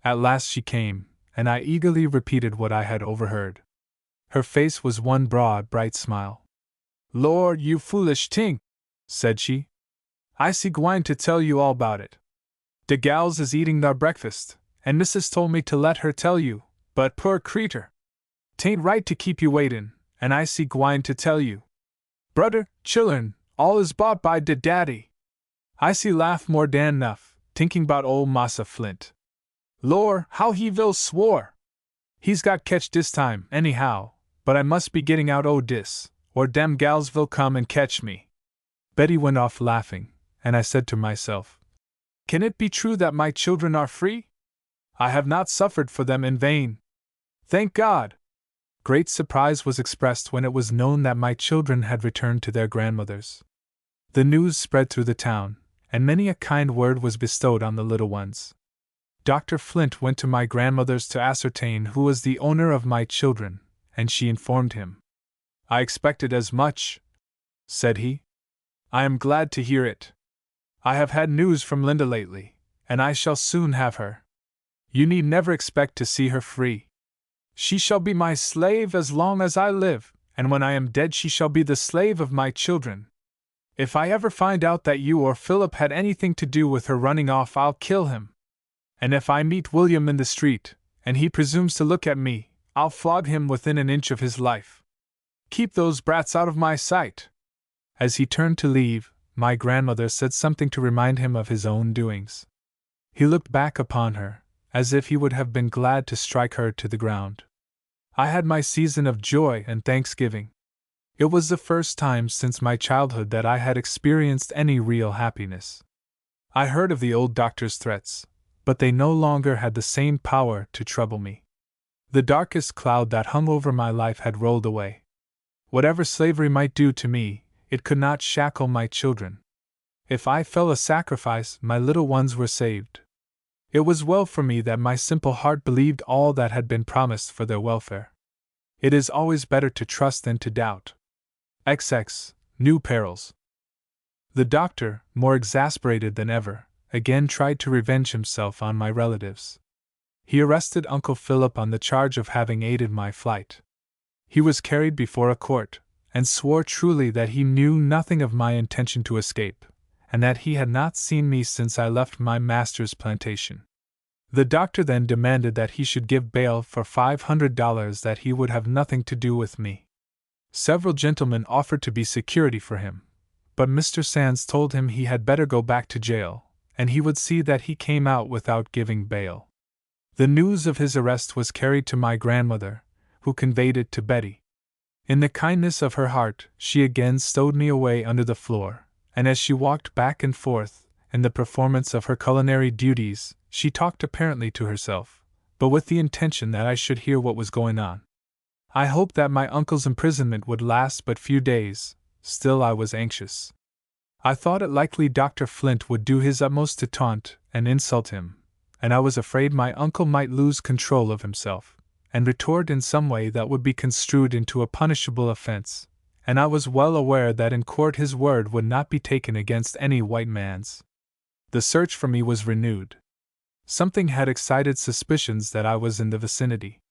At last she came, and I eagerly repeated what I had overheard. Her face was one broad, bright smile. "Lord, you foolish ting," said she. "I see gwine to tell you all 'bout it. De gals is eating thar breakfast, and Missus told me to let her tell you, but poor creeter, 'tain't right to keep you waitin', and I see gwine to tell you. Brudder, chillern, all is bought by de daddy. I see laugh more dan 'nuff, tinking 'bout ol' Massa Flint. Lor, how he vill swore! He's got ketch dis time, anyhow, but I must be getting out o' dis, or dem gals vill come and ketch me." Betty went off laughing, and I said to myself, "Can it be true that my children are free? I have not suffered for them in vain. Thank God!" Great surprise was expressed when it was known that my children had returned to their grandmothers. The news spread through the town, and many a kind word was bestowed on the little ones. Dr. Flint went to my grandmother's to ascertain who was the owner of my children, and she informed him. "I expected as much," said he. "I am glad to hear it. I have had news from Linda lately, and I shall soon have her. You need never expect to see her free. She shall be my slave as long as I live, and when I am dead she shall be the slave of my children. If I ever find out that you or Philip had anything to do with her running off, I'll kill him. And if I meet William in the street, and he presumes to look at me, I'll flog him within an inch of his life. Keep those brats out of my sight." As he turned to leave, my grandmother said something to remind him of his own doings. He looked back upon her, as if he would have been glad to strike her to the ground. I had my season of joy and thanksgiving. It was the first time since my childhood that I had experienced any real happiness. I heard of the old doctor's threats, but they no longer had the same power to trouble me. The darkest cloud that hung over my life had rolled away. Whatever slavery might do to me, it could not shackle my children. If I fell a sacrifice, my little ones were saved. It was well for me that my simple heart believed all that had been promised for their welfare. It is always better to trust than to doubt. XX. New Perils. The doctor, more exasperated than ever, again tried to revenge himself on my relatives. He arrested Uncle Philip on the charge of having aided my flight. He was carried before a court, and swore truly that he knew nothing of my intention to escape, and that he had not seen me since I left my master's plantation. The doctor then demanded that he should give bail for $500 that he would have nothing to do with me. Several gentlemen offered to be security for him, but Mr. Sands told him he had better go back to jail, and he would see that he came out without giving bail. The news of his arrest was carried to my grandmother, who conveyed it to Betty. In the kindness of her heart, she again stowed me away under the floor, and as she walked back and forth, in the performance of her culinary duties, she talked apparently to herself, but with the intention that I should hear what was going on. I hoped that my uncle's imprisonment would last but few days, still I was anxious. I thought it likely Dr. Flint would do his utmost to taunt and insult him, and I was afraid my uncle might lose control of himself, and retort in some way that would be construed into a punishable offense, and I was well aware that in court his word would not be taken against any white man's. The search for me was renewed. Something had excited suspicions that I was in the vicinity.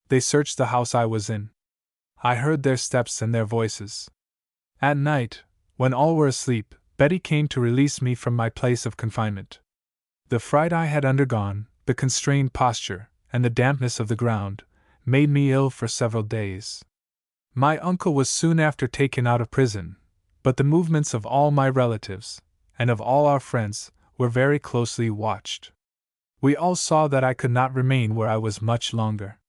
They searched the house I was in. I heard their steps and their voices. At night, when all were asleep, Betty came to release me from my place of confinement. The fright I had undergone, the constrained posture, and the dampness of the ground, made me ill for several days. My uncle was soon after taken out of prison, but the movements of all my relatives, and of all our friends, were very closely watched. We all saw that I could not remain where I was much longer.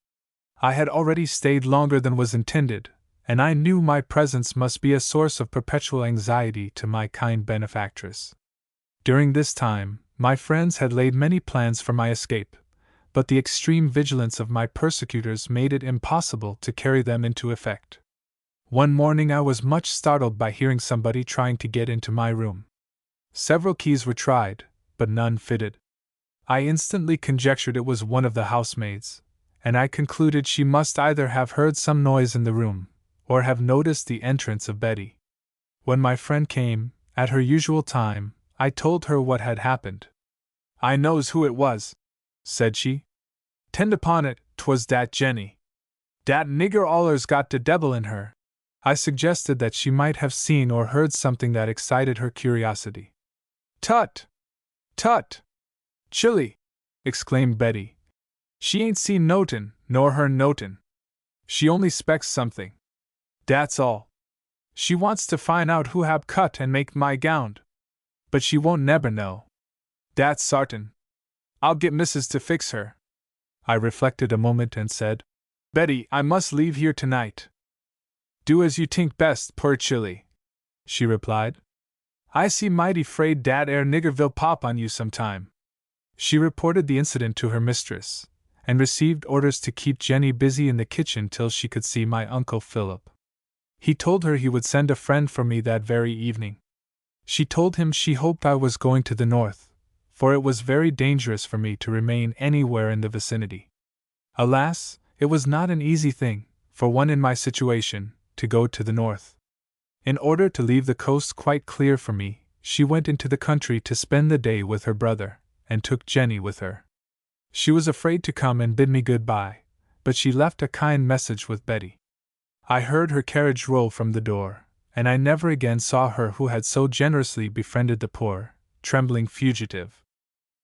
I had already stayed longer than was intended, and I knew my presence must be a source of perpetual anxiety to my kind benefactress. During this time, my friends had laid many plans for my escape, but the extreme vigilance of my persecutors made it impossible to carry them into effect. One morning I was much startled by hearing somebody trying to get into my room. Several keys were tried, but none fitted. I instantly conjectured it was one of the housemaids, and I concluded she must either have heard some noise in the room, or have noticed the entrance of Betty. When my friend came, at her usual time, I told her what had happened. "I knows who it was," said she. "'Tend upon it, 'twas dat Jenny. Dat nigger allers got de devil in her." I suggested that she might have seen or heard something that excited her curiosity. "Tut! Tut! Chilly!" exclaimed Betty. "She ain't seen notin', nor heard notin'. She only spects something. Dat's all. She wants to find out who hab cut and make my gown. But she won't neber know. Dat's sartin. I'll get Mrs. to fix her." I reflected a moment and said, "Betty, I must leave here tonight." "Do as you tink best, poor Chilly," she replied. "I see mighty 'fraid dat air nigger vil pop on you sometime." She reported the incident to her mistress, and received orders to keep Jenny busy in the kitchen till she could see my Uncle Philip. He told her he would send a friend for me that very evening. She told him she hoped I was going to the north, for it was very dangerous for me to remain anywhere in the vicinity. Alas, it was not an easy thing, for one in my situation, to go to the north. In order to leave the coast quite clear for me, she went into the country to spend the day with her brother, and took Jenny with her. She was afraid to come and bid me good-bye, but she left a kind message with Betty. I heard her carriage roll from the door, and I never again saw her who had so generously befriended the poor, trembling fugitive.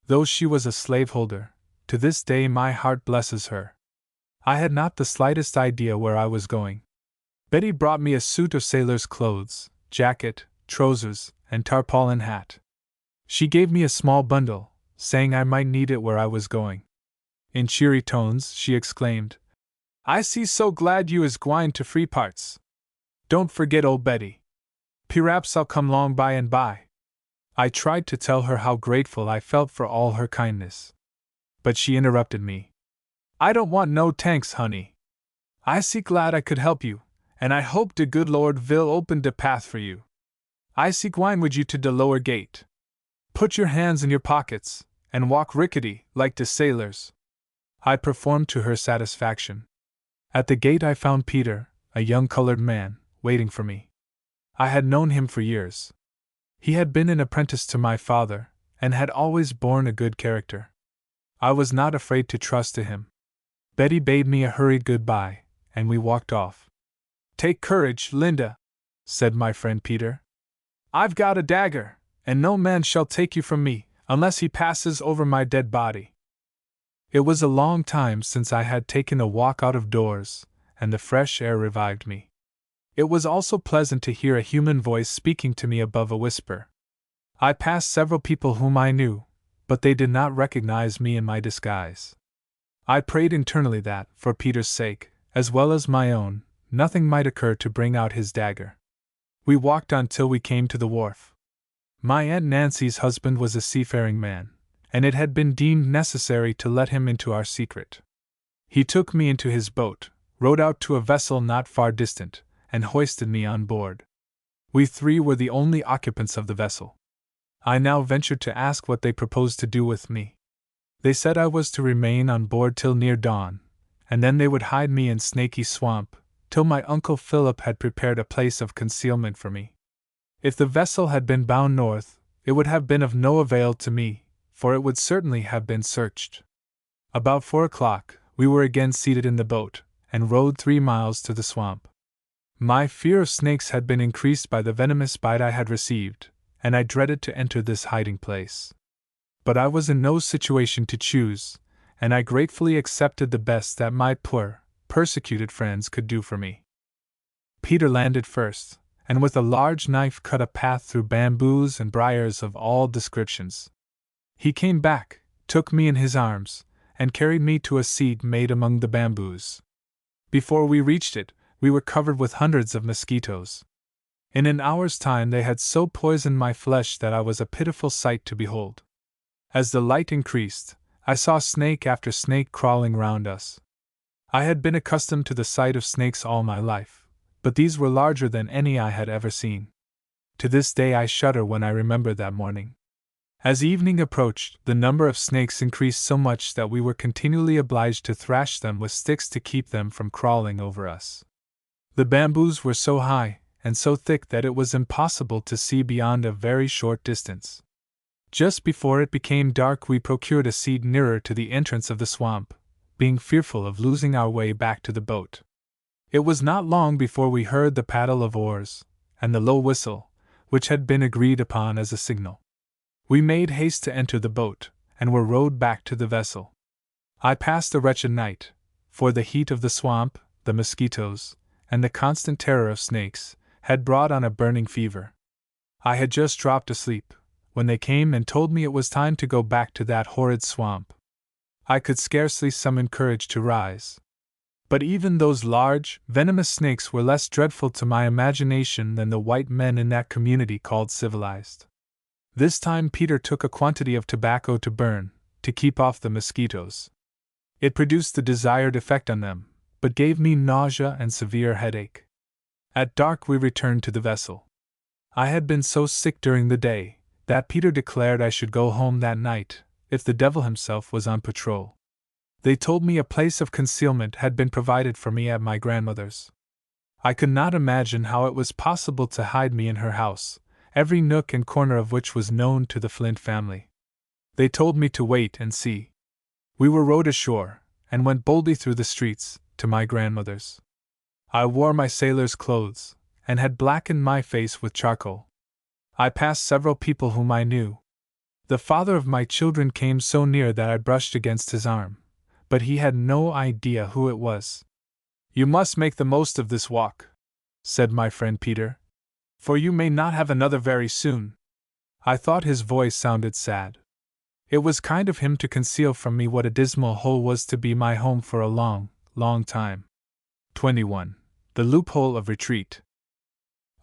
Though she was a slaveholder, to this day my heart blesses her. I had not the slightest idea where I was going. Betty brought me a suit of sailor's clothes, jacket, trousers, and tarpaulin hat. She gave me a small bundle, saying I might need it where I was going. In cheery tones, she exclaimed, "I see so glad you is gwine to free parts. Don't forget old Betty. P'raps I'll come long by and by." I tried to tell her how grateful I felt for all her kindness. But she interrupted me. "I don't want no tanks, honey. I see glad I could help you, and I hope de good Lord vil open de path for you. I see gwine wid you to de lower gate. Put your hands in your pockets, and walk rickety, like de sailors." I performed to her satisfaction. At the gate I found Peter, a young colored man, waiting for me. I had known him for years. He had been an apprentice to my father, and had always borne a good character. I was not afraid to trust to him. Betty bade me a hurried good-bye, and we walked off. "Take courage, Linda," said my friend Peter. "I've got a dagger, and no man shall take you from me, unless he passes over my dead body." It was a long time since I had taken a walk out of doors, and the fresh air revived me. It was also pleasant to hear a human voice speaking to me above a whisper. I passed several people whom I knew, but they did not recognize me in my disguise. I prayed internally that, for Peter's sake, as well as my own, nothing might occur to bring out his dagger. We walked on till we came to the wharf. My Aunt Nancy's husband was a seafaring man, and it had been deemed necessary to let him into our secret. He took me into his boat, rowed out to a vessel not far distant, and hoisted me on board. We three were the only occupants of the vessel. I now ventured to ask what they proposed to do with me. They said I was to remain on board till near dawn, and then they would hide me in Snaky Swamp, till my Uncle Philip had prepared a place of concealment for me. If the vessel had been bound north, it would have been of no avail to me, for it would certainly have been searched. About 4 o'clock, we were again seated in the boat, and rowed 3 miles to the swamp. My fear of snakes had been increased by the venomous bite I had received, and I dreaded to enter this hiding place. But I was in no situation to choose, and I gratefully accepted the best that my poor, persecuted friends could do for me. Peter landed first, and with a large knife cut a path through bamboos and briars of all descriptions. He came back, took me in his arms, and carried me to a seat made among the bamboos. Before we reached it, we were covered with hundreds of mosquitoes. In an hour's time they had so poisoned my flesh that I was a pitiful sight to behold. As the light increased, I saw snake after snake crawling round us. I had been accustomed to the sight of snakes all my life, but these were larger than any I had ever seen. To this day I shudder when I remember that morning. As evening approached, the number of snakes increased so much that we were continually obliged to thrash them with sticks to keep them from crawling over us. The bamboos were so high and so thick that it was impossible to see beyond a very short distance. Just before it became dark, we procured a seat nearer to the entrance of the swamp, being fearful of losing our way back to the boat. It was not long before we heard the paddle of oars, and the low whistle, which had been agreed upon as a signal. We made haste to enter the boat, and were rowed back to the vessel. I passed a wretched night, for the heat of the swamp, the mosquitoes, and the constant terror of snakes, had brought on a burning fever. I had just dropped asleep, when they came and told me it was time to go back to that horrid swamp. I could scarcely summon courage to rise. But even those large, venomous snakes were less dreadful to my imagination than the white men in that community called civilized. This time Peter took a quantity of tobacco to burn, to keep off the mosquitoes. It produced the desired effect on them, but gave me nausea and severe headache. At dark we returned to the vessel. I had been so sick during the day that Peter declared I should go home that night, if the devil himself was on patrol. They told me a place of concealment had been provided for me at my grandmother's. I could not imagine how it was possible to hide me in her house, every nook and corner of which was known to the Flint family. They told me to wait and see. We were rowed ashore, and went boldly through the streets, to my grandmother's. I wore my sailor's clothes, and had blackened my face with charcoal. I passed several people whom I knew. The father of my children came so near that I brushed against his arm, but he had no idea who it was. "You must make the most of this walk," said my friend Peter, "for you may not have another very soon." I thought his voice sounded sad. It was kind of him to conceal from me what a dismal hole was to be my home for a long, long time. 21. The loophole of retreat.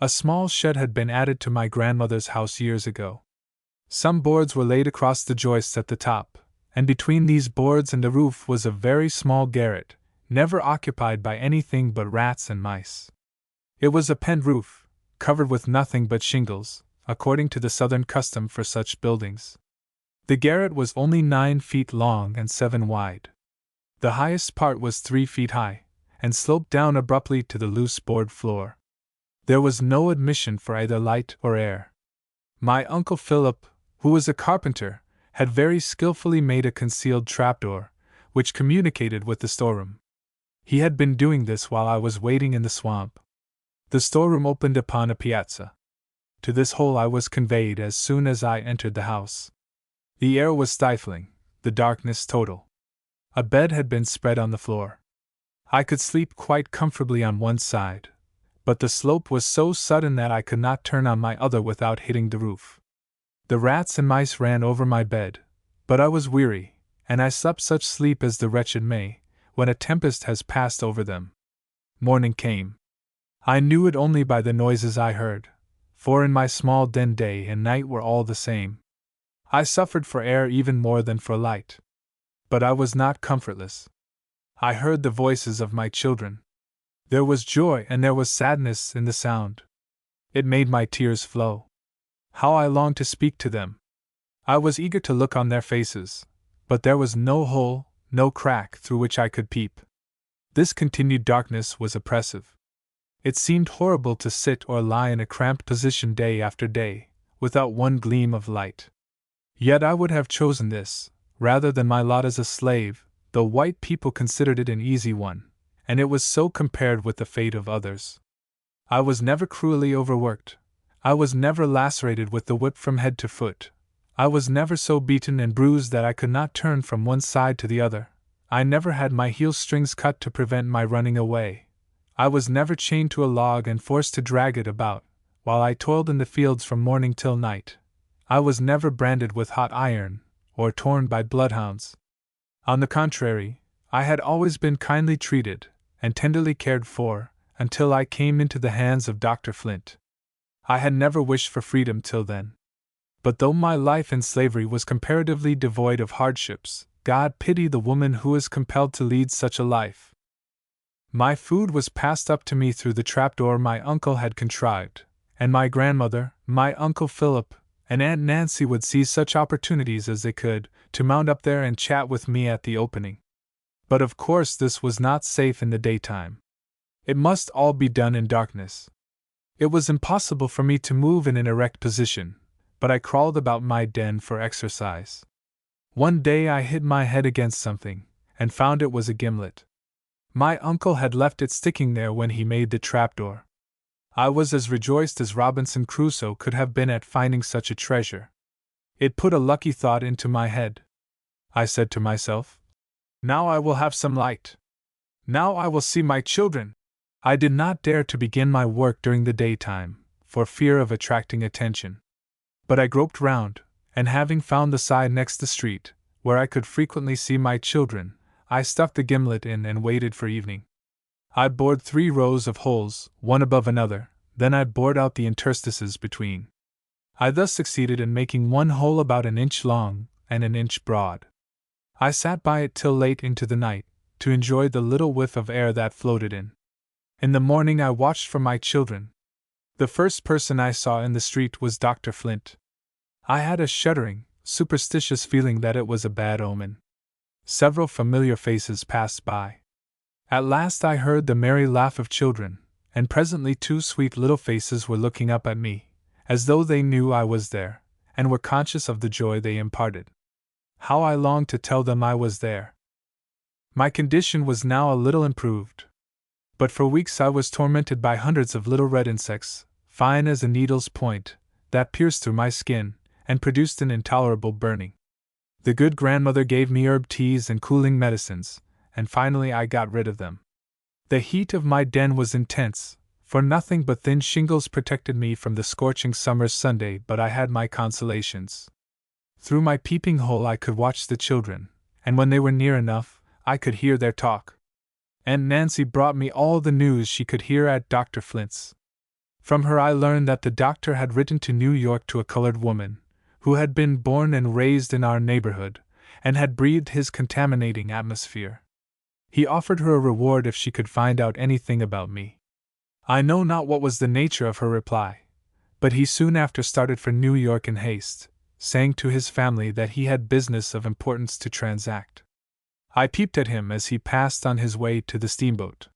A small shed had been added to my grandmother's house years ago. Some boards were laid across the joists at the top, and between these boards and the roof was a very small garret, never occupied by anything but rats and mice. It was a pent roof, covered with nothing but shingles, according to the southern custom for such buildings. The garret was only 9 feet long and 7 wide. The highest part was 3 feet high, and sloped down abruptly to the loose board floor. There was no admission for either light or air. My Uncle Philip, who was a carpenter, had very skillfully made a concealed trapdoor, which communicated with the storeroom. He had been doing this while I was waiting in the swamp. The storeroom opened upon a piazza. To this hole I was conveyed as soon as I entered the house. The air was stifling, the darkness total. A bed had been spread on the floor. I could sleep quite comfortably on one side, but the slope was so sudden that I could not turn on my other without hitting the roof. The rats and mice ran over my bed, but I was weary, and I slept such sleep as the wretched may, when a tempest has passed over them. Morning came. I knew it only by the noises I heard, for in my small den day and night were all the same. I suffered for air even more than for light. But I was not comfortless. I heard the voices of my children. There was joy and there was sadness in the sound. It made my tears flow. How I longed to speak to them! I was eager to look on their faces, but there was no hole, no crack through which I could peep. This continued darkness was oppressive. It seemed horrible to sit or lie in a cramped position day after day, without one gleam of light. Yet I would have chosen this, rather than my lot as a slave, though white people considered it an easy one, and it was so compared with the fate of others. I was never cruelly overworked. I was never lacerated with the whip from head to foot. I was never so beaten and bruised that I could not turn from one side to the other. I never had my heel strings cut to prevent my running away. I was never chained to a log and forced to drag it about, while I toiled in the fields from morning till night. I was never branded with hot iron, or torn by bloodhounds. On the contrary, I had always been kindly treated, and tenderly cared for, until I came into the hands of Dr. Flint. I had never wished for freedom till then. But though my life in slavery was comparatively devoid of hardships, God pity the woman who is compelled to lead such a life. My food was passed up to me through the trapdoor my uncle had contrived, and my grandmother, my Uncle Philip, and Aunt Nancy would seize such opportunities as they could, to mount up there and chat with me at the opening. But of course this was not safe in the daytime. It must all be done in darkness. It was impossible for me to move in an erect position, but I crawled about my den for exercise. One day I hit my head against something, and found it was a gimlet. My uncle had left it sticking there when he made the trapdoor. I was as rejoiced as Robinson Crusoe could have been at finding such a treasure. It put a lucky thought into my head. I said to myself, "Now I will have some light. Now I will see my children." I did not dare to begin my work during the daytime, for fear of attracting attention. But I groped round, and having found the side next the street, where I could frequently see my children, I stuck the gimlet in and waited for evening. I bored 3 rows of holes, one above another, then I bored out the interstices between. I thus succeeded in making one hole about an inch long and an inch broad. I sat by it till late into the night, to enjoy the little whiff of air that floated in. In the morning I watched for my children. The first person I saw in the street was Dr. Flint. I had a shuddering, superstitious feeling that it was a bad omen. Several familiar faces passed by. At last I heard the merry laugh of children, and presently 2 sweet little faces were looking up at me, as though they knew I was there, and were conscious of the joy they imparted. How I longed to tell them I was there! My condition was now a little improved. But for weeks I was tormented by hundreds of little red insects, fine as a needle's point, that pierced through my skin, and produced an intolerable burning. The good grandmother gave me herb teas and cooling medicines, and finally I got rid of them. The heat of my den was intense, for nothing but thin shingles protected me from the scorching summer's Sunday, but I had my consolations. Through my peeping hole I could watch the children, and when they were near enough, I could hear their talk. Aunt Nancy brought me all the news she could hear at Dr. Flint's. From her I learned that the doctor had written to New York to a colored woman, who had been born and raised in our neighborhood, and had breathed his contaminating atmosphere. He offered her a reward if she could find out anything about me. I know not what was the nature of her reply, but he soon after started for New York in haste, saying to his family that he had business of importance to transact. I peeped at him as he passed on his way to the steamboat.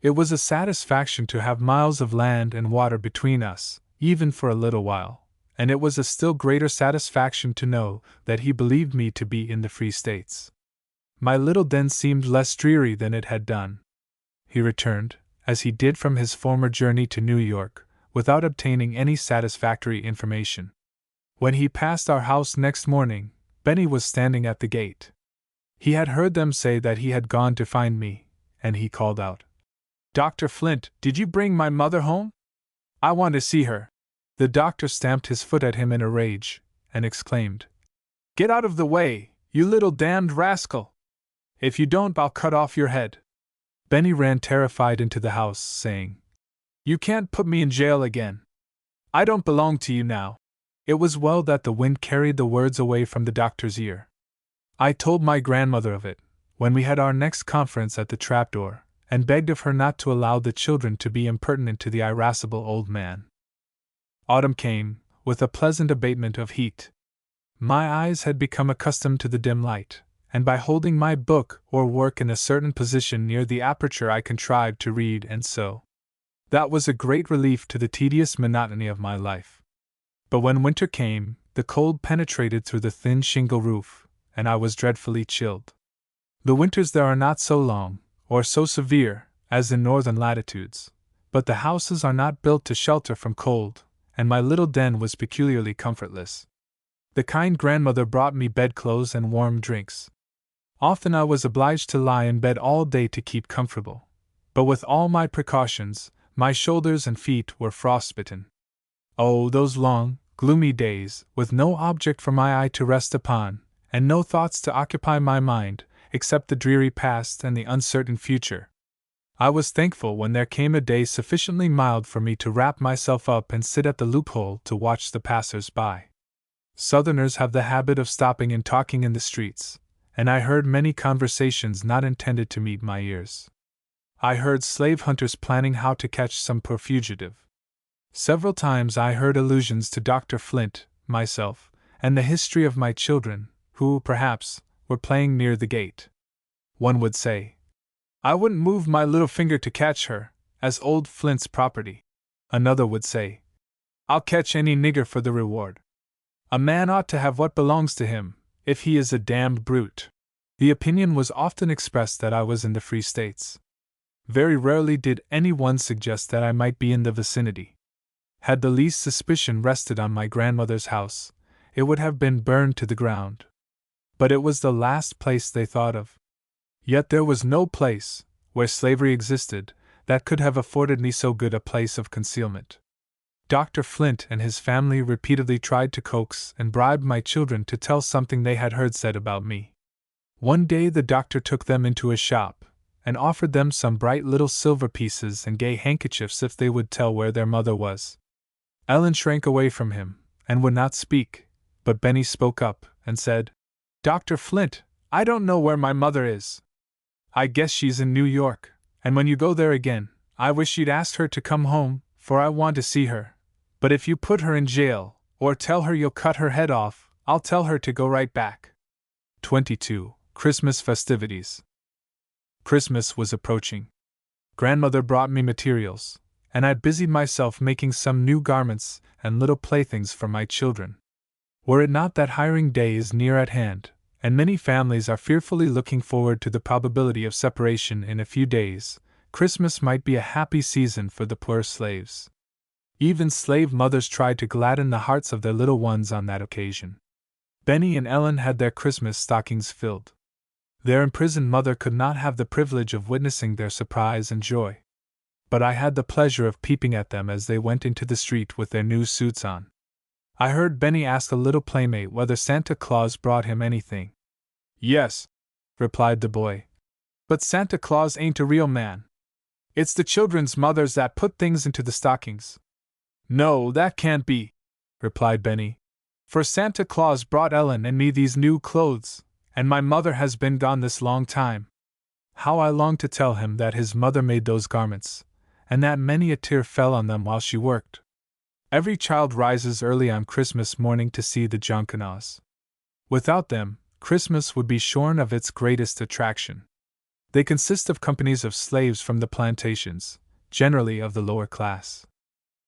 It was a satisfaction to have miles of land and water between us, even for a little while, and it was a still greater satisfaction to know that he believed me to be in the Free States. My little den seemed less dreary than it had done. He returned, as he did from his former journey to New York, without obtaining any satisfactory information. When he passed our house next morning, Benny was standing at the gate. He had heard them say that he had gone to find me, and he called out, "Dr. Flint, did you bring my mother home? I want to see her." The doctor stamped his foot at him in a rage, and exclaimed, "Get out of the way, you little damned rascal! If you don't, I'll cut off your head." Benny ran terrified into the house, saying, "You can't put me in jail again. I don't belong to you now." It was well that the wind carried the words away from the doctor's ear. I told my grandmother of it, when we had our next conference at the trapdoor, and begged of her not to allow the children to be impertinent to the irascible old man. Autumn came, with a pleasant abatement of heat. My eyes had become accustomed to the dim light, and by holding my book or work in a certain position near the aperture I contrived to read and sew. That was a great relief to the tedious monotony of my life. But when winter came, the cold penetrated through the thin shingle roof, and I was dreadfully chilled. The winters there are not so long, or so severe, as in northern latitudes, but the houses are not built to shelter from cold, and my little den was peculiarly comfortless. The kind grandmother brought me bedclothes and warm drinks. Often I was obliged to lie in bed all day to keep comfortable, but with all my precautions, my shoulders and feet were frostbitten. Oh, those long, gloomy days, with no object for my eye to rest upon, and no thoughts to occupy my mind, except the dreary past and the uncertain future. I was thankful when there came a day sufficiently mild for me to wrap myself up and sit at the loophole to watch the passers-by. Southerners have the habit of stopping and talking in the streets, and I heard many conversations not intended to meet my ears. I heard slave hunters planning how to catch some poor fugitive. Several times I heard allusions to Dr. Flint, myself, and the history of my children, who, perhaps, were playing near the gate. One would say, "I wouldn't move my little finger to catch her, as old Flint's property." Another would say, "I'll catch any nigger for the reward. A man ought to have what belongs to him, if he is a damned brute." The opinion was often expressed that I was in the Free States. Very rarely did any one suggest that I might be in the vicinity. Had the least suspicion rested on my grandmother's house, it would have been burned to the ground. But it was the last place they thought of. Yet there was no place, where slavery existed, that could have afforded me so good a place of concealment. Dr. Flint and his family repeatedly tried to coax and bribe my children to tell something they had heard said about me. One day the doctor took them into a shop, and offered them some bright little silver pieces and gay handkerchiefs if they would tell where their mother was. Ellen shrank away from him, and would not speak, but Benny spoke up, and said, "Dr. Flint, I don't know where my mother is. I guess she's in New York, and when you go there again, I wish you'd ask her to come home, for I want to see her. But if you put her in jail, or tell her you'll cut her head off, I'll tell her to go right back." 22. Christmas Festivities. Christmas was approaching. Grandmother brought me materials, and I busied myself making some new garments and little playthings for my children. Were it not that hiring day is near at hand, and many families are fearfully looking forward to the probability of separation in a few days, Christmas might be a happy season for the poor slaves. Even slave mothers tried to gladden the hearts of their little ones on that occasion. Benny and Ellen had their Christmas stockings filled. Their imprisoned mother could not have the privilege of witnessing their surprise and joy. But I had the pleasure of peeping at them as they went into the street with their new suits on. I heard Benny ask a little playmate whether Santa Claus brought him anything. "Yes," replied the boy, "but Santa Claus ain't a real man. It's the children's mothers that put things into the stockings." "No, that can't be," replied Benny, "for Santa Claus brought Ellen and me these new clothes, and my mother has been gone this long time." How I longed to tell him that his mother made those garments, and that many a tear fell on them while she worked. Every child rises early on Christmas morning to see the Jonconaws. Without them, Christmas would be shorn of its greatest attraction. They consist of companies of slaves from the plantations, generally of the lower class.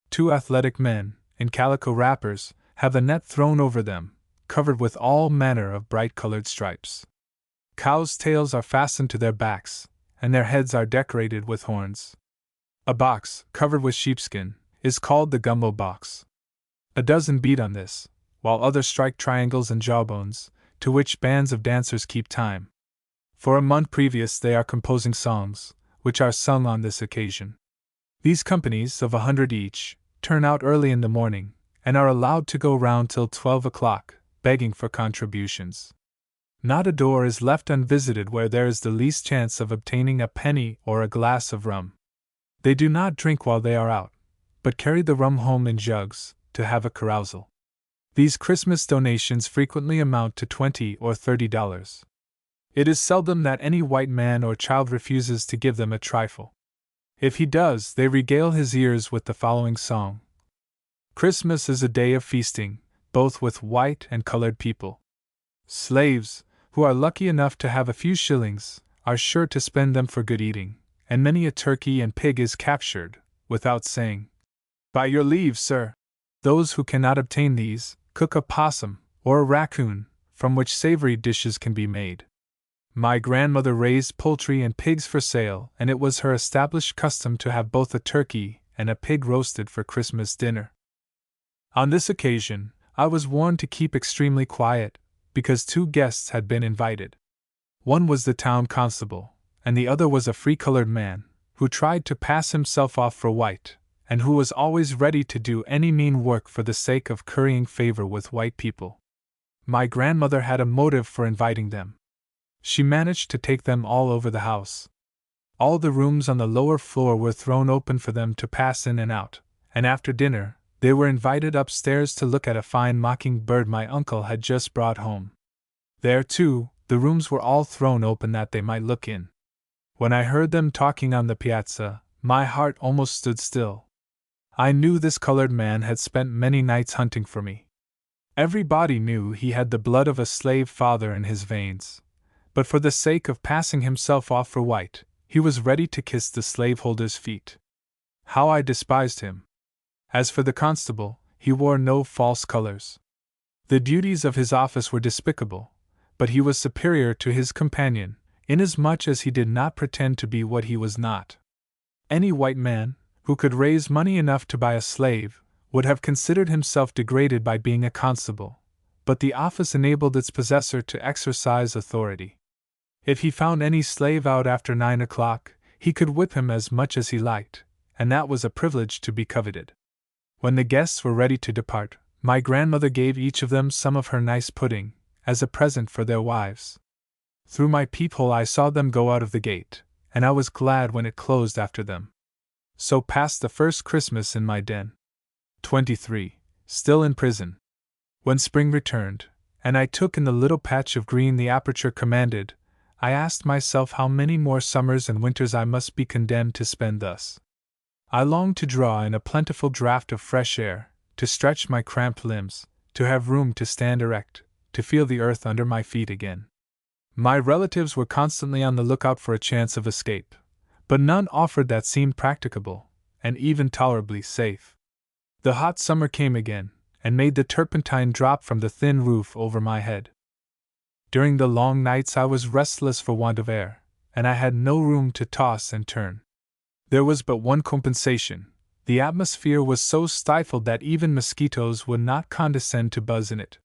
Two athletic men, in calico wrappers, have a net thrown over them, covered with all manner of bright-colored stripes. Cows' tails are fastened to their backs, and their heads are decorated with horns. A box, covered with sheepskin, is called the gumbo box. A dozen beat on this, while others strike triangles and jawbones, to which bands of dancers keep time. For a month previous they are composing songs, which are sung on this occasion. These companies, of 100 each, turn out early in the morning, and are allowed to go round till 12 o'clock, begging for contributions. Not a door is left unvisited where there is the least chance of obtaining a penny or a glass of rum. They do not drink while they are out, but carry the rum home in jugs, to have a carousal. These Christmas donations frequently amount to $20 or $30. It is seldom that any white man or child refuses to give them a trifle. If he does, they regale his ears with the following song. Christmas is a day of feasting, both with white and colored people. Slaves, who are lucky enough to have a few shillings, are sure to spend them for good eating, and many a turkey and pig is captured, without saying, "By your leave, sir." Those who cannot obtain these, cook a possum, or a raccoon, from which savory dishes can be made. My grandmother raised poultry and pigs for sale, and it was her established custom to have both a turkey and a pig roasted for Christmas dinner. On this occasion, I was warned to keep extremely quiet, because 2 guests had been invited. One was the town constable, and the other was a free-colored man, who tried to pass himself off for white, and who was always ready to do any mean work for the sake of currying favor with white people. My grandmother had a motive for inviting them. She managed to take them all over the house. All the rooms on the lower floor were thrown open for them to pass in and out, and after dinner, they were invited upstairs to look at a fine mocking-bird my uncle had just brought home. There, too, the rooms were all thrown open that they might look in. When I heard them talking on the piazza, my heart almost stood still. I knew this colored man had spent many nights hunting for me. Everybody knew he had the blood of a slave father in his veins, but for the sake of passing himself off for white, he was ready to kiss the slaveholder's feet. How I despised him! As for the constable, he wore no false colors. The duties of his office were despicable, but he was superior to his companion, inasmuch as he did not pretend to be what he was not. Any white man, who could raise money enough to buy a slave, would have considered himself degraded by being a constable, but the office enabled its possessor to exercise authority. If he found any slave out after 9 o'clock, he could whip him as much as he liked, and that was a privilege to be coveted. When the guests were ready to depart, my grandmother gave each of them some of her nice pudding, as a present for their wives. Through my peephole I saw them go out of the gate, and I was glad when it closed after them. So passed the first Christmas in my den. 23. Still in prison. When spring returned, and I took in the little patch of green the aperture commanded, I asked myself how many more summers and winters I must be condemned to spend thus. I longed to draw in a plentiful draught of fresh air, to stretch my cramped limbs, to have room to stand erect, to feel the earth under my feet again. My relatives were constantly on the lookout for a chance of escape, but none offered that seemed practicable, and even tolerably safe. The hot summer came again, and made the turpentine drop from the thin roof over my head. During the long nights I was restless for want of air, and I had no room to toss and turn. There was but one compensation: the atmosphere was so stifled that even mosquitoes would not condescend to buzz in it.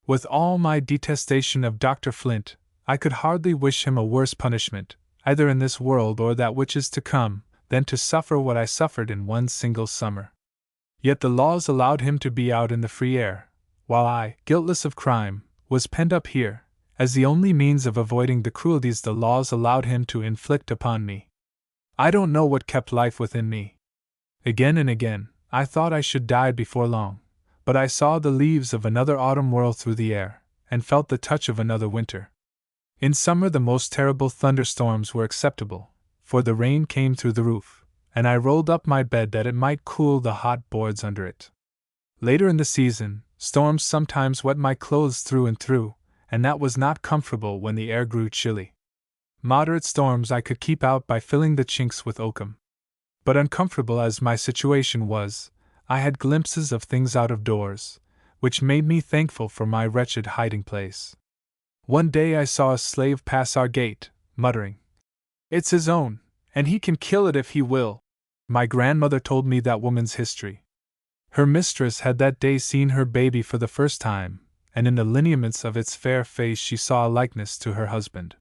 With all my detestation of Dr. Flint, I could hardly wish him a worse punishment, either in this world or that which is to come, than to suffer what I suffered in one single summer. Yet the laws allowed him to be out in the free air, while I, guiltless of crime, was penned up here, as the only means of avoiding the cruelties the laws allowed him to inflict upon me. I don't know what kept life within me. Again and again, I thought I should die before long, but I saw the leaves of another autumn whirl through the air, and felt the touch of another winter. In summer the most terrible thunderstorms were acceptable, for the rain came through the roof, and I rolled up my bed that it might cool the hot boards under it. Later in the season, storms sometimes wet my clothes through and through, and that was not comfortable when the air grew chilly. Moderate storms I could keep out by filling the chinks with oakum. But uncomfortable as my situation was, I had glimpses of things out of doors, which made me thankful for my wretched hiding place. One day I saw a slave pass our gate, muttering, "It's his own, and he can kill it if he will." My grandmother told me that woman's history. Her mistress had that day seen her baby for the first time, and in the lineaments of its fair face she saw a likeness to her husband.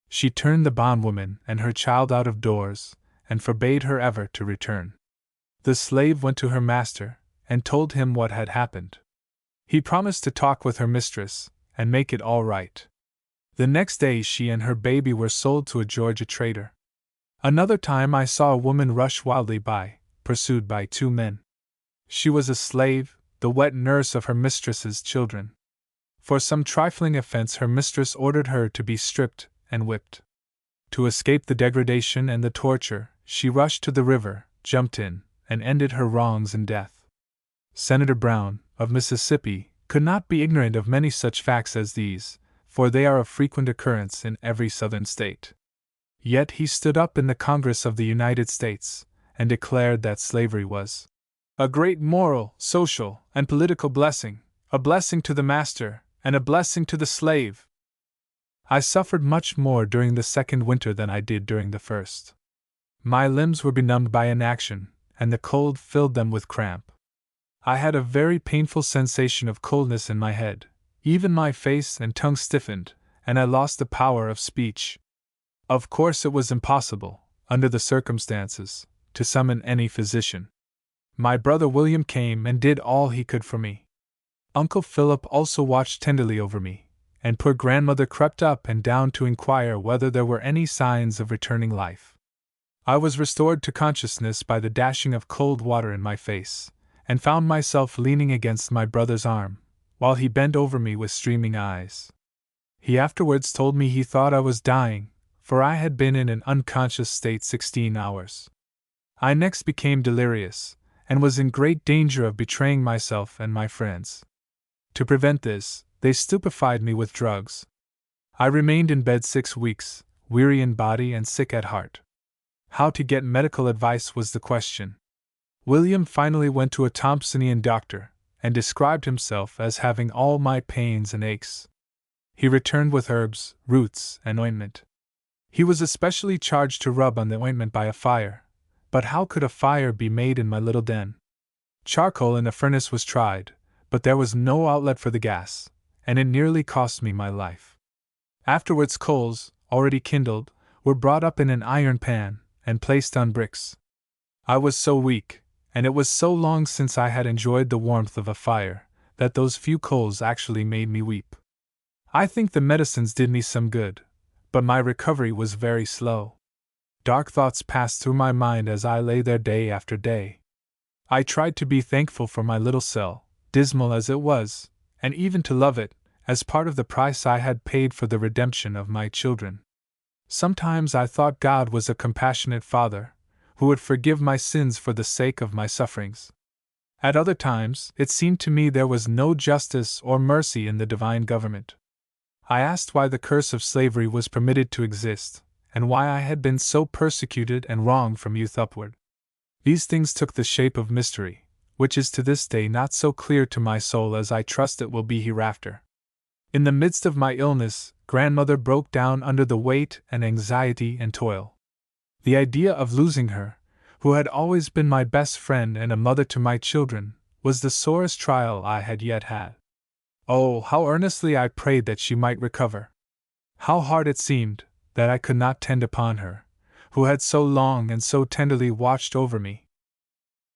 She turned the bondwoman and her child out of doors, and forbade her ever to return. The slave went to her master, and told him what had happened. He promised to talk with her mistress, and make it all right. The next day she and her baby were sold to a Georgia trader. Another time I saw a woman rush wildly by, pursued by 2 men. She was a slave, the wet nurse of her mistress's children. For some trifling offense, her mistress ordered her to be stripped and whipped. To escape the degradation and the torture, she rushed to the river, jumped in, and ended her wrongs in death. Senator Brown, of Mississippi, could not be ignorant of many such facts as these, for they are of frequent occurrence in every Southern state. Yet he stood up in the Congress of the United States, and declared that slavery was a great moral, social, and political blessing, a blessing to the master, and a blessing to the slave. I suffered much more during the second winter than I did during the first. My limbs were benumbed by inaction, and the cold filled them with cramp. I had a very painful sensation of coldness in my head, even my face and tongue stiffened, and I lost the power of speech. Of course, it was impossible, under the circumstances, to summon any physician. My brother William came and did all he could for me. Uncle Philip also watched tenderly over me, and poor grandmother crept up and down to inquire whether there were any signs of returning life. I was restored to consciousness by the dashing of cold water in my face, and found myself leaning against my brother's arm, while he bent over me with streaming eyes. He afterwards told me he thought I was dying, for I had been in an unconscious state 16 hours. I next became delirious, and was in great danger of betraying myself and my friends. To prevent this, they stupefied me with drugs. I remained in bed 6 weeks, weary in body and sick at heart. How to get medical advice was the question. William finally went to a Thompsonian doctor, and described himself as having all my pains and aches. He returned with herbs, roots, and ointment. He was especially charged to rub on the ointment by a fire, but how could a fire be made in my little den? Charcoal in a furnace was tried, but there was no outlet for the gas, and it nearly cost me my life. Afterwards coals, already kindled, were brought up in an iron pan, and placed on bricks. I was so weak, and it was so long since I had enjoyed the warmth of a fire, that those few coals actually made me weep. I think the medicines did me some good, but my recovery was very slow. Dark thoughts passed through my mind as I lay there day after day. I tried to be thankful for my little cell, dismal as it was, and even to love it, as part of the price I had paid for the redemption of my children. Sometimes I thought God was a compassionate Father, who would forgive my sins for the sake of my sufferings. At other times, it seemed to me there was no justice or mercy in the divine government. I asked why the curse of slavery was permitted to exist, and why I had been so persecuted and wronged from youth upward. These things took the shape of mystery, which is to this day not so clear to my soul as I trust it will be hereafter. In the midst of my illness, grandmother broke down under the weight and anxiety and toil. The idea of losing her, who had always been my best friend and a mother to my children, was the sorest trial I had yet had. Oh, how earnestly I prayed that she might recover! How hard it seemed that I could not tend upon her, who had so long and so tenderly watched over me.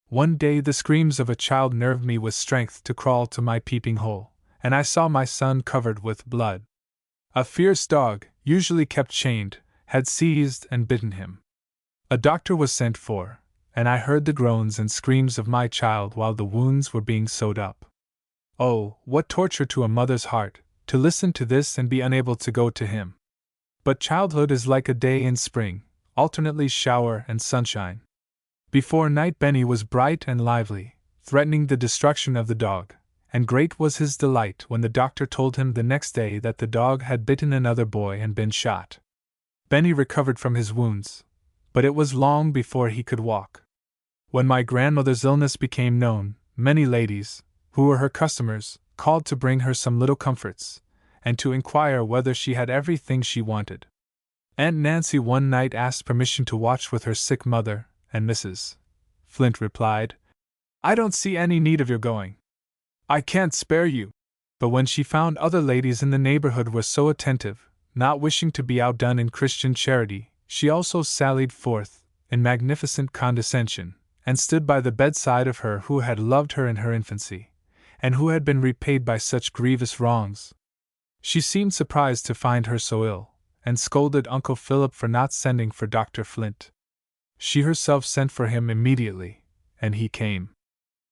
One day the screams of a child nerved me with strength to crawl to my peeping hole, and I saw my son covered with blood. A fierce dog, usually kept chained, had seized and bitten him. A doctor was sent for, and I heard the groans and screams of my child while the wounds were being sewed up. Oh, what torture to a mother's heart, to listen to this and be unable to go to him. But childhood is like a day in spring, alternately shower and sunshine. Before night Benny was bright and lively, threatening the destruction of the dog, and great was his delight when the doctor told him the next day that the dog had bitten another boy and been shot. Benny recovered from his wounds, but it was long before he could walk. When my grandmother's illness became known, many ladies, who were her customers, called to bring her some little comforts, and to inquire whether she had everything she wanted. Aunt Nancy one night asked permission to watch with her sick mother, and Mrs. Flint replied, "I don't see any need of your going. I can't spare you." But when she found other ladies in the neighborhood were so attentive, not wishing to be outdone in Christian charity, she also sallied forth, in magnificent condescension, and stood by the bedside of her who had loved her in her infancy, and who had been repaid by such grievous wrongs. She seemed surprised to find her so ill, and scolded Uncle Philip for not sending for Dr. Flint. She herself sent for him immediately, and he came.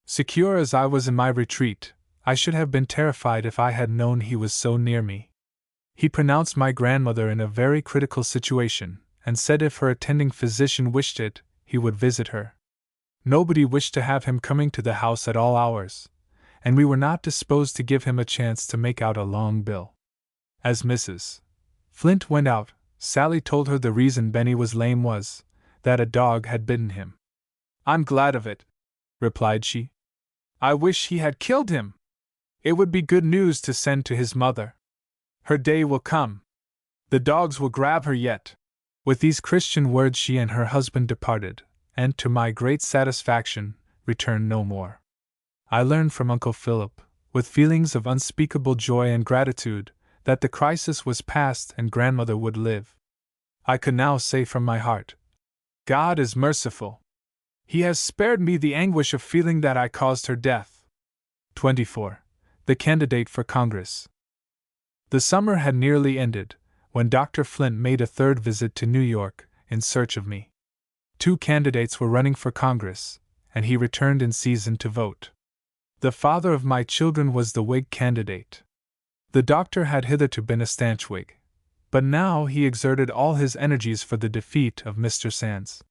Secure as I was in my retreat, I should have been terrified if I had known he was so near me. He pronounced my grandmother in a very critical situation, and said if her attending physician wished it, he would visit her. Nobody wished to have him coming to the house at all hours, and we were not disposed to give him a chance to make out a long bill. As Mrs. Flint went out, Sally told her the reason Benny was lame was that a dog had bitten him. "I'm glad of it," replied she. "I wish he had killed him. It would be good news to send to his mother. Her day will come. The dogs will grab her yet." With these Christian words she and her husband departed, and, to my great satisfaction, returned no more. I learned from Uncle Philip, with feelings of unspeakable joy and gratitude, that the crisis was past and grandmother would live. I could now say from my heart, "God is merciful. He has spared me the anguish of feeling that I caused her death." 24. The candidate for Congress. The summer had nearly ended, when Dr. Flint made a third visit to New York, in search of me. 2 candidates were running for Congress, and he returned in season to vote. The father of my children was the Whig candidate. The doctor had hitherto been a stanch Whig, but now he exerted all his energies for the defeat of Mr. Sands.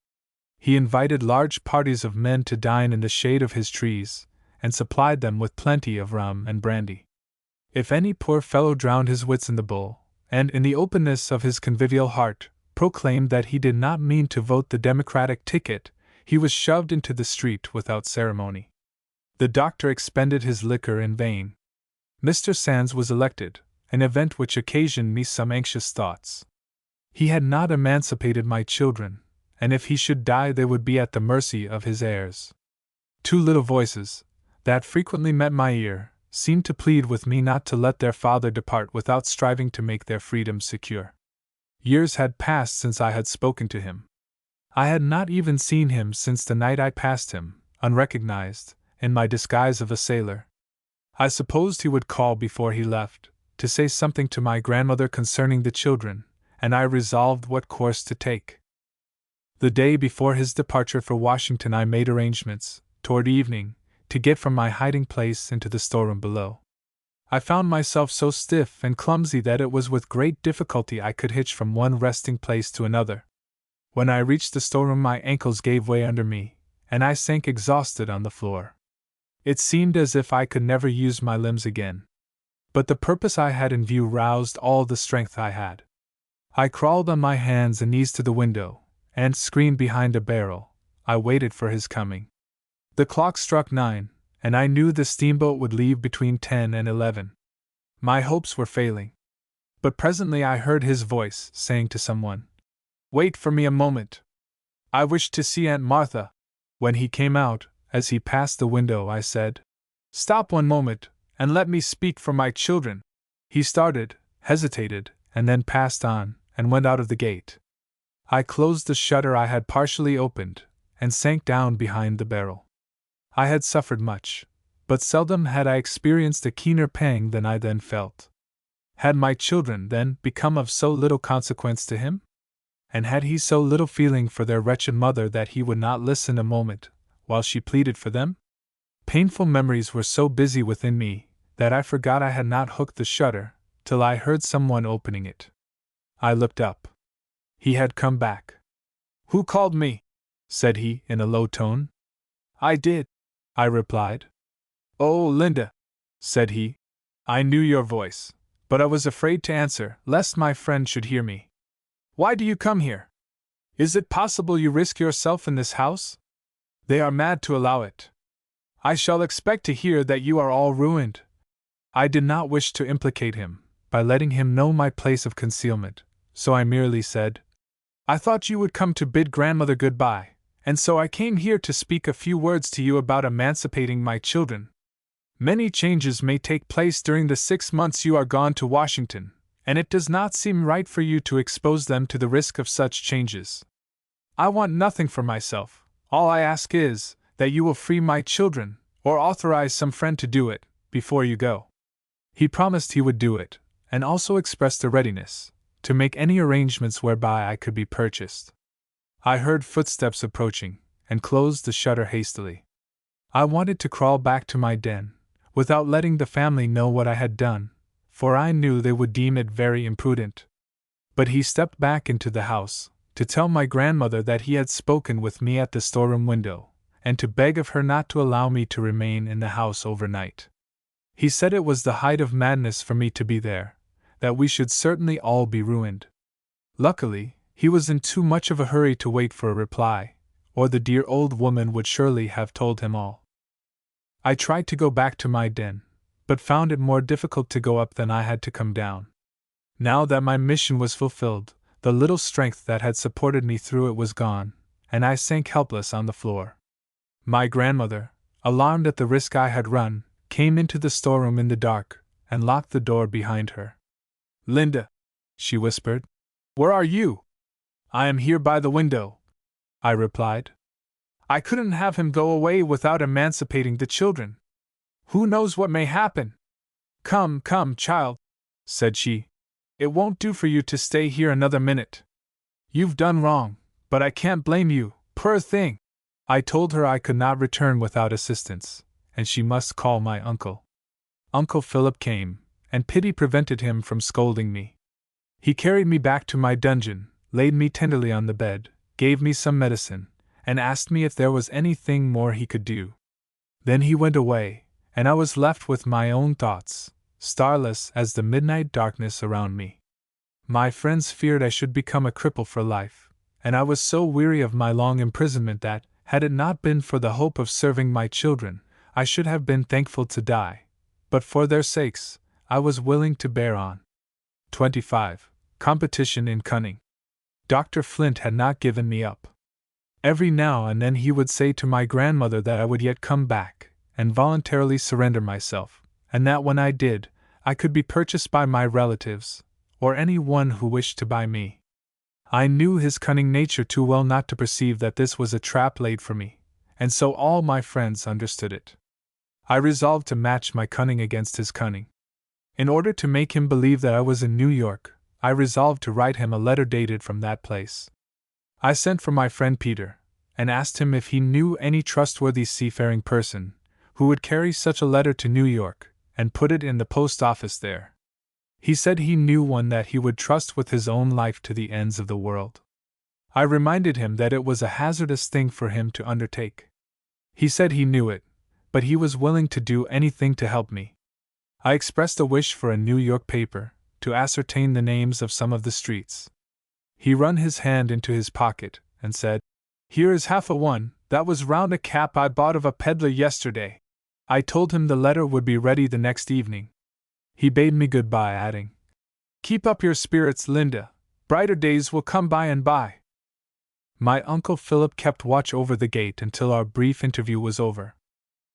He invited large parties of men to dine in the shade of his trees, and supplied them with plenty of rum and brandy. If any poor fellow drowned his wits in the bowl, and in the openness of his convivial heart, proclaimed that he did not mean to vote the Democratic ticket, he was shoved into the street without ceremony. The doctor expended his liquor in vain. Mr. Sands was elected, an event which occasioned me some anxious thoughts. He had not emancipated my children, and if he should die they would be at the mercy of his heirs. 2 little voices, that frequently met my ear, seemed to plead with me not to let their father depart without striving to make their freedom secure. Years had passed since I had spoken to him. I had not even seen him since the night I passed him, unrecognized, in my disguise of a sailor. I supposed he would call before he left, to say something to my grandmother concerning the children, and I resolved what course to take. The day before his departure for Washington I made arrangements, toward evening, to get from my hiding place into the storeroom below. I found myself so stiff and clumsy that it was with great difficulty I could hitch from one resting place to another. When I reached the storeroom my ankles gave way under me, and I sank exhausted on the floor. It seemed as if I could never use my limbs again. But the purpose I had in view roused all the strength I had. I crawled on my hands and knees to the window, and, screened behind a barrel, I waited for his coming. The clock struck 9, and I knew the steamboat would leave between 10 and 11. My hopes were failing. But presently I heard his voice, saying to someone, "Wait for me a moment. I wish to see Aunt Martha." When he came out, as he passed the window, I said, "Stop one moment, and let me speak for my children." He started, hesitated, and then passed on, and went out of the gate. I closed the shutter I had partially opened, and sank down behind the barrel. I had suffered much, but seldom had I experienced a keener pang than I then felt. Had my children, then, become of so little consequence to him? And had he so little feeling for their wretched mother that he would not listen a moment, while she pleaded for them? Painful memories were so busy within me, that I forgot I had not hooked the shutter, till I heard someone opening it. I looked up. He had come back. "Who called me?" said he, in a low tone. "I did," I replied. "Oh, Linda," said he. "I knew your voice, but I was afraid to answer, lest my friend should hear me. Why do you come here? Is it possible you risk yourself in this house? They are mad to allow it. I shall expect to hear that you are all ruined." I did not wish to implicate him, by letting him know my place of concealment, so I merely said, "I thought you would come to bid grandmother good-bye, and so I came here to speak a few words to you about emancipating my children. Many changes may take place during the 6 months you are gone to Washington, and it does not seem right for you to expose them to the risk of such changes. I want nothing for myself. All I ask is, that you will free my children, or authorize some friend to do it, before you go." He promised he would do it, and also expressed a readiness to make any arrangements whereby I could be purchased. I heard footsteps approaching, and closed the shutter hastily. I wanted to crawl back to my den, without letting the family know what I had done, for I knew they would deem it very imprudent. But he stepped back into the house, to tell my grandmother that he had spoken with me at the storeroom window, and to beg of her not to allow me to remain in the house overnight. He said it was the height of madness for me to be there, that we should certainly all be ruined. Luckily, he was in too much of a hurry to wait for a reply, or the dear old woman would surely have told him all. I tried to go back to my den, but found it more difficult to go up than I had to come down. Now that my mission was fulfilled, the little strength that had supported me through it was gone, and I sank helpless on the floor. My grandmother, alarmed at the risk I had run, came into the storeroom in the dark, and locked the door behind her. "Linda," she whispered, "where are you?" "I am here by the window," I replied. "I couldn't have him go away without emancipating the children. Who knows what may happen?" "Come, come, child," said she. "It won't do for you to stay here another minute. You've done wrong, but I can't blame you, poor thing." I told her I could not return without assistance, and she must call my uncle. Uncle Philip came, and pity prevented him from scolding me. He carried me back to my dungeon, laid me tenderly on the bed, gave me some medicine, and asked me if there was anything more he could do. Then he went away, and I was left with my own thoughts, starless as the midnight darkness around me. My friends feared I should become a cripple for life, and I was so weary of my long imprisonment that, had it not been for the hope of serving my children, I should have been thankful to die, but for their sakes, I was willing to bear on. 25. Competition in cunning. Dr. Flint had not given me up. Every now and then he would say to my grandmother that I would yet come back, and voluntarily surrender myself, and that when I did, I could be purchased by my relatives, or any one who wished to buy me. I knew his cunning nature too well not to perceive that this was a trap laid for me, and so all my friends understood it. I resolved to match my cunning against his cunning. In order to make him believe that I was in New York, I resolved to write him a letter dated from that place. I sent for my friend Peter, and asked him if he knew any trustworthy seafaring person who would carry such a letter to New York, and put it in the post office there. He said he knew one that he would trust with his own life to the ends of the world. I reminded him that it was a hazardous thing for him to undertake. He said he knew it, but he was willing to do anything to help me. I expressed a wish for a New York paper, to ascertain the names of some of the streets. He run his hand into his pocket, and said, "Here is half a one, that was round a cap I bought of a peddler yesterday." I told him the letter would be ready the next evening. He bade me good-bye, adding, "Keep up your spirits, Linda, brighter days will come by and by." My Uncle Philip kept watch over the gate until our brief interview was over.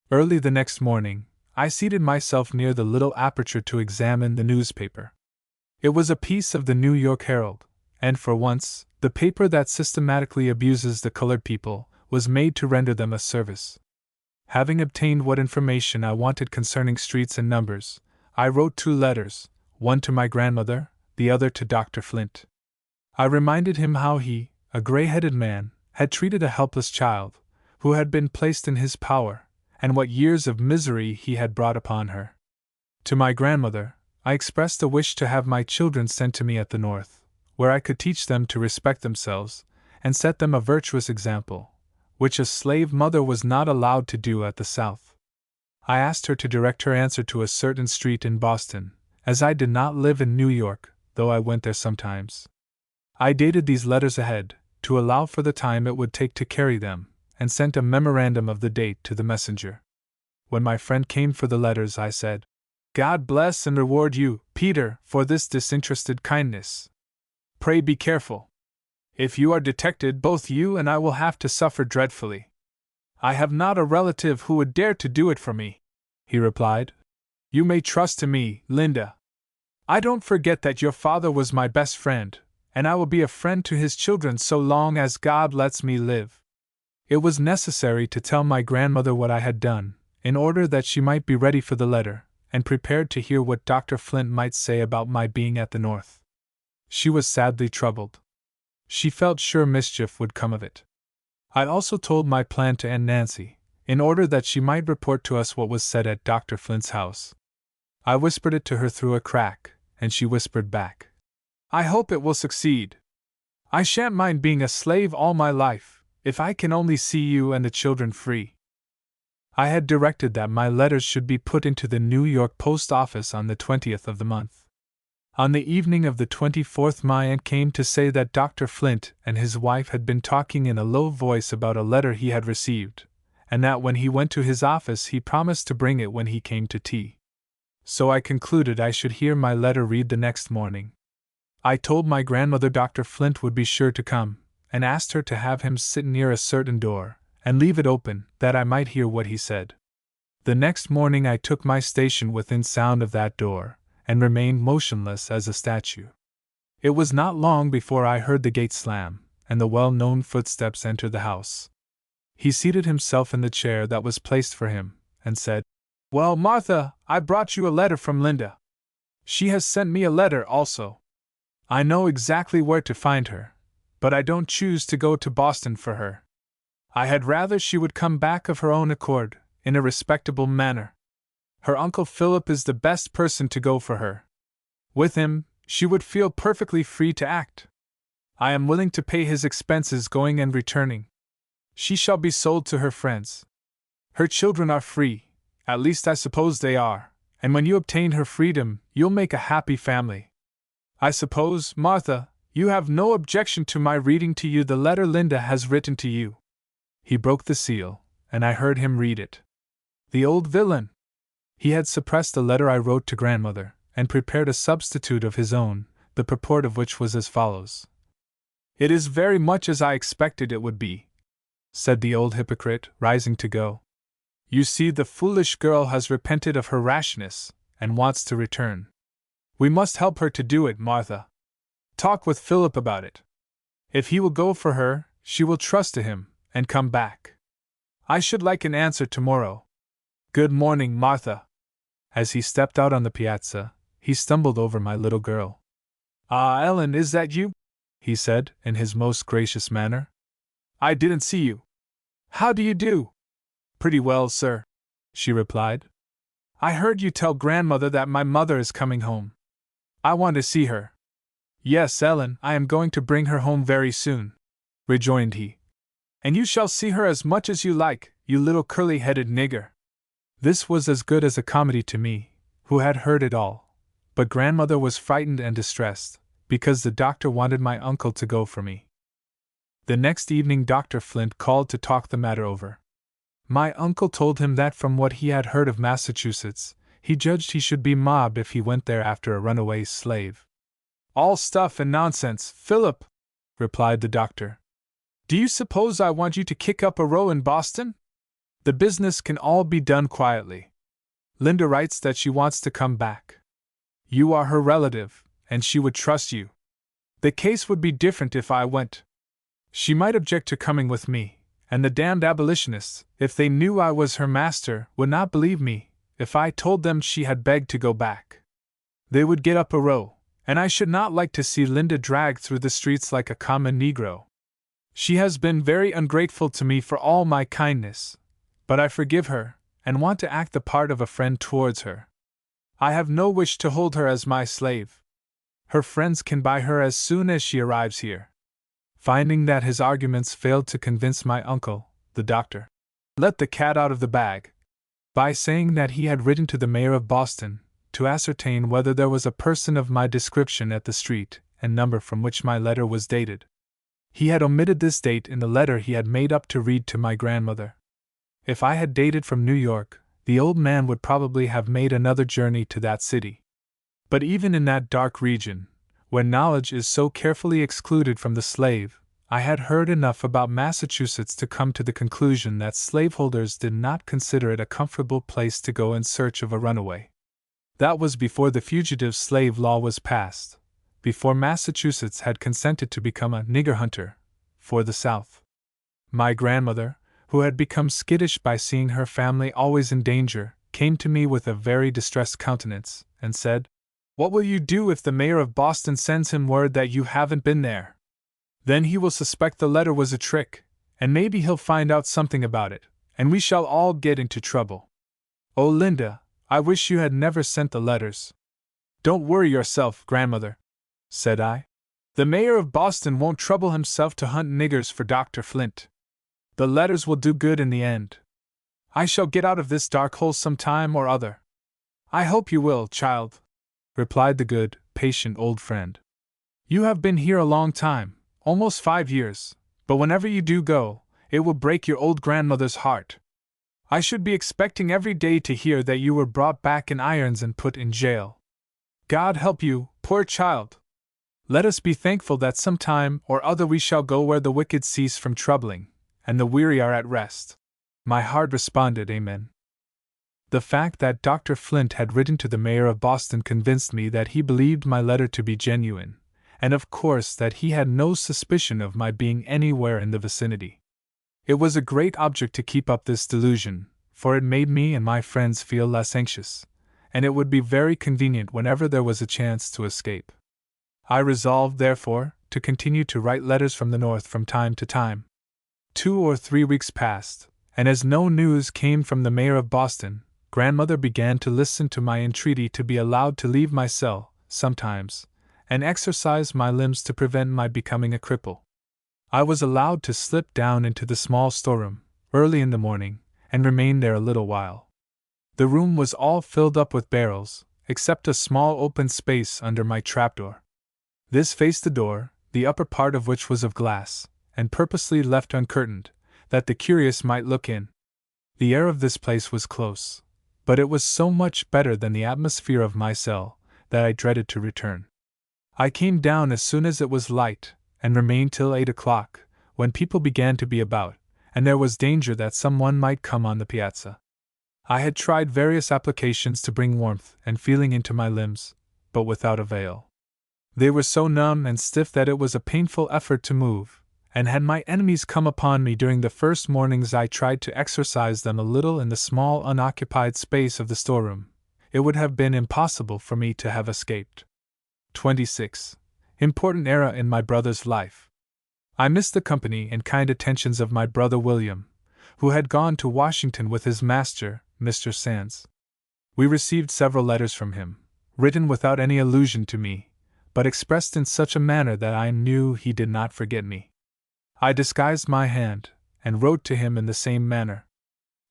Early the next morning, I seated myself near the little aperture to examine the newspaper. It was a piece of the New York Herald, and for once, the paper that systematically abuses the colored people was made to render them a service. Having obtained what information I wanted concerning streets and numbers, I wrote 2 letters, one to my grandmother, the other to Dr. Flint. I reminded him how he, a gray-headed man, had treated a helpless child, who had been placed in his power, and what years of misery he had brought upon her. To my grandmother, I expressed a wish to have my children sent to me at the North, where I could teach them to respect themselves, and set them a virtuous example, which a slave mother was not allowed to do at the South. I asked her to direct her answer to a certain street in Boston, as I did not live in New York, though I went there sometimes. I dated these letters ahead, to allow for the time it would take to carry them, and sent a memorandum of the date to the messenger. When my friend came for the letters, I said, "God bless and reward you, Peter, for this disinterested kindness. Pray be careful. If you are detected, both you and I will have to suffer dreadfully." "I have not a relative who would dare to do it for me," he replied. "You may trust to me, Linda. I don't forget that your father was my best friend, and I will be a friend to his children so long as God lets me live." It was necessary to tell my grandmother what I had done, in order that she might be ready for the letter, and prepared to hear what Dr. Flint might say about my being at the North. She was sadly troubled. She felt sure mischief would come of it. I also told my plan to Aunt Nancy, in order that she might report to us what was said at Dr. Flint's house. I whispered it to her through a crack, and she whispered back, "I hope it will succeed. I shan't mind being a slave all my life, if I can only see you and the children free." I had directed that my letters should be put into the New York post office on the 20th of the month. On the evening of the 24th, my aunt came to say that Dr. Flint and his wife had been talking in a low voice about a letter he had received, and that when he went to his office he promised to bring it when he came to tea. So I concluded I should hear my letter read the next morning. I told my grandmother Dr. Flint would be sure to come, and asked her to have him sit near a certain door, and leave it open, that I might hear what he said. The next morning I took my station within sound of that door, and remained motionless as a statue. It was not long before I heard the gate slam, and the well-known footsteps enter the house. He seated himself in the chair that was placed for him, and said, "Well, Martha, I brought you a letter from Linda. She has sent me a letter also. I know exactly where to find her, but I don't choose to go to Boston for her. I had rather she would come back of her own accord, in a respectable manner. Her Uncle Philip is the best person to go for her. With him, she would feel perfectly free to act. I am willing to pay his expenses going and returning. She shall be sold to her friends. Her children are free, at least I suppose they are, and when you obtain her freedom, you'll make a happy family. I suppose, Martha, you have no objection to my reading to you the letter Linda has written to you." He broke the seal, and I heard him read it. The old villain! He had suppressed the letter I wrote to grandmother, and prepared a substitute of his own, the purport of which was as follows. "It is very much as I expected it would be," said the old hypocrite, rising to go. "You see, the foolish girl has repented of her rashness, and wants to return. We must help her to do it, Martha. Talk with Philip about it. If he will go for her, she will trust to him, and come back. I should like an answer tomorrow. Good morning, Martha." As he stepped out on the piazza, he stumbled over my little girl. "Ah, Ellen, is that you?" he said, in his most gracious manner. "I didn't see you. How do you do?" "Pretty well, sir," she replied. "I heard you tell grandmother that my mother is coming home. I want to see her." "Yes, Ellen, I am going to bring her home very soon," rejoined he. "And you shall see her as much as you like, you little curly-headed nigger." This was as good as a comedy to me, who had heard it all, but grandmother was frightened and distressed, because the doctor wanted my uncle to go for me. The next evening Dr. Flint called to talk the matter over. My uncle told him that from what he had heard of Massachusetts, he judged he should be mobbed if he went there after a runaway slave. "All stuff and nonsense, Philip," replied the doctor. "Do you suppose I want you to kick up a row in Boston? The business can all be done quietly. Linda writes that she wants to come back. You are her relative, and she would trust you. The case would be different if I went. She might object to coming with me, and the damned abolitionists, if they knew I was her master, would not believe me if I told them she had begged to go back. They would get up a row, and I should not like to see Linda dragged through the streets like a common Negro. She has been very ungrateful to me for all my kindness, but I forgive her, and want to act the part of a friend towards her. I have no wish to hold her as my slave. Her friends can buy her as soon as she arrives here." Finding that his arguments failed to convince my uncle, the doctor let the cat out of the bag by saying that he had written to the mayor of Boston to ascertain whether there was a person of my description at the street and number from which my letter was dated. He had omitted this date in the letter he had made up to read to my grandmother. If I had dated from New York, the old man would probably have made another journey to that city. But even in that dark region, where knowledge is so carefully excluded from the slave, I had heard enough about Massachusetts to come to the conclusion that slaveholders did not consider it a comfortable place to go in search of a runaway. That was before the fugitive slave law was passed, before Massachusetts had consented to become a nigger hunter for the South. My grandmother, who had become skittish by seeing her family always in danger, came to me with a very distressed countenance, and said, "What will you do if the mayor of Boston sends him word that you haven't been there? Then he will suspect the letter was a trick, and maybe he'll find out something about it, and we shall all get into trouble. Oh, Linda, I wish you had never sent the letters. Don't worry yourself, grandmother, said I. The mayor of Boston won't trouble himself to hunt niggers for Dr. Flint. The letters will do good in the end. I shall get out of this dark hole some time or other. I hope you will, child, replied the good, patient old friend. You have been here a long time, almost 5 years, but whenever you do go, it will break your old grandmother's heart. I should be expecting every day to hear that you were brought back in irons and put in jail. God help you, poor child. Let us be thankful that some time or other we shall go where the wicked cease from troubling, and the weary are at rest. My heart responded, Amen. The fact that Dr. Flint had written to the mayor of Boston convinced me that he believed my letter to be genuine, and of course that he had no suspicion of my being anywhere in the vicinity. It was a great object to keep up this delusion, for it made me and my friends feel less anxious, and it would be very convenient whenever there was a chance to escape. I resolved, therefore, to continue to write letters from the north from time to time. 2 or 3 weeks passed, and as no news came from the mayor of Boston, grandmother began to listen to my entreaty to be allowed to leave my cell, sometimes, and exercise my limbs to prevent my becoming a cripple. I was allowed to slip down into the small storeroom, early in the morning, and remain there a little while. The room was all filled up with barrels, except a small open space under my trapdoor. This faced the door, the upper part of which was of glass, and purposely left uncurtained, that the curious might look in. The air of this place was close, but it was so much better than the atmosphere of my cell, that I dreaded to return. I came down as soon as it was light, and remained till 8 o'clock, when people began to be about, and there was danger that someone might come on the piazza. I had tried various applications to bring warmth and feeling into my limbs, but without avail. They were so numb and stiff that it was a painful effort to move, and had my enemies come upon me during the first mornings I tried to exercise them a little in the small unoccupied space of the storeroom, it would have been impossible for me to have escaped. 26. Important era in my brother's life. I missed the company and kind attentions of my brother William, who had gone to Washington with his master, Mr. Sands. We received several letters from him, written without any allusion to me, but expressed in such a manner that I knew he did not forget me. I disguised my hand, and wrote to him in the same manner.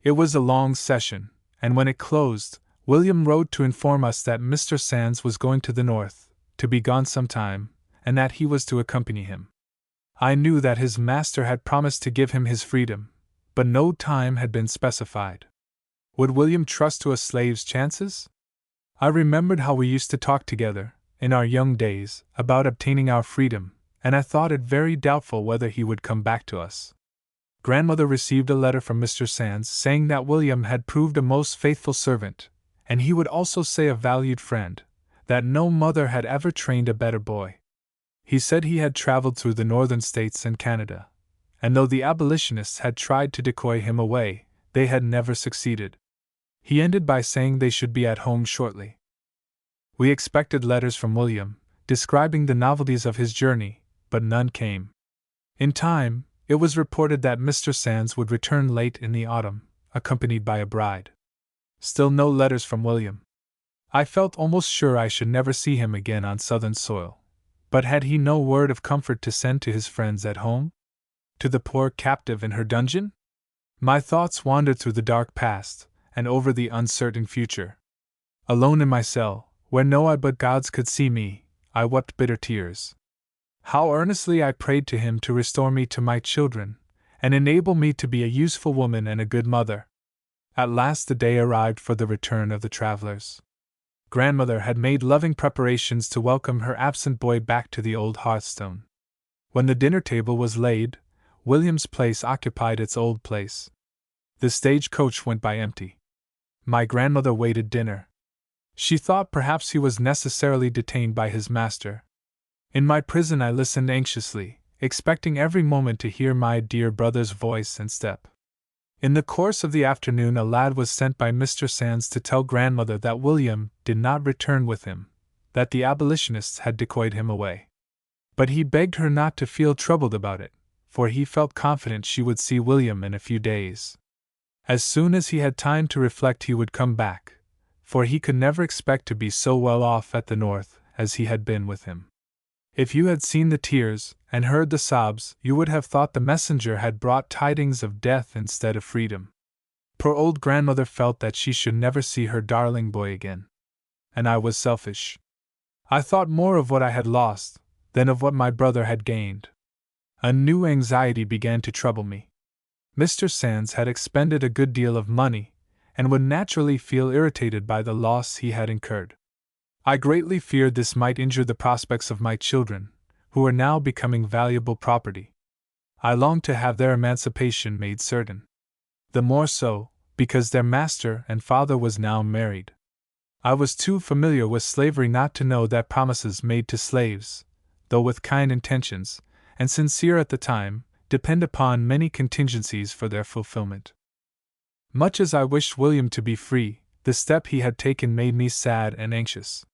It was a long session, and when it closed, William wrote to inform us that Mr. Sands was going to the north, to be gone some time, and that he was to accompany him. I knew that his master had promised to give him his freedom, but no time had been specified. Would William trust to a slave's chances? I remembered how we used to talk together, in our young days, about obtaining our freedom, and I thought it very doubtful whether he would come back to us. Grandmother received a letter from Mr. Sands saying that William had proved a most faithful servant, and he would also say a valued friend, that no mother had ever trained a better boy. He said he had traveled through the northern states and Canada, and though the abolitionists had tried to decoy him away, they had never succeeded. He ended by saying they should be at home shortly. We expected letters from William, describing the novelties of his journey, but none came. In time, it was reported that Mr. Sands would return late in the autumn, accompanied by a bride. Still no letters from William. I felt almost sure I should never see him again on southern soil. But had he no word of comfort to send to his friends at home? To the poor captive in her dungeon? My thoughts wandered through the dark past, and over the uncertain future. Alone in my cell, where no eye but God's could see me, I wept bitter tears. How earnestly I prayed to him to restore me to my children, and enable me to be a useful woman and a good mother. At last the day arrived for the return of the travelers. Grandmother had made loving preparations to welcome her absent boy back to the old hearthstone. When the dinner table was laid, William's place occupied its old place. The stage-coach went by empty. My grandmother waited dinner. She thought perhaps he was necessarily detained by his master. In my prison I listened anxiously, expecting every moment to hear my dear brother's voice and step. In the course of the afternoon a lad was sent by Mr. Sands to tell grandmother that William did not return with him, that the abolitionists had decoyed him away. But he begged her not to feel troubled about it, for he felt confident she would see William in a few days. As soon as he had time to reflect, he would come back, for he could never expect to be so well off at the North as he had been with him. If you had seen the tears and heard the sobs, you would have thought the messenger had brought tidings of death instead of freedom. Poor old grandmother felt that she should never see her darling boy again. And I was selfish. I thought more of what I had lost than of what my brother had gained. A new anxiety began to trouble me. Mr. Sands had expended a good deal of money, and would naturally feel irritated by the loss he had incurred. I greatly feared this might injure the prospects of my children, who were now becoming valuable property. I longed to have their emancipation made certain. The more so, because their master and father was now married. I was too familiar with slavery not to know that promises made to slaves, though with kind intentions, and sincere at the time, depend upon many contingencies for their fulfillment. Much as I wished William to be free, the step he had taken made me sad and anxious.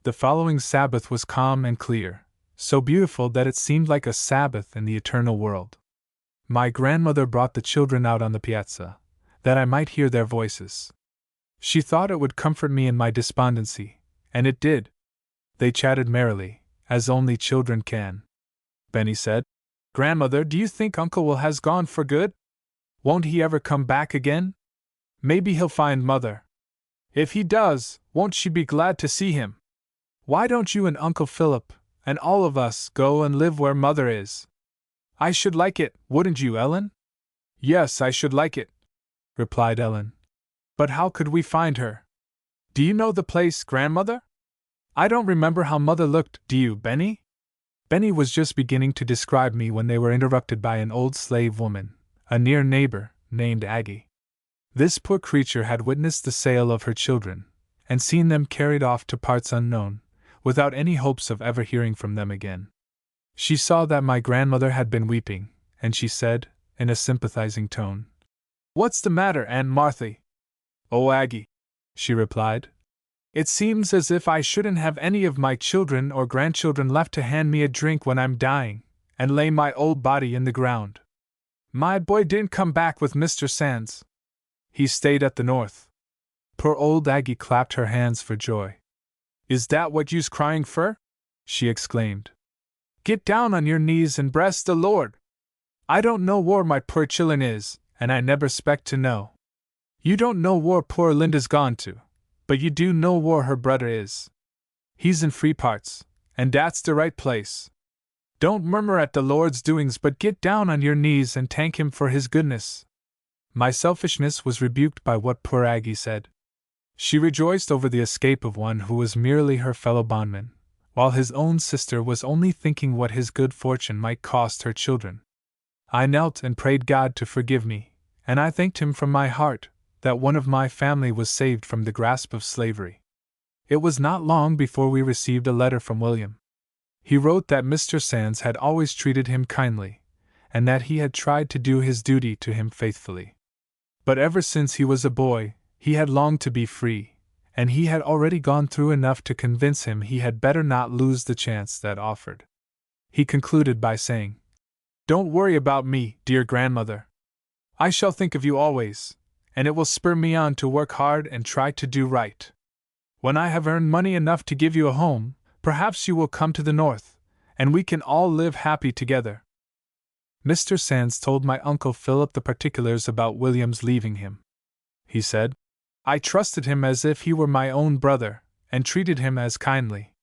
The following Sabbath was calm and clear, so beautiful that it seemed like a Sabbath in the eternal world. My grandmother brought the children out on the piazza, that I might hear their voices. She thought it would comfort me in my despondency, and it did. They chatted merrily, as only children can. Benny said, "Grandmother, do you think Uncle has gone for good? Won't he ever come back again? Maybe he'll find Mother. If he does, won't she be glad to see him? Why don't you and Uncle Philip, and all of us, go and live where Mother is? I should like it, wouldn't you, Ellen?" "Yes, I should like it," replied Ellen. "But how could we find her? Do you know the place, Grandmother? I don't remember how Mother looked, do you, Benny?" Benny was just beginning to describe me when they were interrupted by an old slave woman, a near neighbor, named Aggie. This poor creature had witnessed the sale of her children, and seen them carried off to parts unknown, without any hopes of ever hearing from them again. She saw that my grandmother had been weeping, and she said, in a sympathizing tone, "What's the matter, Aunt Marthy?" "Oh, Aggie," she replied, "it seems as if I shouldn't have any of my children or grandchildren left to hand me a drink when I'm dying, and lay my old body in the ground. My boy didn't come back with Mr. Sands. He stayed at the North." Poor old Aggie clapped her hands for joy. "Is that what you's crying fer?" she exclaimed. "Get down on your knees and bless the Lord. I don't know where my poor chillun is, and I never 'spect to know. You don't know where poor Linda's gone to, but you do know where her brother is. He's in free parts, and that's the right place. Don't murmur at the Lord's doings, but get down on your knees and thank Him for His goodness." My selfishness was rebuked by what poor Aggie said. She rejoiced over the escape of one who was merely her fellow bondman, while his own sister was only thinking what his good fortune might cost her children. I knelt and prayed God to forgive me, and I thanked Him from my heart that one of my family was saved from the grasp of slavery. It was not long before we received a letter from William. He wrote that Mr. Sands had always treated him kindly, and that he had tried to do his duty to him faithfully. But ever since he was a boy, he had longed to be free, and he had already gone through enough to convince him he had better not lose the chance that offered. He concluded by saying, "Don't worry about me, dear grandmother. I shall think of you always, and it will spur me on to work hard and try to do right. When I have earned money enough to give you a home, perhaps you will come to the North, and we can all live happy together." Mr. Sands told my Uncle Philip the particulars about William's leaving him. He said, "I trusted him as if he were my own brother, and treated him as kindly.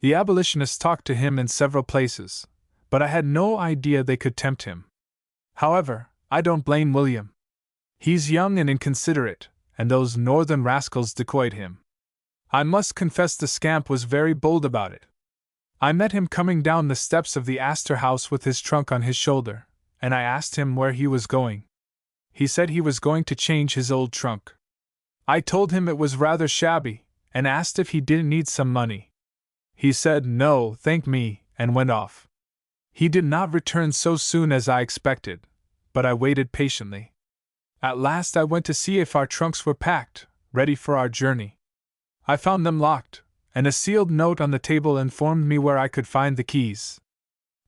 The abolitionists talked to him in several places, but I had no idea they could tempt him. However, I don't blame William. He's young and inconsiderate, and those northern rascals decoyed him. I must confess the scamp was very bold about it. I met him coming down the steps of the Astor House with his trunk on his shoulder, and I asked him where he was going. He said he was going to change his old trunk. I told him it was rather shabby, and asked if he didn't need some money. He said no, thank me, and went off. He did not return so soon as I expected, but I waited patiently. At last I went to see if our trunks were packed, ready for our journey. I found them locked, and a sealed note on the table informed me where I could find the keys.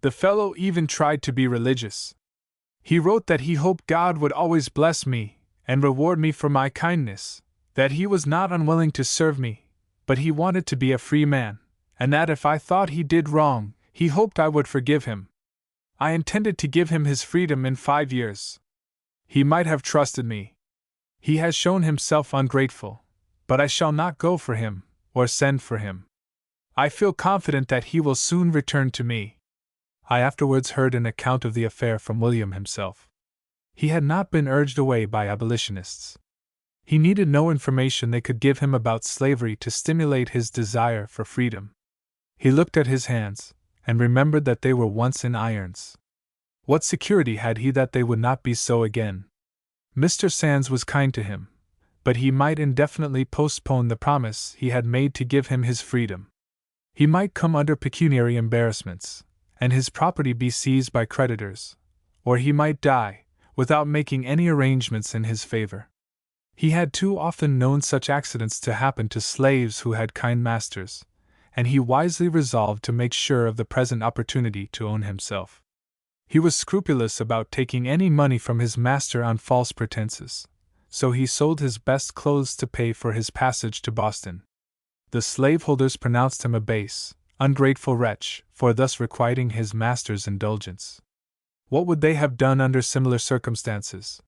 The fellow even tried to be religious. He wrote that he hoped God would always bless me, and reward me for my kindness, that he was not unwilling to serve me, but he wanted to be a free man, and that if I thought he did wrong, he hoped I would forgive him. I intended to give him his freedom in 5 years. He might have trusted me. He has shown himself ungrateful, but I shall not go for him, or send for him. I feel confident that he will soon return to me. I afterwards heard an account of the affair from William himself. He had not been urged away by abolitionists. He needed no information they could give him about slavery to stimulate his desire for freedom. He looked at his hands, and remembered that they were once in irons. What security had he that they would not be so again? Mr. Sands was kind to him, but he might indefinitely postpone the promise he had made to give him his freedom. He might come under pecuniary embarrassments, and his property be seized by creditors, or he might die, without making any arrangements in his favor. He had too often known such accidents to happen to slaves who had kind masters, and he wisely resolved to make sure of the present opportunity to own himself. He was scrupulous about taking any money from his master on false pretenses, so he sold his best clothes to pay for his passage to Boston. The slaveholders pronounced him a base, ungrateful wretch for thus requiting his master's indulgence. What would they have done under similar circumstances?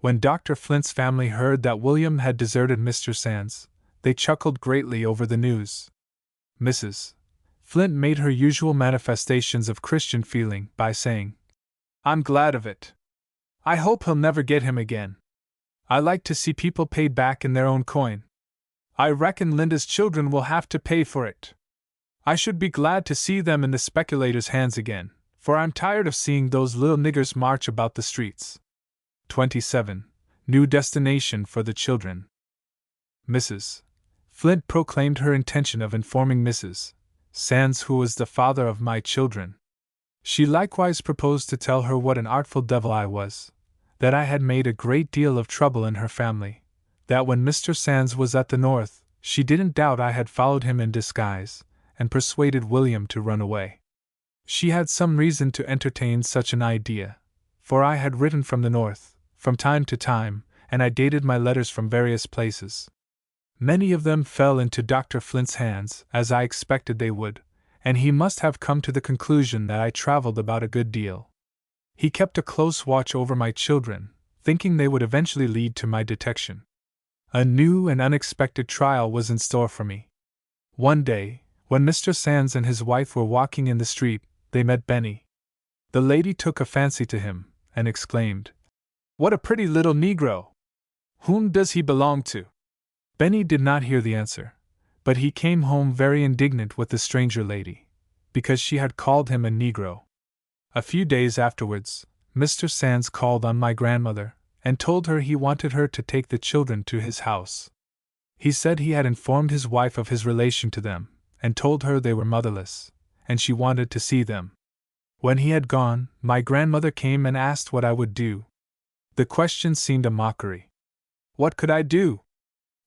When Dr. Flint's family heard that William had deserted Mr. Sands, they chuckled greatly over the news. Mrs. Flint made her usual manifestations of Christian feeling by saying, "I'm glad of it. I hope he'll never get him again. I like to see people paid back in their own coin. I reckon Linda's children will have to pay for it. I should be glad to see them in the speculators' hands again, for I'm tired of seeing those little niggers march about the streets." 27. New destination for the children. Mrs. Flint proclaimed her intention of informing Mrs. Sands who was the father of my children. She likewise proposed to tell her what an artful devil I was, that I had made a great deal of trouble in her family, that when Mr. Sands was at the North, she didn't doubt I had followed him in disguise, and persuaded William to run away. She had some reason to entertain such an idea, for I had written from the North, from time to time, and I dated my letters from various places. Many of them fell into Dr. Flint's hands, as I expected they would, and he must have come to the conclusion that I traveled about a good deal. He kept a close watch over my children, thinking they would eventually lead to my detection. A new and unexpected trial was in store for me. One day, when Mr. Sands and his wife were walking in the street, they met Benny. The lady took a fancy to him, and exclaimed, "What a pretty little Negro! Whom does he belong to?" Benny did not hear the answer, but he came home very indignant with the stranger lady, because she had called him a Negro. A few days afterwards, Mr. Sands called on my grandmother, and told her he wanted her to take the children to his house. He said he had informed his wife of his relation to them, and told her they were motherless, and she wanted to see them. When he had gone, my grandmother came and asked what I would do. The question seemed a mockery. What could I do?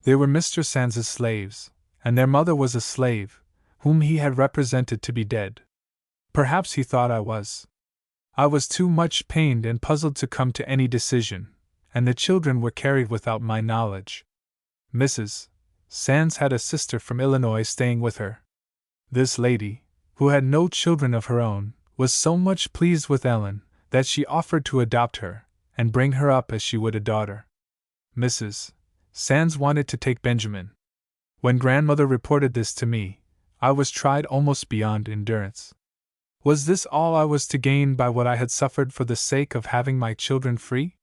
They were Mr. Sands's slaves, and their mother was a slave, whom he had represented to be dead. Perhaps he thought I was. I was too much pained and puzzled to come to any decision, and the children were carried without my knowledge. Mrs. Sands had a sister from Illinois staying with her. This lady, who had no children of her own, was so much pleased with Ellen that she offered to adopt her and bring her up as she would a daughter. Mrs. Sands wanted to take Benjamin. When grandmother reported this to me, I was tried almost beyond endurance. Was this all I was to gain by what I had suffered for the sake of having my children free?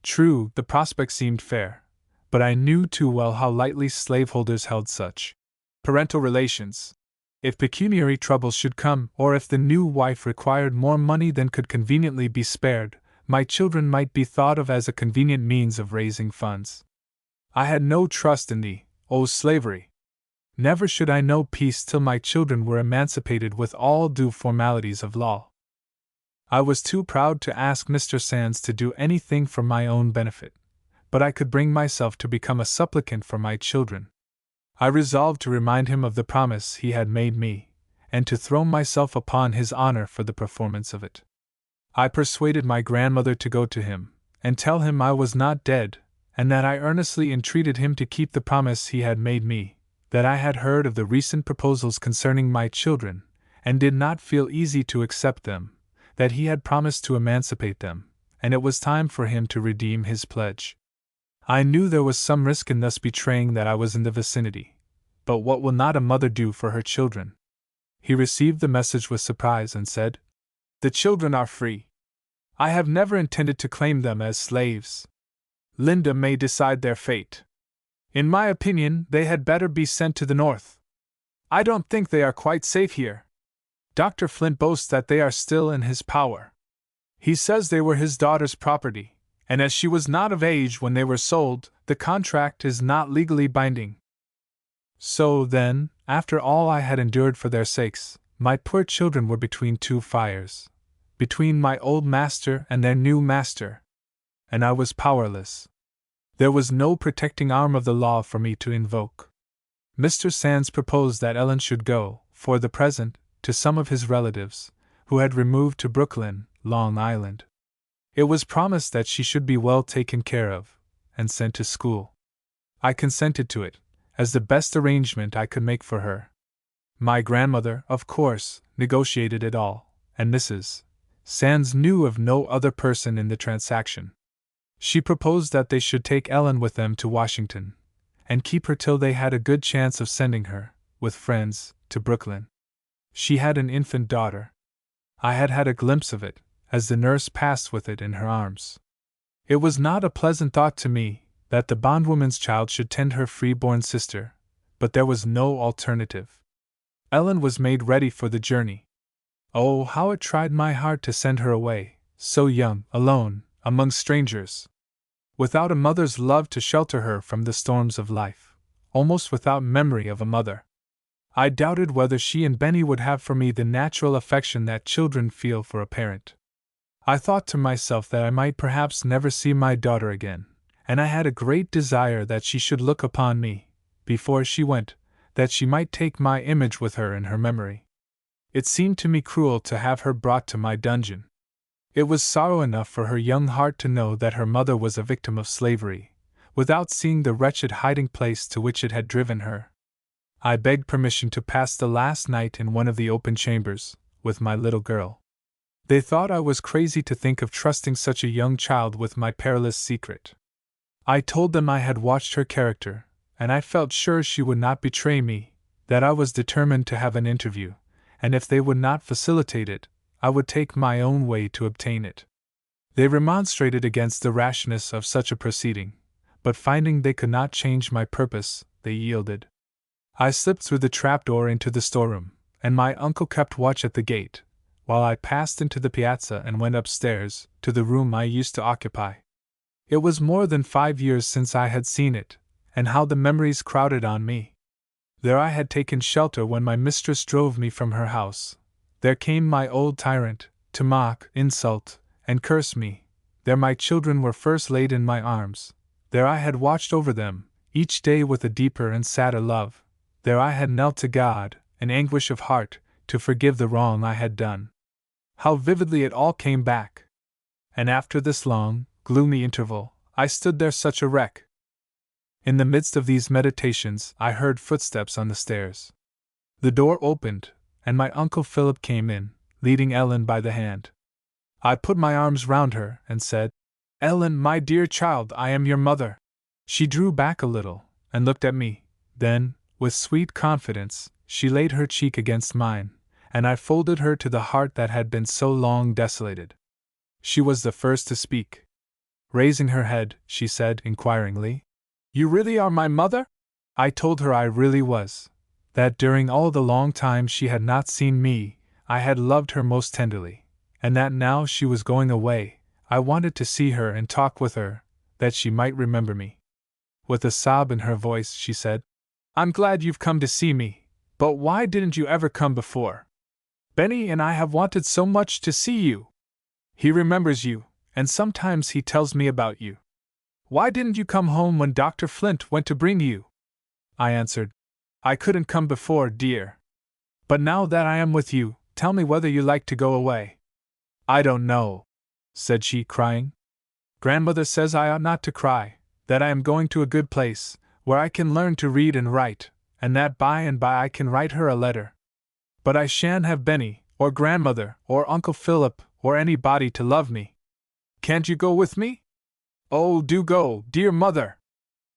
True, the prospect seemed fair, but I knew too well how lightly slaveholders held such parental relations. If pecuniary troubles should come, or if the new wife required more money than could conveniently be spared, my children might be thought of as a convenient means of raising funds. I had no trust in the slavery. Never should I know peace till my children were emancipated with all due formalities of law. I was too proud to ask Mr. Sands to do anything for my own benefit, but I could bring myself to become a supplicant for my children. I resolved to remind him of the promise he had made me, and to throw myself upon his honor for the performance of it. I persuaded my grandmother to go to him, and tell him I was not dead, and that I earnestly entreated him to keep the promise he had made me, that I had heard of the recent proposals concerning my children, and did not feel easy to accept them, that he had promised to emancipate them, and it was time for him to redeem his pledge. I knew there was some risk in thus betraying that I was in the vicinity, but what will not a mother do for her children? He received the message with surprise and said, "The children are free. I have never intended to claim them as slaves. Linda may decide their fate. In my opinion, they had better be sent to the north. I don't think they are quite safe here. Dr. Flint boasts that they are still in his power. He says they were his daughter's property, and as she was not of age when they were sold, the contract is not legally binding." So, then, after all I had endured for their sakes, my poor children were between two fires, between my old master and their new master. And I was powerless. There was no protecting arm of the law for me to invoke. Mr. Sands proposed that Ellen should go, for the present, to some of his relatives, who had removed to Brooklyn, Long Island. It was promised that she should be well taken care of, and sent to school. I consented to it, as the best arrangement I could make for her. My grandmother, of course, negotiated it all, and Mrs. Sands knew of no other person in the transaction. She proposed that they should take Ellen with them to Washington, and keep her till they had a good chance of sending her, with friends, to Brooklyn. She had an infant daughter. I had had a glimpse of it, as the nurse passed with it in her arms. It was not a pleasant thought to me that the bondwoman's child should tend her free-born sister, but there was no alternative. Ellen was made ready for the journey. Oh, how it tried my heart to send her away, so young, alone, among strangers, without a mother's love to shelter her from the storms of life, almost without memory of a mother. I doubted whether she and Benny would have for me the natural affection that children feel for a parent. I thought to myself that I might perhaps never see my daughter again, and I had a great desire that she should look upon me, before she went, that she might take my image with her in her memory. It seemed to me cruel to have her brought to my dungeon. It was sorrow enough for her young heart to know that her mother was a victim of slavery, without seeing the wretched hiding place to which it had driven her. I begged permission to pass the last night in one of the open chambers, with my little girl. They thought I was crazy to think of trusting such a young child with my perilous secret. I told them I had watched her character, and I felt sure she would not betray me, that I was determined to have an interview, and if they would not facilitate it, I would take my own way to obtain it. They remonstrated against the rashness of such a proceeding, but finding they could not change my purpose, they yielded. I slipped through the trapdoor into the storeroom, and my uncle kept watch at the gate, while I passed into the piazza and went upstairs, to the room I used to occupy. It was more than 5 years since I had seen it, and how the memories crowded on me. There I had taken shelter when my mistress drove me from her house. There came my old tyrant, to mock, insult, and curse me. There my children were first laid in my arms. There I had watched over them, each day with a deeper and sadder love. There I had knelt to God, in anguish of heart, to forgive the wrong I had done. How vividly it all came back! And after this long, gloomy interval, I stood there such a wreck. In the midst of these meditations, I heard footsteps on the stairs. The door opened, and my Uncle Philip came in, leading Ellen by the hand. I put my arms round her and said, "Ellen, my dear child, I am your mother." She drew back a little, and looked at me. Then, with sweet confidence, she laid her cheek against mine, and I folded her to the heart that had been so long desolated. She was the first to speak. Raising her head, she said inquiringly, "You really are my mother?" I told her I really was, that during all the long time she had not seen me, I had loved her most tenderly, and that now she was going away, I wanted to see her and talk with her, that she might remember me. With a sob in her voice, she said, "I'm glad you've come to see me, but why didn't you ever come before? Benny and I have wanted so much to see you. He remembers you, and sometimes he tells me about you. Why didn't you come home when Dr. Flint went to bring you?" I answered, "I couldn't come before, dear. But now that I am with you, tell me whether you like to go away." "I don't know," said she, crying. "Grandmother says I ought not to cry, that I am going to a good place, where I can learn to read and write, and that by and by I can write her a letter. But I shan't have Benny, or grandmother, or Uncle Philip, or anybody to love me. Can't you go with me? Oh, do go, dear mother!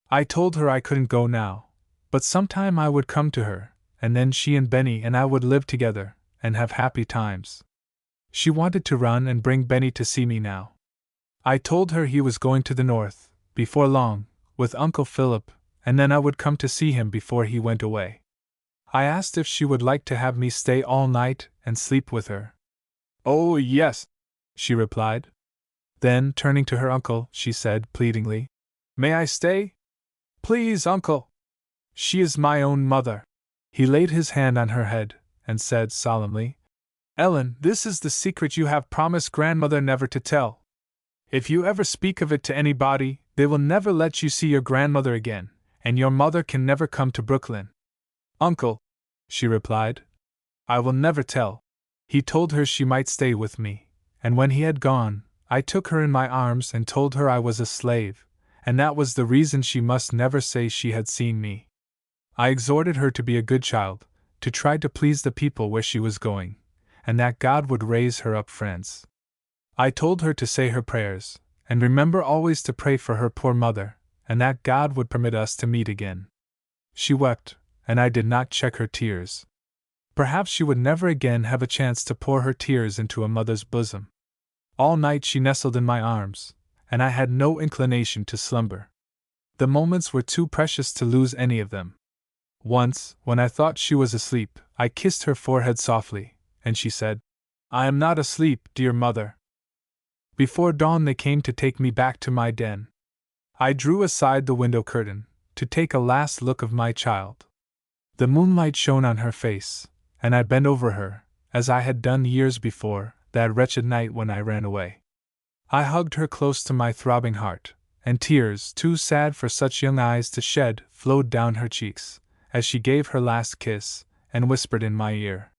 I told her I couldn't go now, but sometime I would come to her, and then she and Benny and I would live together, and have happy times. She wanted to run and bring Benny to see me now. I told her he was going to the north, before long, with Uncle Philip, and then I would come to see him before he went away. I asked if she would like to have me stay all night and sleep with her. Oh, yes, she replied. Then, turning to her uncle, she said pleadingly, May I stay? Please, uncle. She is my own mother. He laid his hand on her head, and said solemnly, Ellen, this is the secret you have promised grandmother never to tell. If you ever speak of it to anybody, they will never let you see your grandmother again, and your mother can never come to Brooklyn. Uncle, she replied, I will never tell. He told her she might stay with me, and when he had gone, I took her in my arms and told her I was a slave, and that was the reason she must never say she had seen me. I exhorted her to be a good child, to try to please the people where she was going, and that God would raise her up friends. I told her to say her prayers, and remember always to pray for her poor mother, and that God would permit us to meet again. She wept, and I did not check her tears. Perhaps she would never again have a chance to pour her tears into a mother's bosom. All night she nestled in my arms, and I had no inclination to slumber. The moments were too precious to lose any of them. Once, when I thought she was asleep, I kissed her forehead softly, and she said, I am not asleep, dear mother. Before dawn they came to take me back to my den. I drew aside the window curtain, to take a last look of my child. The moonlight shone on her face, and I bent over her, as I had done years before, that wretched night when I ran away. I hugged her close to my throbbing heart, and tears, too sad for such young eyes to shed, flowed down her cheeks, as she gave her last kiss, and whispered in my ear,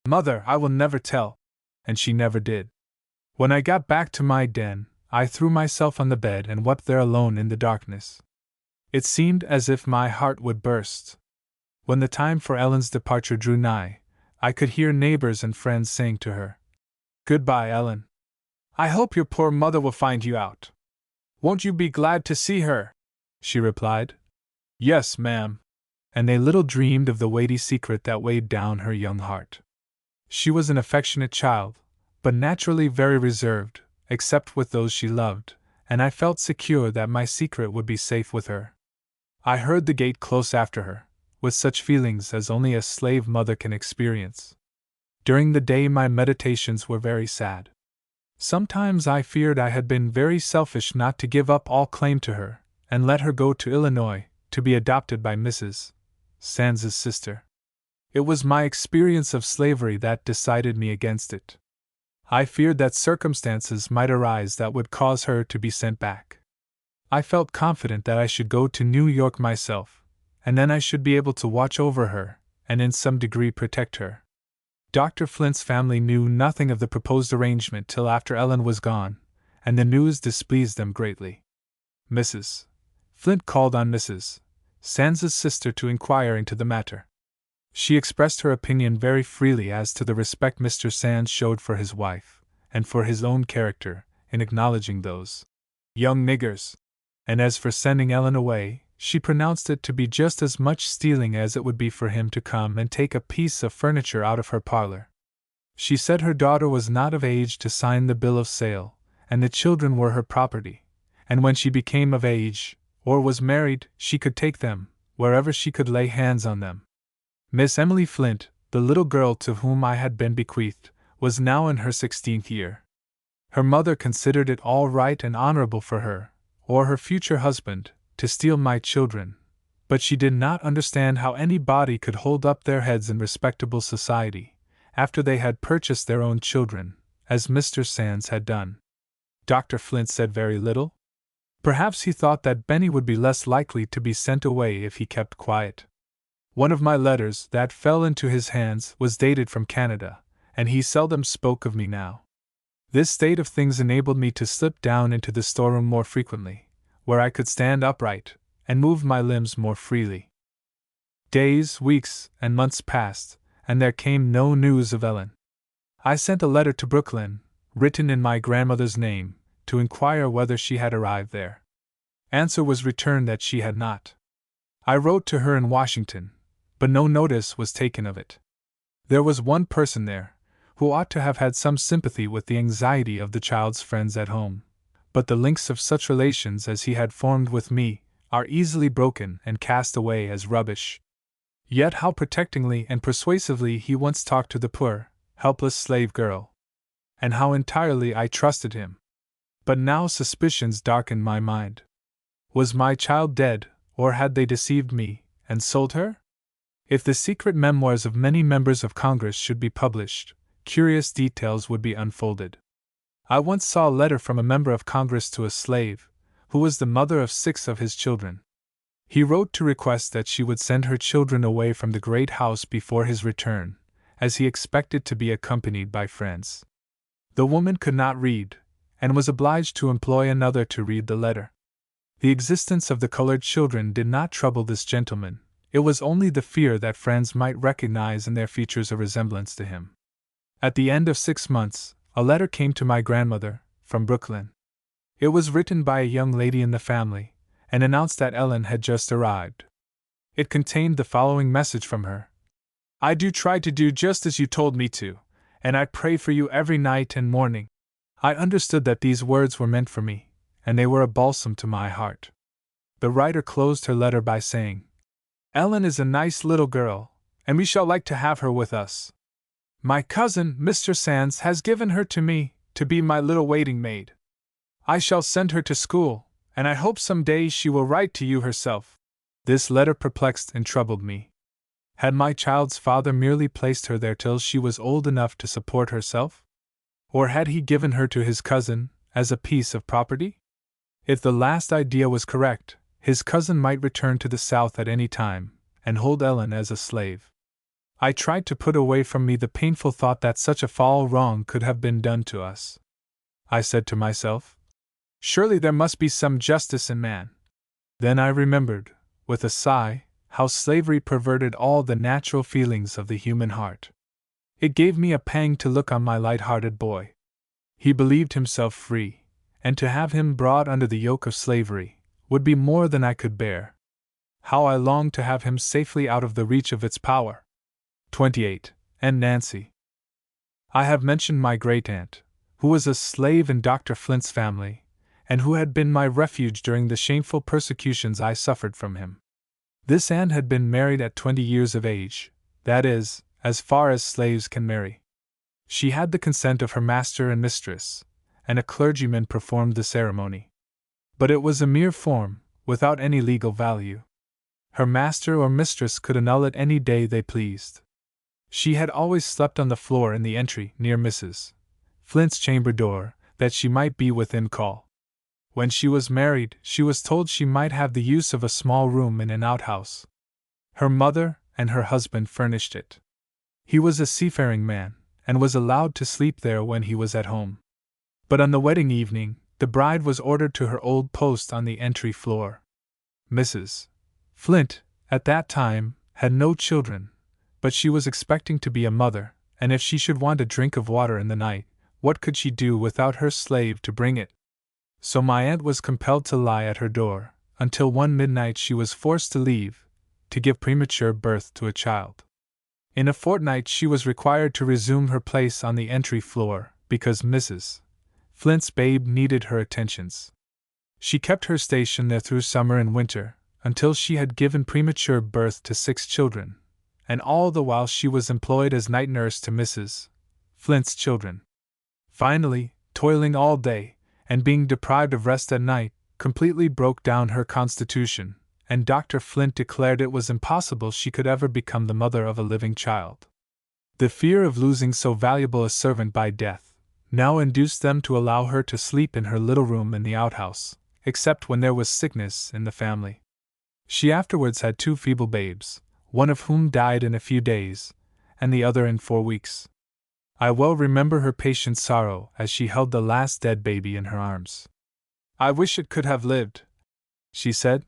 Mother, I will never tell. And she never did. When I got back to my den, I threw myself on the bed and wept there alone in the darkness. It seemed as if my heart would burst. When the time for Ellen's departure drew nigh, I could hear neighbors and friends saying to her, Goodbye, Ellen. I hope your poor mother will find you out. Won't you be glad to see her? She replied, Yes, ma'am. And they little dreamed of the weighty secret that weighed down her young heart. She was an affectionate child, but naturally very reserved, except with those she loved, and I felt secure that my secret would be safe with her. I heard the gate close after her, with such feelings as only a slave mother can experience. During the day my meditations were very sad. Sometimes I feared I had been very selfish not to give up all claim to her, and let her go to Illinois, to be adopted by Mrs. Sands's sister. It was my experience of slavery that decided me against it. I feared that circumstances might arise that would cause her to be sent back. I felt confident that I should go to New York myself, and then I should be able to watch over her, and in some degree protect her. Dr. Flint's family knew nothing of the proposed arrangement till after Ellen was gone, and the news displeased them greatly. Mrs. Flint called on Mrs. Sands's sister to inquire into the matter. She expressed her opinion very freely as to the respect Mr. Sands showed for his wife, and for his own character, in acknowledging those young niggers. And as for sending Ellen away, she pronounced it to be just as much stealing as it would be for him to come and take a piece of furniture out of her parlor. She said her daughter was not of age to sign the bill of sale, and the children were her property, and when she became of age, or was married, she could take them, wherever she could lay hands on them. Miss Emily Flint, the little girl to whom I had been bequeathed, was now in her 16th year. Her mother considered it all right and honorable for her, or her future husband, to steal my children, but she did not understand how anybody could hold up their heads in respectable society, after they had purchased their own children, as Mr. Sands had done. Dr. Flint said very little. Perhaps he thought that Benny would be less likely to be sent away if he kept quiet. One of my letters that fell into his hands was dated from Canada, and he seldom spoke of me now. This state of things enabled me to slip down into the storeroom more frequently, where I could stand upright and move my limbs more freely. Days, weeks, and months passed, and there came no news of Ellen. I sent a letter to Brooklyn, written in my grandmother's name, to inquire whether she had arrived there. Answer was returned that she had not. I wrote to her in Washington, but no notice was taken of it. There was one person there, who ought to have had some sympathy with the anxiety of the child's friends at home, but the links of such relations as he had formed with me are easily broken and cast away as rubbish. Yet how protectingly and persuasively he once talked to the poor, helpless slave girl! And how entirely I trusted him! But now suspicions darkened my mind. Was my child dead, or had they deceived me, and sold her? If the secret memoirs of many members of Congress should be published, curious details would be unfolded. I once saw a letter from a member of Congress to a slave, who was the mother of 6 of his children. He wrote to request that she would send her children away from the great house before his return, as he expected to be accompanied by friends. The woman could not read, and was obliged to employ another to read the letter. The existence of the colored children did not trouble this gentleman, it was only the fear that friends might recognize in their features a resemblance to him. At the end of 6 months, a letter came to my grandmother, from Brooklyn. It was written by a young lady in the family, and announced that Ellen had just arrived. It contained the following message from her: I do try to do just as you told me to, and I pray for you every night and morning. I understood that these words were meant for me, and they were a balsam to my heart. The writer closed her letter by saying, Ellen is a nice little girl, and we shall like to have her with us. My cousin, Mr. Sands, has given her to me, to be my little waiting maid. I shall send her to school, and I hope some day she will write to you herself. This letter perplexed and troubled me. Had my child's father merely placed her there till she was old enough to support herself? Or had he given her to his cousin, as a piece of property? If the last idea was correct, his cousin might return to the South at any time, and hold Ellen as a slave. I tried to put away from me the painful thought that such a foul wrong could have been done to us. I said to myself, surely there must be some justice in man. Then I remembered, with a sigh, how slavery perverted all the natural feelings of the human heart. It gave me a pang to look on my light-hearted boy. He believed himself free, and to have him brought under the yoke of slavery would be more than I could bear. How I longed to have him safely out of the reach of its power. 28. And Nancy. I have mentioned my great-aunt, who was a slave in Dr. Flint's family, and who had been my refuge during the shameful persecutions I suffered from him. This aunt had been married at 20 years of age, that is, as far as slaves can marry. She had the consent of her master and mistress, and a clergyman performed the ceremony. But it was a mere form, without any legal value. Her master or mistress could annul it any day they pleased. She had always slept on the floor in the entry near Mrs. Flint's chamber door, that she might be within call. When she was married, she was told she might have the use of a small room in an outhouse. Her mother and her husband furnished it. He was a seafaring man, and was allowed to sleep there when he was at home. But on the wedding evening, the bride was ordered to her old post on the entry floor. Mrs. Flint, at that time, had no children, but she was expecting to be a mother, and if she should want a drink of water in the night, what could she do without her slave to bring it? So my aunt was compelled to lie at her door, until one midnight she was forced to leave, to give premature birth to a child. In a fortnight she was required to resume her place on the entry floor, because Mrs. Flint's babe needed her attentions. She kept her station there through summer and winter, until she had given premature birth to 6 children, and all the while she was employed as night nurse to Mrs. Flint's children. Finally, toiling all day, and being deprived of rest at night, completely broke down her constitution, and Dr. Flint declared it was impossible she could ever become the mother of a living child. The fear of losing so valuable a servant by death now induced them to allow her to sleep in her little room in the outhouse, except when there was sickness in the family. She afterwards had 2 feeble babes, one of whom died in a few days, and the other in 4 weeks. I well remember her patient sorrow as she held the last dead baby in her arms. I wish it could have lived, she said.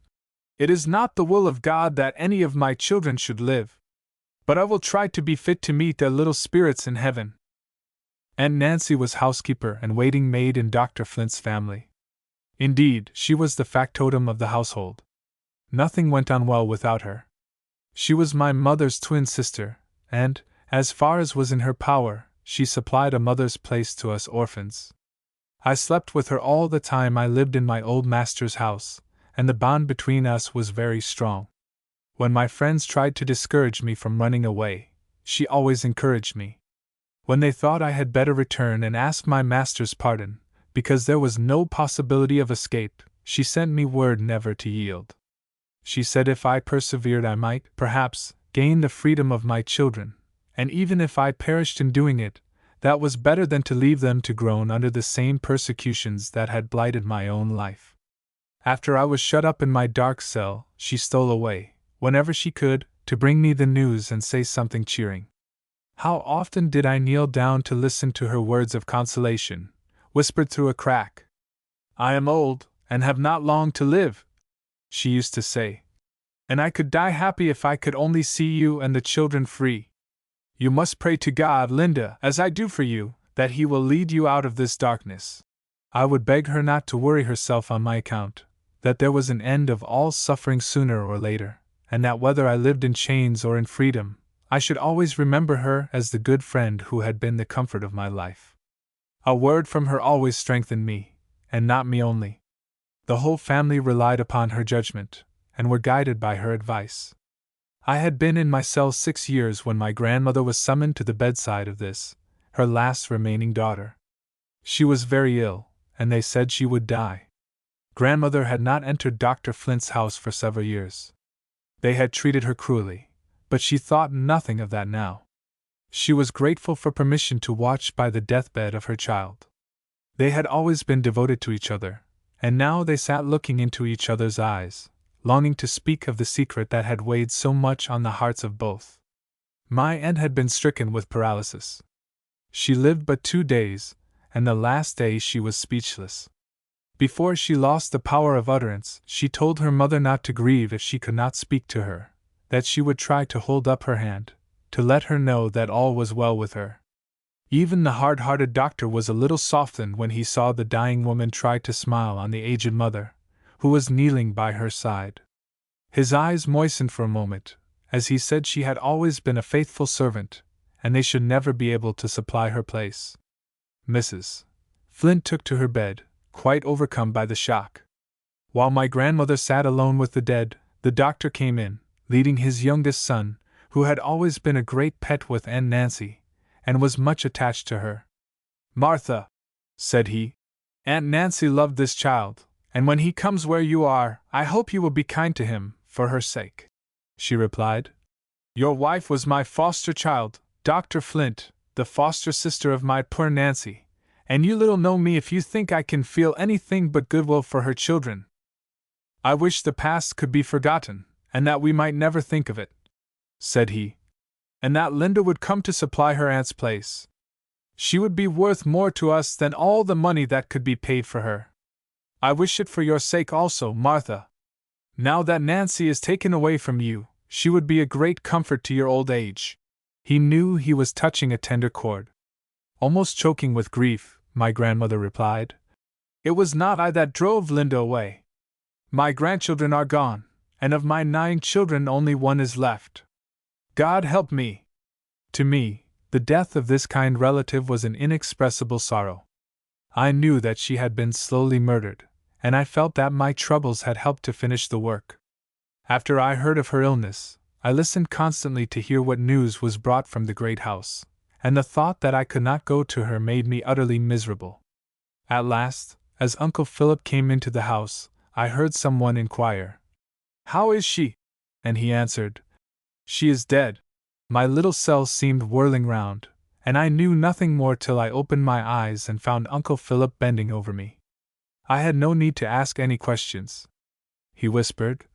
"It is not the will of God that any of my children should live. But I will try to be fit to meet their little spirits in heaven." Aunt Nancy was housekeeper and waiting maid in Dr. Flint's family. Indeed, she was the factotum of the household. Nothing went on well without her. She was my mother's twin sister, and, as far as was in her power, she supplied a mother's place to us orphans. I slept with her all the time I lived in my old master's house, and the bond between us was very strong. When my friends tried to discourage me from running away, she always encouraged me. When they thought I had better return and ask my master's pardon, because there was no possibility of escape, she sent me word never to yield. She said if I persevered I might, perhaps, gain the freedom of my children, and even if I perished in doing it, that was better than to leave them to groan under the same persecutions that had blighted my own life. After I was shut up in my dark cell, she stole away, whenever she could, to bring me the news and say something cheering. How often did I kneel down to listen to her words of consolation, whispered through a crack. "I am old, and have not long to live," she used to say, "and I could die happy if I could only see you and the children free. You must pray to God, Linda, as I do for you, that He will lead you out of this darkness." I would beg her not to worry herself on my account, that there was an end of all suffering sooner or later, and that whether I lived in chains or in freedom, I should always remember her as the good friend who had been the comfort of my life. A word from her always strengthened me, and not me only. The whole family relied upon her judgment, and were guided by her advice. I had been in my cell 6 years when my grandmother was summoned to the bedside of this, her last remaining daughter. She was very ill, and they said she would die. Grandmother had not entered Dr. Flint's house for several years. They had treated her cruelly, but she thought nothing of that now. She was grateful for permission to watch by the deathbed of her child. They had always been devoted to each other, and now they sat looking into each other's eyes, longing to speak of the secret that had weighed so much on the hearts of both. My aunt had been stricken with paralysis. She lived but 2 days, and the last day she was speechless. Before she lost the power of utterance, she told her mother not to grieve if she could not speak to her, that she would try to hold up her hand, to let her know that all was well with her. Even the hard-hearted doctor was a little softened when he saw the dying woman try to smile on the aged mother, who was kneeling by her side. His eyes moistened for a moment, as he said she had always been a faithful servant, and they should never be able to supply her place. Mrs. Flint took to her bed, quite overcome by the shock. While my grandmother sat alone with the dead, the doctor came in, leading his youngest son, who had always been a great pet with Aunt Nancy, and was much attached to her. "Martha," said he, "Aunt Nancy loved this child, and when he comes where you are, I hope you will be kind to him, for her sake." She replied, "Your wife was my foster child, Dr. Flint, the foster sister of my poor Nancy, and you little know me if you think I can feel anything but goodwill for her children. I wish the past could be forgotten, and that we might never think of it," said he, "and that Linda would come to supply her aunt's place. She would be worth more to us than all the money that could be paid for her. I wish it for your sake also, Martha. Now that Nancy is taken away from you, she would be a great comfort to your old age." He knew he was touching a tender chord. Almost choking with grief, my grandmother replied, "It was not I that drove Linda away. My grandchildren are gone, and of my 9 children only 1 is left. God help me!" To me, the death of this kind relative was an inexpressible sorrow. I knew that she had been slowly murdered, and I felt that my troubles had helped to finish the work. After I heard of her illness, I listened constantly to hear what news was brought from the great house, and the thought that I could not go to her made me utterly miserable. At last, as Uncle Philip came into the house, I heard someone inquire, "How is she?" And he answered, "She is dead." My little cell seemed whirling round, and I knew nothing more till I opened my eyes and found Uncle Philip bending over me. I had no need to ask any questions. He whispered,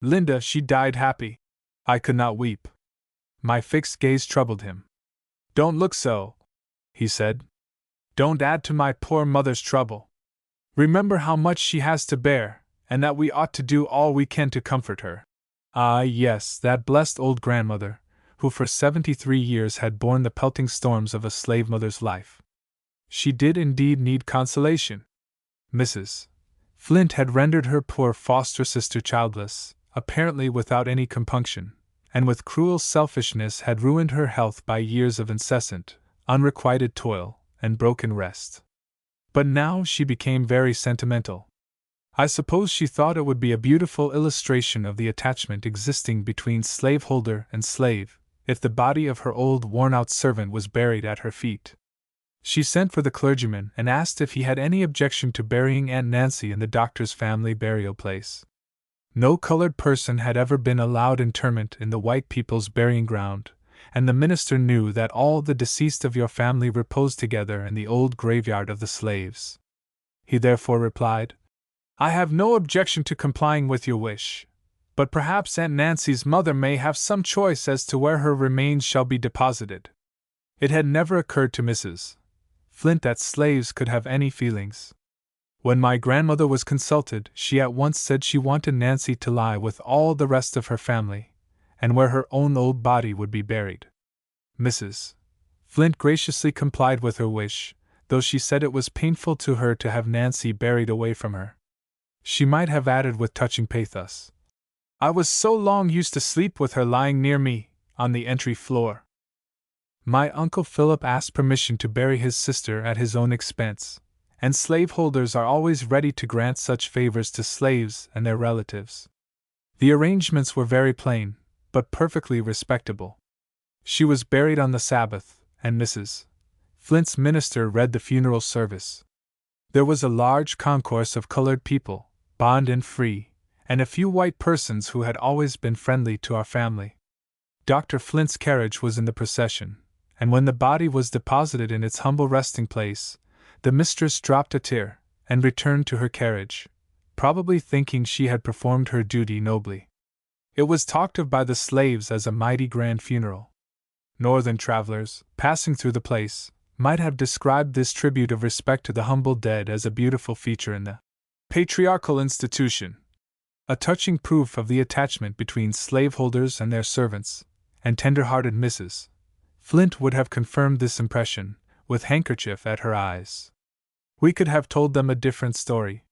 "Linda, she died happy." I could not weep. My fixed gaze troubled him. "Don't look so," he said. "Don't add to my poor mother's trouble. Remember how much she has to bear, and that we ought to do all we can to comfort her. Ah, yes, that blessed old grandmother, who for 73 years had borne the pelting storms of a slave mother's life. She did indeed need consolation. Mrs. Flint had rendered her poor foster sister childless, apparently without any compunction, and with cruel selfishness had ruined her health by years of incessant, unrequited toil and broken rest. But now she became very sentimental. I suppose she thought it would be a beautiful illustration of the attachment existing between slaveholder and slave, if the body of her old worn-out servant was buried at her feet. She sent for the clergyman and asked if he had any objection to burying Aunt Nancy in the doctor's family burial place. No colored person had ever been allowed interment in the white people's burying ground, and the minister knew that all the deceased of your family reposed together in the old graveyard of the slaves. He therefore replied, "I have no objection to complying with your wish, but perhaps Aunt Nancy's mother may have some choice as to where her remains shall be deposited." It had never occurred to Mrs. Flint that slaves could have any feelings. When my grandmother was consulted, she at once said she wanted Nancy to lie with all the rest of her family, and where her own old body would be buried. Mrs. Flint graciously complied with her wish, though she said it was painful to her to have Nancy buried away from her. She might have added with touching pathos, "I was so long used to sleep with her lying near me, on the entry floor." My Uncle Philip asked permission to bury his sister at his own expense, and slaveholders are always ready to grant such favors to slaves and their relatives. The arrangements were very plain, but perfectly respectable. She was buried on the Sabbath, and Mrs. Flint's minister read the funeral service. There was a large concourse of colored people, bond and free, and a few white persons who had always been friendly to our family. Dr. Flint's carriage was in the procession, and when the body was deposited in its humble resting place, the mistress dropped a tear and returned to her carriage, probably thinking she had performed her duty nobly. It was talked of by the slaves as a mighty grand funeral. Northern travelers, passing through the place, might have described this tribute of respect to the humble dead as a beautiful feature in the patriarchal institution, a touching proof of the attachment between slaveholders and their servants, and tender-hearted Mrs. Flint would have confirmed this impression, with handkerchief at her eyes. We could have told them a different story.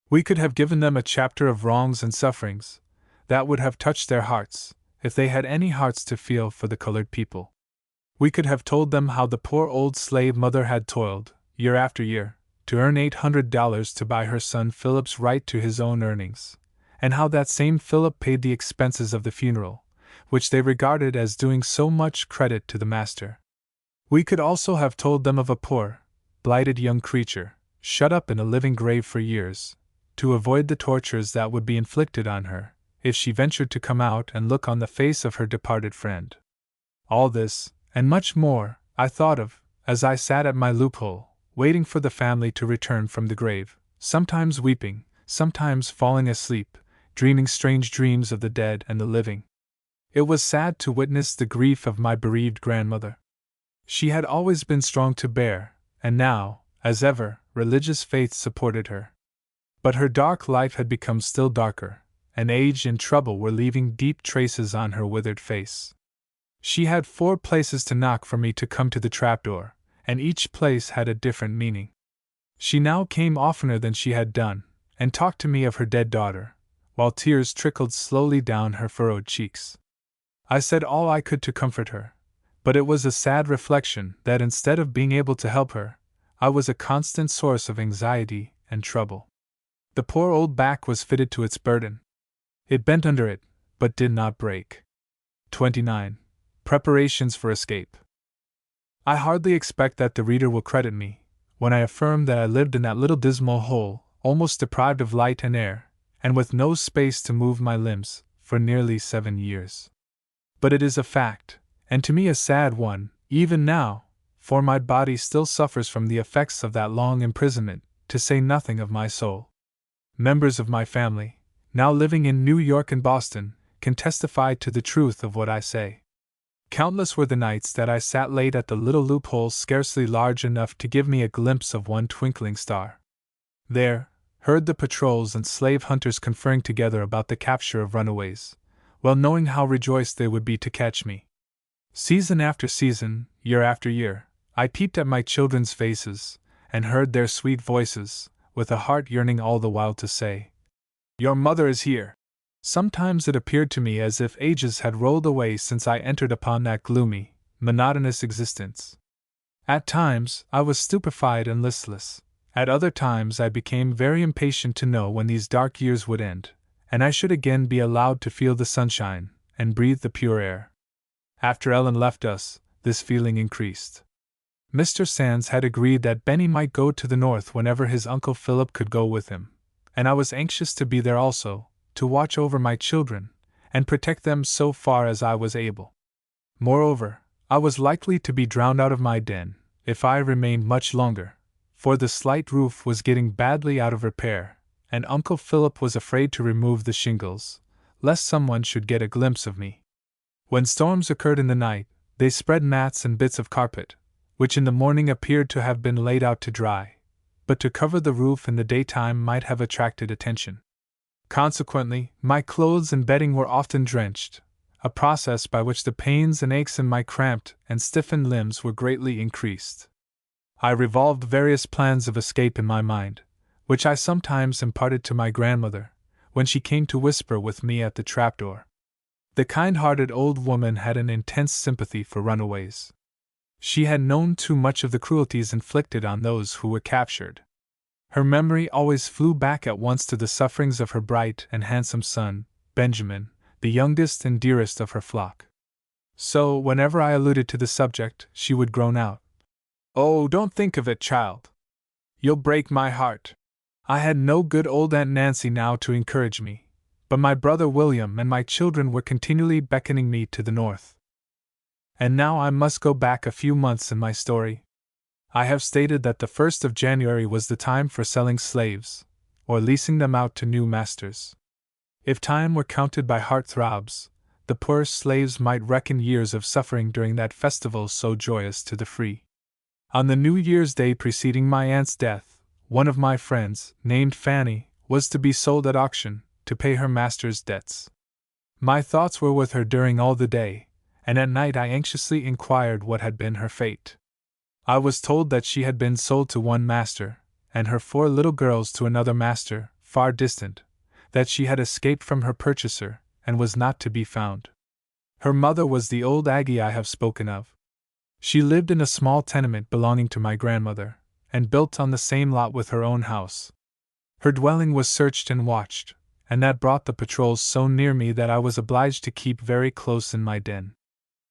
We could have given them a chapter of wrongs and sufferings that would have touched their hearts, if they had any hearts to feel for the colored people. We could have told them how the poor old slave mother had toiled, year after year, to earn $800 to buy her son Philip's right to his own earnings, and how that same Philip paid the expenses of the funeral, which they regarded as doing so much credit to the master. We could also have told them of a poor, blighted young creature, shut up in a living grave for years, to avoid the tortures that would be inflicted on her, if she ventured to come out and look on the face of her departed friend. All this, and much more, I thought of, as I sat at my loophole, waiting for the family to return from the grave, sometimes weeping, sometimes falling asleep, dreaming strange dreams of the dead and the living. It was sad to witness the grief of my bereaved grandmother. She had always been strong to bear, and now, as ever, religious faith supported her. But her dark life had become still darker, and age and trouble were leaving deep traces on her withered face. She had 4 places to knock for me to come to the trapdoor, and each place had a different meaning. She now came oftener than she had done, and talked to me of her dead daughter, while tears trickled slowly down her furrowed cheeks. I said all I could to comfort her, but it was a sad reflection that instead of being able to help her, I was a constant source of anxiety and trouble. The poor old back was fitted to its burden. It bent under it, but did not break. 29. Preparations for escape. I hardly expect that the reader will credit me when I affirm that I lived in that little dismal hole, almost deprived of light and air, and with no space to move my limbs, for nearly 7 years. But it is a fact, and to me a sad one, even now, for my body still suffers from the effects of that long imprisonment, to say nothing of my soul. Members of my family, now living in New York and Boston, can testify to the truth of what I say. Countless were the nights that I sat late at the little loophole scarcely large enough to give me a glimpse of one twinkling star. There, heard the patrols and slave hunters conferring together about the capture of runaways, well knowing how rejoiced they would be to catch me. Season after season, year after year, I peeped at my children's faces, and heard their sweet voices, with a heart yearning all the while to say, "Your mother is here." Sometimes it appeared to me as if ages had rolled away since I entered upon that gloomy, monotonous existence. At times, I was stupefied and listless. At other times I became very impatient to know when these dark years would end, and I should again be allowed to feel the sunshine, and breathe the pure air. After Ellen left us, this feeling increased. Mr. Sands had agreed that Benny might go to the north whenever his Uncle Philip could go with him, and I was anxious to be there also, to watch over my children, and protect them so far as I was able. Moreover, I was likely to be drowned out of my den, if I remained much longer, for the slight roof was getting badly out of repair, and Uncle Philip was afraid to remove the shingles, lest someone should get a glimpse of me. When storms occurred in the night, they spread mats and bits of carpet, which in the morning appeared to have been laid out to dry, but to cover the roof in the daytime might have attracted attention. Consequently, my clothes and bedding were often drenched, a process by which the pains and aches in my cramped and stiffened limbs were greatly increased. I revolved various plans of escape in my mind, which I sometimes imparted to my grandmother, when she came to whisper with me at the trapdoor. The kind-hearted old woman had an intense sympathy for runaways. She had known too much of the cruelties inflicted on those who were captured. Her memory always flew back at once to the sufferings of her bright and handsome son, Benjamin, the youngest and dearest of her flock. So, whenever I alluded to the subject, she would groan out, "Oh, don't think of it, child. You'll break my heart." I had no good old Aunt Nancy now to encourage me, but my brother William and my children were continually beckoning me to the north. And now I must go back a few months in my story. I have stated that the 1st of January was the time for selling slaves, or leasing them out to new masters. If time were counted by heart-throbs, the poor slaves might reckon years of suffering during that festival so joyous to the free. On the New Year's Day preceding my aunt's death, one of my friends, named Fanny, was to be sold at auction, to pay her master's debts. My thoughts were with her during all the day, and at night I anxiously inquired what had been her fate. I was told that she had been sold to one master, and her 4 little girls to another master, far distant, that she had escaped from her purchaser, and was not to be found. Her mother was the old Aggie I have spoken of. She lived in a small tenement belonging to my grandmother, and built on the same lot with her own house. Her dwelling was searched and watched, and that brought the patrols so near me that I was obliged to keep very close in my den.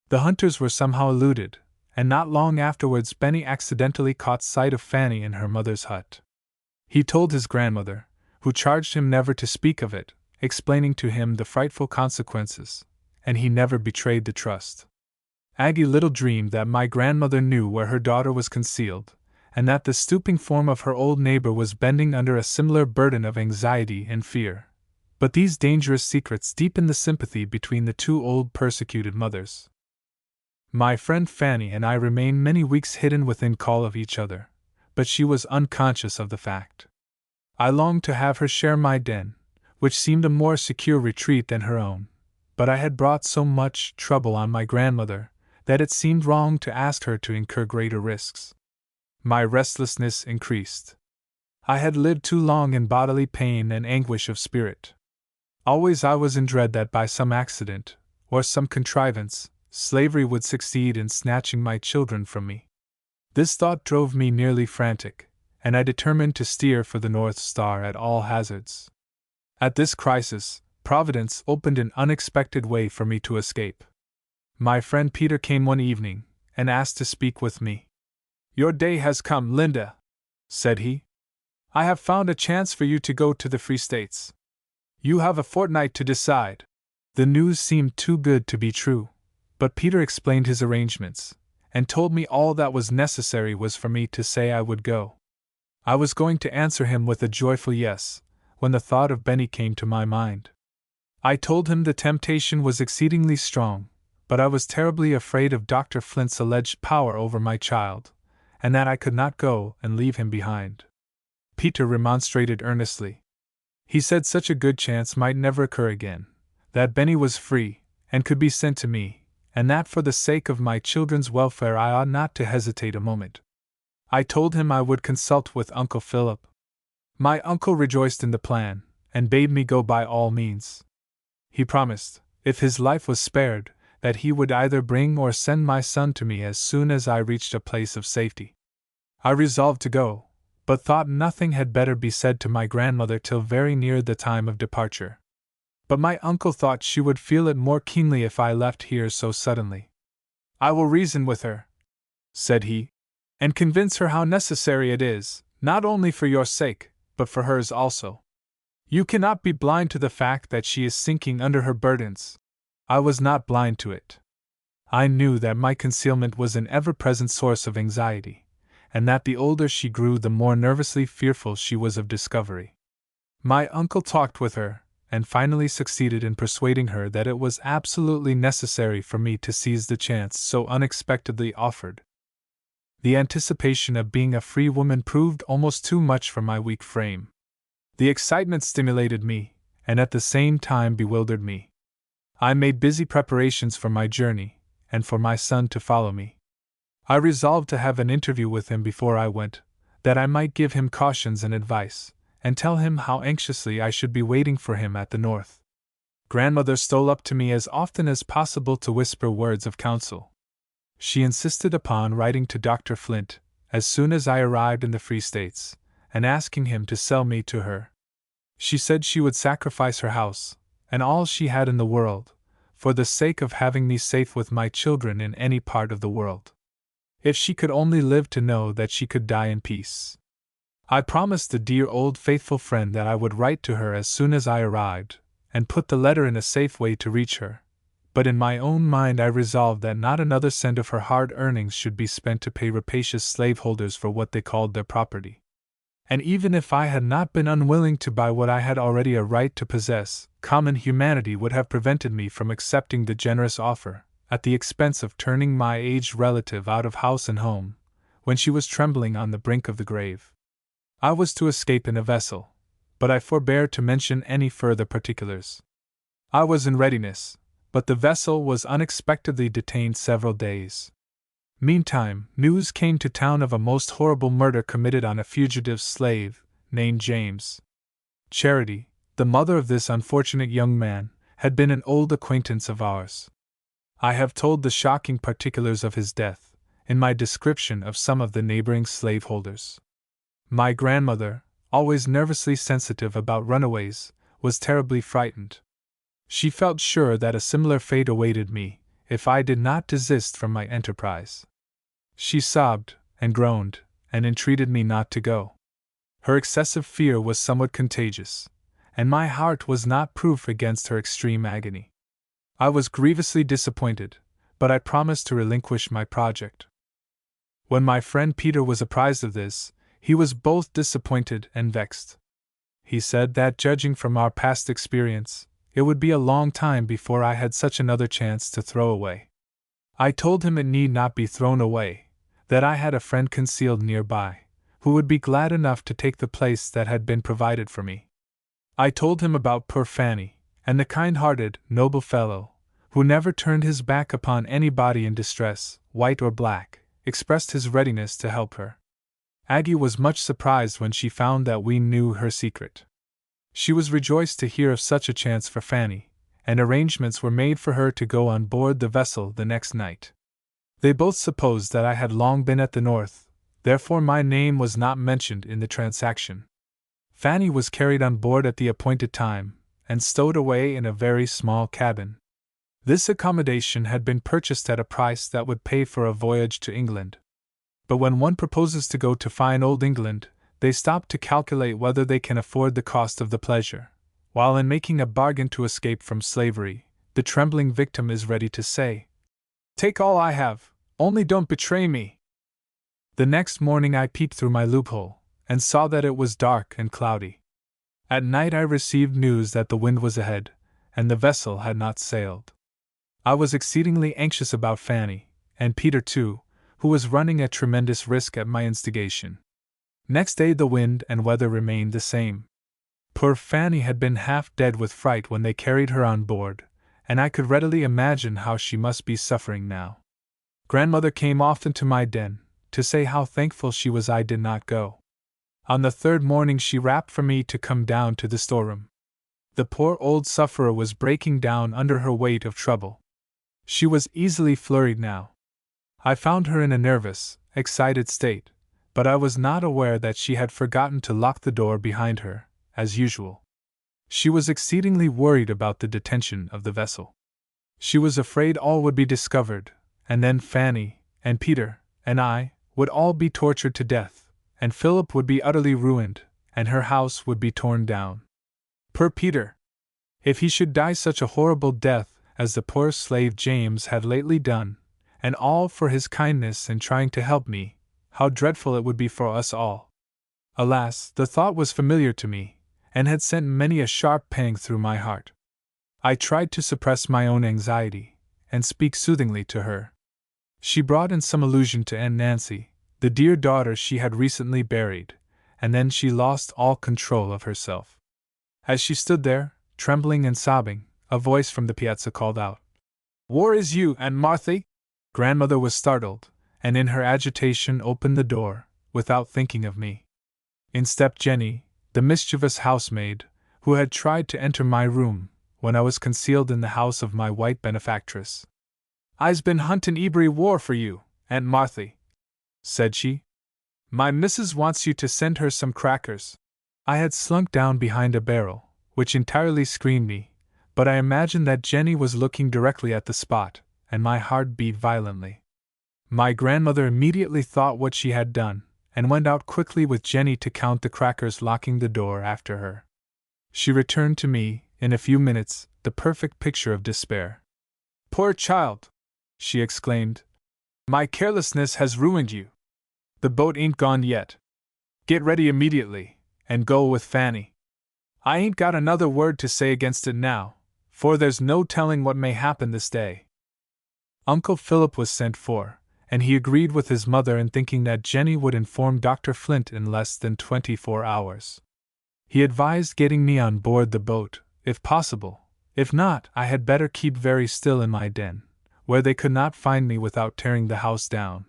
The hunters were somehow eluded, and not long afterwards Benny accidentally caught sight of Fanny in her mother's hut. He told his grandmother, who charged him never to speak of it, explaining to him the frightful consequences, and he never betrayed the trust. Aggie little dreamed that my grandmother knew where her daughter was concealed, and that the stooping form of her old neighbor was bending under a similar burden of anxiety and fear. But these dangerous secrets deepened the sympathy between the 2 old persecuted mothers. My friend Fanny and I remained many weeks hidden within call of each other, but she was unconscious of the fact. I longed to have her share my den, which seemed a more secure retreat than her own, but I had brought so much trouble on my grandmother that it seemed wrong to ask her to incur greater risks. My restlessness increased. I had lived too long in bodily pain and anguish of spirit. Always I was in dread that by some accident, or some contrivance, slavery would succeed in snatching my children from me. This thought drove me nearly frantic, and I determined to steer for the North Star at all hazards. At this crisis, Providence opened an unexpected way for me to escape. My friend Peter came one evening, and asked to speak with me. "Your day has come, Linda," said he. "I have found a chance for you to go to the Free States. You have a fortnight to decide." The news seemed too good to be true, but Peter explained his arrangements, and told me all that was necessary was for me to say I would go. I was going to answer him with a joyful yes, when the thought of Benny came to my mind. I told him the temptation was exceedingly strong, but I was terribly afraid of Dr. Flint's alleged power over my child, and that I could not go and leave him behind. Peter remonstrated earnestly. He said such a good chance might never occur again, that Benny was free, and could be sent to me, and that for the sake of my children's welfare I ought not to hesitate a moment. I told him I would consult with Uncle Philip. My uncle rejoiced in the plan, and bade me go by all means. He promised, if his life was spared, that he would either bring or send my son to me as soon as I reached a place of safety. I resolved to go, but thought nothing had better be said to my grandmother till very near the time of departure. But my uncle thought she would feel it more keenly if I left here so suddenly. I will reason with her, said he, and convince her how necessary it is, not only for your sake, but for hers also. You cannot be blind to the fact that she is sinking under her burdens. I was not blind to it. I knew that my concealment was an ever-present source of anxiety, and that the older she grew the more nervously fearful she was of discovery. My uncle talked with her, and finally succeeded in persuading her that it was absolutely necessary for me to seize the chance so unexpectedly offered. The anticipation of being a free woman proved almost too much for my weak frame. The excitement stimulated me, and at the same time bewildered me. I made busy preparations for my journey, and for my son to follow me. I resolved to have an interview with him before I went, that I might give him cautions and advice, and tell him how anxiously I should be waiting for him at the north. Grandmother stole up to me as often as possible to whisper words of counsel. She insisted upon writing to Dr. Flint, as soon as I arrived in the Free States, and asking him to sell me to her. She said she would sacrifice her house, and all she had in the world, for the sake of having me safe with my children in any part of the world. If she could only live to know that she could die in peace. I promised the dear old faithful friend that I would write to her as soon as I arrived, and put the letter in a safe way to reach her, but in my own mind I resolved that not another cent of her hard earnings should be spent to pay rapacious slaveholders for what they called their property. And even if I had not been unwilling to buy what I had already a right to possess, common humanity would have prevented me from accepting the generous offer, at the expense of turning my aged relative out of house and home, when she was trembling on the brink of the grave. I was to escape in a vessel, but I forbear to mention any further particulars. I was in readiness, but the vessel was unexpectedly detained several days. Meantime, news came to town of a most horrible murder committed on a fugitive slave, named James. Charity, the mother of this unfortunate young man, had been an old acquaintance of ours. I have told the shocking particulars of his death, in my description of some of the neighboring slaveholders. My grandmother, always nervously sensitive about runaways, was terribly frightened. She felt sure that a similar fate awaited me, if I did not desist from my enterprise. She sobbed, and groaned, and entreated me not to go. Her excessive fear was somewhat contagious, and my heart was not proof against her extreme agony. I was grievously disappointed, but I promised to relinquish my project. When my friend Peter was apprised of this, he was both disappointed and vexed. He said that, judging from our past experience, it would be a long time before I had such another chance to throw away. I told him it need not be thrown away, that I had a friend concealed nearby, who would be glad enough to take the place that had been provided for me. I told him about poor Fanny, and the kind-hearted, noble fellow, who never turned his back upon anybody in distress, white or black, expressed his readiness to help her. Aggie was much surprised when she found that we knew her secret. She was rejoiced to hear of such a chance for Fanny, and arrangements were made for her to go on board the vessel the next night. They both supposed that I had long been at the North, therefore my name was not mentioned in the transaction. Fanny was carried on board at the appointed time, and stowed away in a very small cabin. This accommodation had been purchased at a price that would pay for a voyage to England. But when one proposes to go to fine old England, they stop to calculate whether they can afford the cost of the pleasure, while in making a bargain to escape from slavery, the trembling victim is ready to say, "Take all I have, only don't betray me." The next morning I peeped through my loophole, and saw that it was dark and cloudy. At night I received news that the wind was ahead, and the vessel had not sailed. I was exceedingly anxious about Fanny, and Peter too, who was running a tremendous risk at my instigation. Next day the wind and weather remained the same. Poor Fanny had been half dead with fright when they carried her on board, and I could readily imagine how she must be suffering now. Grandmother came often to my den, to say how thankful she was I did not go. On the third morning she rapped for me to come down to the storeroom. The poor old sufferer was breaking down under her weight of trouble. She was easily flurried now. I found her in a nervous, excited state, but I was not aware that she had forgotten to lock the door behind her, as usual. She was exceedingly worried about the detention of the vessel. She was afraid all would be discovered, and then Fanny, and Peter, and I, would all be tortured to death, and Philip would be utterly ruined, and her house would be torn down. Poor Peter! If he should die such a horrible death as the poor slave James had lately done, and all for his kindness in trying to help me, how dreadful it would be for us all. Alas, the thought was familiar to me, and had sent many a sharp pang through my heart. I tried to suppress my own anxiety, and speak soothingly to her. She brought in some allusion to Aunt Nancy, the dear daughter she had recently buried, and then she lost all control of herself. As she stood there, trembling and sobbing, a voice from the piazza called out, "War is you, Aunt Marthy?" Grandmother was startled, and in her agitation opened the door, without thinking of me. In stepped Jenny, the mischievous housemaid, who had tried to enter my room, when I was concealed in the house of my white benefactress. "I's been huntin' Ebry War for you, Aunt Marthy," said she. "My missus wants you to send her some crackers." I had slunk down behind a barrel, which entirely screened me, but I imagined that Jenny was looking directly at the spot, and my heart beat violently. My grandmother immediately thought what she had done, and went out quickly with Jenny to count the crackers, locking the door after her. She returned to me, in a few minutes, the perfect picture of despair. "Poor child!" she exclaimed. "My carelessness has ruined you. The boat ain't gone yet. Get ready immediately, and go with Fanny. I ain't got another word to say against it now, for there's no telling what may happen this day." Uncle Philip was sent for, and he agreed with his mother in thinking that Jenny would inform Dr. Flint in less than 24 hours. He advised getting me on board the boat, if possible. If not, I had better keep very still in my den, where they could not find me without tearing the house down.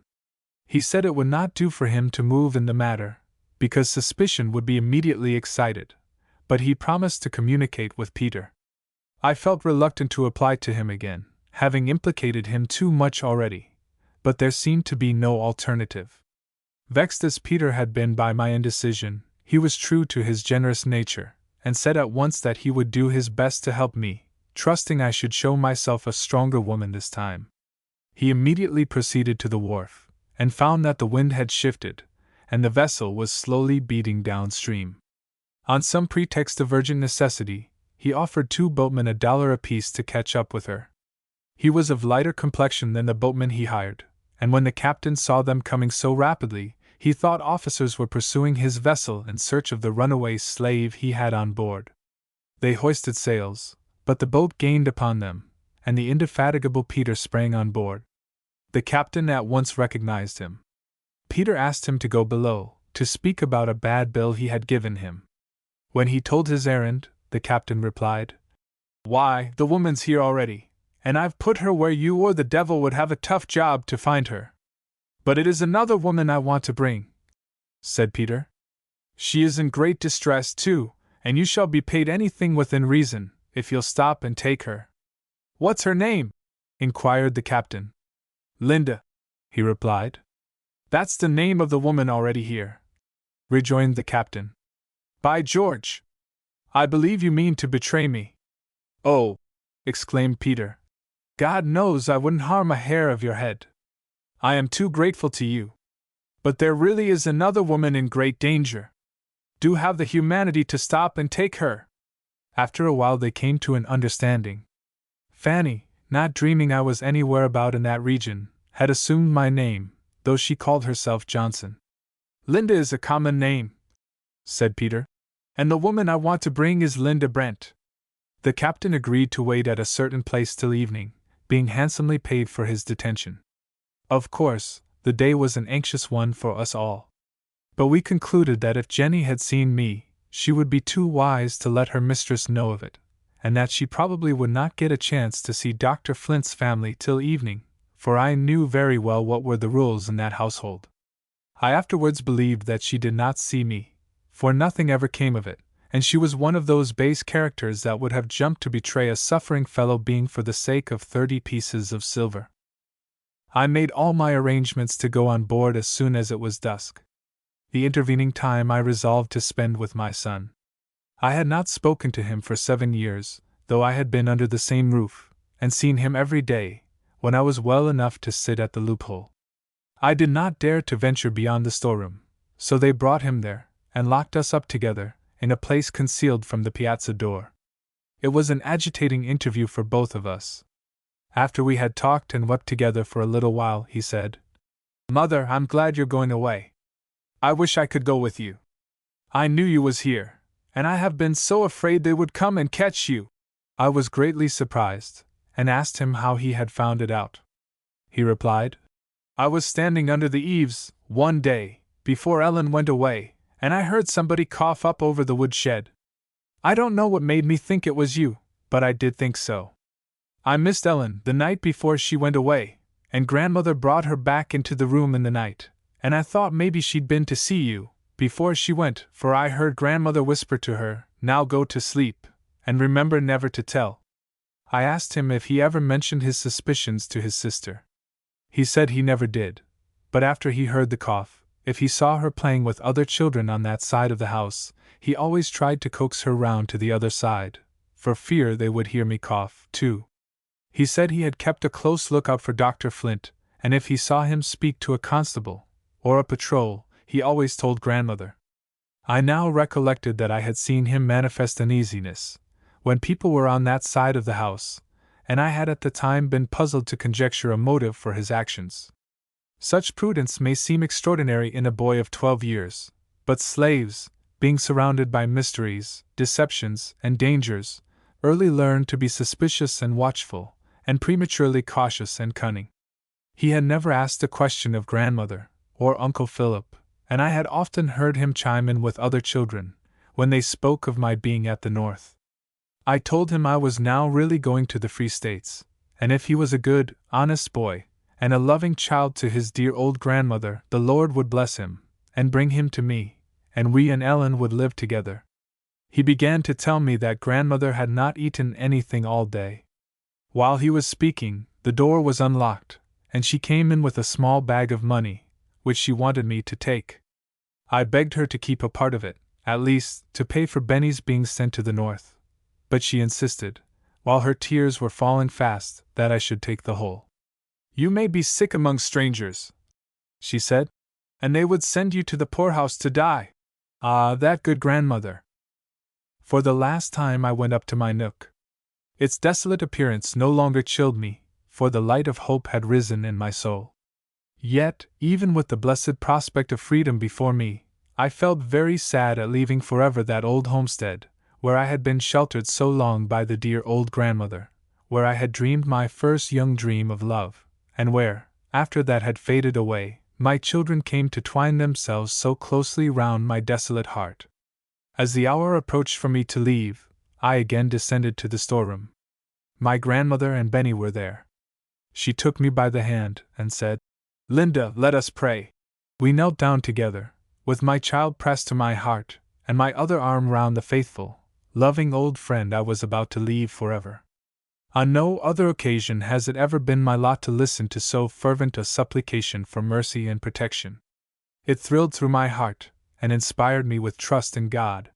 He said it would not do for him to move in the matter, because suspicion would be immediately excited, but he promised to communicate with Peter. I felt reluctant to apply to him again, having implicated him too much already, but there seemed to be no alternative. Vexed as Peter had been by my indecision, he was true to his generous nature, and said at once that he would do his best to help me, trusting I should show myself a stronger woman this time. He immediately proceeded to the wharf, and found that the wind had shifted, and the vessel was slowly beating downstream. On some pretext of urgent necessity, he offered 2 boatmen $1 apiece to catch up with her. He was of lighter complexion than the boatmen he hired, and when the captain saw them coming so rapidly, he thought officers were pursuing his vessel in search of the runaway slave he had on board. They hoisted sails, but the boat gained upon them, and the indefatigable Peter sprang on board. The captain at once recognized him. Peter asked him to go below, to speak about a bad bill he had given him. When he told his errand, the captain replied, "Why, the woman's here already, and I've put her where you or the devil would have a tough job to find her. But it is another woman I want to bring," said Peter. "She is in great distress, too, and you shall be paid anything within reason, if you'll stop and take her." "What's her name?" inquired the captain. "Linda," he replied. "That's the name of the woman already here," rejoined the captain. "By George! I believe you mean to betray me." "Oh!" exclaimed Peter. "God knows I wouldn't harm a hair of your head. I am too grateful to you. But there really is another woman in great danger. Do have the humanity to stop and take her." After a while they came to an understanding. Fanny, not dreaming I was anywhere about in that region, had assumed my name, though she called herself Johnson. "Linda is a common name," said Peter, "and the woman I want to bring is Linda Brent." The captain agreed to wait at a certain place till evening, being handsomely paid for his detention. Of course, the day was an anxious one for us all. But we concluded that if Jenny had seen me, she would be too wise to let her mistress know of it, and that she probably would not get a chance to see Dr. Flint's family till evening, for I knew very well what were the rules in that household. I afterwards believed that she did not see me, for nothing ever came of it, and she was one of those base characters that would have jumped to betray a suffering fellow being for the sake of 30 pieces of silver. I made all my arrangements to go on board as soon as it was dusk. The intervening time I resolved to spend with my son. I had not spoken to him for 7 years, though I had been under the same roof, and seen him every day, when I was well enough to sit at the loophole. I did not dare to venture beyond the storeroom, so they brought him there, and locked us up together, in a place concealed from the piazza door. It was an agitating interview for both of us. After we had talked and wept together for a little while, he said, "Mother, I'm glad you're going away. I wish I could go with you. I knew you was here, and I have been so afraid they would come and catch you." I was greatly surprised, and asked him how he had found it out. He replied, "I was standing under the eaves, one day, before Ellen went away, and I heard somebody cough up over the woodshed. I don't know what made me think it was you, but I did think so. I missed Ellen the night before she went away, and Grandmother brought her back into the room in the night, and I thought maybe she'd been to see you before she went, for I heard Grandmother whisper to her, 'Now go to sleep, and remember never to tell.'" I asked him if he ever mentioned his suspicions to his sister. He said he never did, but after he heard the cough, if he saw her playing with other children on that side of the house, he always tried to coax her round to the other side, for fear they would hear me cough, too. He said he had kept a close lookout for Dr. Flint, and if he saw him speak to a constable, or a patrol, he always told Grandmother. I now recollected that I had seen him manifest uneasiness, when people were on that side of the house, and I had at the time been puzzled to conjecture a motive for his actions. Such prudence may seem extraordinary in a boy of 12 years, but slaves, being surrounded by mysteries, deceptions, and dangers, early learn to be suspicious and watchful, and prematurely cautious and cunning. He had never asked a question of Grandmother, or Uncle Philip, and I had often heard him chime in with other children, when they spoke of my being at the North. I told him I was now really going to the Free States, and if he was a good, honest boy, and a loving child to his dear old grandmother, the Lord would bless him, and bring him to me, and we and Ellen would live together. He began to tell me that Grandmother had not eaten anything all day. While he was speaking, the door was unlocked, and she came in with a small bag of money, which she wanted me to take. I begged her to keep a part of it, at least, to pay for Benny's being sent to the North. But she insisted, while her tears were falling fast, that I should take the whole. "You may be sick among strangers," she said, "and they would send you to the poorhouse to die. Ah, that good Grandmother!" For the last time I went up to my nook. Its desolate appearance no longer chilled me, for the light of hope had risen in my soul. Yet, even with the blessed prospect of freedom before me, I felt very sad at leaving forever that old homestead, where I had been sheltered so long by the dear old grandmother, where I had dreamed my first young dream of love, and where, after that had faded away, my children came to twine themselves so closely round my desolate heart. As the hour approached for me to leave, I again descended to the storeroom. My grandmother and Benny were there. She took me by the hand and said, "Linda, let us pray." We knelt down together, with my child pressed to my heart, and my other arm round the faithful, loving old friend I was about to leave forever. On no other occasion has it ever been my lot to listen to so fervent a supplication for mercy and protection. It thrilled through my heart, and inspired me with trust in God.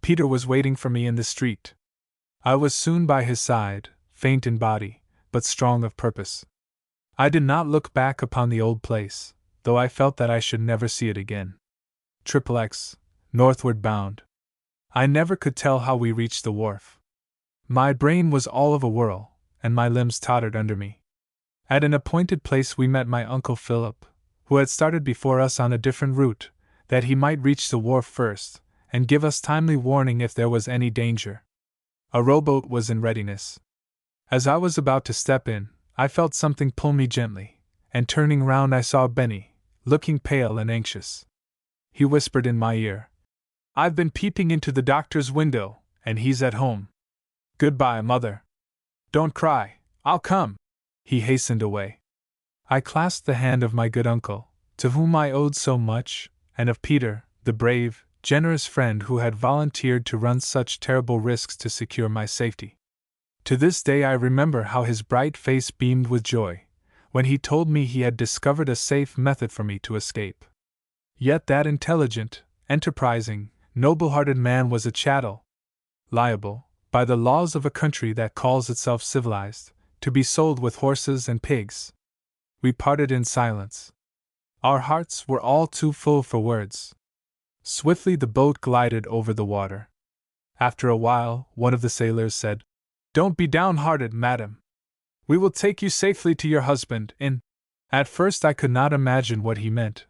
Peter was waiting for me in the street. I was soon by his side, faint in body, but strong of purpose. I did not look back upon the old place, though I felt that I should never see it again. XXX, northward bound. I never could tell how we reached the wharf. My brain was all of a whirl, and my limbs tottered under me. At an appointed place we met my Uncle Philip, who had started before us on a different route, that he might reach the wharf first, and give us timely warning if there was any danger. A rowboat was in readiness. As I was about to step in, I felt something pull me gently, and turning round I saw Benny, looking pale and anxious. he whispered in my ear. "I've been peeping into the doctor's window, and he's at home. Goodbye, Mother. Don't cry, I'll come." He hastened away. I clasped the hand of my good uncle, to whom I owed so much, and of Peter, the brave, generous friend who had volunteered to run such terrible risks to secure my safety. To this day I remember how his bright face beamed with joy when he told me he had discovered a safe method for me to escape. Yet that intelligent, enterprising, noble-hearted man was a chattel, liable, by the laws of a country that calls itself civilized, to be sold with horses and pigs. We parted in silence. Our hearts were all too full for words. Swiftly the boat glided over the water. After a while, one of the sailors said, "Don't be downhearted, madam. We will take you safely to your husband in—" At first I could not imagine what he meant,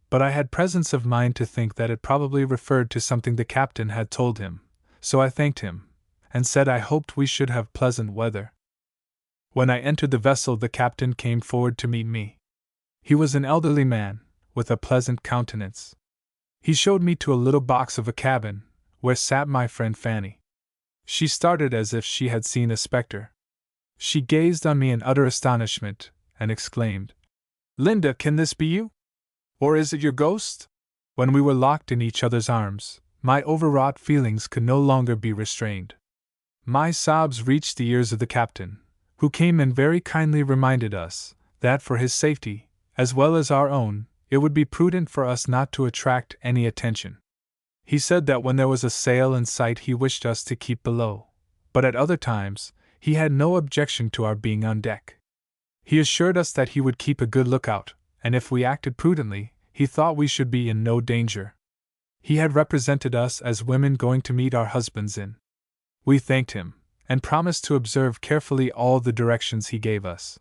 but I had presence of mind to think that it probably referred to something the captain had told him, so I thanked him, and said I hoped we should have pleasant weather. When I entered the vessel, the captain came forward to meet me. He was an elderly man, with a pleasant countenance. He showed me to a little box of a cabin, where sat my friend Fanny. She started as if she had seen a spectre. She gazed on me in utter astonishment, and exclaimed, "Linda, can this be you? Or is it your ghost?" When we were locked in each other's arms, my overwrought feelings could no longer be restrained. My sobs reached the ears of the captain, who came and very kindly reminded us that for his safety, as well as our own, it would be prudent for us not to attract any attention. He said that when there was a sail in sight he wished us to keep below, but at other times he had no objection to our being on deck. He assured us that he would keep a good lookout, and if we acted prudently, he thought we should be in no danger. He had represented us as women going to meet our husbands in. We thanked him, and promised to observe carefully all the directions he gave us.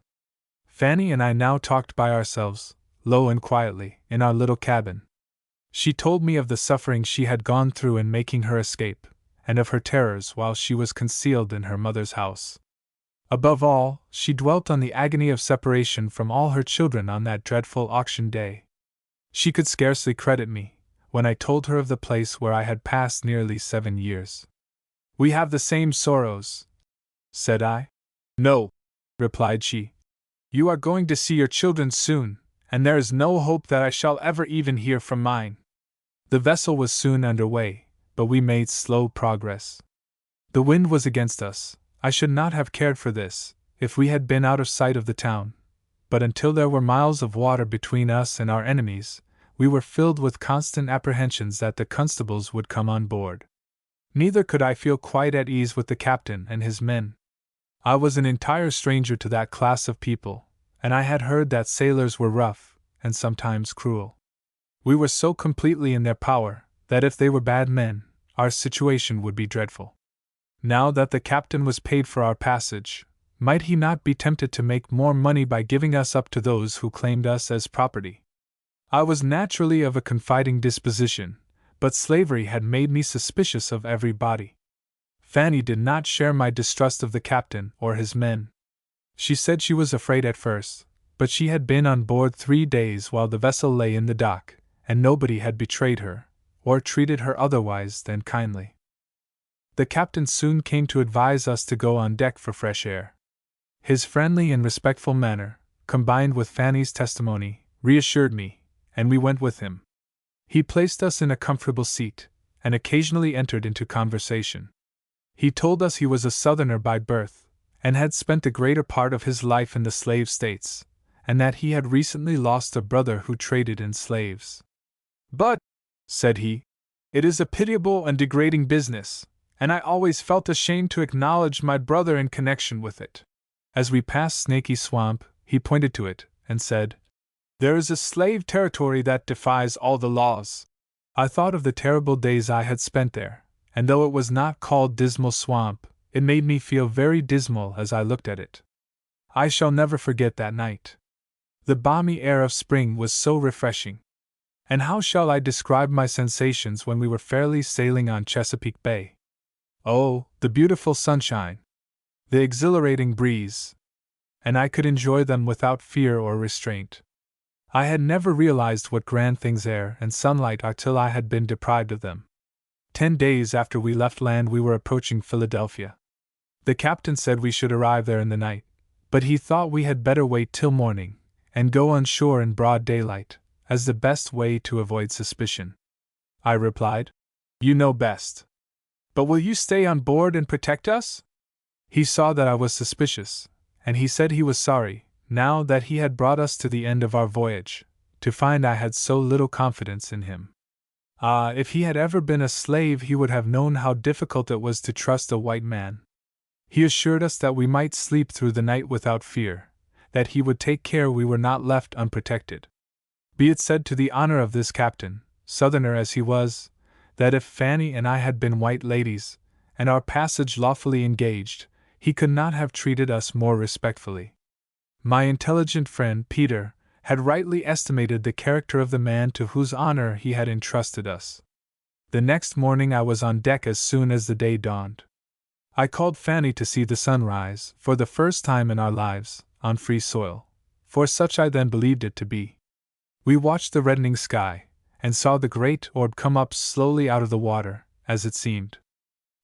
Fanny and I now talked by ourselves, low and quietly, in our little cabin. She told me of the suffering she had gone through in making her escape, and of her terrors while she was concealed in her mother's house. Above all, she dwelt on the agony of separation from all her children on that dreadful auction day. She could scarcely credit me, when I told her of the place where I had passed nearly 7 years. "We have the same sorrows," said I. "No," replied she. "You are going to see your children soon, and there is no hope that I shall ever even hear from mine." The vessel was soon under way, but we made slow progress. The wind was against us. I should not have cared for this, if we had been out of sight of the town, but until there were miles of water between us and our enemies, we were filled with constant apprehensions that the constables would come on board. Neither could I feel quite at ease with the captain and his men. I was an entire stranger to that class of people, and I had heard that sailors were rough, and sometimes cruel. We were so completely in their power, that if they were bad men, our situation would be dreadful. Now that the captain was paid for our passage, might he not be tempted to make more money by giving us up to those who claimed us as property? I was naturally of a confiding disposition, but slavery had made me suspicious of everybody. Fanny did not share my distrust of the captain or his men. She said she was afraid at first, but she had been on board 3 days while the vessel lay in the dock, and nobody had betrayed her, or treated her otherwise than kindly. The captain soon came to advise us to go on deck for fresh air. His friendly and respectful manner, combined with Fanny's testimony, reassured me, and we went with him. He placed us in a comfortable seat, and occasionally entered into conversation. He told us he was a Southerner by birth, and had spent the greater part of his life in the slave states, and that he had recently lost a brother who traded in slaves. "But," said he, "it is a pitiable and degrading business, and I always felt ashamed to acknowledge my brother in connection with it." As we passed Snaky Swamp, he pointed to it, and said, "There is a slave territory that defies all the laws." I thought of the terrible days I had spent there, and though it was not called Dismal Swamp, it made me feel very dismal as I looked at it. I shall never forget that night. The balmy air of spring was so refreshing. And how shall I describe my sensations when we were fairly sailing on Chesapeake Bay? Oh, the beautiful sunshine! The exhilarating breeze! And I could enjoy them without fear or restraint. I had never realized what grand things air and sunlight are till I had been deprived of them. 10 days after we left land, we were approaching Philadelphia. The captain said we should arrive there in the night, but he thought we had better wait till morning, and go on shore in broad daylight, as the best way to avoid suspicion. I replied, "You know best. But will you stay on board and protect us?" He saw that I was suspicious, and he said he was sorry, now that he had brought us to the end of our voyage, to find I had so little confidence in him. Ah, if he had ever been a slave, he would have known how difficult it was to trust a white man. He assured us that we might sleep through the night without fear, that he would take care we were not left unprotected. Be it said to the honor of this captain, Southerner as he was, that if Fanny and I had been white ladies, and our passage lawfully engaged, he could not have treated us more respectfully. My intelligent friend, Peter, had rightly estimated the character of the man to whose honor he had entrusted us. The next morning I was on deck as soon as the day dawned. I called Fanny to see the sunrise, for the first time in our lives, on free soil, for such I then believed it to be. We watched the reddening sky, and saw the great orb come up slowly out of the water, as it seemed.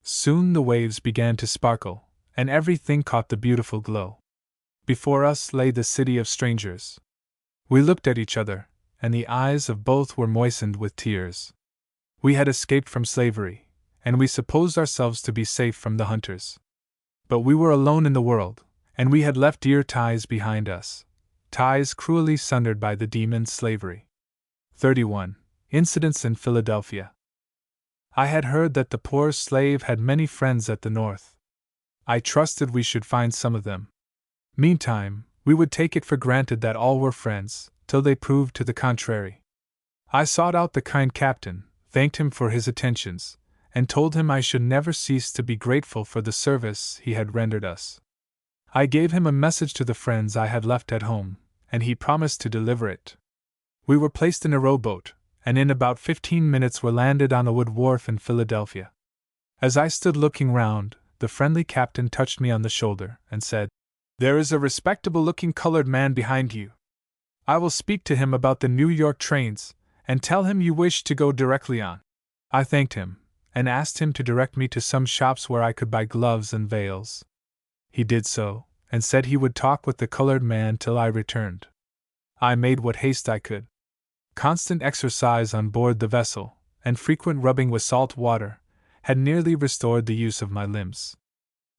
Soon the waves began to sparkle, and everything caught the beautiful glow. Before us lay the city of strangers. We looked at each other, and the eyes of both were moistened with tears. We had escaped from slavery, and we supposed ourselves to be safe from the hunters. But we were alone in the world, and we had left dear ties behind us, ties cruelly sundered by the demon slavery. 31. Incidents in Philadelphia. I had heard that the poor slave had many friends at the North. I trusted we should find some of them. Meantime, we would take it for granted that all were friends, till they proved to the contrary. I sought out the kind captain, thanked him for his attentions, and told him I should never cease to be grateful for the service he had rendered us. I gave him a message to the friends I had left at home, and he promised to deliver it. We were placed in a rowboat, and in about 15 minutes were landed on a wood wharf in Philadelphia. As I stood looking round, the friendly captain touched me on the shoulder, and said, "There is a respectable-looking colored man behind you. I will speak to him about the New York trains, and tell him you wish to go directly on." I thanked him, and asked him to direct me to some shops where I could buy gloves and veils. He did so, and said he would talk with the colored man till I returned. I made what haste I could. Constant exercise on board the vessel, and frequent rubbing with salt water, had nearly restored the use of my limbs.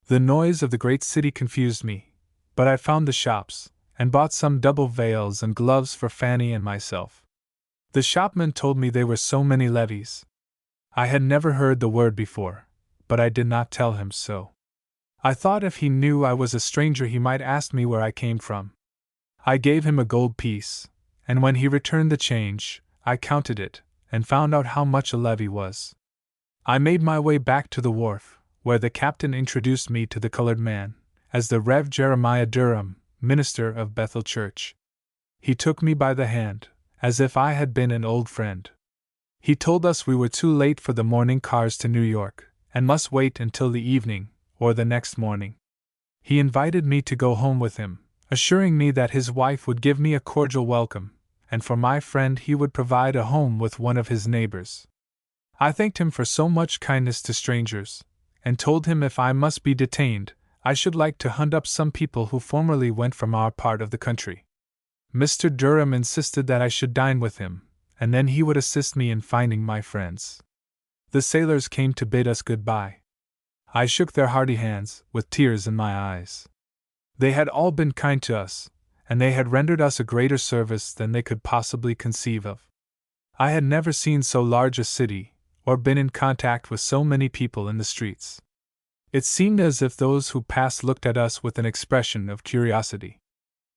The noise of the great city confused me, but I found the shops, and bought some double veils and gloves for Fanny and myself. The shopman told me they were so many levies. I had never heard the word before, but I did not tell him so. I thought if he knew I was a stranger he might ask me where I came from. I gave him a gold piece, and when he returned the change, I counted it, and found out how much a levy was. I made my way back to the wharf, where the captain introduced me to the colored man, as the Rev. Jeremiah Durham, minister of Bethel Church. He took me by the hand, as if I had been an old friend. He told us we were too late for the morning cars to New York, and must wait until the evening, or the next morning. He invited me to go home with him, assuring me that his wife would give me a cordial welcome, and for my friend he would provide a home with one of his neighbors. I thanked him for so much kindness to strangers, and told him if I must be detained, I should like to hunt up some people who formerly went from our part of the country. Mr. Durham insisted that I should dine with him, and then he would assist me in finding my friends. The sailors came to bid us good-bye. I shook their hearty hands, with tears in my eyes. They had all been kind to us, and they had rendered us a greater service than they could possibly conceive of. I had never seen so large a city, or been in contact with so many people in the streets. It seemed as if those who passed looked at us with an expression of curiosity.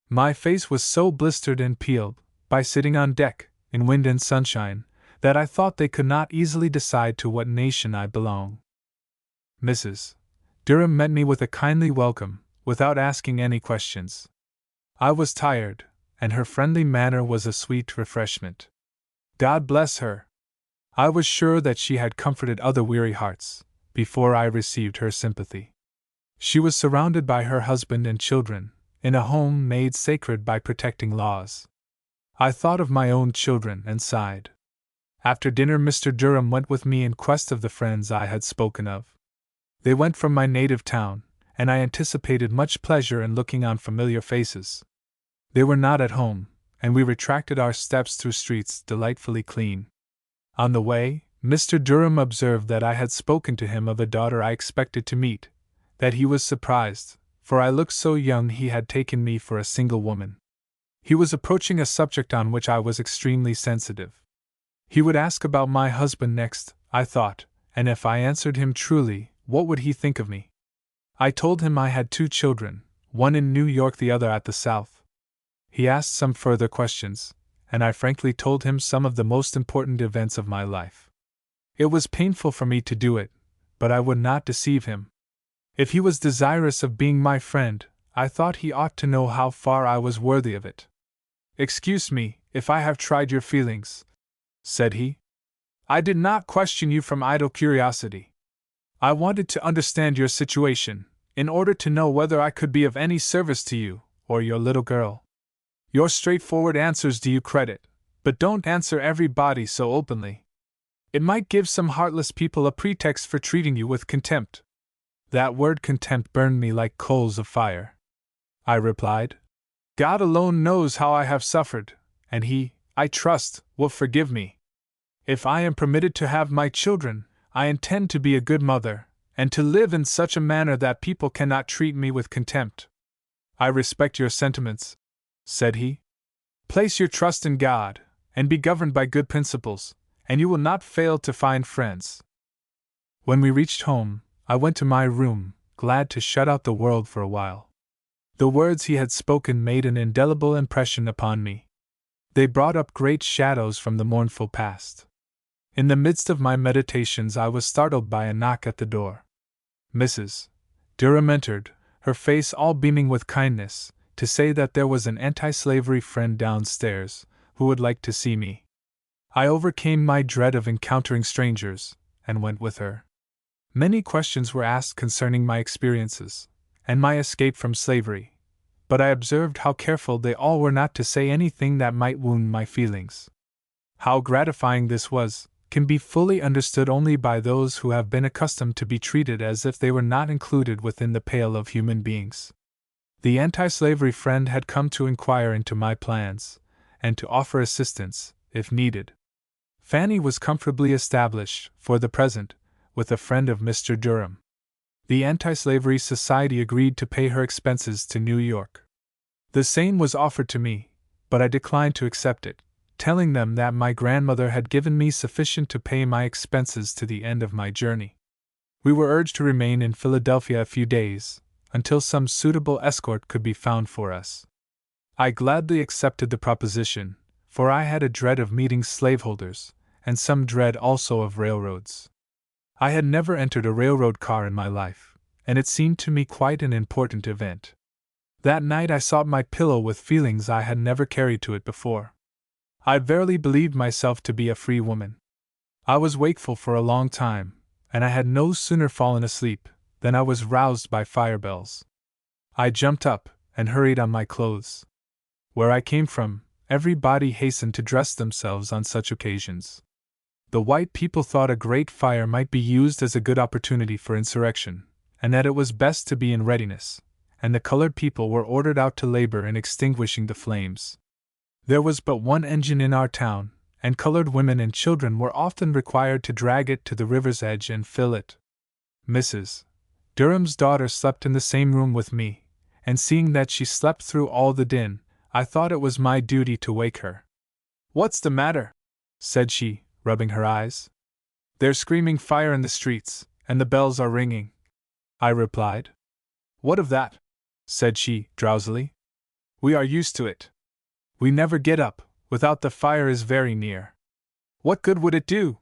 My face was so blistered and peeled, by sitting on deck, in wind and sunshine, that I thought they could not easily decide to what nation I belonged. Mrs. Durham met me with a kindly welcome, without asking any questions. I was tired, and her friendly manner was a sweet refreshment. God bless her! I was sure that she had comforted other weary hearts, before I received her sympathy. She was surrounded by her husband and children, in a home made sacred by protecting laws. I thought of my own children and sighed. After dinner, Mr. Durham went with me in quest of the friends I had spoken of. They went from my native town, and I anticipated much pleasure in looking on familiar faces. They were not at home, and we retraced our steps through streets delightfully clean. On the way, Mr. Durham observed that I had spoken to him of a daughter I expected to meet, that he was surprised, for I looked so young he had taken me for a single woman. He was approaching a subject on which I was extremely sensitive. He would ask about my husband next, I thought, and if I answered him truly, what would he think of me? I told him I had 2 children, one in New York, the other at the South. He asked some further questions, and I frankly told him some of the most important events of my life. It was painful for me to do it, but I would not deceive him. If he was desirous of being my friend, I thought he ought to know how far I was worthy of it. "Excuse me, if I have tried your feelings," said he. "I did not question you from idle curiosity. I wanted to understand your situation, in order to know whether I could be of any service to you, or your little girl. Your straightforward answers do you credit, but don't answer everybody so openly. It might give some heartless people a pretext for treating you with contempt." That word contempt burned me like coals of fire. I replied, "God alone knows how I have suffered, and He, I trust, will forgive me. If I am permitted to have my children, I intend to be a good mother, and to live in such a manner that people cannot treat me with contempt." "I respect your sentiments," said he. "Place your trust in God, and be governed by good principles, and you will not fail to find friends." When we reached home, I went to my room, glad to shut out the world for a while. The words he had spoken made an indelible impression upon me. They brought up great shadows from the mournful past. In the midst of my meditations, I was startled by a knock at the door. Mrs. Durham entered, her face all beaming with kindness, to say that there was an anti-slavery friend downstairs, who would like to see me. I overcame my dread of encountering strangers, and went with her. Many questions were asked concerning my experiences, and my escape from slavery, but I observed how careful they all were not to say anything that might wound my feelings. How gratifying this was, can be fully understood only by those who have been accustomed to be treated as if they were not included within the pale of human beings. The anti-slavery friend had come to inquire into my plans, and to offer assistance, if needed. Fanny was comfortably established, for the present, with a friend of Mr. Durham. The Anti-Slavery Society agreed to pay her expenses to New York. The same was offered to me, but I declined to accept it, telling them that my grandmother had given me sufficient to pay my expenses to the end of my journey. We were urged to remain in Philadelphia a few days, until some suitable escort could be found for us. I gladly accepted the proposition, for I had a dread of meeting slaveholders, and some dread also of railroads. I had never entered a railroad car in my life, and it seemed to me quite an important event. That night I sought my pillow with feelings I had never carried to it before. I verily believed myself to be a free woman. I was wakeful for a long time, and I had no sooner fallen asleep than I was roused by fire bells. I jumped up and hurried on my clothes. Where I came from, everybody hastened to dress themselves on such occasions. The white people thought a great fire might be used as a good opportunity for insurrection, and that it was best to be in readiness, and the colored people were ordered out to labor in extinguishing the flames. There was but one engine in our town, and colored women and children were often required to drag it to the river's edge and fill it. Mrs. Durham's daughter slept in the same room with me, and seeing that she slept through all the din, I thought it was my duty to wake her. "What's the matter?" said she, rubbing her eyes. "They're screaming fire in the streets, and the bells are ringing," I replied. "What of that?" said she, drowsily. "We are used to it. We never get up, without the fire is very near. What good would it do?"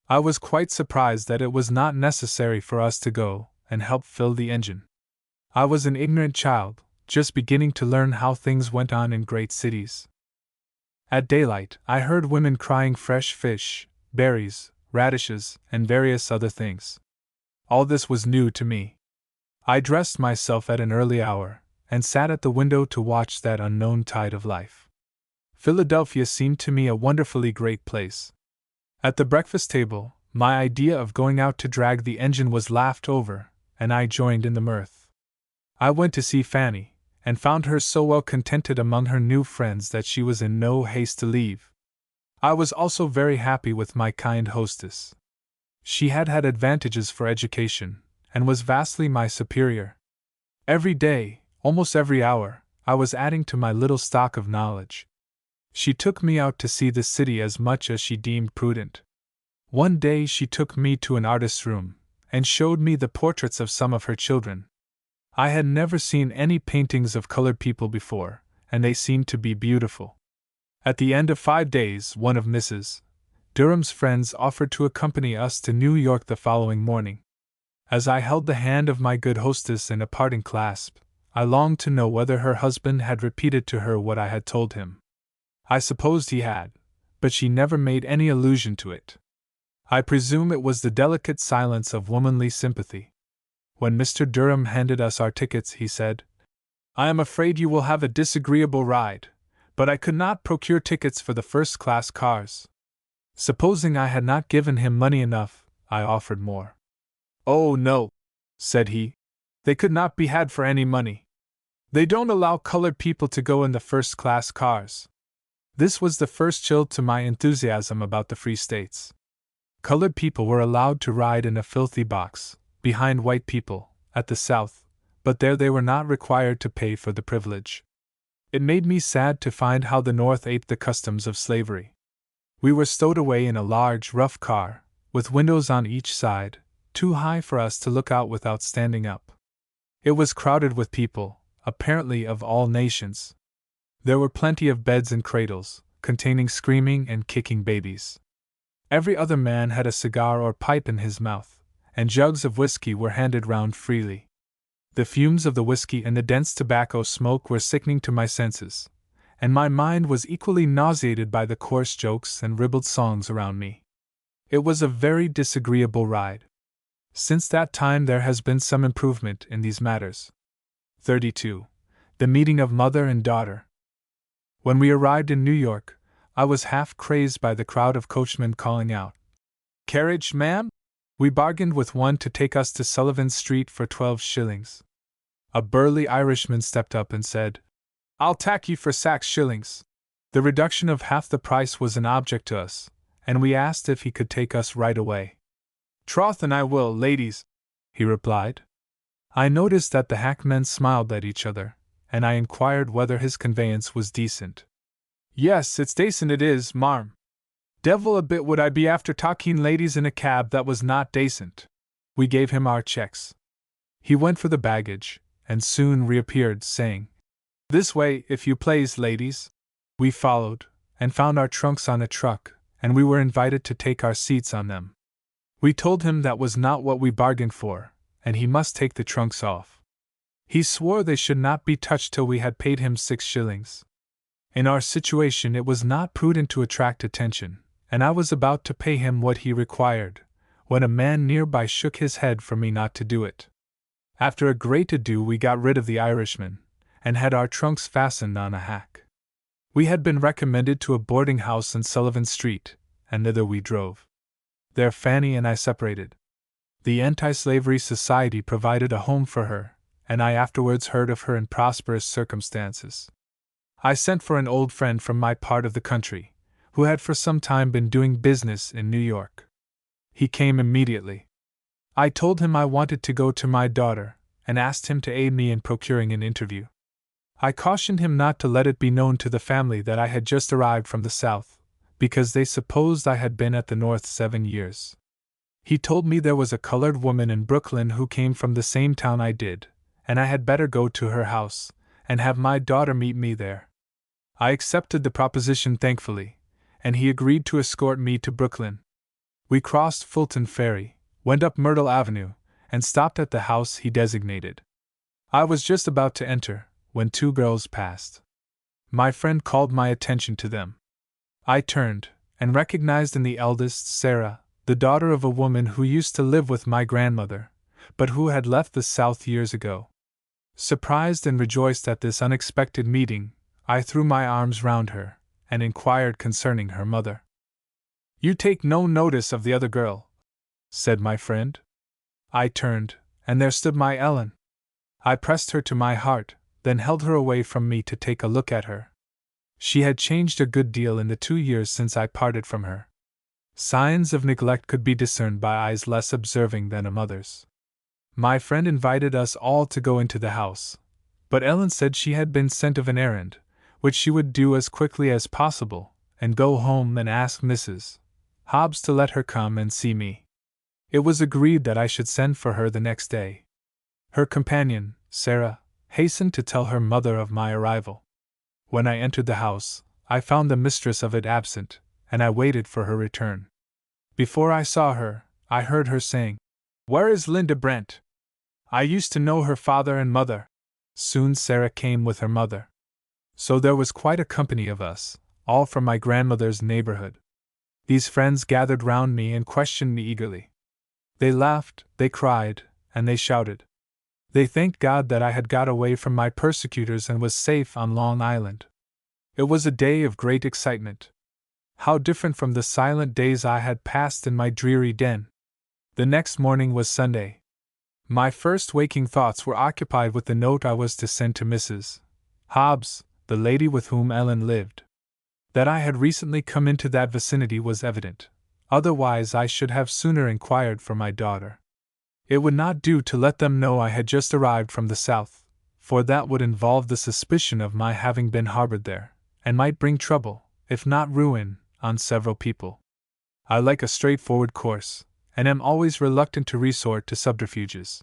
I was quite surprised that it was not necessary for us to go and help fill the engine. I was an ignorant child, just beginning to learn how things went on in great cities. At daylight, I heard women crying fresh fish, berries, radishes, and various other things. All this was new to me. I dressed myself at an early hour, and sat at the window to watch that unknown tide of life. Philadelphia seemed to me a wonderfully great place. At the breakfast table, my idea of going out to drag the engine was laughed over, and I joined in the mirth. I went to see Fanny, and found her so well contented among her new friends that she was in no haste to leave. I was also very happy with my kind hostess. She had had advantages for education, and was vastly my superior. Every day, almost every hour, I was adding to my little stock of knowledge. She took me out to see the city as much as she deemed prudent. One day she took me to an artist's room, and showed me the portraits of some of her children. I had never seen any paintings of colored people before, and they seemed to be beautiful. At the end of 5 days, one of Mrs. Durham's friends offered to accompany us to New York the following morning. As I held the hand of my good hostess in a parting clasp, I longed to know whether her husband had repeated to her what I had told him. I supposed he had, but she never made any allusion to it. I presume it was the delicate silence of womanly sympathy. When Mr. Durham handed us our tickets, he said, "I am afraid you will have a disagreeable ride, but I could not procure tickets for the first-class cars." Supposing I had not given him money enough, I offered more. "Oh, no," said he, "they could not be had for any money. They don't allow colored people to go in the first-class cars." This was the first chill to my enthusiasm about the Free States. Colored people were allowed to ride in a filthy box, behind white people, at the South, but there they were not required to pay for the privilege. It made me sad to find how the North ate the customs of slavery. We were stowed away in a large, rough car, with windows on each side, too high for us to look out without standing up. It was crowded with people, apparently of all nations. There were plenty of beds and cradles, containing screaming and kicking babies. Every other man had a cigar or pipe in his mouth, and jugs of whiskey were handed round freely. The fumes of the whiskey and the dense tobacco smoke were sickening to my senses, and my mind was equally nauseated by the coarse jokes and ribald songs around me. It was a very disagreeable ride. Since that time there has been some improvement in these matters. 32. The meeting of mother and daughter. When we arrived in New York, I was half crazed by the crowd of coachmen calling out, "Carriage, ma'am?" We bargained with one to take us to Sullivan Street for 12 shillings. A burly Irishman stepped up and said, "I'll tack you for 6 shillings." The reduction of half the price was an object to us, and we asked if he could take us right away. "Troth and I will, ladies," he replied. I noticed that the hackmen smiled at each other, and I inquired whether his conveyance was decent. "Yes, it's dacent it is, marm. Devil a bit would I be after talking ladies in a cab that was not dacent." We gave him our checks. He went for the baggage, and soon reappeared, saying, "This way, if you plaze, ladies." We followed, and found our trunks on a truck, and we were invited to take our seats on them. We told him that was not what we bargained for, and he must take the trunks off. He swore they should not be touched till we had paid him 6 shillings. In our situation it was not prudent to attract attention, and I was about to pay him what he required, when a man nearby shook his head for me not to do it. After a great ado we got rid of the Irishman, and had our trunks fastened on a hack. We had been recommended to a boarding house in Sullivan Street, and thither we drove. There Fanny and I separated. The Anti-Slavery Society provided a home for her, and I afterwards heard of her in prosperous circumstances. I sent for an old friend from my part of the country, who had for some time been doing business in New York. He came immediately. I told him I wanted to go to my daughter, and asked him to aid me in procuring an interview. I cautioned him not to let it be known to the family that I had just arrived from the South, because they supposed I had been at the North 7 years. He told me there was a colored woman in Brooklyn who came from the same town I did, and I had better go to her house, and have my daughter meet me there. I accepted the proposition thankfully, and he agreed to escort me to Brooklyn. We crossed Fulton Ferry, went up Myrtle Avenue, and stopped at the house he designated. I was just about to enter, when 2 girls passed. My friend called my attention to them. I turned, and recognized in the eldest Sarah, the daughter of a woman who used to live with my grandmother, but who had left the South years ago. Surprised and rejoiced at this unexpected meeting, I threw my arms round her, and inquired concerning her mother. "You take no notice of the other girl," said my friend. I turned, and there stood my Ellen. I pressed her to my heart, then held her away from me to take a look at her. She had changed a good deal in the 2 years since I parted from her. Signs of neglect could be discerned by eyes less observing than a mother's. My friend invited us all to go into the house, but Ellen said she had been sent of an errand, which she would do as quickly as possible, and go home and ask Mrs. Hobbs to let her come and see me. It was agreed that I should send for her the next day. Her companion, Sarah, hastened to tell her mother of my arrival. When I entered the house, I found the mistress of it absent, and I waited for her return. Before I saw her, I heard her saying, "Where is Linda Brent? I used to know her father and mother." Soon Sarah came with her mother. So there was quite a company of us, all from my grandmother's neighborhood. These friends gathered round me and questioned me eagerly. They laughed, they cried, and they shouted. They thanked God that I had got away from my persecutors and was safe on Long Island. It was a day of great excitement. How different from the silent days I had passed in my dreary den! The next morning was Sunday. My first waking thoughts were occupied with the note I was to send to Mrs. Hobbs, the lady with whom Ellen lived. That I had recently come into that vicinity was evident, otherwise I should have sooner inquired for my daughter. It would not do to let them know I had just arrived from the south, for that would involve the suspicion of my having been harbored there, and might bring trouble, if not ruin, on several people. I like a straightforward course, and am always reluctant to resort to subterfuges.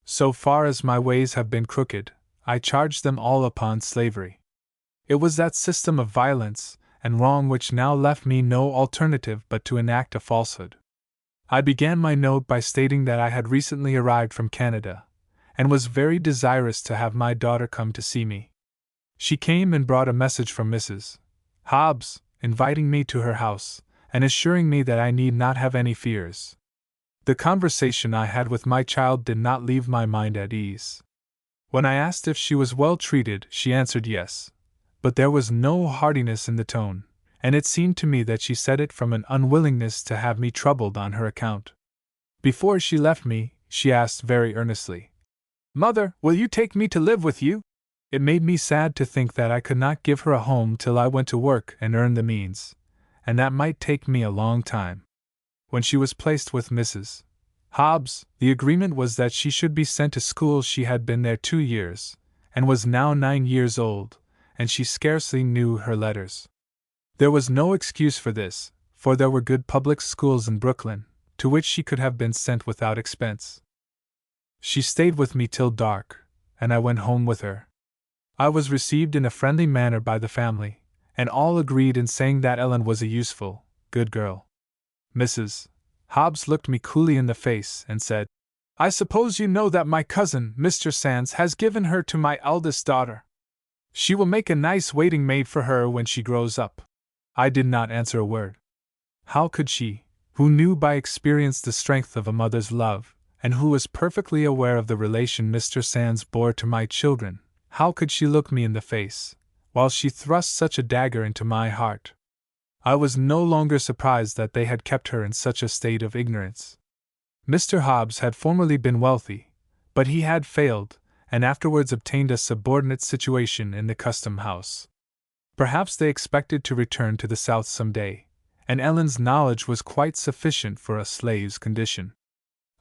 So far as my ways have been crooked, I charge them all upon slavery. It was that system of violence and wrong which now left me no alternative but to enact a falsehood. I began my note by stating that I had recently arrived from Canada, and was very desirous to have my daughter come to see me. She came and brought a message from Mrs. Hobbs, inviting me to her house, and assuring me that I need not have any fears. The conversation I had with my child did not leave my mind at ease. When I asked if she was well treated, she answered yes, but there was no heartiness in the tone, and it seemed to me that she said it from an unwillingness to have me troubled on her account. Before she left me, she asked very earnestly, "Mother, will you take me to live with you?" It made me sad to think that I could not give her a home till I went to work and earned the means, and that might take me a long time. When she was placed with Mrs. Hobbs, the agreement was that she should be sent to school. She had been there 2 years, and was now 9 years old, and she scarcely knew her letters. There was no excuse for this, for there were good public schools in Brooklyn, to which she could have been sent without expense. She stayed with me till dark, and I went home with her. I was received in a friendly manner by the family, and all agreed in saying that Ellen was a useful, good girl. Mrs. Hobbs looked me coolly in the face and said, "I suppose you know that my cousin, Mr. Sands, has given her to my eldest daughter. She will make a nice waiting maid for her when she grows up." I did not answer a word. How could she, who knew by experience the strength of a mother's love, and who was perfectly aware of the relation Mr. Sands bore to my children, how could she look me in the face, while she thrust such a dagger into my heart? I was no longer surprised that they had kept her in such a state of ignorance. Mr. Hobbs had formerly been wealthy, but he had failed, and afterwards obtained a subordinate situation in the custom house. Perhaps they expected to return to the South some day, and Ellen's knowledge was quite sufficient for a slave's condition.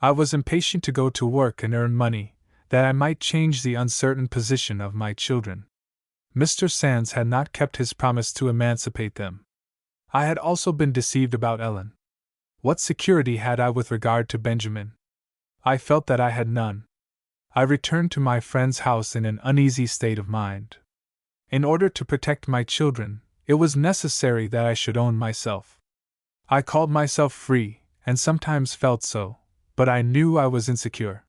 I was impatient to go to work and earn money, that I might change the uncertain position of my children. Mr. Sands had not kept his promise to emancipate them. I had also been deceived about Ellen. What security had I with regard to Benjamin? I felt that I had none. I returned to my friend's house in an uneasy state of mind. In order to protect my children, it was necessary that I should own myself. I called myself free, and sometimes felt so, but I knew I was insecure.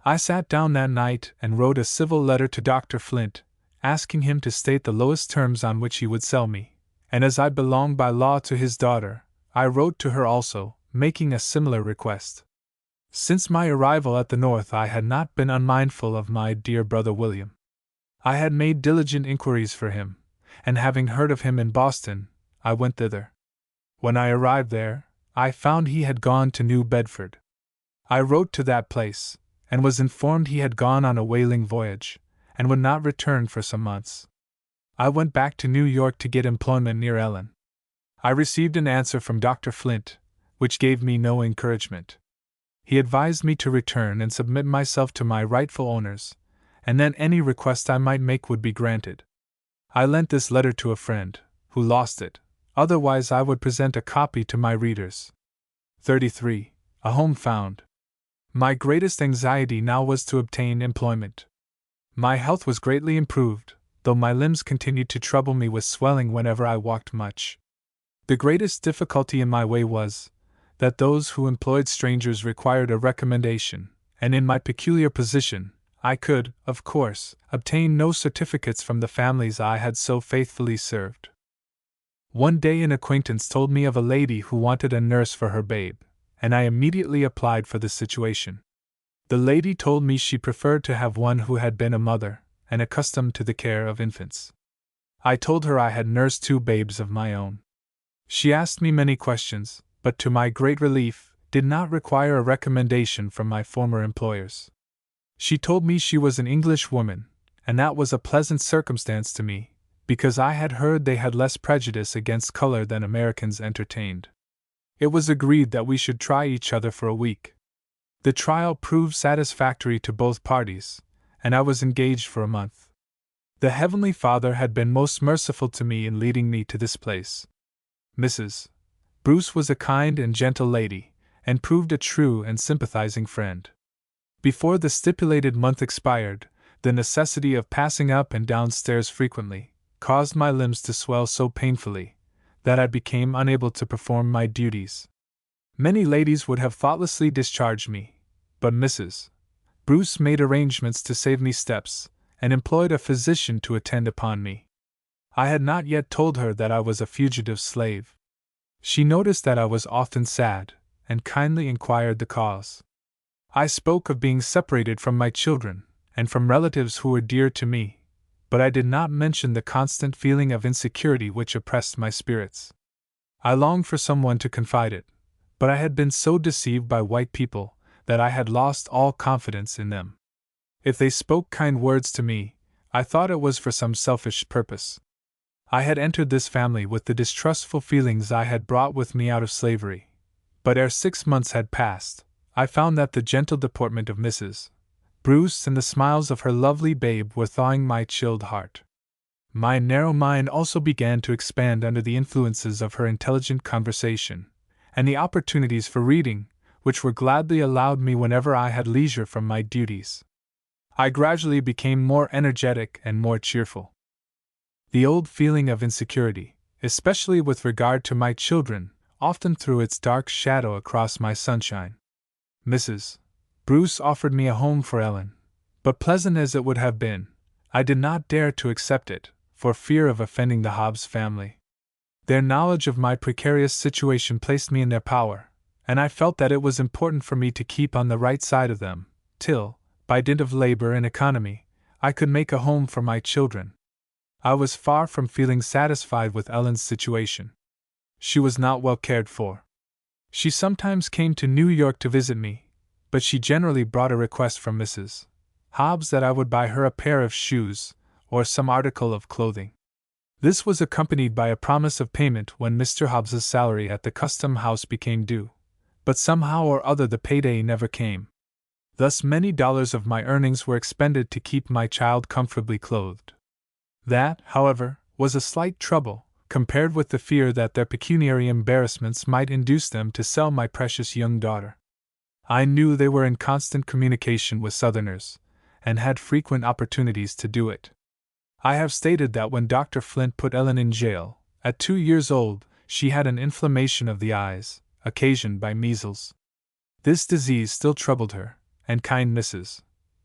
I sat down that night and wrote a civil letter to Dr. Flint, asking him to state the lowest terms on which he would sell me, and as I belonged by law to his daughter, I wrote to her also, making a similar request. Since my arrival at the North I had not been unmindful of my dear brother William. I had made diligent inquiries for him, and having heard of him in Boston, I went thither. When I arrived there, I found he had gone to New Bedford. I wrote to that place, and was informed he had gone on a whaling voyage, and would not return for some months. I went back to New York to get employment near Ellen. I received an answer from Dr. Flint, which gave me no encouragement. He advised me to return and submit myself to my rightful owners, and then any request I might make would be granted. I lent this letter to a friend, who lost it, otherwise I would present a copy to my readers. 33. A home found. My greatest anxiety now was to obtain employment. My health was greatly improved, though my limbs continued to trouble me with swelling whenever I walked much. The greatest difficulty in my way was, that those who employed strangers required a recommendation, and in my peculiar position, I could, of course, obtain no certificates from the families I had so faithfully served. One day an acquaintance told me of a lady who wanted a nurse for her babe, and I immediately applied for the situation. The lady told me she preferred to have one who had been a mother, and accustomed to the care of infants. I told her I had nursed 2 babes of my own. She asked me many questions, but to my great relief, did not require a recommendation from my former employers. She told me she was an English woman, and that was a pleasant circumstance to me, because I had heard they had less prejudice against color than Americans entertained. It was agreed that we should try each other for a week. The trial proved satisfactory to both parties, and I was engaged for a month. The Heavenly Father had been most merciful to me in leading me to this place. Mrs. Bruce was a kind and gentle lady, and proved a true and sympathizing friend. Before the stipulated month expired, the necessity of passing up and down stairs frequently caused my limbs to swell so painfully that I became unable to perform my duties. Many ladies would have thoughtlessly discharged me, but Mrs. Bruce made arrangements to save me steps, and employed a physician to attend upon me. I had not yet told her that I was a fugitive slave. She noticed that I was often sad, and kindly inquired the cause. I spoke of being separated from my children, and from relatives who were dear to me, but I did not mention the constant feeling of insecurity which oppressed my spirits. I longed for someone to confide it, but I had been so deceived by white people that I had lost all confidence in them. If they spoke kind words to me, I thought it was for some selfish purpose. I had entered this family with the distrustful feelings I had brought with me out of slavery, but ere 6 months had passed, I found that the gentle deportment of Mrs. Bruce and the smiles of her lovely babe were thawing my chilled heart. My narrow mind also began to expand under the influences of her intelligent conversation, and the opportunities for reading, which were gladly allowed me whenever I had leisure from my duties. I gradually became more energetic and more cheerful. The old feeling of insecurity, especially with regard to my children, often threw its dark shadow across my sunshine. Mrs. Bruce offered me a home for Ellen, but pleasant as it would have been, I did not dare to accept it, for fear of offending the Hobbs family. Their knowledge of my precarious situation placed me in their power, and I felt that it was important for me to keep on the right side of them, till, by dint of labor and economy, I could make a home for my children. I was far from feeling satisfied with Ellen's situation. She was not well cared for. She sometimes came to New York to visit me, but she generally brought a request from Mrs. Hobbs that I would buy her a pair of shoes, or some article of clothing. This was accompanied by a promise of payment when Mr. Hobbs's salary at the custom house became due, but somehow or other the payday never came. Thus many dollars of my earnings were expended to keep my child comfortably clothed. That, however, was a slight trouble, compared with the fear that their pecuniary embarrassments might induce them to sell my precious young daughter. I knew they were in constant communication with Southerners, and had frequent opportunities to do it. I have stated that when Dr. Flint put Ellen in jail, at 2 years old, she had an inflammation of the eyes, occasioned by measles. This disease still troubled her, and kind Mrs.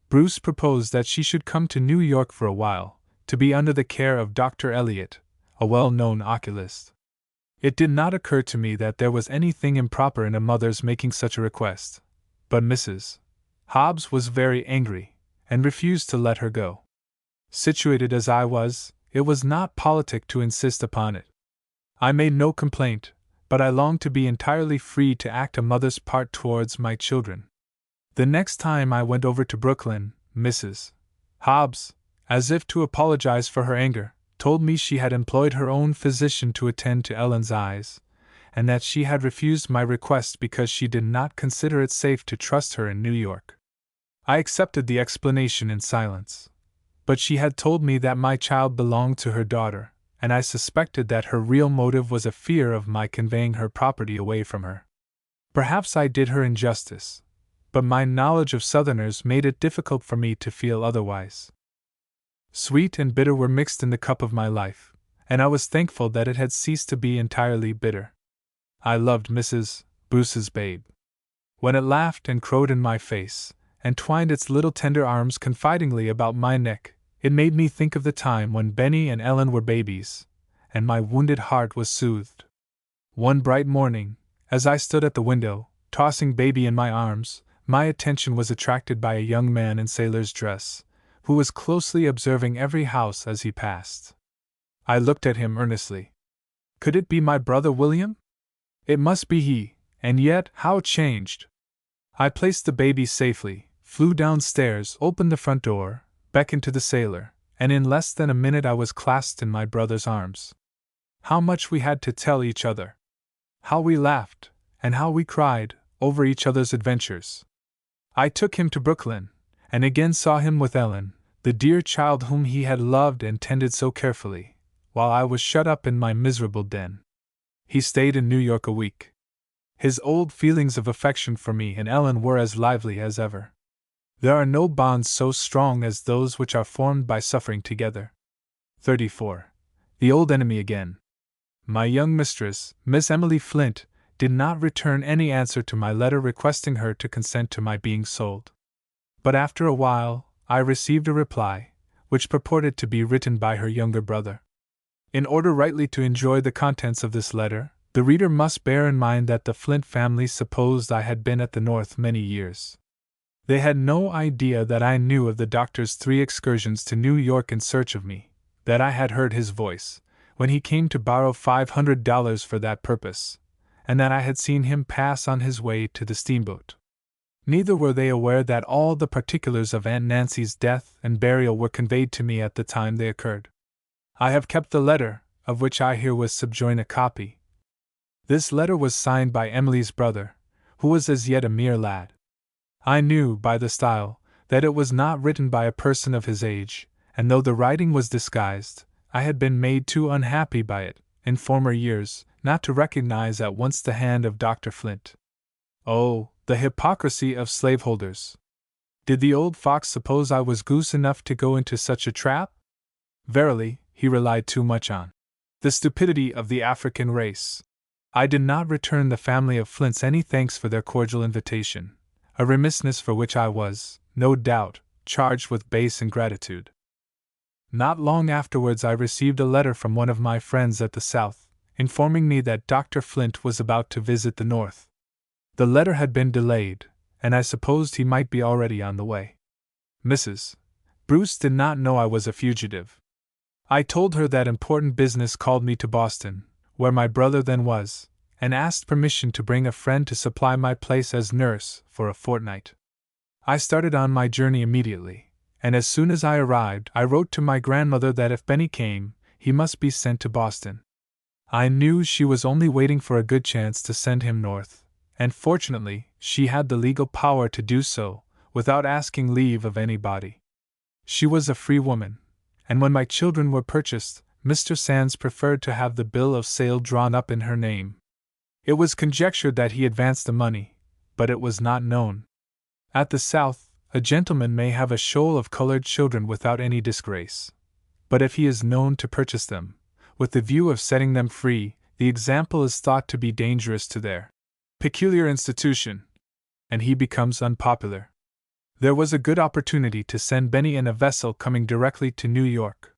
Bruce proposed that she should come to New York for a while, to be under the care of Dr. Elliot, a well-known oculist. It did not occur to me that there was anything improper in a mother's making such a request, but Mrs. Hobbs was very angry, and refused to let her go. Situated as I was, it was not politic to insist upon it. I made no complaint, but I longed to be entirely free to act a mother's part towards my children. The next time I went over to Brooklyn, Mrs. Hobbs, as if to apologize for her anger, told me she had employed her own physician to attend to Ellen's eyes, and that she had refused my request because she did not consider it safe to trust her in New York. I accepted the explanation in silence. But she had told me that my child belonged to her daughter, and I suspected that her real motive was a fear of my conveying her property away from her. Perhaps I did her injustice, but my knowledge of Southerners made it difficult for me to feel otherwise. Sweet and bitter were mixed in the cup of my life, and I was thankful that it had ceased to be entirely bitter. I loved Mrs. Bruce's babe. When it laughed and crowed in my face, and twined its little tender arms confidingly about my neck, it made me think of the time when Benny and Ellen were babies, and my wounded heart was soothed. One bright morning, as I stood at the window, tossing baby in my arms, my attention was attracted by a young man in sailor's dress, who was closely observing every house as he passed. I looked at him earnestly. Could it be my brother William? It must be he, and yet how changed! I placed the baby safely, flew downstairs, opened the front door, beckoned to the sailor, and in less than a minute I was clasped in my brother's arms. How much we had to tell each other! How we laughed, and how we cried, over each other's adventures! I took him to Brooklyn, and again saw him with Ellen, the dear child whom he had loved and tended so carefully, while I was shut up in my miserable den. He stayed in New York a week. His old feelings of affection for me and Ellen were as lively as ever. There are no bonds so strong as those which are formed by suffering together. 34. The old enemy again. My young mistress, Miss Emily Flint, did not return any answer to my letter requesting her to consent to my being sold. But after a while, I received a reply, which purported to be written by her younger brother. In order rightly to enjoy the contents of this letter, the reader must bear in mind that the Flint family supposed I had been at the North many years. They had no idea that I knew of the doctor's 3 excursions to New York in search of me, that I had heard his voice, when he came to borrow $500 for that purpose, and that I had seen him pass on his way to the steamboat. Neither were they aware that all the particulars of Aunt Nancy's death and burial were conveyed to me at the time they occurred. I have kept the letter, of which I herewith subjoin a copy. This letter was signed by Emily's brother, who was as yet a mere lad. I knew, by the style, that it was not written by a person of his age, and though the writing was disguised, I had been made too unhappy by it, in former years, not to recognize at once the hand of Dr. Flint. Oh, the hypocrisy of slaveholders! Did the old fox suppose I was goose enough to go into such a trap? Verily, he relied too much on the stupidity of the African race. I did not return the family of Flints any thanks for their cordial invitation, a remissness for which I was, no doubt, charged with base ingratitude. Not long afterwards I received a letter from one of my friends at the South, informing me that Dr. Flint was about to visit the North. The letter had been delayed, and I supposed he might be already on the way. Mrs. Bruce did not know I was a fugitive. I told her that important business called me to Boston, where my brother then was, and asked permission to bring a friend to supply my place as nurse for a fortnight. I started on my journey immediately, and as soon as I arrived I wrote to my grandmother that if Benny came, he must be sent to Boston. I knew she was only waiting for a good chance to send him north, and fortunately she had the legal power to do so, without asking leave of anybody. She was a free woman, and when my children were purchased, Mr. Sands preferred to have the bill of sale drawn up in her name. It was conjectured that he advanced the money, but it was not known. At the South, a gentleman may have a shoal of colored children without any disgrace. But if he is known to purchase them, with the view of setting them free, the example is thought to be dangerous to their peculiar institution, and he becomes unpopular. There was a good opportunity to send Benny in a vessel coming directly to New York.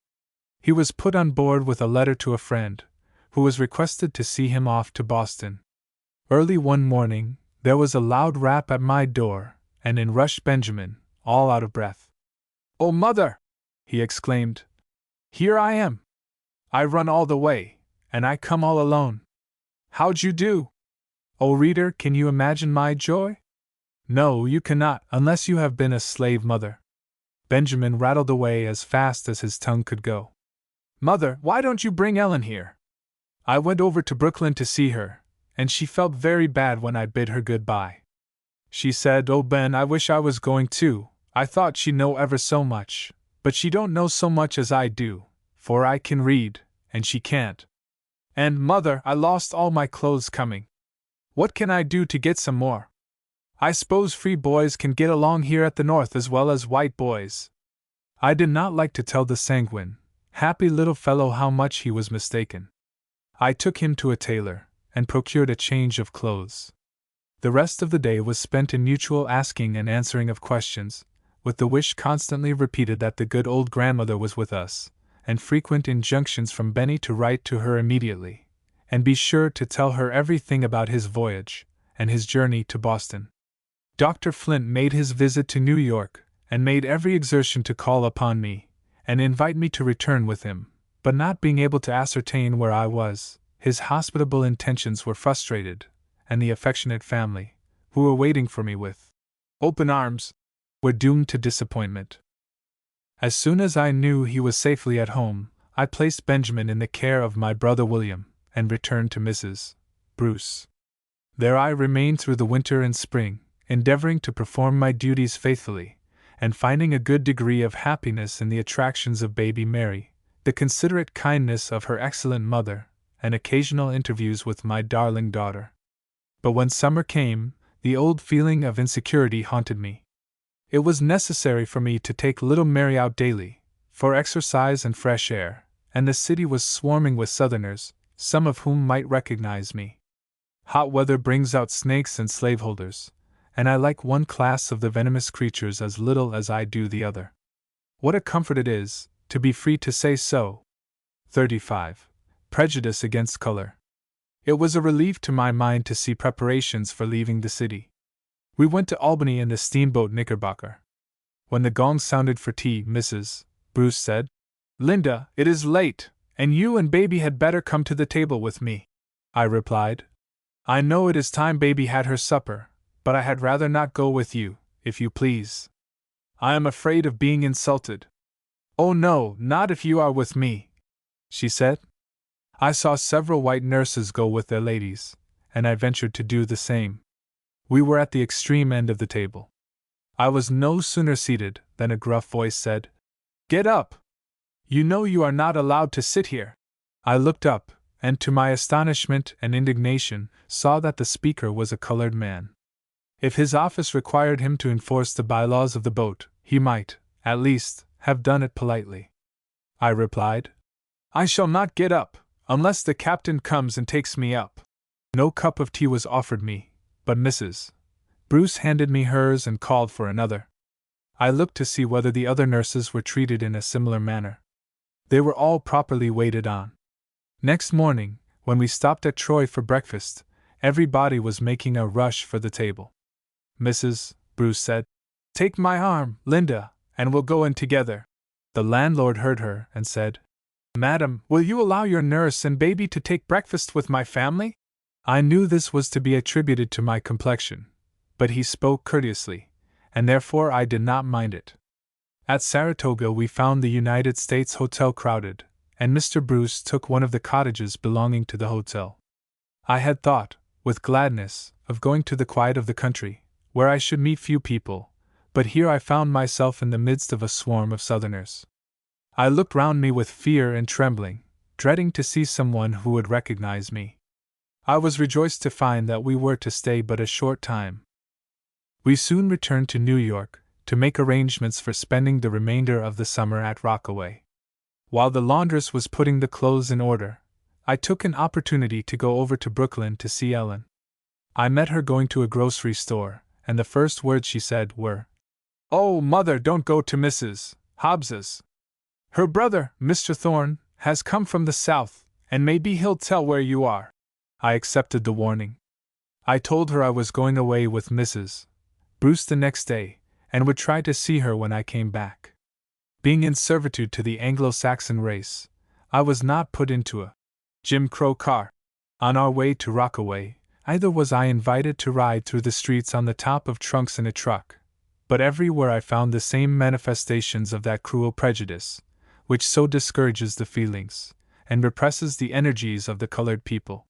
He was put on board with a letter to a friend, who was requested to see him off to Boston. Early one morning, there was a loud rap at my door, and in rushed Benjamin, all out of breath. "Oh, mother!" he exclaimed. Here I am. I run all the way, and I come all alone. How'd you do? O reader, can you imagine my joy? No, you cannot, unless you have been a slave mother. Benjamin rattled away as fast as his tongue could go. Mother, why don't you bring Ellen here? I went over to Brooklyn to see her, and she felt very bad when I bid her good-bye. She said, Oh Ben, I wish I was going too. I thought she'd know ever so much, but she don't know so much as I do, for I can read, and she can't. And, Mother, I lost all my clothes coming. What can I do to get some more? I suppose free boys can get along here at the North as well as white boys. I did not like to tell the sanguine, happy little fellow how much he was mistaken. I took him to a tailor, and procured a change of clothes. The rest of the day was spent in mutual asking and answering of questions, with the wish constantly repeated that the good old grandmother was with us, and frequent injunctions from Benny to write to her immediately, and be sure to tell her everything about his voyage, and his journey to Boston. Dr. Flint made his visit to New York, and made every exertion to call upon me, and invite me to return with him, but not being able to ascertain where I was, his hospitable intentions were frustrated, and the affectionate family, who were waiting for me with open arms, were doomed to disappointment. As soon as I knew he was safely at home, I placed Benjamin in the care of my brother William, and returned to Mrs. Bruce. There I remained through the winter and spring, endeavoring to perform my duties faithfully, and finding a good degree of happiness in the attractions of baby Mary, the considerate kindness of her excellent mother, and occasional interviews with my darling daughter. But when summer came, the old feeling of insecurity haunted me. It was necessary for me to take little Mary out daily, for exercise and fresh air, and the city was swarming with Southerners, some of whom might recognize me. Hot weather brings out snakes and slaveholders, and I like one class of the venomous creatures as little as I do the other. What a comfort it is, to be free to say so. 35. Prejudice against color. It was a relief to my mind to see preparations for leaving the city. We went to Albany in the steamboat Knickerbocker. When the gong sounded for tea, Mrs. Bruce said, Linda, it is late, and you and baby had better come to the table with me. I replied, I know it is time baby had her supper, but I had rather not go with you, if you please. I am afraid of being insulted. Oh no, not if you are with me, she said. I saw several white nurses go with their ladies, and I ventured to do the same. We were at the extreme end of the table. I was no sooner seated than a gruff voice said, Get up! You know you are not allowed to sit here. I looked up, and to my astonishment and indignation, saw that the speaker was a colored man. If his office required him to enforce the bylaws of the boat, he might, at least, have done it politely. I replied, I shall not get up, unless the captain comes and takes me up. No cup of tea was offered me, but Mrs. Bruce handed me hers and called for another. I looked to see whether the other nurses were treated in a similar manner. They were all properly waited on. Next morning, when we stopped at Troy for breakfast, everybody was making a rush for the table. Mrs. Bruce said, Take my arm, Linda, and we'll go in together. The landlord heard her and said, Madam, will you allow your nurse and baby to take breakfast with my family? I knew this was to be attributed to my complexion, but he spoke courteously, and therefore I did not mind it. At Saratoga we found the United States Hotel crowded, and Mr. Bruce took one of the cottages belonging to the hotel. I had thought, with gladness, of going to the quiet of the country, where I should meet few people, but here I found myself in the midst of a swarm of Southerners. I looked round me with fear and trembling, dreading to see someone who would recognize me. I was rejoiced to find that we were to stay but a short time. We soon returned to New York, to make arrangements for spending the remainder of the summer at Rockaway. While the laundress was putting the clothes in order, I took an opportunity to go over to Brooklyn to see Ellen. I met her going to a grocery store, and the first words she said were, Oh, Mother, don't go to Mrs. Hobbs's. Her brother, Mr. Thorne, has come from the South, and maybe he'll tell where you are. I accepted the warning. I told her I was going away with Mrs. Bruce the next day, and would try to see her when I came back. Being in servitude to the Anglo-Saxon race, I was not put into a Jim Crow car. On our way to Rockaway, either was I invited to ride through the streets on the top of trunks in a truck, but everywhere I found the same manifestations of that cruel prejudice, which so discourages the feelings and represses the energies of the colored people.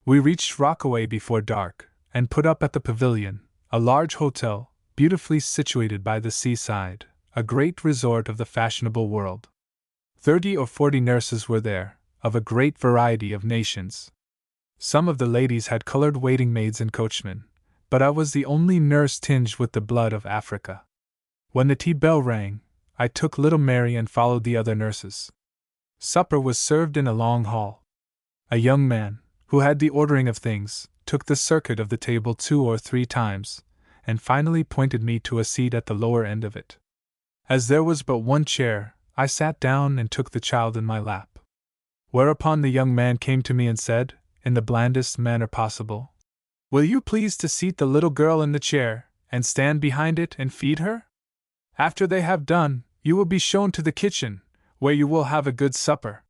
We reached Rockaway before dark, and put up at the Pavilion, a large hotel, beautifully situated by the seaside, a great resort of the fashionable world. 30 or 40 nurses were there, of a great variety of nations. Some of the ladies had colored waiting maids and coachmen, but I was the only nurse tinged with the blood of Africa. When the tea bell rang, I took little Mary and followed the other nurses. Supper was served in a long hall. A young man, who had the ordering of things, took the circuit of the table 2 or 3 times, and finally pointed me to a seat at the lower end of it. As there was but one chair, I sat down and took the child in my lap. Whereupon the young man came to me and said, in the blandest manner possible, "Will you please to seat the little girl in the chair, and stand behind it and feed her? After they have done, you will be shown to the kitchen, where you will have a good supper."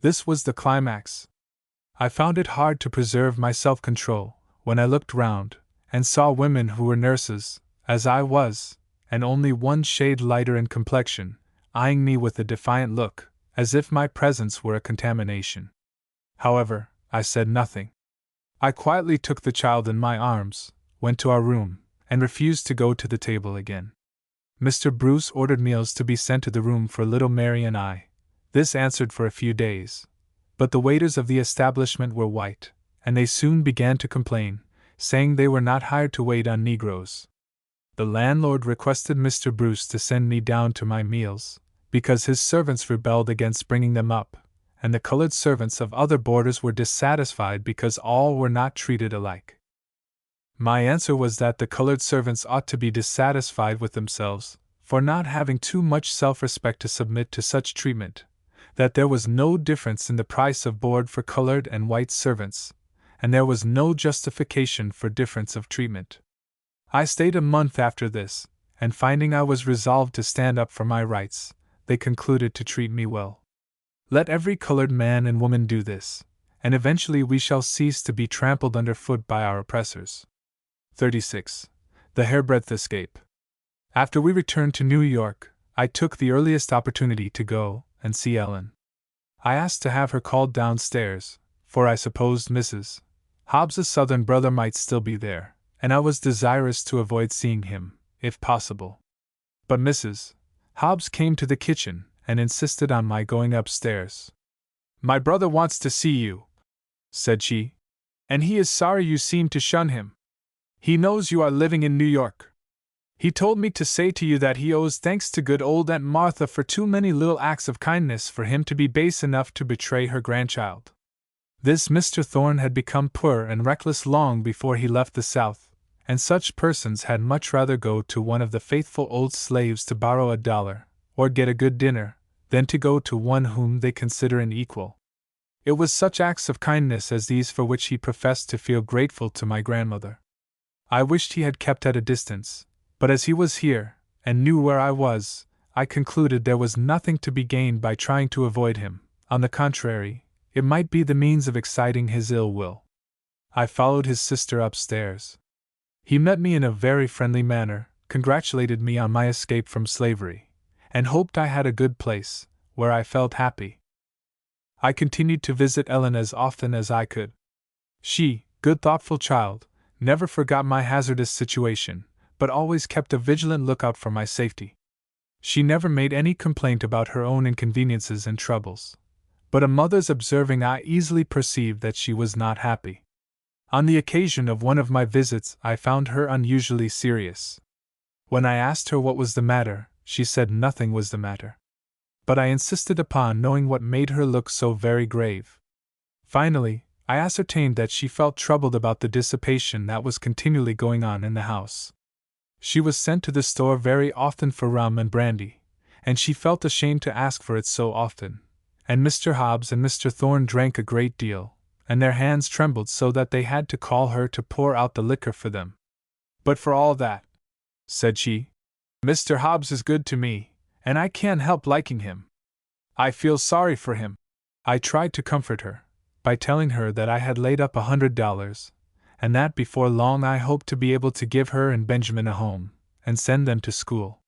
This was the climax. I found it hard to preserve my self-control when I looked round and saw women who were nurses, as I was, and only one shade lighter in complexion, eyeing me with a defiant look, as if my presence were a contamination. However, I said nothing. I quietly took the child in my arms, went to our room, and refused to go to the table again. Mr. Bruce ordered meals to be sent to the room for little Mary and I. This answered for a few days. But the waiters of the establishment were white, and they soon began to complain, saying they were not hired to wait on Negroes. The landlord requested Mr. Bruce to send me down to my meals, because his servants rebelled against bringing them up, and the colored servants of other boarders were dissatisfied because all were not treated alike. My answer was that the colored servants ought to be dissatisfied with themselves for not having too much self-respect to submit to such treatment, that there was no difference in the price of board for colored and white servants, and there was no justification for difference of treatment. I stayed a month after this, and finding I was resolved to stand up for my rights, they concluded to treat me well. Let every colored man and woman do this, and eventually we shall cease to be trampled underfoot by our oppressors. 36. The Hairbreadth Escape. After we returned to New York, I took the earliest opportunity to go and see Ellen. I asked to have her called downstairs, for I supposed Mrs. Hobbs's southern brother might still be there, and I was desirous to avoid seeing him, if possible. But Mrs. Hobbs came to the kitchen and insisted on my going upstairs. "My brother wants to see you," said she, "and he is sorry you seem to shun him. He knows you are living in New York. He told me to say to you that he owes thanks to good old Aunt Martha for too many little acts of kindness for him to be base enough to betray her grandchild." This Mr. Thorne had become poor and reckless long before he left the South, and such persons had much rather go to one of the faithful old slaves to borrow $1, or get a good dinner, than to go to one whom they consider an equal. It was such acts of kindness as these for which he professed to feel grateful to my grandmother. I wished he had kept at a distance, but as he was here, and knew where I was, I concluded there was nothing to be gained by trying to avoid him. On the contrary, it might be the means of exciting his ill will. I followed his sister upstairs. He met me in a very friendly manner, congratulated me on my escape from slavery, and hoped I had a good place, where I felt happy. I continued to visit Ellen as often as I could. She, good thoughtful child, never forgot my hazardous situation, but always kept a vigilant lookout for my safety. She never made any complaint about her own inconveniences and troubles, but a mother's observing eye easily perceived that she was not happy. On the occasion of one of my visits, I found her unusually serious. When I asked her what was the matter, she said nothing was the matter. But I insisted upon knowing what made her look so very grave. Finally, I ascertained that she felt troubled about the dissipation that was continually going on in the house. She was sent to the store very often for rum and brandy, and she felt ashamed to ask for it so often. And Mr. Hobbs and Mr. Thorne drank a great deal, and their hands trembled so that they had to call her to pour out the liquor for them. "But for all that," said she, "Mr. Hobbs is good to me, and I can't help liking him. I feel sorry for him." I tried to comfort her by telling her that I had laid up $100, and that before long I hoped to be able to give her and Benjamin a home, and send them to school.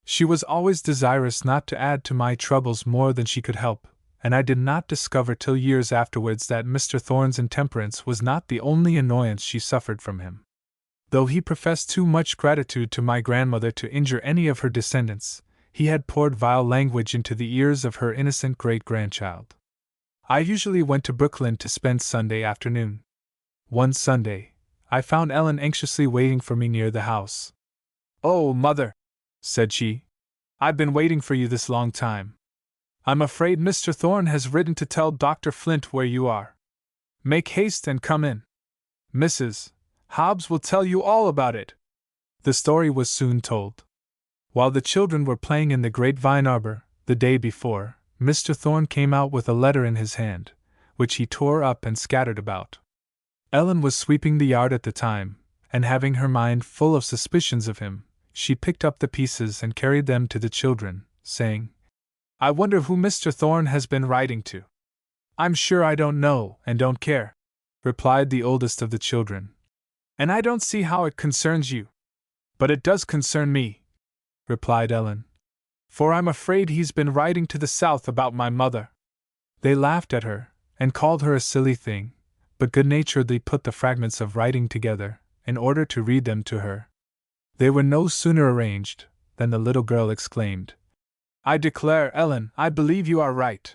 She was always desirous not to add to my troubles more than she could help, and I did not discover till years afterwards that Mr. Thorne's intemperance was not the only annoyance she suffered from him. Though he professed too much gratitude to my grandmother to injure any of her descendants, he had poured vile language into the ears of her innocent great-grandchild. I usually went to Brooklyn to spend Sunday afternoon. One Sunday, I found Ellen anxiously waiting for me near the house. "Oh, Mother," said she, "I've been waiting for you this long time. I'm afraid Mr. Thorne has written to tell Dr. Flint where you are. Make haste and come in. Mrs. Hobbs will tell you all about it." The story was soon told. While the children were playing in the great vine arbor, the day before, Mr. Thorne came out with a letter in his hand, which he tore up and scattered about. Ellen was sweeping the yard at the time, and having her mind full of suspicions of him, she picked up the pieces and carried them to the children, saying, "I wonder who Mr. Thorne has been writing to." "I'm sure I don't know and don't care," replied the oldest of the children. "And I don't see how it concerns you." "But it does concern me," replied Ellen, "for I'm afraid he's been writing to the South about my mother." They laughed at her, and called her a silly thing, but good-naturedly put the fragments of writing together, in order to read them to her. They were no sooner arranged, than the little girl exclaimed, "I declare, Ellen, I believe you are right."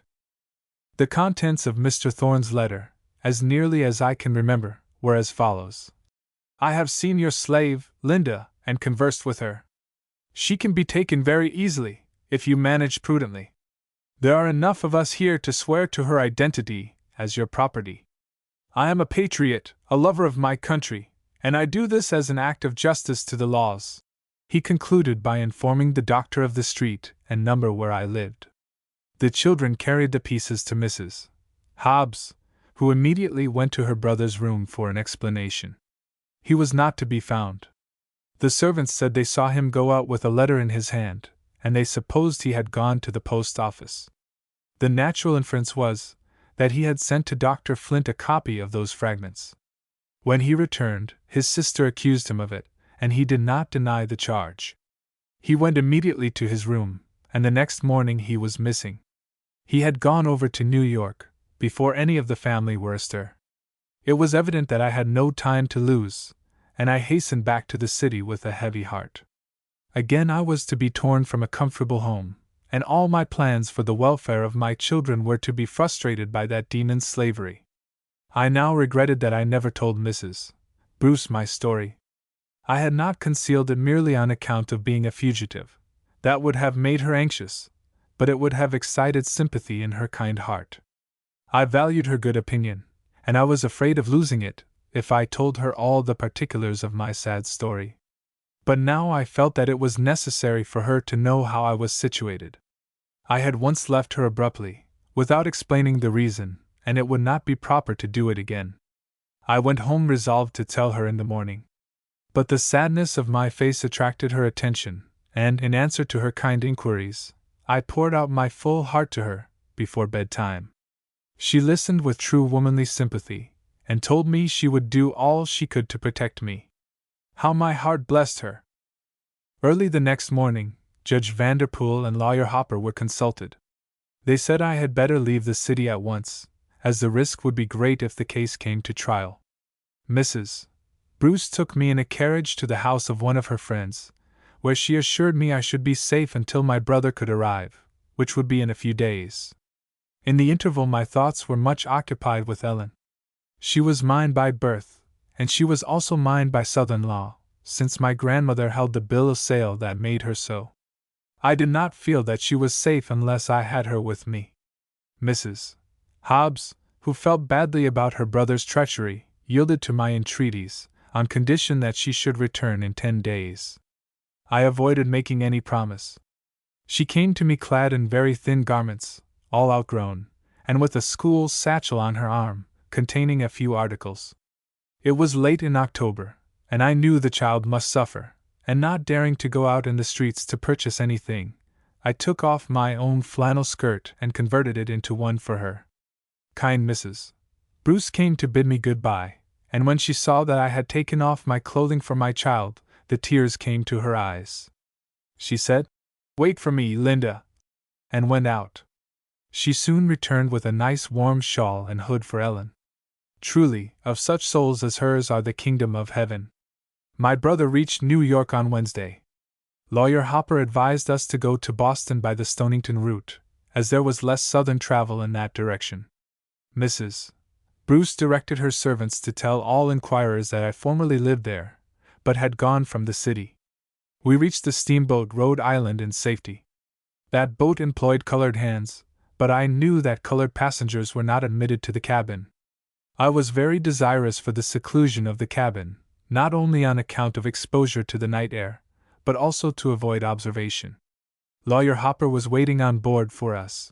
The contents of Mr. Thorne's letter, as nearly as I can remember, were as follows. "I have seen your slave, Linda, and conversed with her. She can be taken very easily, if you manage prudently. There are enough of us here to swear to her identity as your property. I am a patriot, a lover of my country, and I do this as an act of justice to the laws." He concluded by informing the doctor of the street and number where I lived. The children carried the pieces to Mrs. Hobbs, who immediately went to her brother's room for an explanation. He was not to be found. The servants said they saw him go out with a letter in his hand, and they supposed he had gone to the post office. The natural inference was that he had sent to Dr. Flint a copy of those fragments. When he returned, his sister accused him of it, and he did not deny the charge. He went immediately to his room, and the next morning he was missing. He had gone over to New York, before any of the family were astir. It was evident that I had no time to lose, and I hastened back to the city with a heavy heart. Again I was to be torn from a comfortable home, and all my plans for the welfare of my children were to be frustrated by that demon slavery. I now regretted that I never told Mrs. Bruce my story. I had not concealed it merely on account of being a fugitive. That would have made her anxious, but it would have excited sympathy in her kind heart. I valued her good opinion, and I was afraid of losing it if I told her all the particulars of my sad story. But now I felt that it was necessary for her to know how I was situated. I had once left her abruptly, without explaining the reason, and it would not be proper to do it again. I went home resolved to tell her in the morning. But the sadness of my face attracted her attention, and, in answer to her kind inquiries, I poured out my full heart to her, before bedtime. She listened with true womanly sympathy, and told me she would do all she could to protect me. How my heart blessed her! Early the next morning, Judge Vanderpool and Lawyer Hopper were consulted. They said I had better leave the city at once, as the risk would be great if the case came to trial. Mrs. Bruce took me in a carriage to the house of one of her friends, where she assured me I should be safe until my brother could arrive, which would be in a few days. In the interval my thoughts were much occupied with Ellen. She was mine by birth, and she was also mine by Southern law, since my grandmother held the bill of sale that made her so. I did not feel that she was safe unless I had her with me. Mrs. Hobbs, who felt badly about her brother's treachery, yielded to my entreaties, on condition that she should return in 10 days. I avoided making any promise. She came to me clad in very thin garments, all outgrown, and with a school satchel on her arm, containing a few articles. It was late in October, and I knew the child must suffer, and not daring to go out in the streets to purchase anything, I took off my own flannel skirt and converted it into one for her. Kind Mrs. Bruce came to bid me good-bye, and when she saw that I had taken off my clothing for my child, the tears came to her eyes. She said, "Wait for me, Linda," and went out. She soon returned with a nice warm shawl and hood for Ellen. Truly, of such souls as hers are the kingdom of heaven. My brother reached New York on Wednesday. Lawyer Hopper advised us to go to Boston by the Stonington route, as there was less southern travel in that direction. Mrs. Bruce directed her servants to tell all inquirers that I formerly lived there, but had gone from the city. We reached the steamboat Rhode Island in safety. That boat employed colored hands, but I knew that colored passengers were not admitted to the cabin. I was very desirous for the seclusion of the cabin, not only on account of exposure to the night air, but also to avoid observation. Lawyer Hopper was waiting on board for us.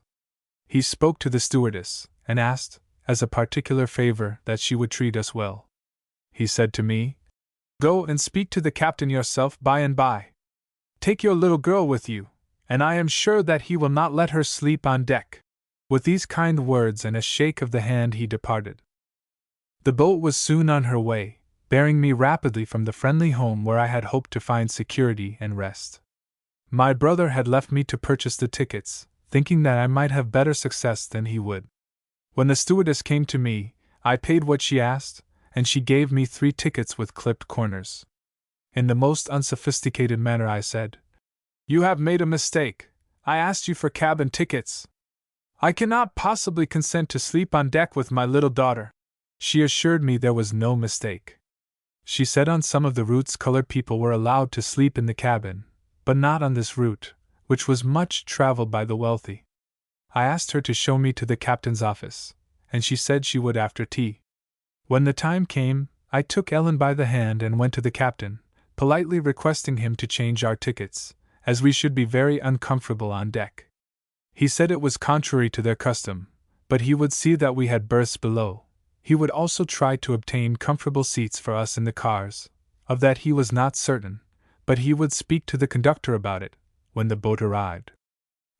He spoke to the stewardess, and asked, as a particular favor, that she would treat us well. He said to me, "Go and speak to the captain yourself by and by. Take your little girl with you, and I am sure that he will not let her sleep on deck." With these kind words and a shake of the hand he departed. The boat was soon on her way, bearing me rapidly from the friendly home where I had hoped to find security and rest. My brother had left me to purchase the tickets, thinking that I might have better success than he would. When the stewardess came to me, I paid what she asked, and she gave me 3 tickets with clipped corners. In the most unsophisticated manner I said, "You have made a mistake. I asked you for cabin tickets. I cannot possibly consent to sleep on deck with my little daughter." She assured me there was no mistake. She said on some of the routes colored people were allowed to sleep in the cabin, but not on this route, which was much traveled by the wealthy. I asked her to show me to the captain's office, and she said she would after tea. When the time came, I took Ellen by the hand and went to the captain, politely requesting him to change our tickets, as we should be very uncomfortable on deck. He said it was contrary to their custom, but he would see that we had berths below. He would also try to obtain comfortable seats for us in the cars. Of that he was not certain, but he would speak to the conductor about it, when the boat arrived.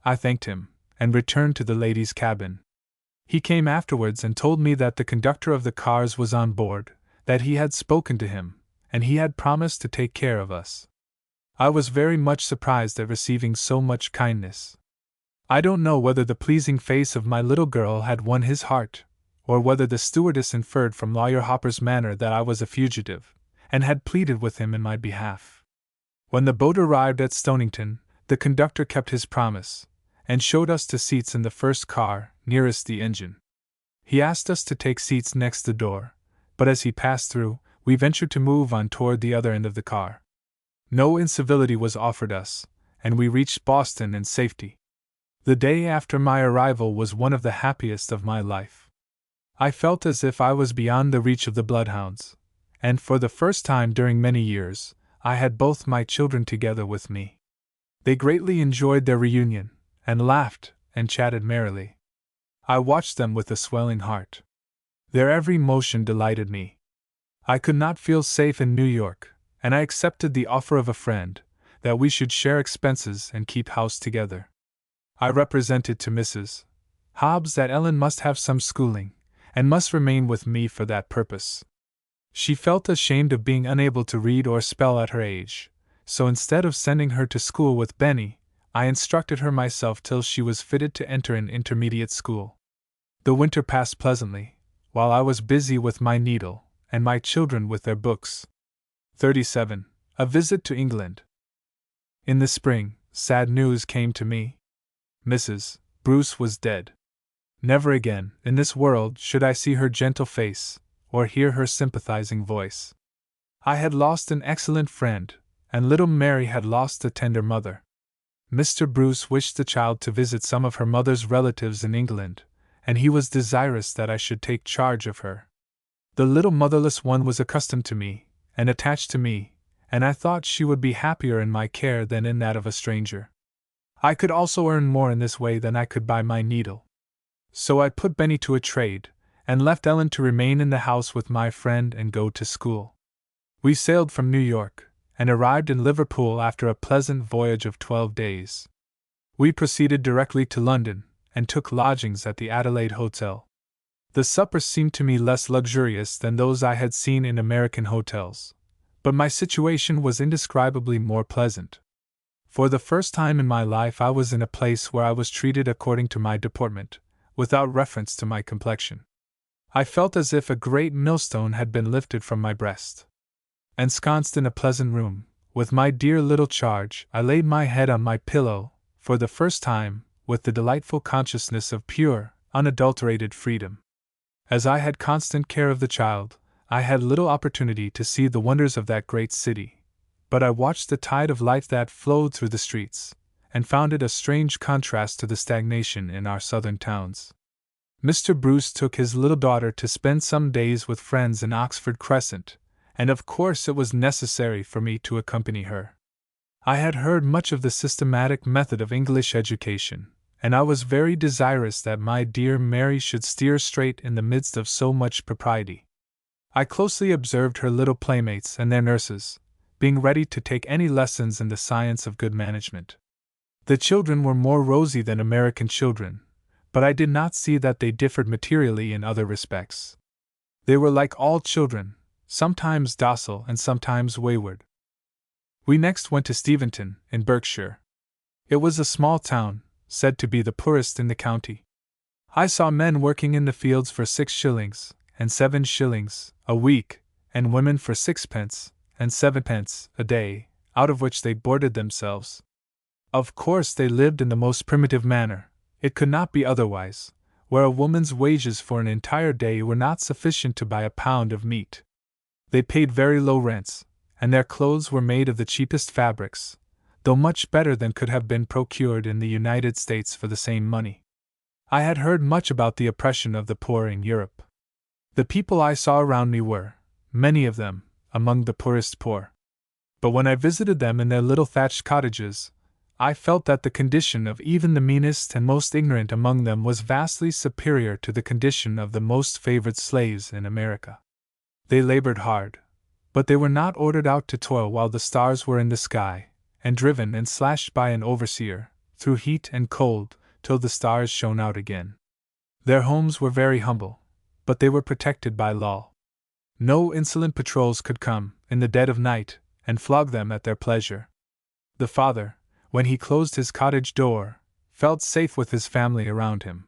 I thanked him, and returned to the ladies' cabin. He came afterwards and told me that the conductor of the cars was on board, that he had spoken to him, and he had promised to take care of us. I was very much surprised at receiving so much kindness. I don't know whether the pleasing face of my little girl had won his heart, or whether the stewardess inferred from Lawyer Hopper's manner that I was a fugitive, and had pleaded with him in my behalf. When the boat arrived at Stonington, the conductor kept his promise, and showed us to seats in the first car, nearest the engine. He asked us to take seats next the door, but as he passed through, we ventured to move on toward the other end of the car. No incivility was offered us, and we reached Boston in safety. The day after my arrival was one of the happiest of my life. I felt as if I was beyond the reach of the bloodhounds, and for the first time during many years, I had both my children together with me. They greatly enjoyed their reunion, and laughed and chatted merrily. I watched them with a swelling heart. Their every motion delighted me. I could not feel safe in New York, and I accepted the offer of a friend, that we should share expenses and keep house together. I represented to Mrs. Hobbs that Ellen must have some schooling, and must remain with me for that purpose. She felt ashamed of being unable to read or spell at her age, so instead of sending her to school with Benny, I instructed her myself till she was fitted to enter an intermediate school. The winter passed pleasantly, while I was busy with my needle, and my children with their books. 37. A visit to England. In the spring, sad news came to me. Mrs. Bruce was dead. Never again, in this world, should I see her gentle face, or hear her sympathizing voice. I had lost an excellent friend, and little Mary had lost a tender mother. Mr. Bruce wished the child to visit some of her mother's relatives in England, and he was desirous that I should take charge of her. The little motherless one was accustomed to me, and attached to me, and I thought she would be happier in my care than in that of a stranger. I could also earn more in this way than I could by my needle. So I put Benny to a trade, and left Ellen to remain in the house with my friend and go to school. We sailed from New York, and arrived in Liverpool after a pleasant voyage of 12 days. We proceeded directly to London, and took lodgings at the Adelaide Hotel. The suppers seemed to me less luxurious than those I had seen in American hotels, but my situation was indescribably more pleasant. For the first time in my life I was in a place where I was treated according to my deportment, without reference to my complexion. I felt as if a great millstone had been lifted from my breast. Ensconced in a pleasant room, with my dear little charge, I laid my head on my pillow, for the first time, with the delightful consciousness of pure, unadulterated freedom. As I had constant care of the child, I had little opportunity to see the wonders of that great city, but I watched the tide of life that flowed through the streets, and found it a strange contrast to the stagnation in our southern towns. Mr. Bruce took his little daughter to spend some days with friends in Oxford Crescent, and of course it was necessary for me to accompany her. I had heard much of the systematic method of English education, and I was very desirous that my dear Mary should steer straight in the midst of so much propriety. I closely observed her little playmates and their nurses, being ready to take any lessons in the science of good management. The children were more rosy than American children, but I did not see that they differed materially in other respects. They were like all children, sometimes docile and sometimes wayward. We next went to Steventon, in Berkshire. It was a small town, said to be the poorest in the county. I saw men working in the fields for 6 shillings and 7 shillings a week, and women for 6 pence and 7 pence a day, out of which they boarded themselves. Of course they lived in the most primitive manner. It could not be otherwise, where a woman's wages for an entire day were not sufficient to buy a pound of meat. They paid very low rents, and their clothes were made of the cheapest fabrics, though much better than could have been procured in the United States for the same money. I had heard much about the oppression of the poor in Europe. The people I saw around me were, many of them, among the poorest poor. But when I visited them in their little thatched cottages, I felt that the condition of even the meanest and most ignorant among them was vastly superior to the condition of the most favored slaves in America. They labored hard, but they were not ordered out to toil while the stars were in the sky, and driven and slashed by an overseer, through heat and cold, till the stars shone out again. Their homes were very humble, but they were protected by law. No insolent patrols could come, in the dead of night, and flog them at their pleasure. The father, when he closed his cottage door, felt safe with his family around him.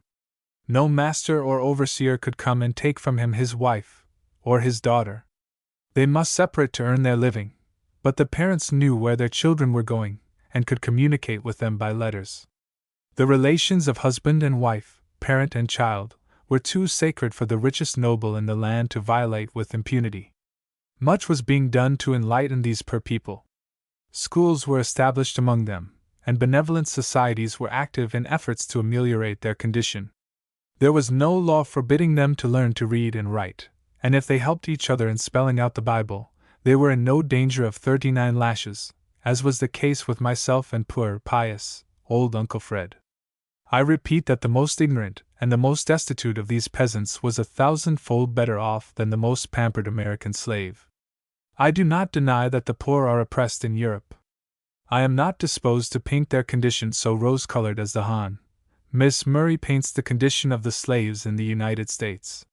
No master or overseer could come and take from him his wife, or his daughter. They must separate to earn their living, but the parents knew where their children were going, and could communicate with them by letters. The relations of husband and wife, parent and child, were too sacred for the richest noble in the land to violate with impunity. Much was being done to enlighten these poor people. Schools were established among them, and benevolent societies were active in efforts to ameliorate their condition. There was no law forbidding them to learn to read and write, and if they helped each other in spelling out the Bible, they were in no danger of 39 lashes, as was the case with myself and poor, pious, old Uncle Fred. I repeat that the most ignorant and the most destitute of these peasants was 1,000-fold better off than the most pampered American slave. I do not deny that the poor are oppressed in Europe. I am not disposed to paint their condition so rose-colored as the Hon. Miss Murray paints the condition of the slaves in the United States.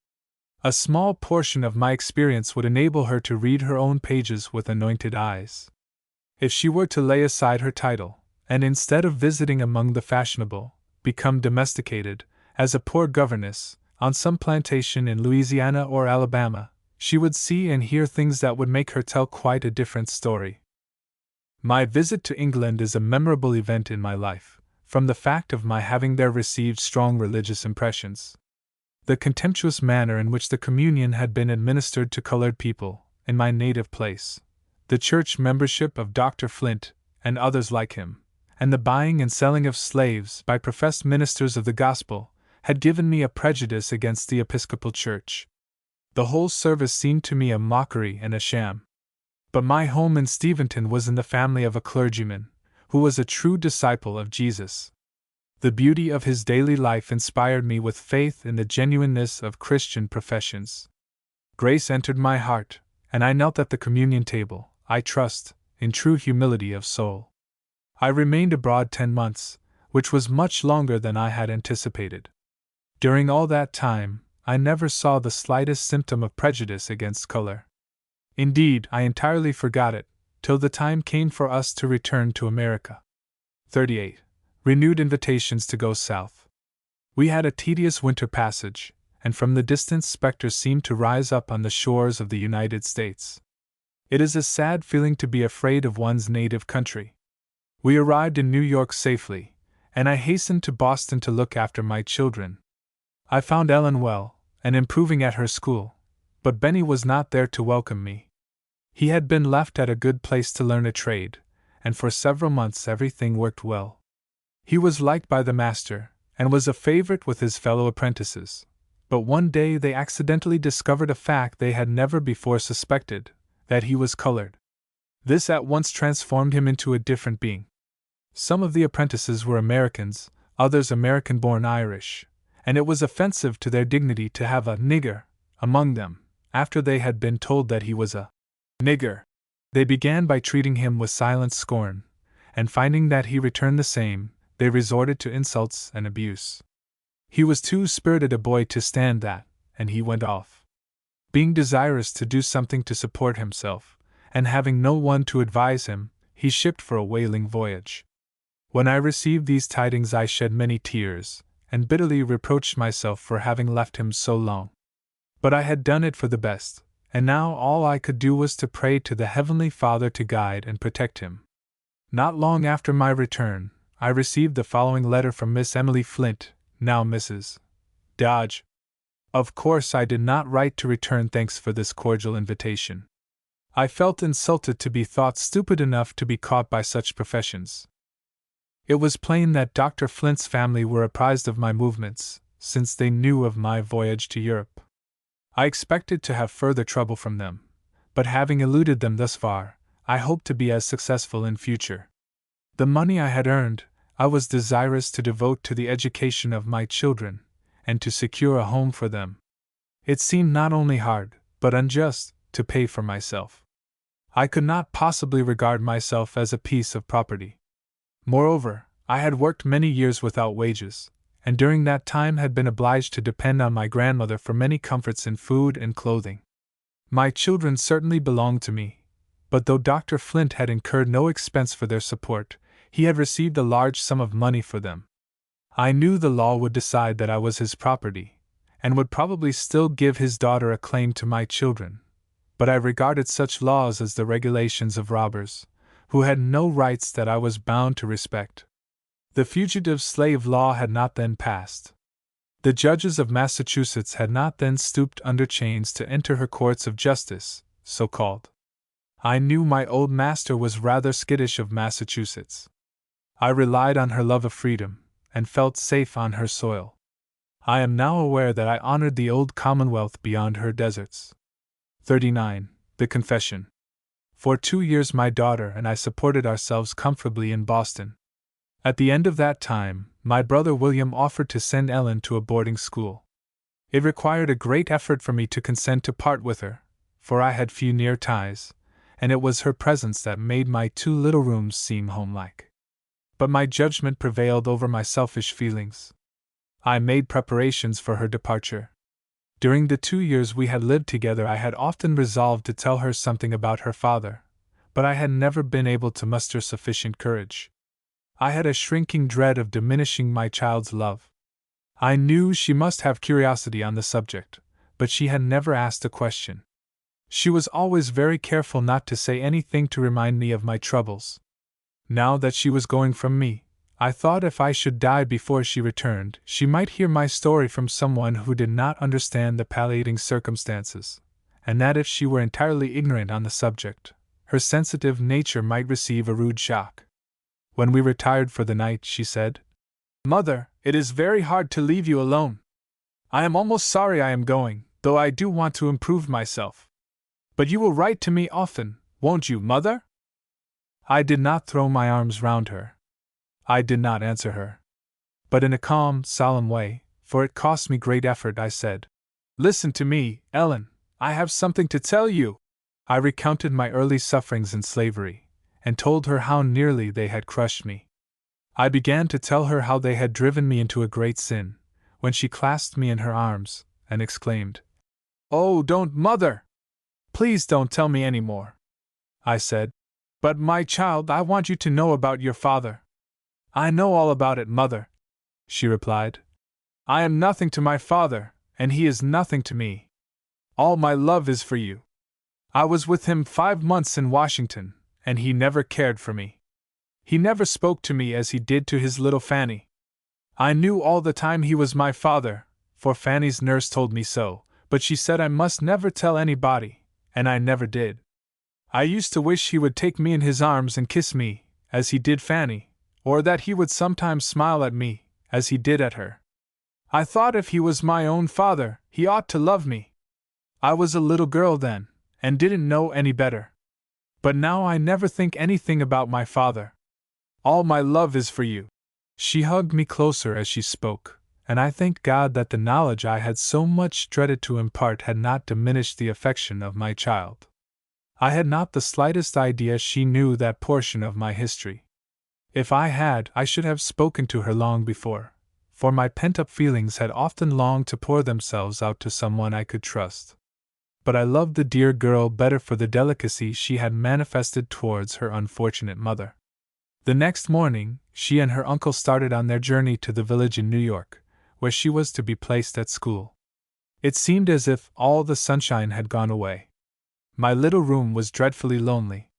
A small portion of my experience would enable her to read her own pages with anointed eyes. If she were to lay aside her title, and instead of visiting among the fashionable, become domesticated, as a poor governess, on some plantation in Louisiana or Alabama, she would see and hear things that would make her tell quite a different story. My visit to England is a memorable event in my life, from the fact of my having there received strong religious impressions. The contemptuous manner in which the communion had been administered to colored people, in my native place, the church membership of Dr. Flint, and others like him, and the buying and selling of slaves by professed ministers of the gospel, had given me a prejudice against the Episcopal Church. The whole service seemed to me a mockery and a sham. But my home in Steventon was in the family of a clergyman, who was a true disciple of Jesus. The beauty of his daily life inspired me with faith in the genuineness of Christian professions. Grace entered my heart, and I knelt at the communion table, I trust, in true humility of soul. I remained abroad 10 months, which was much longer than I had anticipated. During all that time, I never saw the slightest symptom of prejudice against color. Indeed, I entirely forgot it, till the time came for us to return to America. 38. Renewed invitations to go south. We had a tedious winter passage, and from the distance specters seemed to rise up on the shores of the United States. It is a sad feeling to be afraid of one's native country. We arrived in New York safely, and I hastened to Boston to look after my children. I found Ellen well, and improving at her school, but Benny was not there to welcome me. He had been left at a good place to learn a trade, and for several months everything worked well. He was liked by the master, and was a favorite with his fellow apprentices, but one day they accidentally discovered a fact they had never before suspected, that he was colored. This at once transformed him into a different being. Some of the apprentices were Americans, others American-born Irish, and it was offensive to their dignity to have a nigger among them, after they had been told that he was a nigger. They began by treating him with silent scorn, and finding that he returned the same, they resorted to insults and abuse. He was too spirited a boy to stand that, and he went off. Being desirous to do something to support himself, and having no one to advise him, he shipped for a whaling voyage. When I received these tidings I shed many tears, and bitterly reproached myself for having left him so long. But I had done it for the best, and now all I could do was to pray to the Heavenly Father to guide and protect him. Not long after my return, I received the following letter from Miss Emily Flint, now Mrs. Dodge. Of course I did not write to return thanks for this cordial invitation. I felt insulted to be thought stupid enough to be caught by such professions. It was plain that Dr. Flint's family were apprised of my movements, since they knew of my voyage to Europe. I expected to have further trouble from them, but having eluded them thus far, I hoped to be as successful in future. The money I had earned, I was desirous to devote to the education of my children, and to secure a home for them. It seemed not only hard, but unjust, to pay for myself. I could not possibly regard myself as a piece of property. Moreover, I had worked many years without wages, and during that time had been obliged to depend on my grandmother for many comforts in food and clothing. My children certainly belonged to me, but though Dr. Flint had incurred no expense for their support, he had received a large sum of money for them. I knew the law would decide that I was his property, and would probably still give his daughter a claim to my children, but I regarded such laws as the regulations of robbers, who had no rights that I was bound to respect. The fugitive slave law had not then passed. The judges of Massachusetts had not then stooped under chains to enter her courts of justice, so called. I knew my old master was rather skittish of Massachusetts. I relied on her love of freedom, and felt safe on her soil. I am now aware that I honored the old Commonwealth beyond her deserts. 39. The Confession. For 2 years my daughter and I supported ourselves comfortably in Boston. At the end of that time, my brother William offered to send Ellen to a boarding school. It required a great effort for me to consent to part with her, for I had few near ties, and it was her presence that made my 2 little rooms seem homelike. But my judgment prevailed over my selfish feelings. I made preparations for her departure. During the 2 years we had lived together I had often resolved to tell her something about her father, but I had never been able to muster sufficient courage. I had a shrinking dread of diminishing my child's love. I knew she must have curiosity on the subject, but she had never asked a question. She was always very careful not to say anything to remind me of my troubles. Now that she was going from me, I thought if I should die before she returned, she might hear my story from someone who did not understand the palliating circumstances, and that if she were entirely ignorant on the subject, her sensitive nature might receive a rude shock. When we retired for the night, she said, "Mother, it is very hard to leave you alone. I am almost sorry I am going, though I do want to improve myself. But you will write to me often, won't you, Mother?" I did not throw my arms round her. I did not answer her. But in a calm, solemn way, for it cost me great effort, I said, "Listen to me, Ellen, I have something to tell you." I recounted my early sufferings in slavery, and told her how nearly they had crushed me. I began to tell her how they had driven me into a great sin, when she clasped me in her arms and exclaimed, "Oh, don't, Mother! Please don't tell me any more." I said, "But, my child, I want you to know about your father." "I know all about it, Mother," she replied. "I am nothing to my father, and he is nothing to me. All my love is for you. I was with him 5 months in Washington, and he never cared for me. He never spoke to me as he did to his little Fanny. I knew all the time he was my father, for Fanny's nurse told me so, but she said I must never tell anybody, and I never did. I used to wish he would take me in his arms and kiss me, as he did Fanny, or that he would sometimes smile at me, as he did at her. I thought if he was my own father, he ought to love me. I was a little girl then, and didn't know any better. But now I never think anything about my father. All my love is for you." She hugged me closer as she spoke, and I thanked God that the knowledge I had so much dreaded to impart had not diminished the affection of my child. I had not the slightest idea she knew that portion of my history. If I had, I should have spoken to her long before, for my pent-up feelings had often longed to pour themselves out to someone I could trust. But I loved the dear girl better for the delicacy she had manifested towards her unfortunate mother. The next morning, she and her uncle started on their journey to the village in New York, where she was to be placed at school. It seemed as if all the sunshine had gone away. My little room was dreadfully lonely.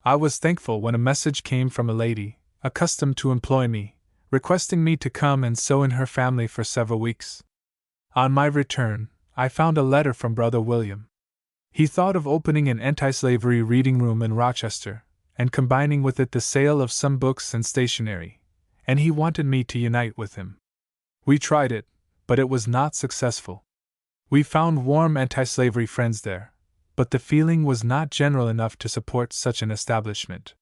I was thankful when a message came from a lady, accustomed to employ me, requesting me to come and sew in her family for several weeks. On my return, I found a letter from Brother William. He thought of opening an anti-slavery reading room in Rochester, and combining with it the sale of some books and stationery, and he wanted me to unite with him. We tried it, but it was not successful. We found warm anti-slavery friends there, but the feeling was not general enough to support such an establishment.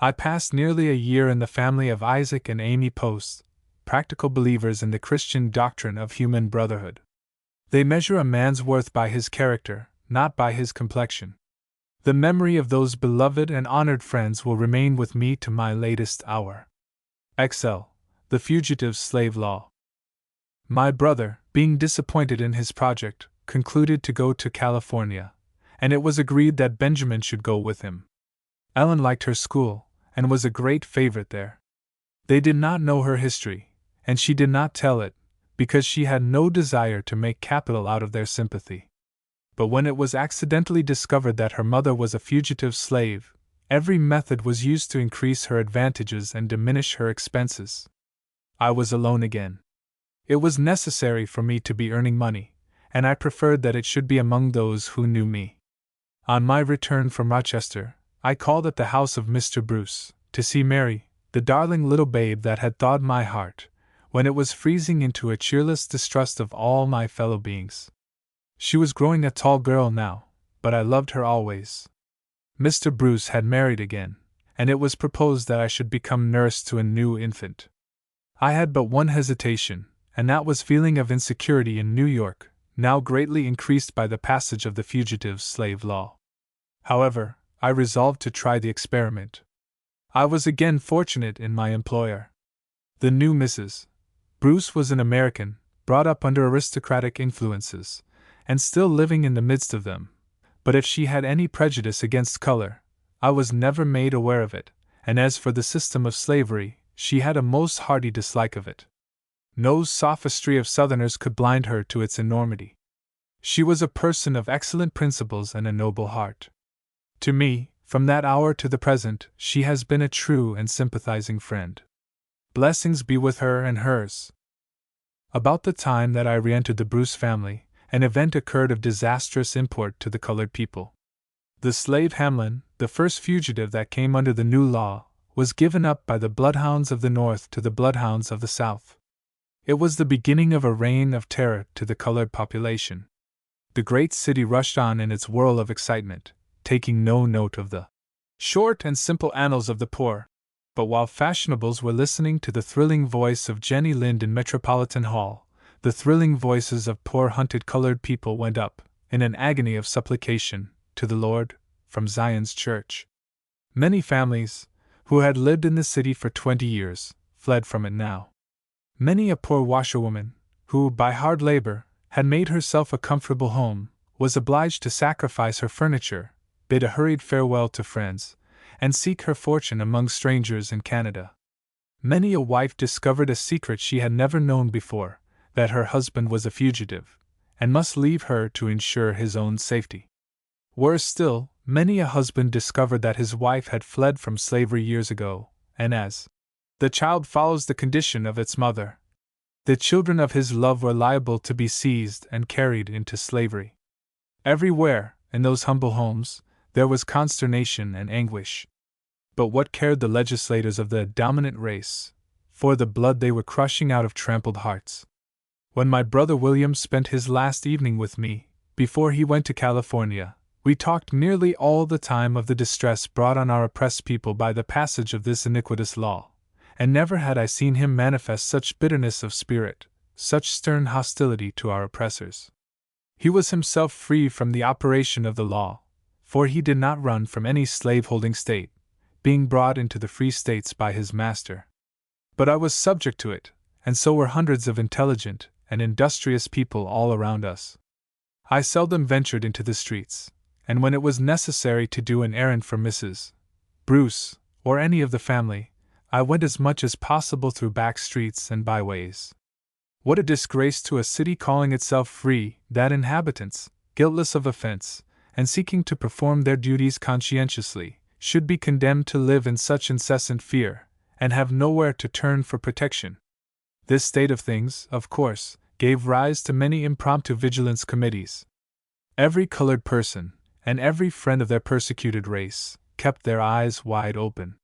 I passed nearly a year in the family of Isaac and Amy Post, practical believers in the Christian doctrine of human brotherhood. They measure a man's worth by his character, not by his complexion. The memory of those beloved and honored friends will remain with me to my latest hour. XL. The Fugitive Slave Law. My brother, being disappointed in his project, concluded to go to California, and it was agreed that Benjamin should go with him. Ellen liked her school, and was a great favorite there. They did not know her history, and she did not tell it, because she had no desire to make capital out of their sympathy. But when it was accidentally discovered that her mother was a fugitive slave, every method was used to increase her advantages and diminish her expenses. I was alone again. It was necessary for me to be earning money, and I preferred that it should be among those who knew me. On my return from Rochester, I called at the house of Mr. Bruce, to see Mary, the darling little babe that had thawed my heart, when it was freezing into a cheerless distrust of all my fellow beings. She was growing a tall girl now, but I loved her always. Mr. Bruce had married again, and it was proposed that I should become nurse to a new infant. I had but one hesitation, and that was feeling of insecurity in New York, now greatly increased by the passage of the Fugitive Slave Law. However, I resolved to try the experiment. I was again fortunate in my employer. The new Mrs. Bruce was an American, brought up under aristocratic influences, and still living in the midst of them, but if she had any prejudice against color, I was never made aware of it, and as for the system of slavery, she had a most hearty dislike of it. No sophistry of Southerners could blind her to its enormity. She was a person of excellent principles and a noble heart. To me, from that hour to the present, she has been a true and sympathizing friend. Blessings be with her and hers. About the time that I re-entered the Bruce family, an event occurred of disastrous import to the colored people. The slave Hamlin, the first fugitive that came under the new law, was given up by the bloodhounds of the North to the bloodhounds of the South. It was the beginning of a reign of terror to the colored population. The great city rushed on in its whirl of excitement, taking no note of the short and simple annals of the poor. But while fashionables were listening to the thrilling voice of Jenny Lind in Metropolitan Hall, the thrilling voices of poor hunted colored people went up, in an agony of supplication, to the Lord, from Zion's church. Many families, who had lived in the city for 20 years, fled from it now. Many a poor washerwoman, who, by hard labor, had made herself a comfortable home, was obliged to sacrifice her furniture, bid a hurried farewell to friends, and seek her fortune among strangers in Canada. Many a wife discovered a secret she had never known before, that her husband was a fugitive, and must leave her to ensure his own safety. Worse still, many a husband discovered that his wife had fled from slavery years ago, and as the child follows the condition of its mother, the children of his love were liable to be seized and carried into slavery. Everywhere, in those humble homes, there was consternation and anguish. But what cared the legislators of the dominant race for the blood they were crushing out of trampled hearts? When my brother William spent his last evening with me, before he went to California, we talked nearly all the time of the distress brought on our oppressed people by the passage of this iniquitous law, and never had I seen him manifest such bitterness of spirit, such stern hostility to our oppressors. He was himself free from the operation of the law, for he did not run from any slave-holding state, being brought into the free states by his master. But I was subject to it, and so were hundreds of intelligent and industrious people all around us. I seldom ventured into the streets, and when it was necessary to do an errand for Mrs. Bruce, or any of the family, I went as much as possible through back streets and byways. What a disgrace to a city calling itself free, that inhabitants, guiltless of offense, and seeking to perform their duties conscientiously, should be condemned to live in such incessant fear, and have nowhere to turn for protection. This state of things, of course, gave rise to many impromptu vigilance committees. Every colored person, and every friend of their persecuted race, kept their eyes wide open.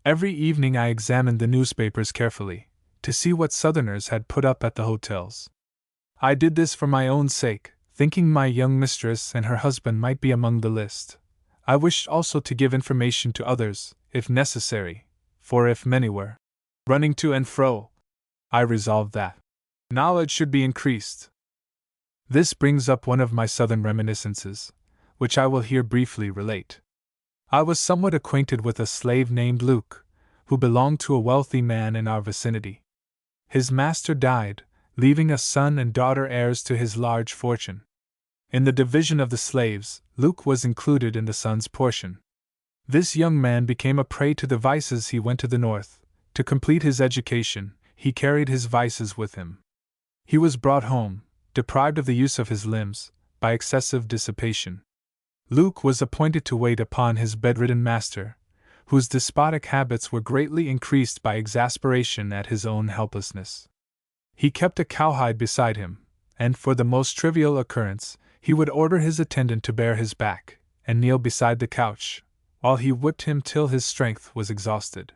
Every evening I examined the newspapers carefully, to see what Southerners had put up at the hotels. I did this for my own sake, thinking my young mistress and her husband might be among the list. I wished also to give information to others, if necessary, for if many were running to and fro, I resolved that knowledge should be increased. This brings up one of my Southern reminiscences, which I will here briefly relate. I was somewhat acquainted with a slave named Luke, who belonged to a wealthy man in our vicinity. His master died, leaving a son and daughter heirs to his large fortune. In the division of the slaves, Luke was included in the son's portion. This young man became a prey to the vices. He went to the north. To complete his education, he carried his vices with him. He was brought home, deprived of the use of his limbs, by excessive dissipation. Luke was appointed to wait upon his bedridden master, whose despotic habits were greatly increased by exasperation at his own helplessness. He kept a cowhide beside him, and for the most trivial occurrence, he would order his attendant to bare his back, and kneel beside the couch, while he whipped him till his strength was exhausted.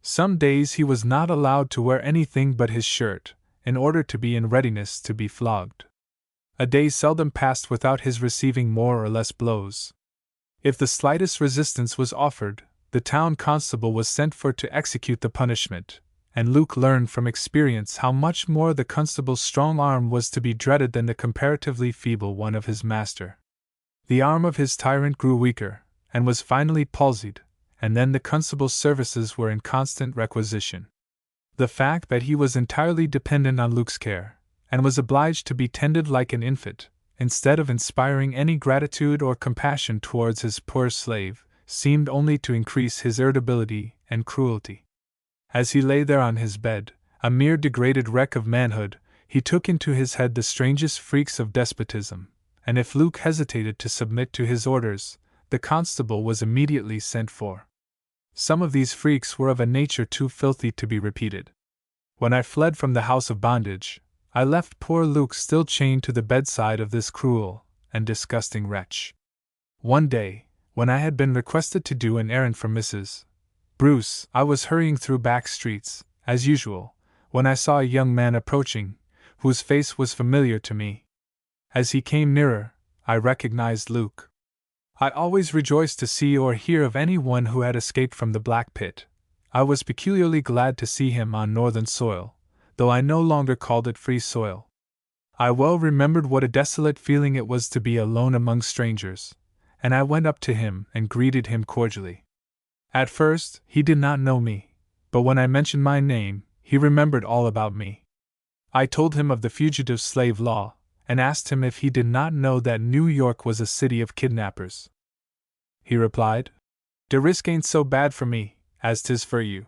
Some days he was not allowed to wear anything but his shirt, in order to be in readiness to be flogged. A day seldom passed without his receiving more or less blows. If the slightest resistance was offered, the town constable was sent for to execute the punishment, and Luke learned from experience how much more the constable's strong arm was to be dreaded than the comparatively feeble one of his master. The arm of his tyrant grew weaker, and was finally palsied, and then the constable's services were in constant requisition. The fact that he was entirely dependent on Luke's care, and was obliged to be tended like an infant, instead of inspiring any gratitude or compassion towards his poor slave, seemed only to increase his irritability and cruelty. As he lay there on his bed, a mere degraded wreck of manhood, he took into his head the strangest freaks of despotism, and if Luke hesitated to submit to his orders, the constable was immediately sent for. Some of these freaks were of a nature too filthy to be repeated. When I fled from the house of bondage, I left poor Luke still chained to the bedside of this cruel and disgusting wretch. One day, when I had been requested to do an errand for Mrs. Bruce, I was hurrying through back streets, as usual, when I saw a young man approaching, whose face was familiar to me. As he came nearer, I recognized Luke. I always rejoiced to see or hear of any one who had escaped from the Black Pit. I was peculiarly glad to see him on northern soil, though I no longer called it free soil. I well remembered what a desolate feeling it was to be alone among strangers, and I went up to him and greeted him cordially. At first, he did not know me, but when I mentioned my name, he remembered all about me. I told him of the fugitive slave law, and asked him if he did not know that New York was a city of kidnappers. He replied, "De risk ain't so bad for me, as 'tis for you.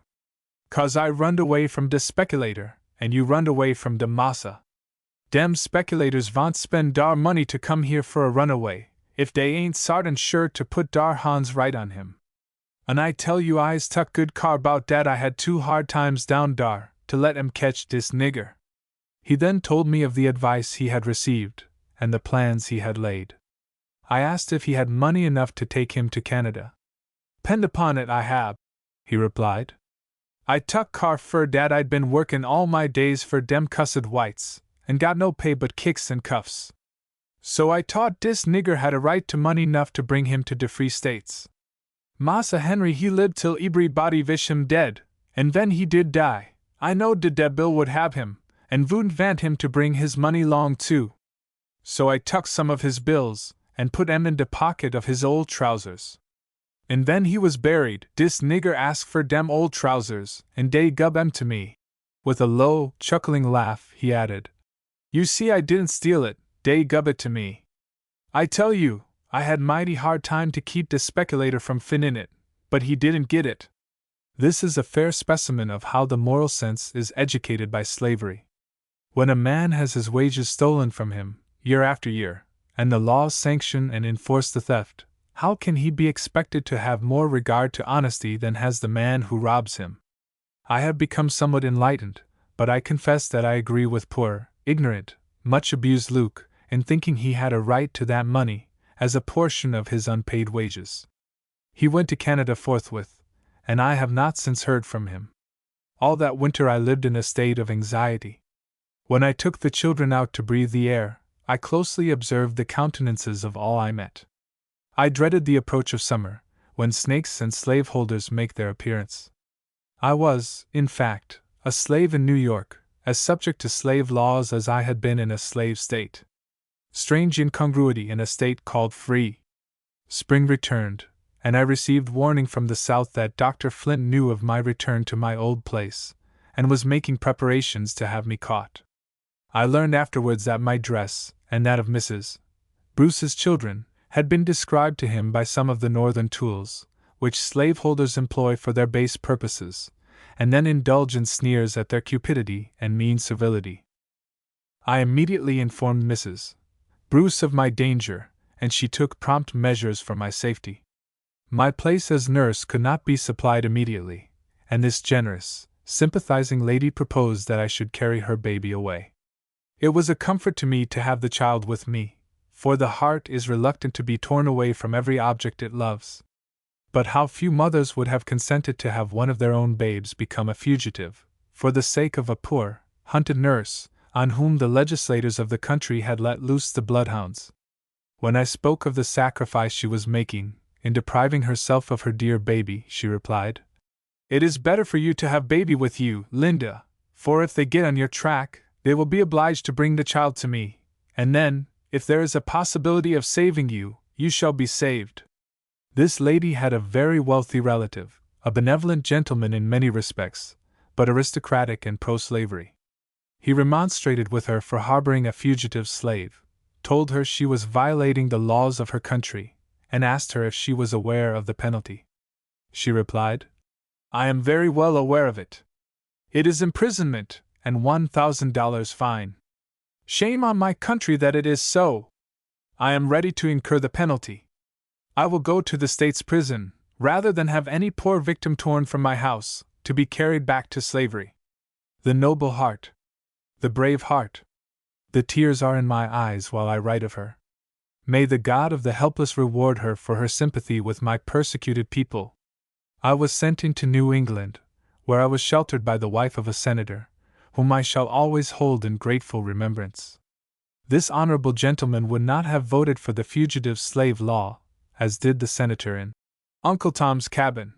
'Cause I runned away from de speculator, and you runned away from de massa. Dem speculators vant spend dar money to come here for a runaway, if dey ain't sartin sure to put dar hands right on him. And I tell you I's tuck good car bout dat I had 2 hard times down dar, to let 'em catch dis nigger." He then told me of the advice he had received, and the plans he had laid. I asked if he had money enough to take him to Canada. "'Pend upon it I hab," he replied. "I tuck car fur dat I'd been workin' all my days for dem cussed whites, and got no pay but kicks and cuffs. So I taught dis nigger had a right to money enough to bring him to de Free States. Massa Henry he lived till everybody wish him dead, and ven he did die, I knowed de bill would hab him, and wouldn't vant him to bring his money long too. So I tuck some of his bills, and put 'em in de pocket of his old trousers. And ven he was buried, dis nigger asked for dem old trousers, and dey gub 'em to me." With a low, chuckling laugh, he added, "You see I didn't steal it, dey gub it to me. I tell you, I had mighty hard time to keep de speculator from finnin' it, but he didn't get it." This is a fair specimen of how the moral sense is educated by slavery. When a man has his wages stolen from him, year after year, and the laws sanction and enforce the theft, how can he be expected to have more regard to honesty than has the man who robs him? I have become somewhat enlightened, but I confess that I agree with poor, ignorant, much abused Luke, in thinking he had a right to that money, as a portion of his unpaid wages. He went to Canada forthwith, and I have not since heard from him. All that winter I lived in a state of anxiety. When I took the children out to breathe the air, I closely observed the countenances of all I met. I dreaded the approach of summer, when snakes and slaveholders make their appearance. I was, in fact, a slave in New York, as subject to slave laws as I had been in a slave state. Strange incongruity in a state called free. Spring returned, and I received warning from the South that Dr. Flint knew of my return to my old place, and was making preparations to have me caught. I learned afterwards that my dress, and that of Mrs. Bruce's children, had been described to him by some of the northern tools, which slaveholders employ for their base purposes, and then indulge in sneers at their cupidity and mean servility. I immediately informed Mrs. Bruce of my danger, and she took prompt measures for my safety. My place as nurse could not be supplied immediately, and this generous, sympathizing lady proposed that I should carry her baby away. It was a comfort to me to have the child with me, for the heart is reluctant to be torn away from every object it loves. But how few mothers would have consented to have one of their own babes become a fugitive, for the sake of a poor, hunted nurse, on whom the legislators of the country had let loose the bloodhounds. When I spoke of the sacrifice she was making, in depriving herself of her dear baby, she replied, "It is better for you to have baby with you, Linda, for if they get on your track, they will be obliged to bring the child to me, and then, if there is a possibility of saving you, you shall be saved." This lady had a very wealthy relative, a benevolent gentleman in many respects, but aristocratic and pro-slavery. He remonstrated with her for harboring a fugitive slave, told her she was violating the laws of her country, and asked her if she was aware of the penalty. She replied, "I am very well aware of it. It is imprisonment, and $1,000 fine. Shame on my country that it is so. I am ready to incur the penalty. I will go to the state's prison, rather than have any poor victim torn from my house, to be carried back to slavery." The noble heart! The brave heart! The tears are in my eyes while I write of her. May the God of the helpless reward her for her sympathy with my persecuted people. I was sent into New England, where I was sheltered by the wife of a senator, whom I shall always hold in grateful remembrance. This honorable gentleman would not have voted for the fugitive slave law, as did the senator in Uncle Tom's Cabin.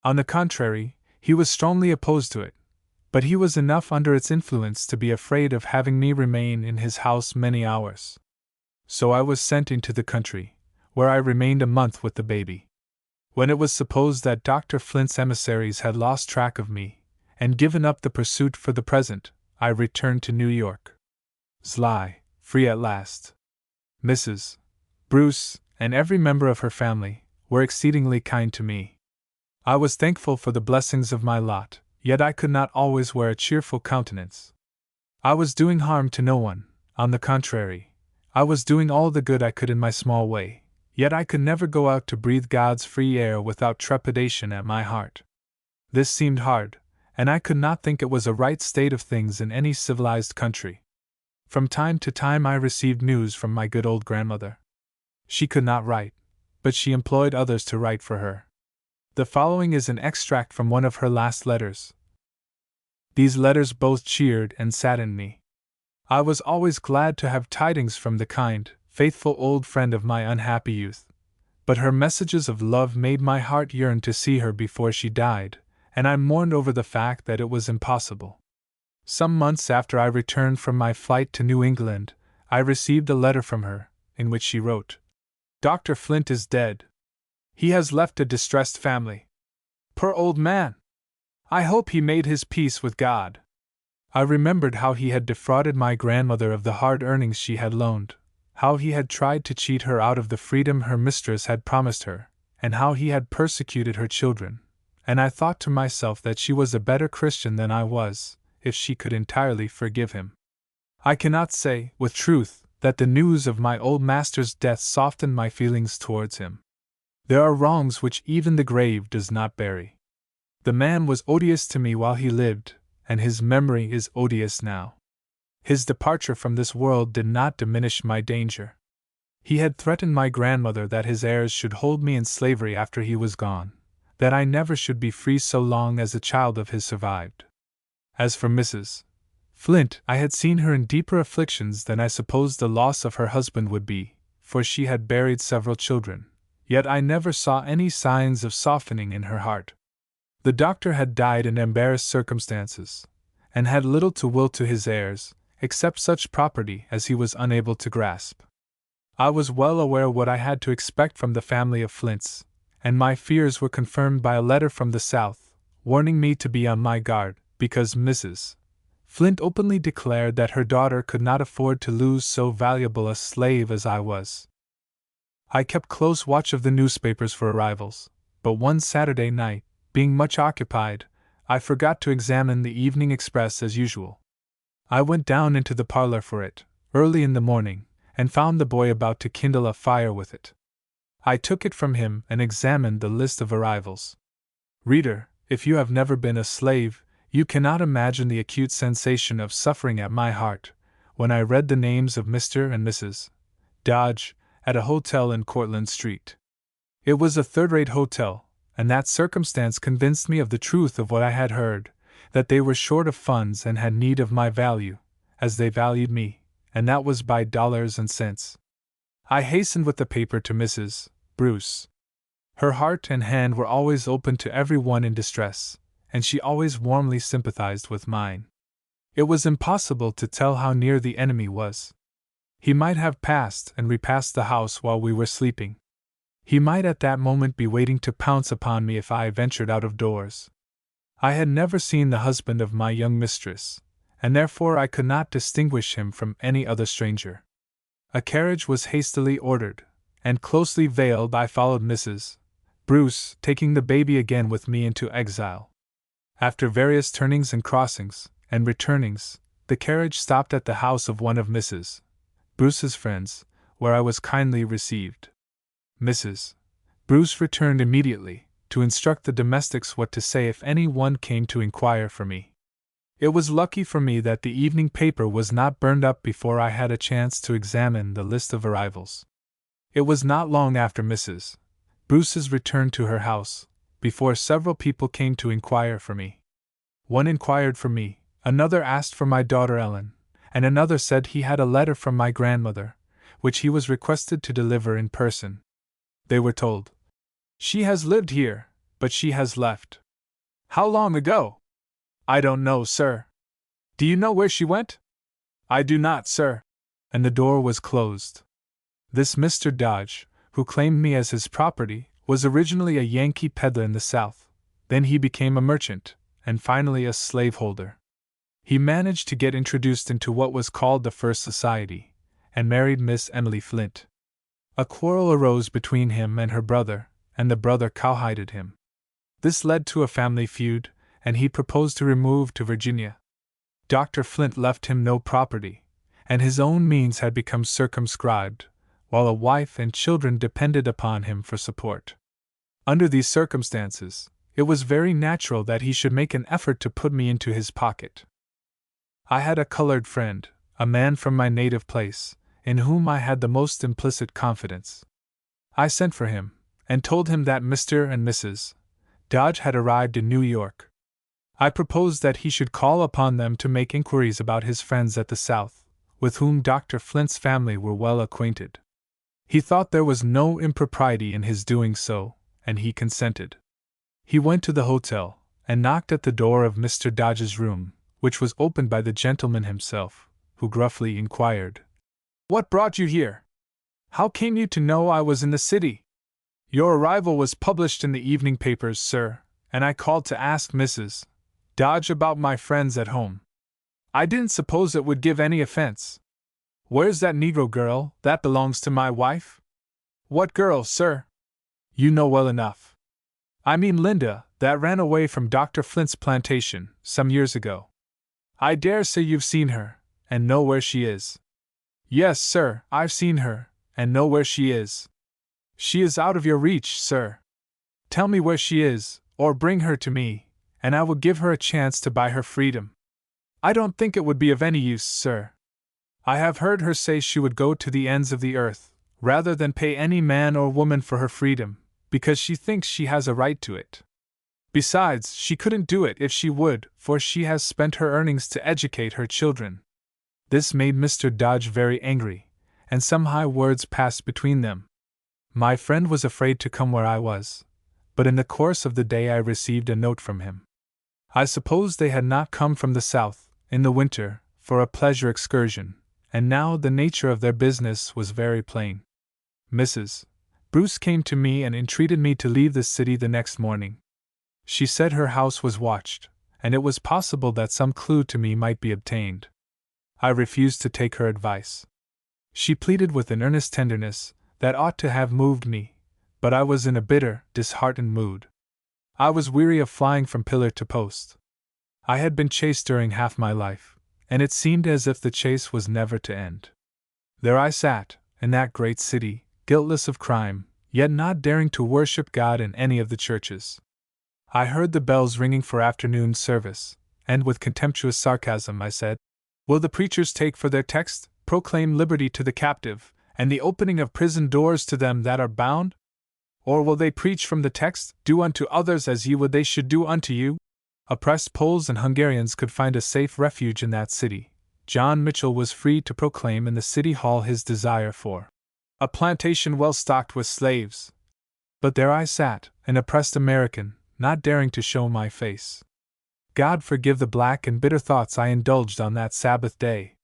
On the contrary, he was strongly opposed to it, but he was enough under its influence to be afraid of having me remain in his house many hours. So I was sent into the country, where I remained a month with the baby. When it was supposed that Dr. Flint's emissaries had lost track of me, and given up the pursuit for the present, I returned to New York. Sly, free at last. Mrs. Bruce, and every member of her family, were exceedingly kind to me. I was thankful for the blessings of my lot, yet I could not always wear a cheerful countenance. I was doing harm to no one, on the contrary, I was doing all the good I could in my small way, yet I could never go out to breathe God's free air without trepidation at my heart. This seemed hard, and I could not think it was a right state of things in any civilized country. From time to time I received news from my good old grandmother. She could not write, but she employed others to write for her. The following is an extract from one of her last letters. These letters both cheered and saddened me. I was always glad to have tidings from the kind, faithful old friend of my unhappy youth, but her messages of love made my heart yearn to see her before she died, and I mourned over the fact that it was impossible. Some months after I returned from my flight to New England, I received a letter from her, in which she wrote, "Dr. Flint is dead. He has left a distressed family. Poor old man! I hope he made his peace with God." I remembered how he had defrauded my grandmother of the hard earnings she had loaned, how he had tried to cheat her out of the freedom her mistress had promised her, and how he had persecuted her children, and I thought to myself that she was a better Christian than I was, if she could entirely forgive him. I cannot say, with truth, that the news of my old master's death softened my feelings towards him. There are wrongs which even the grave does not bury. The man was odious to me while he lived, and his memory is odious now. His departure from this world did not diminish my danger. He had threatened my grandmother that his heirs should hold me in slavery after he was gone, that I never should be free so long as a child of his survived. As for Mrs. Flint, I had seen her in deeper afflictions than I supposed the loss of her husband would be, for she had buried several children, yet I never saw any signs of softening in her heart. The doctor had died in embarrassed circumstances, and had little to will to his heirs, except such property as he was unable to grasp. I was well aware what I had to expect from the family of Flints, and my fears were confirmed by a letter from the South, warning me to be on my guard, because Mrs. Flint openly declared that her daughter could not afford to lose so valuable a slave as I was. I kept close watch of the newspapers for arrivals, but one Saturday night, being much occupied, I forgot to examine the Evening Express as usual. I went down into the parlor for it, early in the morning, and found the boy about to kindle a fire with it. I took it from him and examined the list of arrivals. Reader, if you have never been a slave, you cannot imagine the acute sensation of suffering at my heart, when I read the names of Mr. and Mrs. Dodge, at a hotel in Cortlandt Street. It was a third-rate hotel, and that circumstance convinced me of the truth of what I had heard, that they were short of funds and had need of my value, as they valued me, and that was by dollars and cents. I hastened with the paper to Mrs. Bruce. Her heart and hand were always open to every one in distress, and she always warmly sympathized with mine. It was impossible to tell how near the enemy was. He might have passed and repassed the house while we were sleeping. He might at that moment be waiting to pounce upon me if I ventured out of doors. I had never seen the husband of my young mistress, and therefore I could not distinguish him from any other stranger. A carriage was hastily ordered, and closely veiled I followed Mrs. Bruce, taking the baby again with me into exile. After various turnings and crossings, and returnings, the carriage stopped at the house of one of Mrs. Bruce's friends, where I was kindly received. Mrs. Bruce returned immediately, to instruct the domestics what to say if any one came to inquire for me. It was lucky for me that the evening paper was not burned up before I had a chance to examine the list of arrivals. It was not long after Mrs. Bruce's return to her house, before several people came to inquire for me. One inquired for me, another asked for my daughter Ellen, and another said he had a letter from my grandmother, which he was requested to deliver in person. They were told, "She has lived here, but she has left." "How long ago?" "I don't know, sir." "Do you know where she went?" "I do not, sir." And the door was closed. This Mr. Dodge, who claimed me as his property, was originally a Yankee peddler in the South, then he became a merchant, and finally a slaveholder. He managed to get introduced into what was called the First Society, and married Miss Emily Flint. A quarrel arose between him and her brother, and the brother cowhided him. This led to a family feud, and he proposed to remove to Virginia. Dr. Flint left him no property, and his own means had become circumscribed, while a wife and children depended upon him for support. Under these circumstances, it was very natural that he should make an effort to put me into his pocket. I had a colored friend, a man from my native place, in whom I had the most implicit confidence. I sent for him, and told him that Mr. and Mrs. Dodge had arrived in New York. I proposed that he should call upon them to make inquiries about his friends at the South, with whom Dr. Flint's family were well acquainted. He thought there was no impropriety in his doing so, and he consented. He went to the hotel, and knocked at the door of Mr. Dodge's room, which was opened by the gentleman himself, who gruffly inquired, "What brought you here? How came you to know I was in the city?" "Your arrival was published in the evening papers, sir, and I called to ask Mrs. Dodge about my friends at home. I didn't suppose it would give any offense." "Where's that Negro girl that belongs to my wife?" "What girl, sir?" "You know well enough. I mean Linda, that ran away from Dr. Flint's plantation some years ago. I dare say you've seen her, and know where she is." "Yes, sir, I've seen her, and know where she is." "She is out of your reach, sir. Tell me where she is, or bring her to me, and I will give her a chance to buy her freedom." "I don't think it would be of any use, sir. I have heard her say she would go to the ends of the earth, rather than pay any man or woman for her freedom, because she thinks she has a right to it. Besides, she couldn't do it if she would, for she has spent her earnings to educate her children." This made Mr. Dodge very angry, and some high words passed between them. My friend was afraid to come where I was, but in the course of the day I received a note from him. I suppose they had not come from the South, in the winter, for a pleasure excursion, and now the nature of their business was very plain. Mrs. Bruce came to me and entreated me to leave the city the next morning. She said her house was watched, and it was possible that some clue to me might be obtained. I refused to take her advice. She pleaded with an earnest tenderness that ought to have moved me, but I was in a bitter, disheartened mood. I was weary of flying from pillar to post. I had been chased during half my life, and it seemed as if the chase was never to end. There I sat, in that great city, guiltless of crime, yet not daring to worship God in any of the churches. I heard the bells ringing for afternoon service, and with contemptuous sarcasm I said, "Will the preachers take for their text, 'Proclaim liberty to the captive, and the opening of prison doors to them that are bound'? Or will they preach from the text, 'Do unto others as ye would they should do unto you'?" Oppressed Poles and Hungarians could find a safe refuge in that city. John Mitchell was free to proclaim in the city hall his desire for a plantation well stocked with slaves. But there I sat, an oppressed American, not daring to show my face. God forgive the black and bitter thoughts I indulged on that Sabbath day.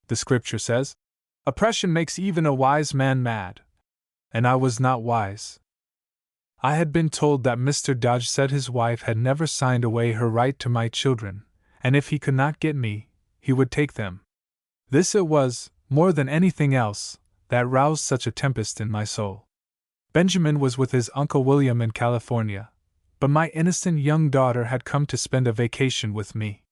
The scripture says, "Oppression makes even a wise man mad." And I was not wise. I had been told that Mr. Dodge said his wife had never signed away her right to my children, and if he could not get me, he would take them. This it was, more than anything else, that roused such a tempest in my soul. Benjamin was with his Uncle William in California, but my innocent young daughter had come to spend a vacation with me.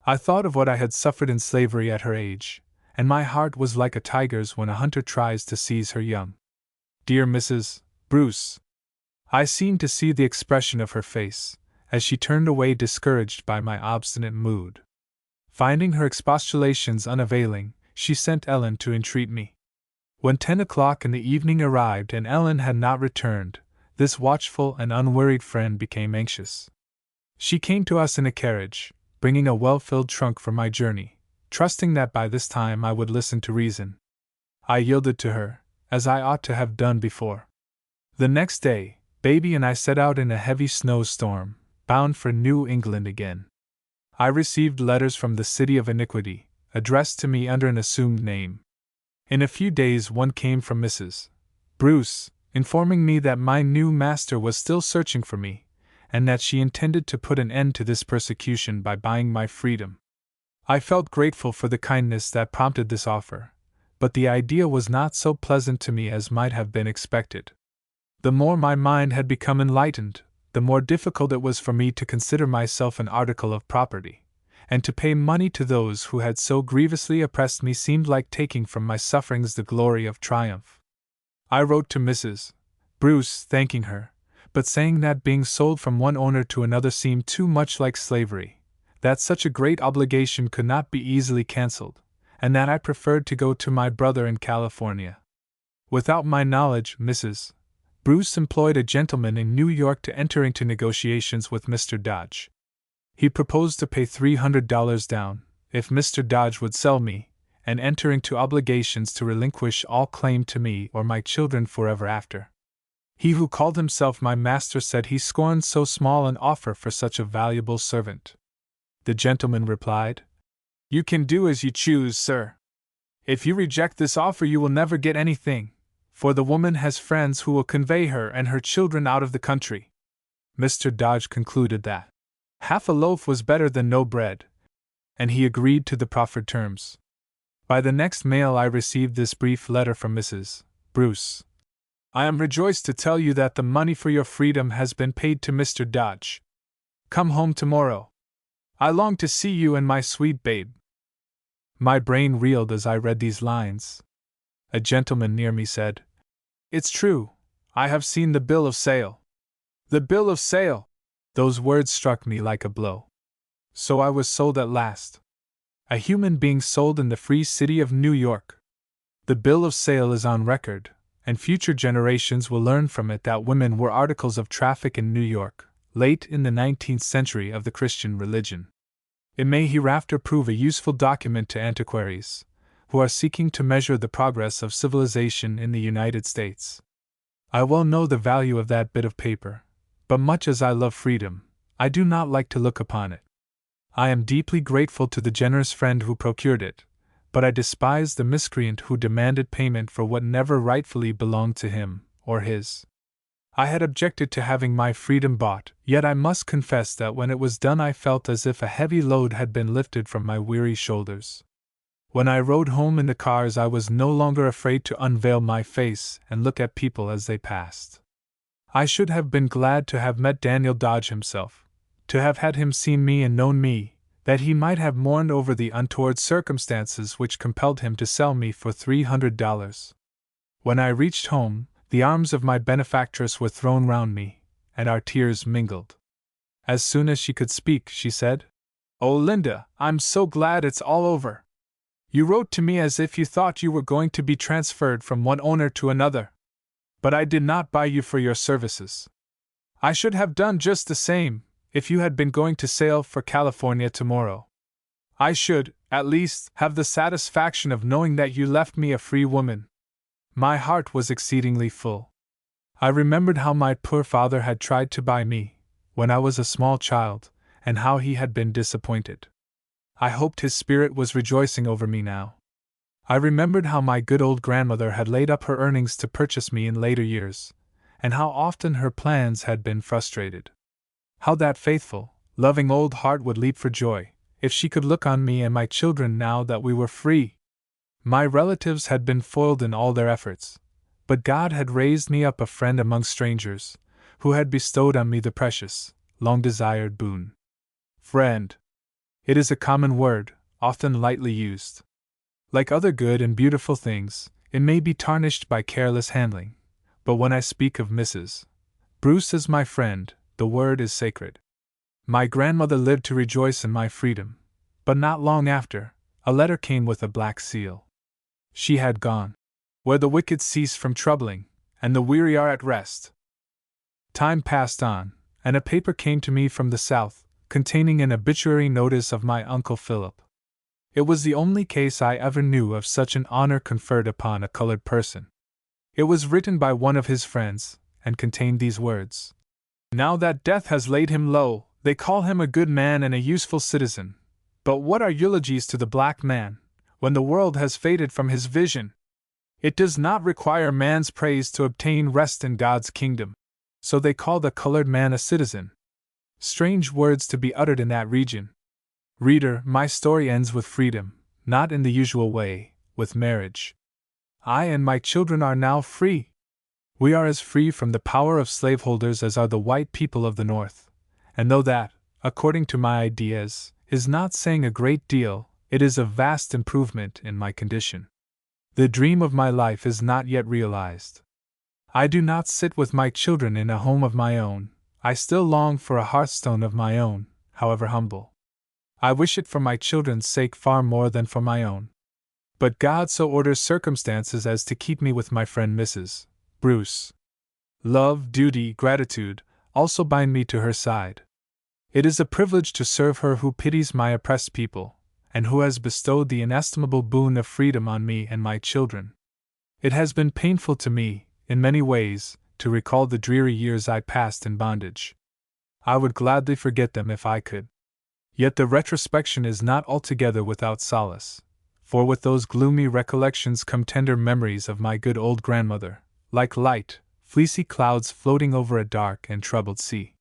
I thought of what I had suffered in slavery at her age, and my heart was like a tiger's when a hunter tries to seize her young. Dear Mrs. Bruce! I seemed to see the expression of her face, as she turned away discouraged by my obstinate mood. Finding her expostulations unavailing, she sent Ellen to entreat me. When 10 o'clock in the evening arrived and Ellen had not returned, this watchful and unwearied friend became anxious. She came to us in a carriage, bringing a well-filled trunk for my journey, trusting that by this time I would listen to reason. I yielded to her, as I ought to have done before. The next day, Baby and I set out in a heavy snowstorm, bound for New England again. I received letters from the City of Iniquity, addressed to me under an assumed name. In a few days one came from Mrs. Bruce, informing me that my new master was still searching for me, and that she intended to put an end to this persecution by buying my freedom. I felt grateful for the kindness that prompted this offer, but the idea was not so pleasant to me as might have been expected. The more my mind had become enlightened, the more difficult it was for me to consider myself an article of property, and to pay money to those who had so grievously oppressed me seemed like taking from my sufferings the glory of triumph. I wrote to Mrs. Bruce thanking her, but saying that being sold from one owner to another seemed too much like slavery, that such a great obligation could not be easily cancelled, and that I preferred to go to my brother in California. Without my knowledge, Mrs. Bruce employed a gentleman in New York to enter into negotiations with Mr. Dodge. He proposed to pay $300 down, if Mr. Dodge would sell me, and enter into obligations to relinquish all claim to me or my children forever after. He who called himself my master said he scorned so small an offer for such a valuable servant. The gentleman replied, "You can do as you choose, sir. If you reject this offer, you will never get anything, for the woman has friends who will convey her and her children out of the country." Mr. Dodge concluded that half a loaf was better than no bread, and he agreed to the proffered terms. By the next mail I received this brief letter from Mrs. Bruce. "I am rejoiced to tell you that the money for your freedom has been paid to Mr. Dodge. Come home tomorrow. I long to see you and my sweet babe." My brain reeled as I read these lines. A gentleman near me said, "It's true, I have seen the bill of sale." The bill of sale! Those words struck me like a blow. So I was sold at last. A human being sold in the free city of New York. The bill of sale is on record, and future generations will learn from it that women were articles of traffic in New York, late in the 19th century of the Christian religion. It may hereafter prove a useful document to antiquaries, who are seeking to measure the progress of civilization in the United States. I well know the value of that bit of paper, but much as I love freedom, I do not like to look upon it. I am deeply grateful to the generous friend who procured it, but I despise the miscreant who demanded payment for what never rightfully belonged to him or his. I had objected to having my freedom bought, yet I must confess that when it was done I felt as if a heavy load had been lifted from my weary shoulders. When I rode home in the cars I was no longer afraid to unveil my face and look at people as they passed. I should have been glad to have met Daniel Dodge himself, to have had him seen me and known me, that he might have mourned over the untoward circumstances which compelled him to sell me for $300. When I reached home, the arms of my benefactress were thrown round me, and our tears mingled. As soon as she could speak, she said, "Oh, Linda, I'm so glad it's all over. You wrote to me as if you thought you were going to be transferred from one owner to another. But I did not buy you for your services. I should have done just the same, if you had been going to sail for California tomorrow. I should, at least, have the satisfaction of knowing that you left me a free woman." My heart was exceedingly full. I remembered how my poor father had tried to buy me, when I was a small child, and how he had been disappointed. I hoped his spirit was rejoicing over me now. I remembered how my good old grandmother had laid up her earnings to purchase me in later years, and how often her plans had been frustrated. How that faithful, loving old heart would leap for joy, if she could look on me and my children now that we were free. My relatives had been foiled in all their efforts, but God had raised me up a friend among strangers, who had bestowed on me the precious, long-desired boon. Friend. It is a common word, often lightly used. Like other good and beautiful things, it may be tarnished by careless handling, but when I speak of Mrs. Bruce as my friend, the word is sacred. My grandmother lived to rejoice in my freedom, but not long after, a letter came with a black seal. She had gone where the wicked cease from troubling, and the weary are at rest. Time passed on, and a paper came to me from the South, containing an obituary notice of my Uncle Philip. It was the only case I ever knew of such an honor conferred upon a colored person. It was written by one of his friends, and contained these words: "Now that death has laid him low, they call him a good man and a useful citizen. But what are eulogies to the black man, when the world has faded from his vision? It does not require man's praise to obtain rest in God's kingdom. So they call the colored man a citizen. Strange words to be uttered in that region. Reader, my story ends with freedom, not in the usual way, with marriage. I and my children are now free. We are as free from the power of slaveholders as are the white people of the North, and though that, according to my ideas, is not saying a great deal, it is a vast improvement in my condition. The dream of my life is not yet realized. I do not sit with my children in a home of my own. I still long for a hearthstone of my own, however humble. I wish it for my children's sake far more than for my own. But God so orders circumstances as to keep me with my friend Mrs. Bruce. Love, duty, gratitude also bind me to her side. It is a privilege to serve her who pities my oppressed people, and who has bestowed the inestimable boon of freedom on me and my children. It has been painful to me, in many ways, to recall the dreary years I passed in bondage. I would gladly forget them if I could. Yet the retrospection is not altogether without solace, for with those gloomy recollections come tender memories of my good old grandmother, like light, fleecy clouds floating over a dark and troubled sea.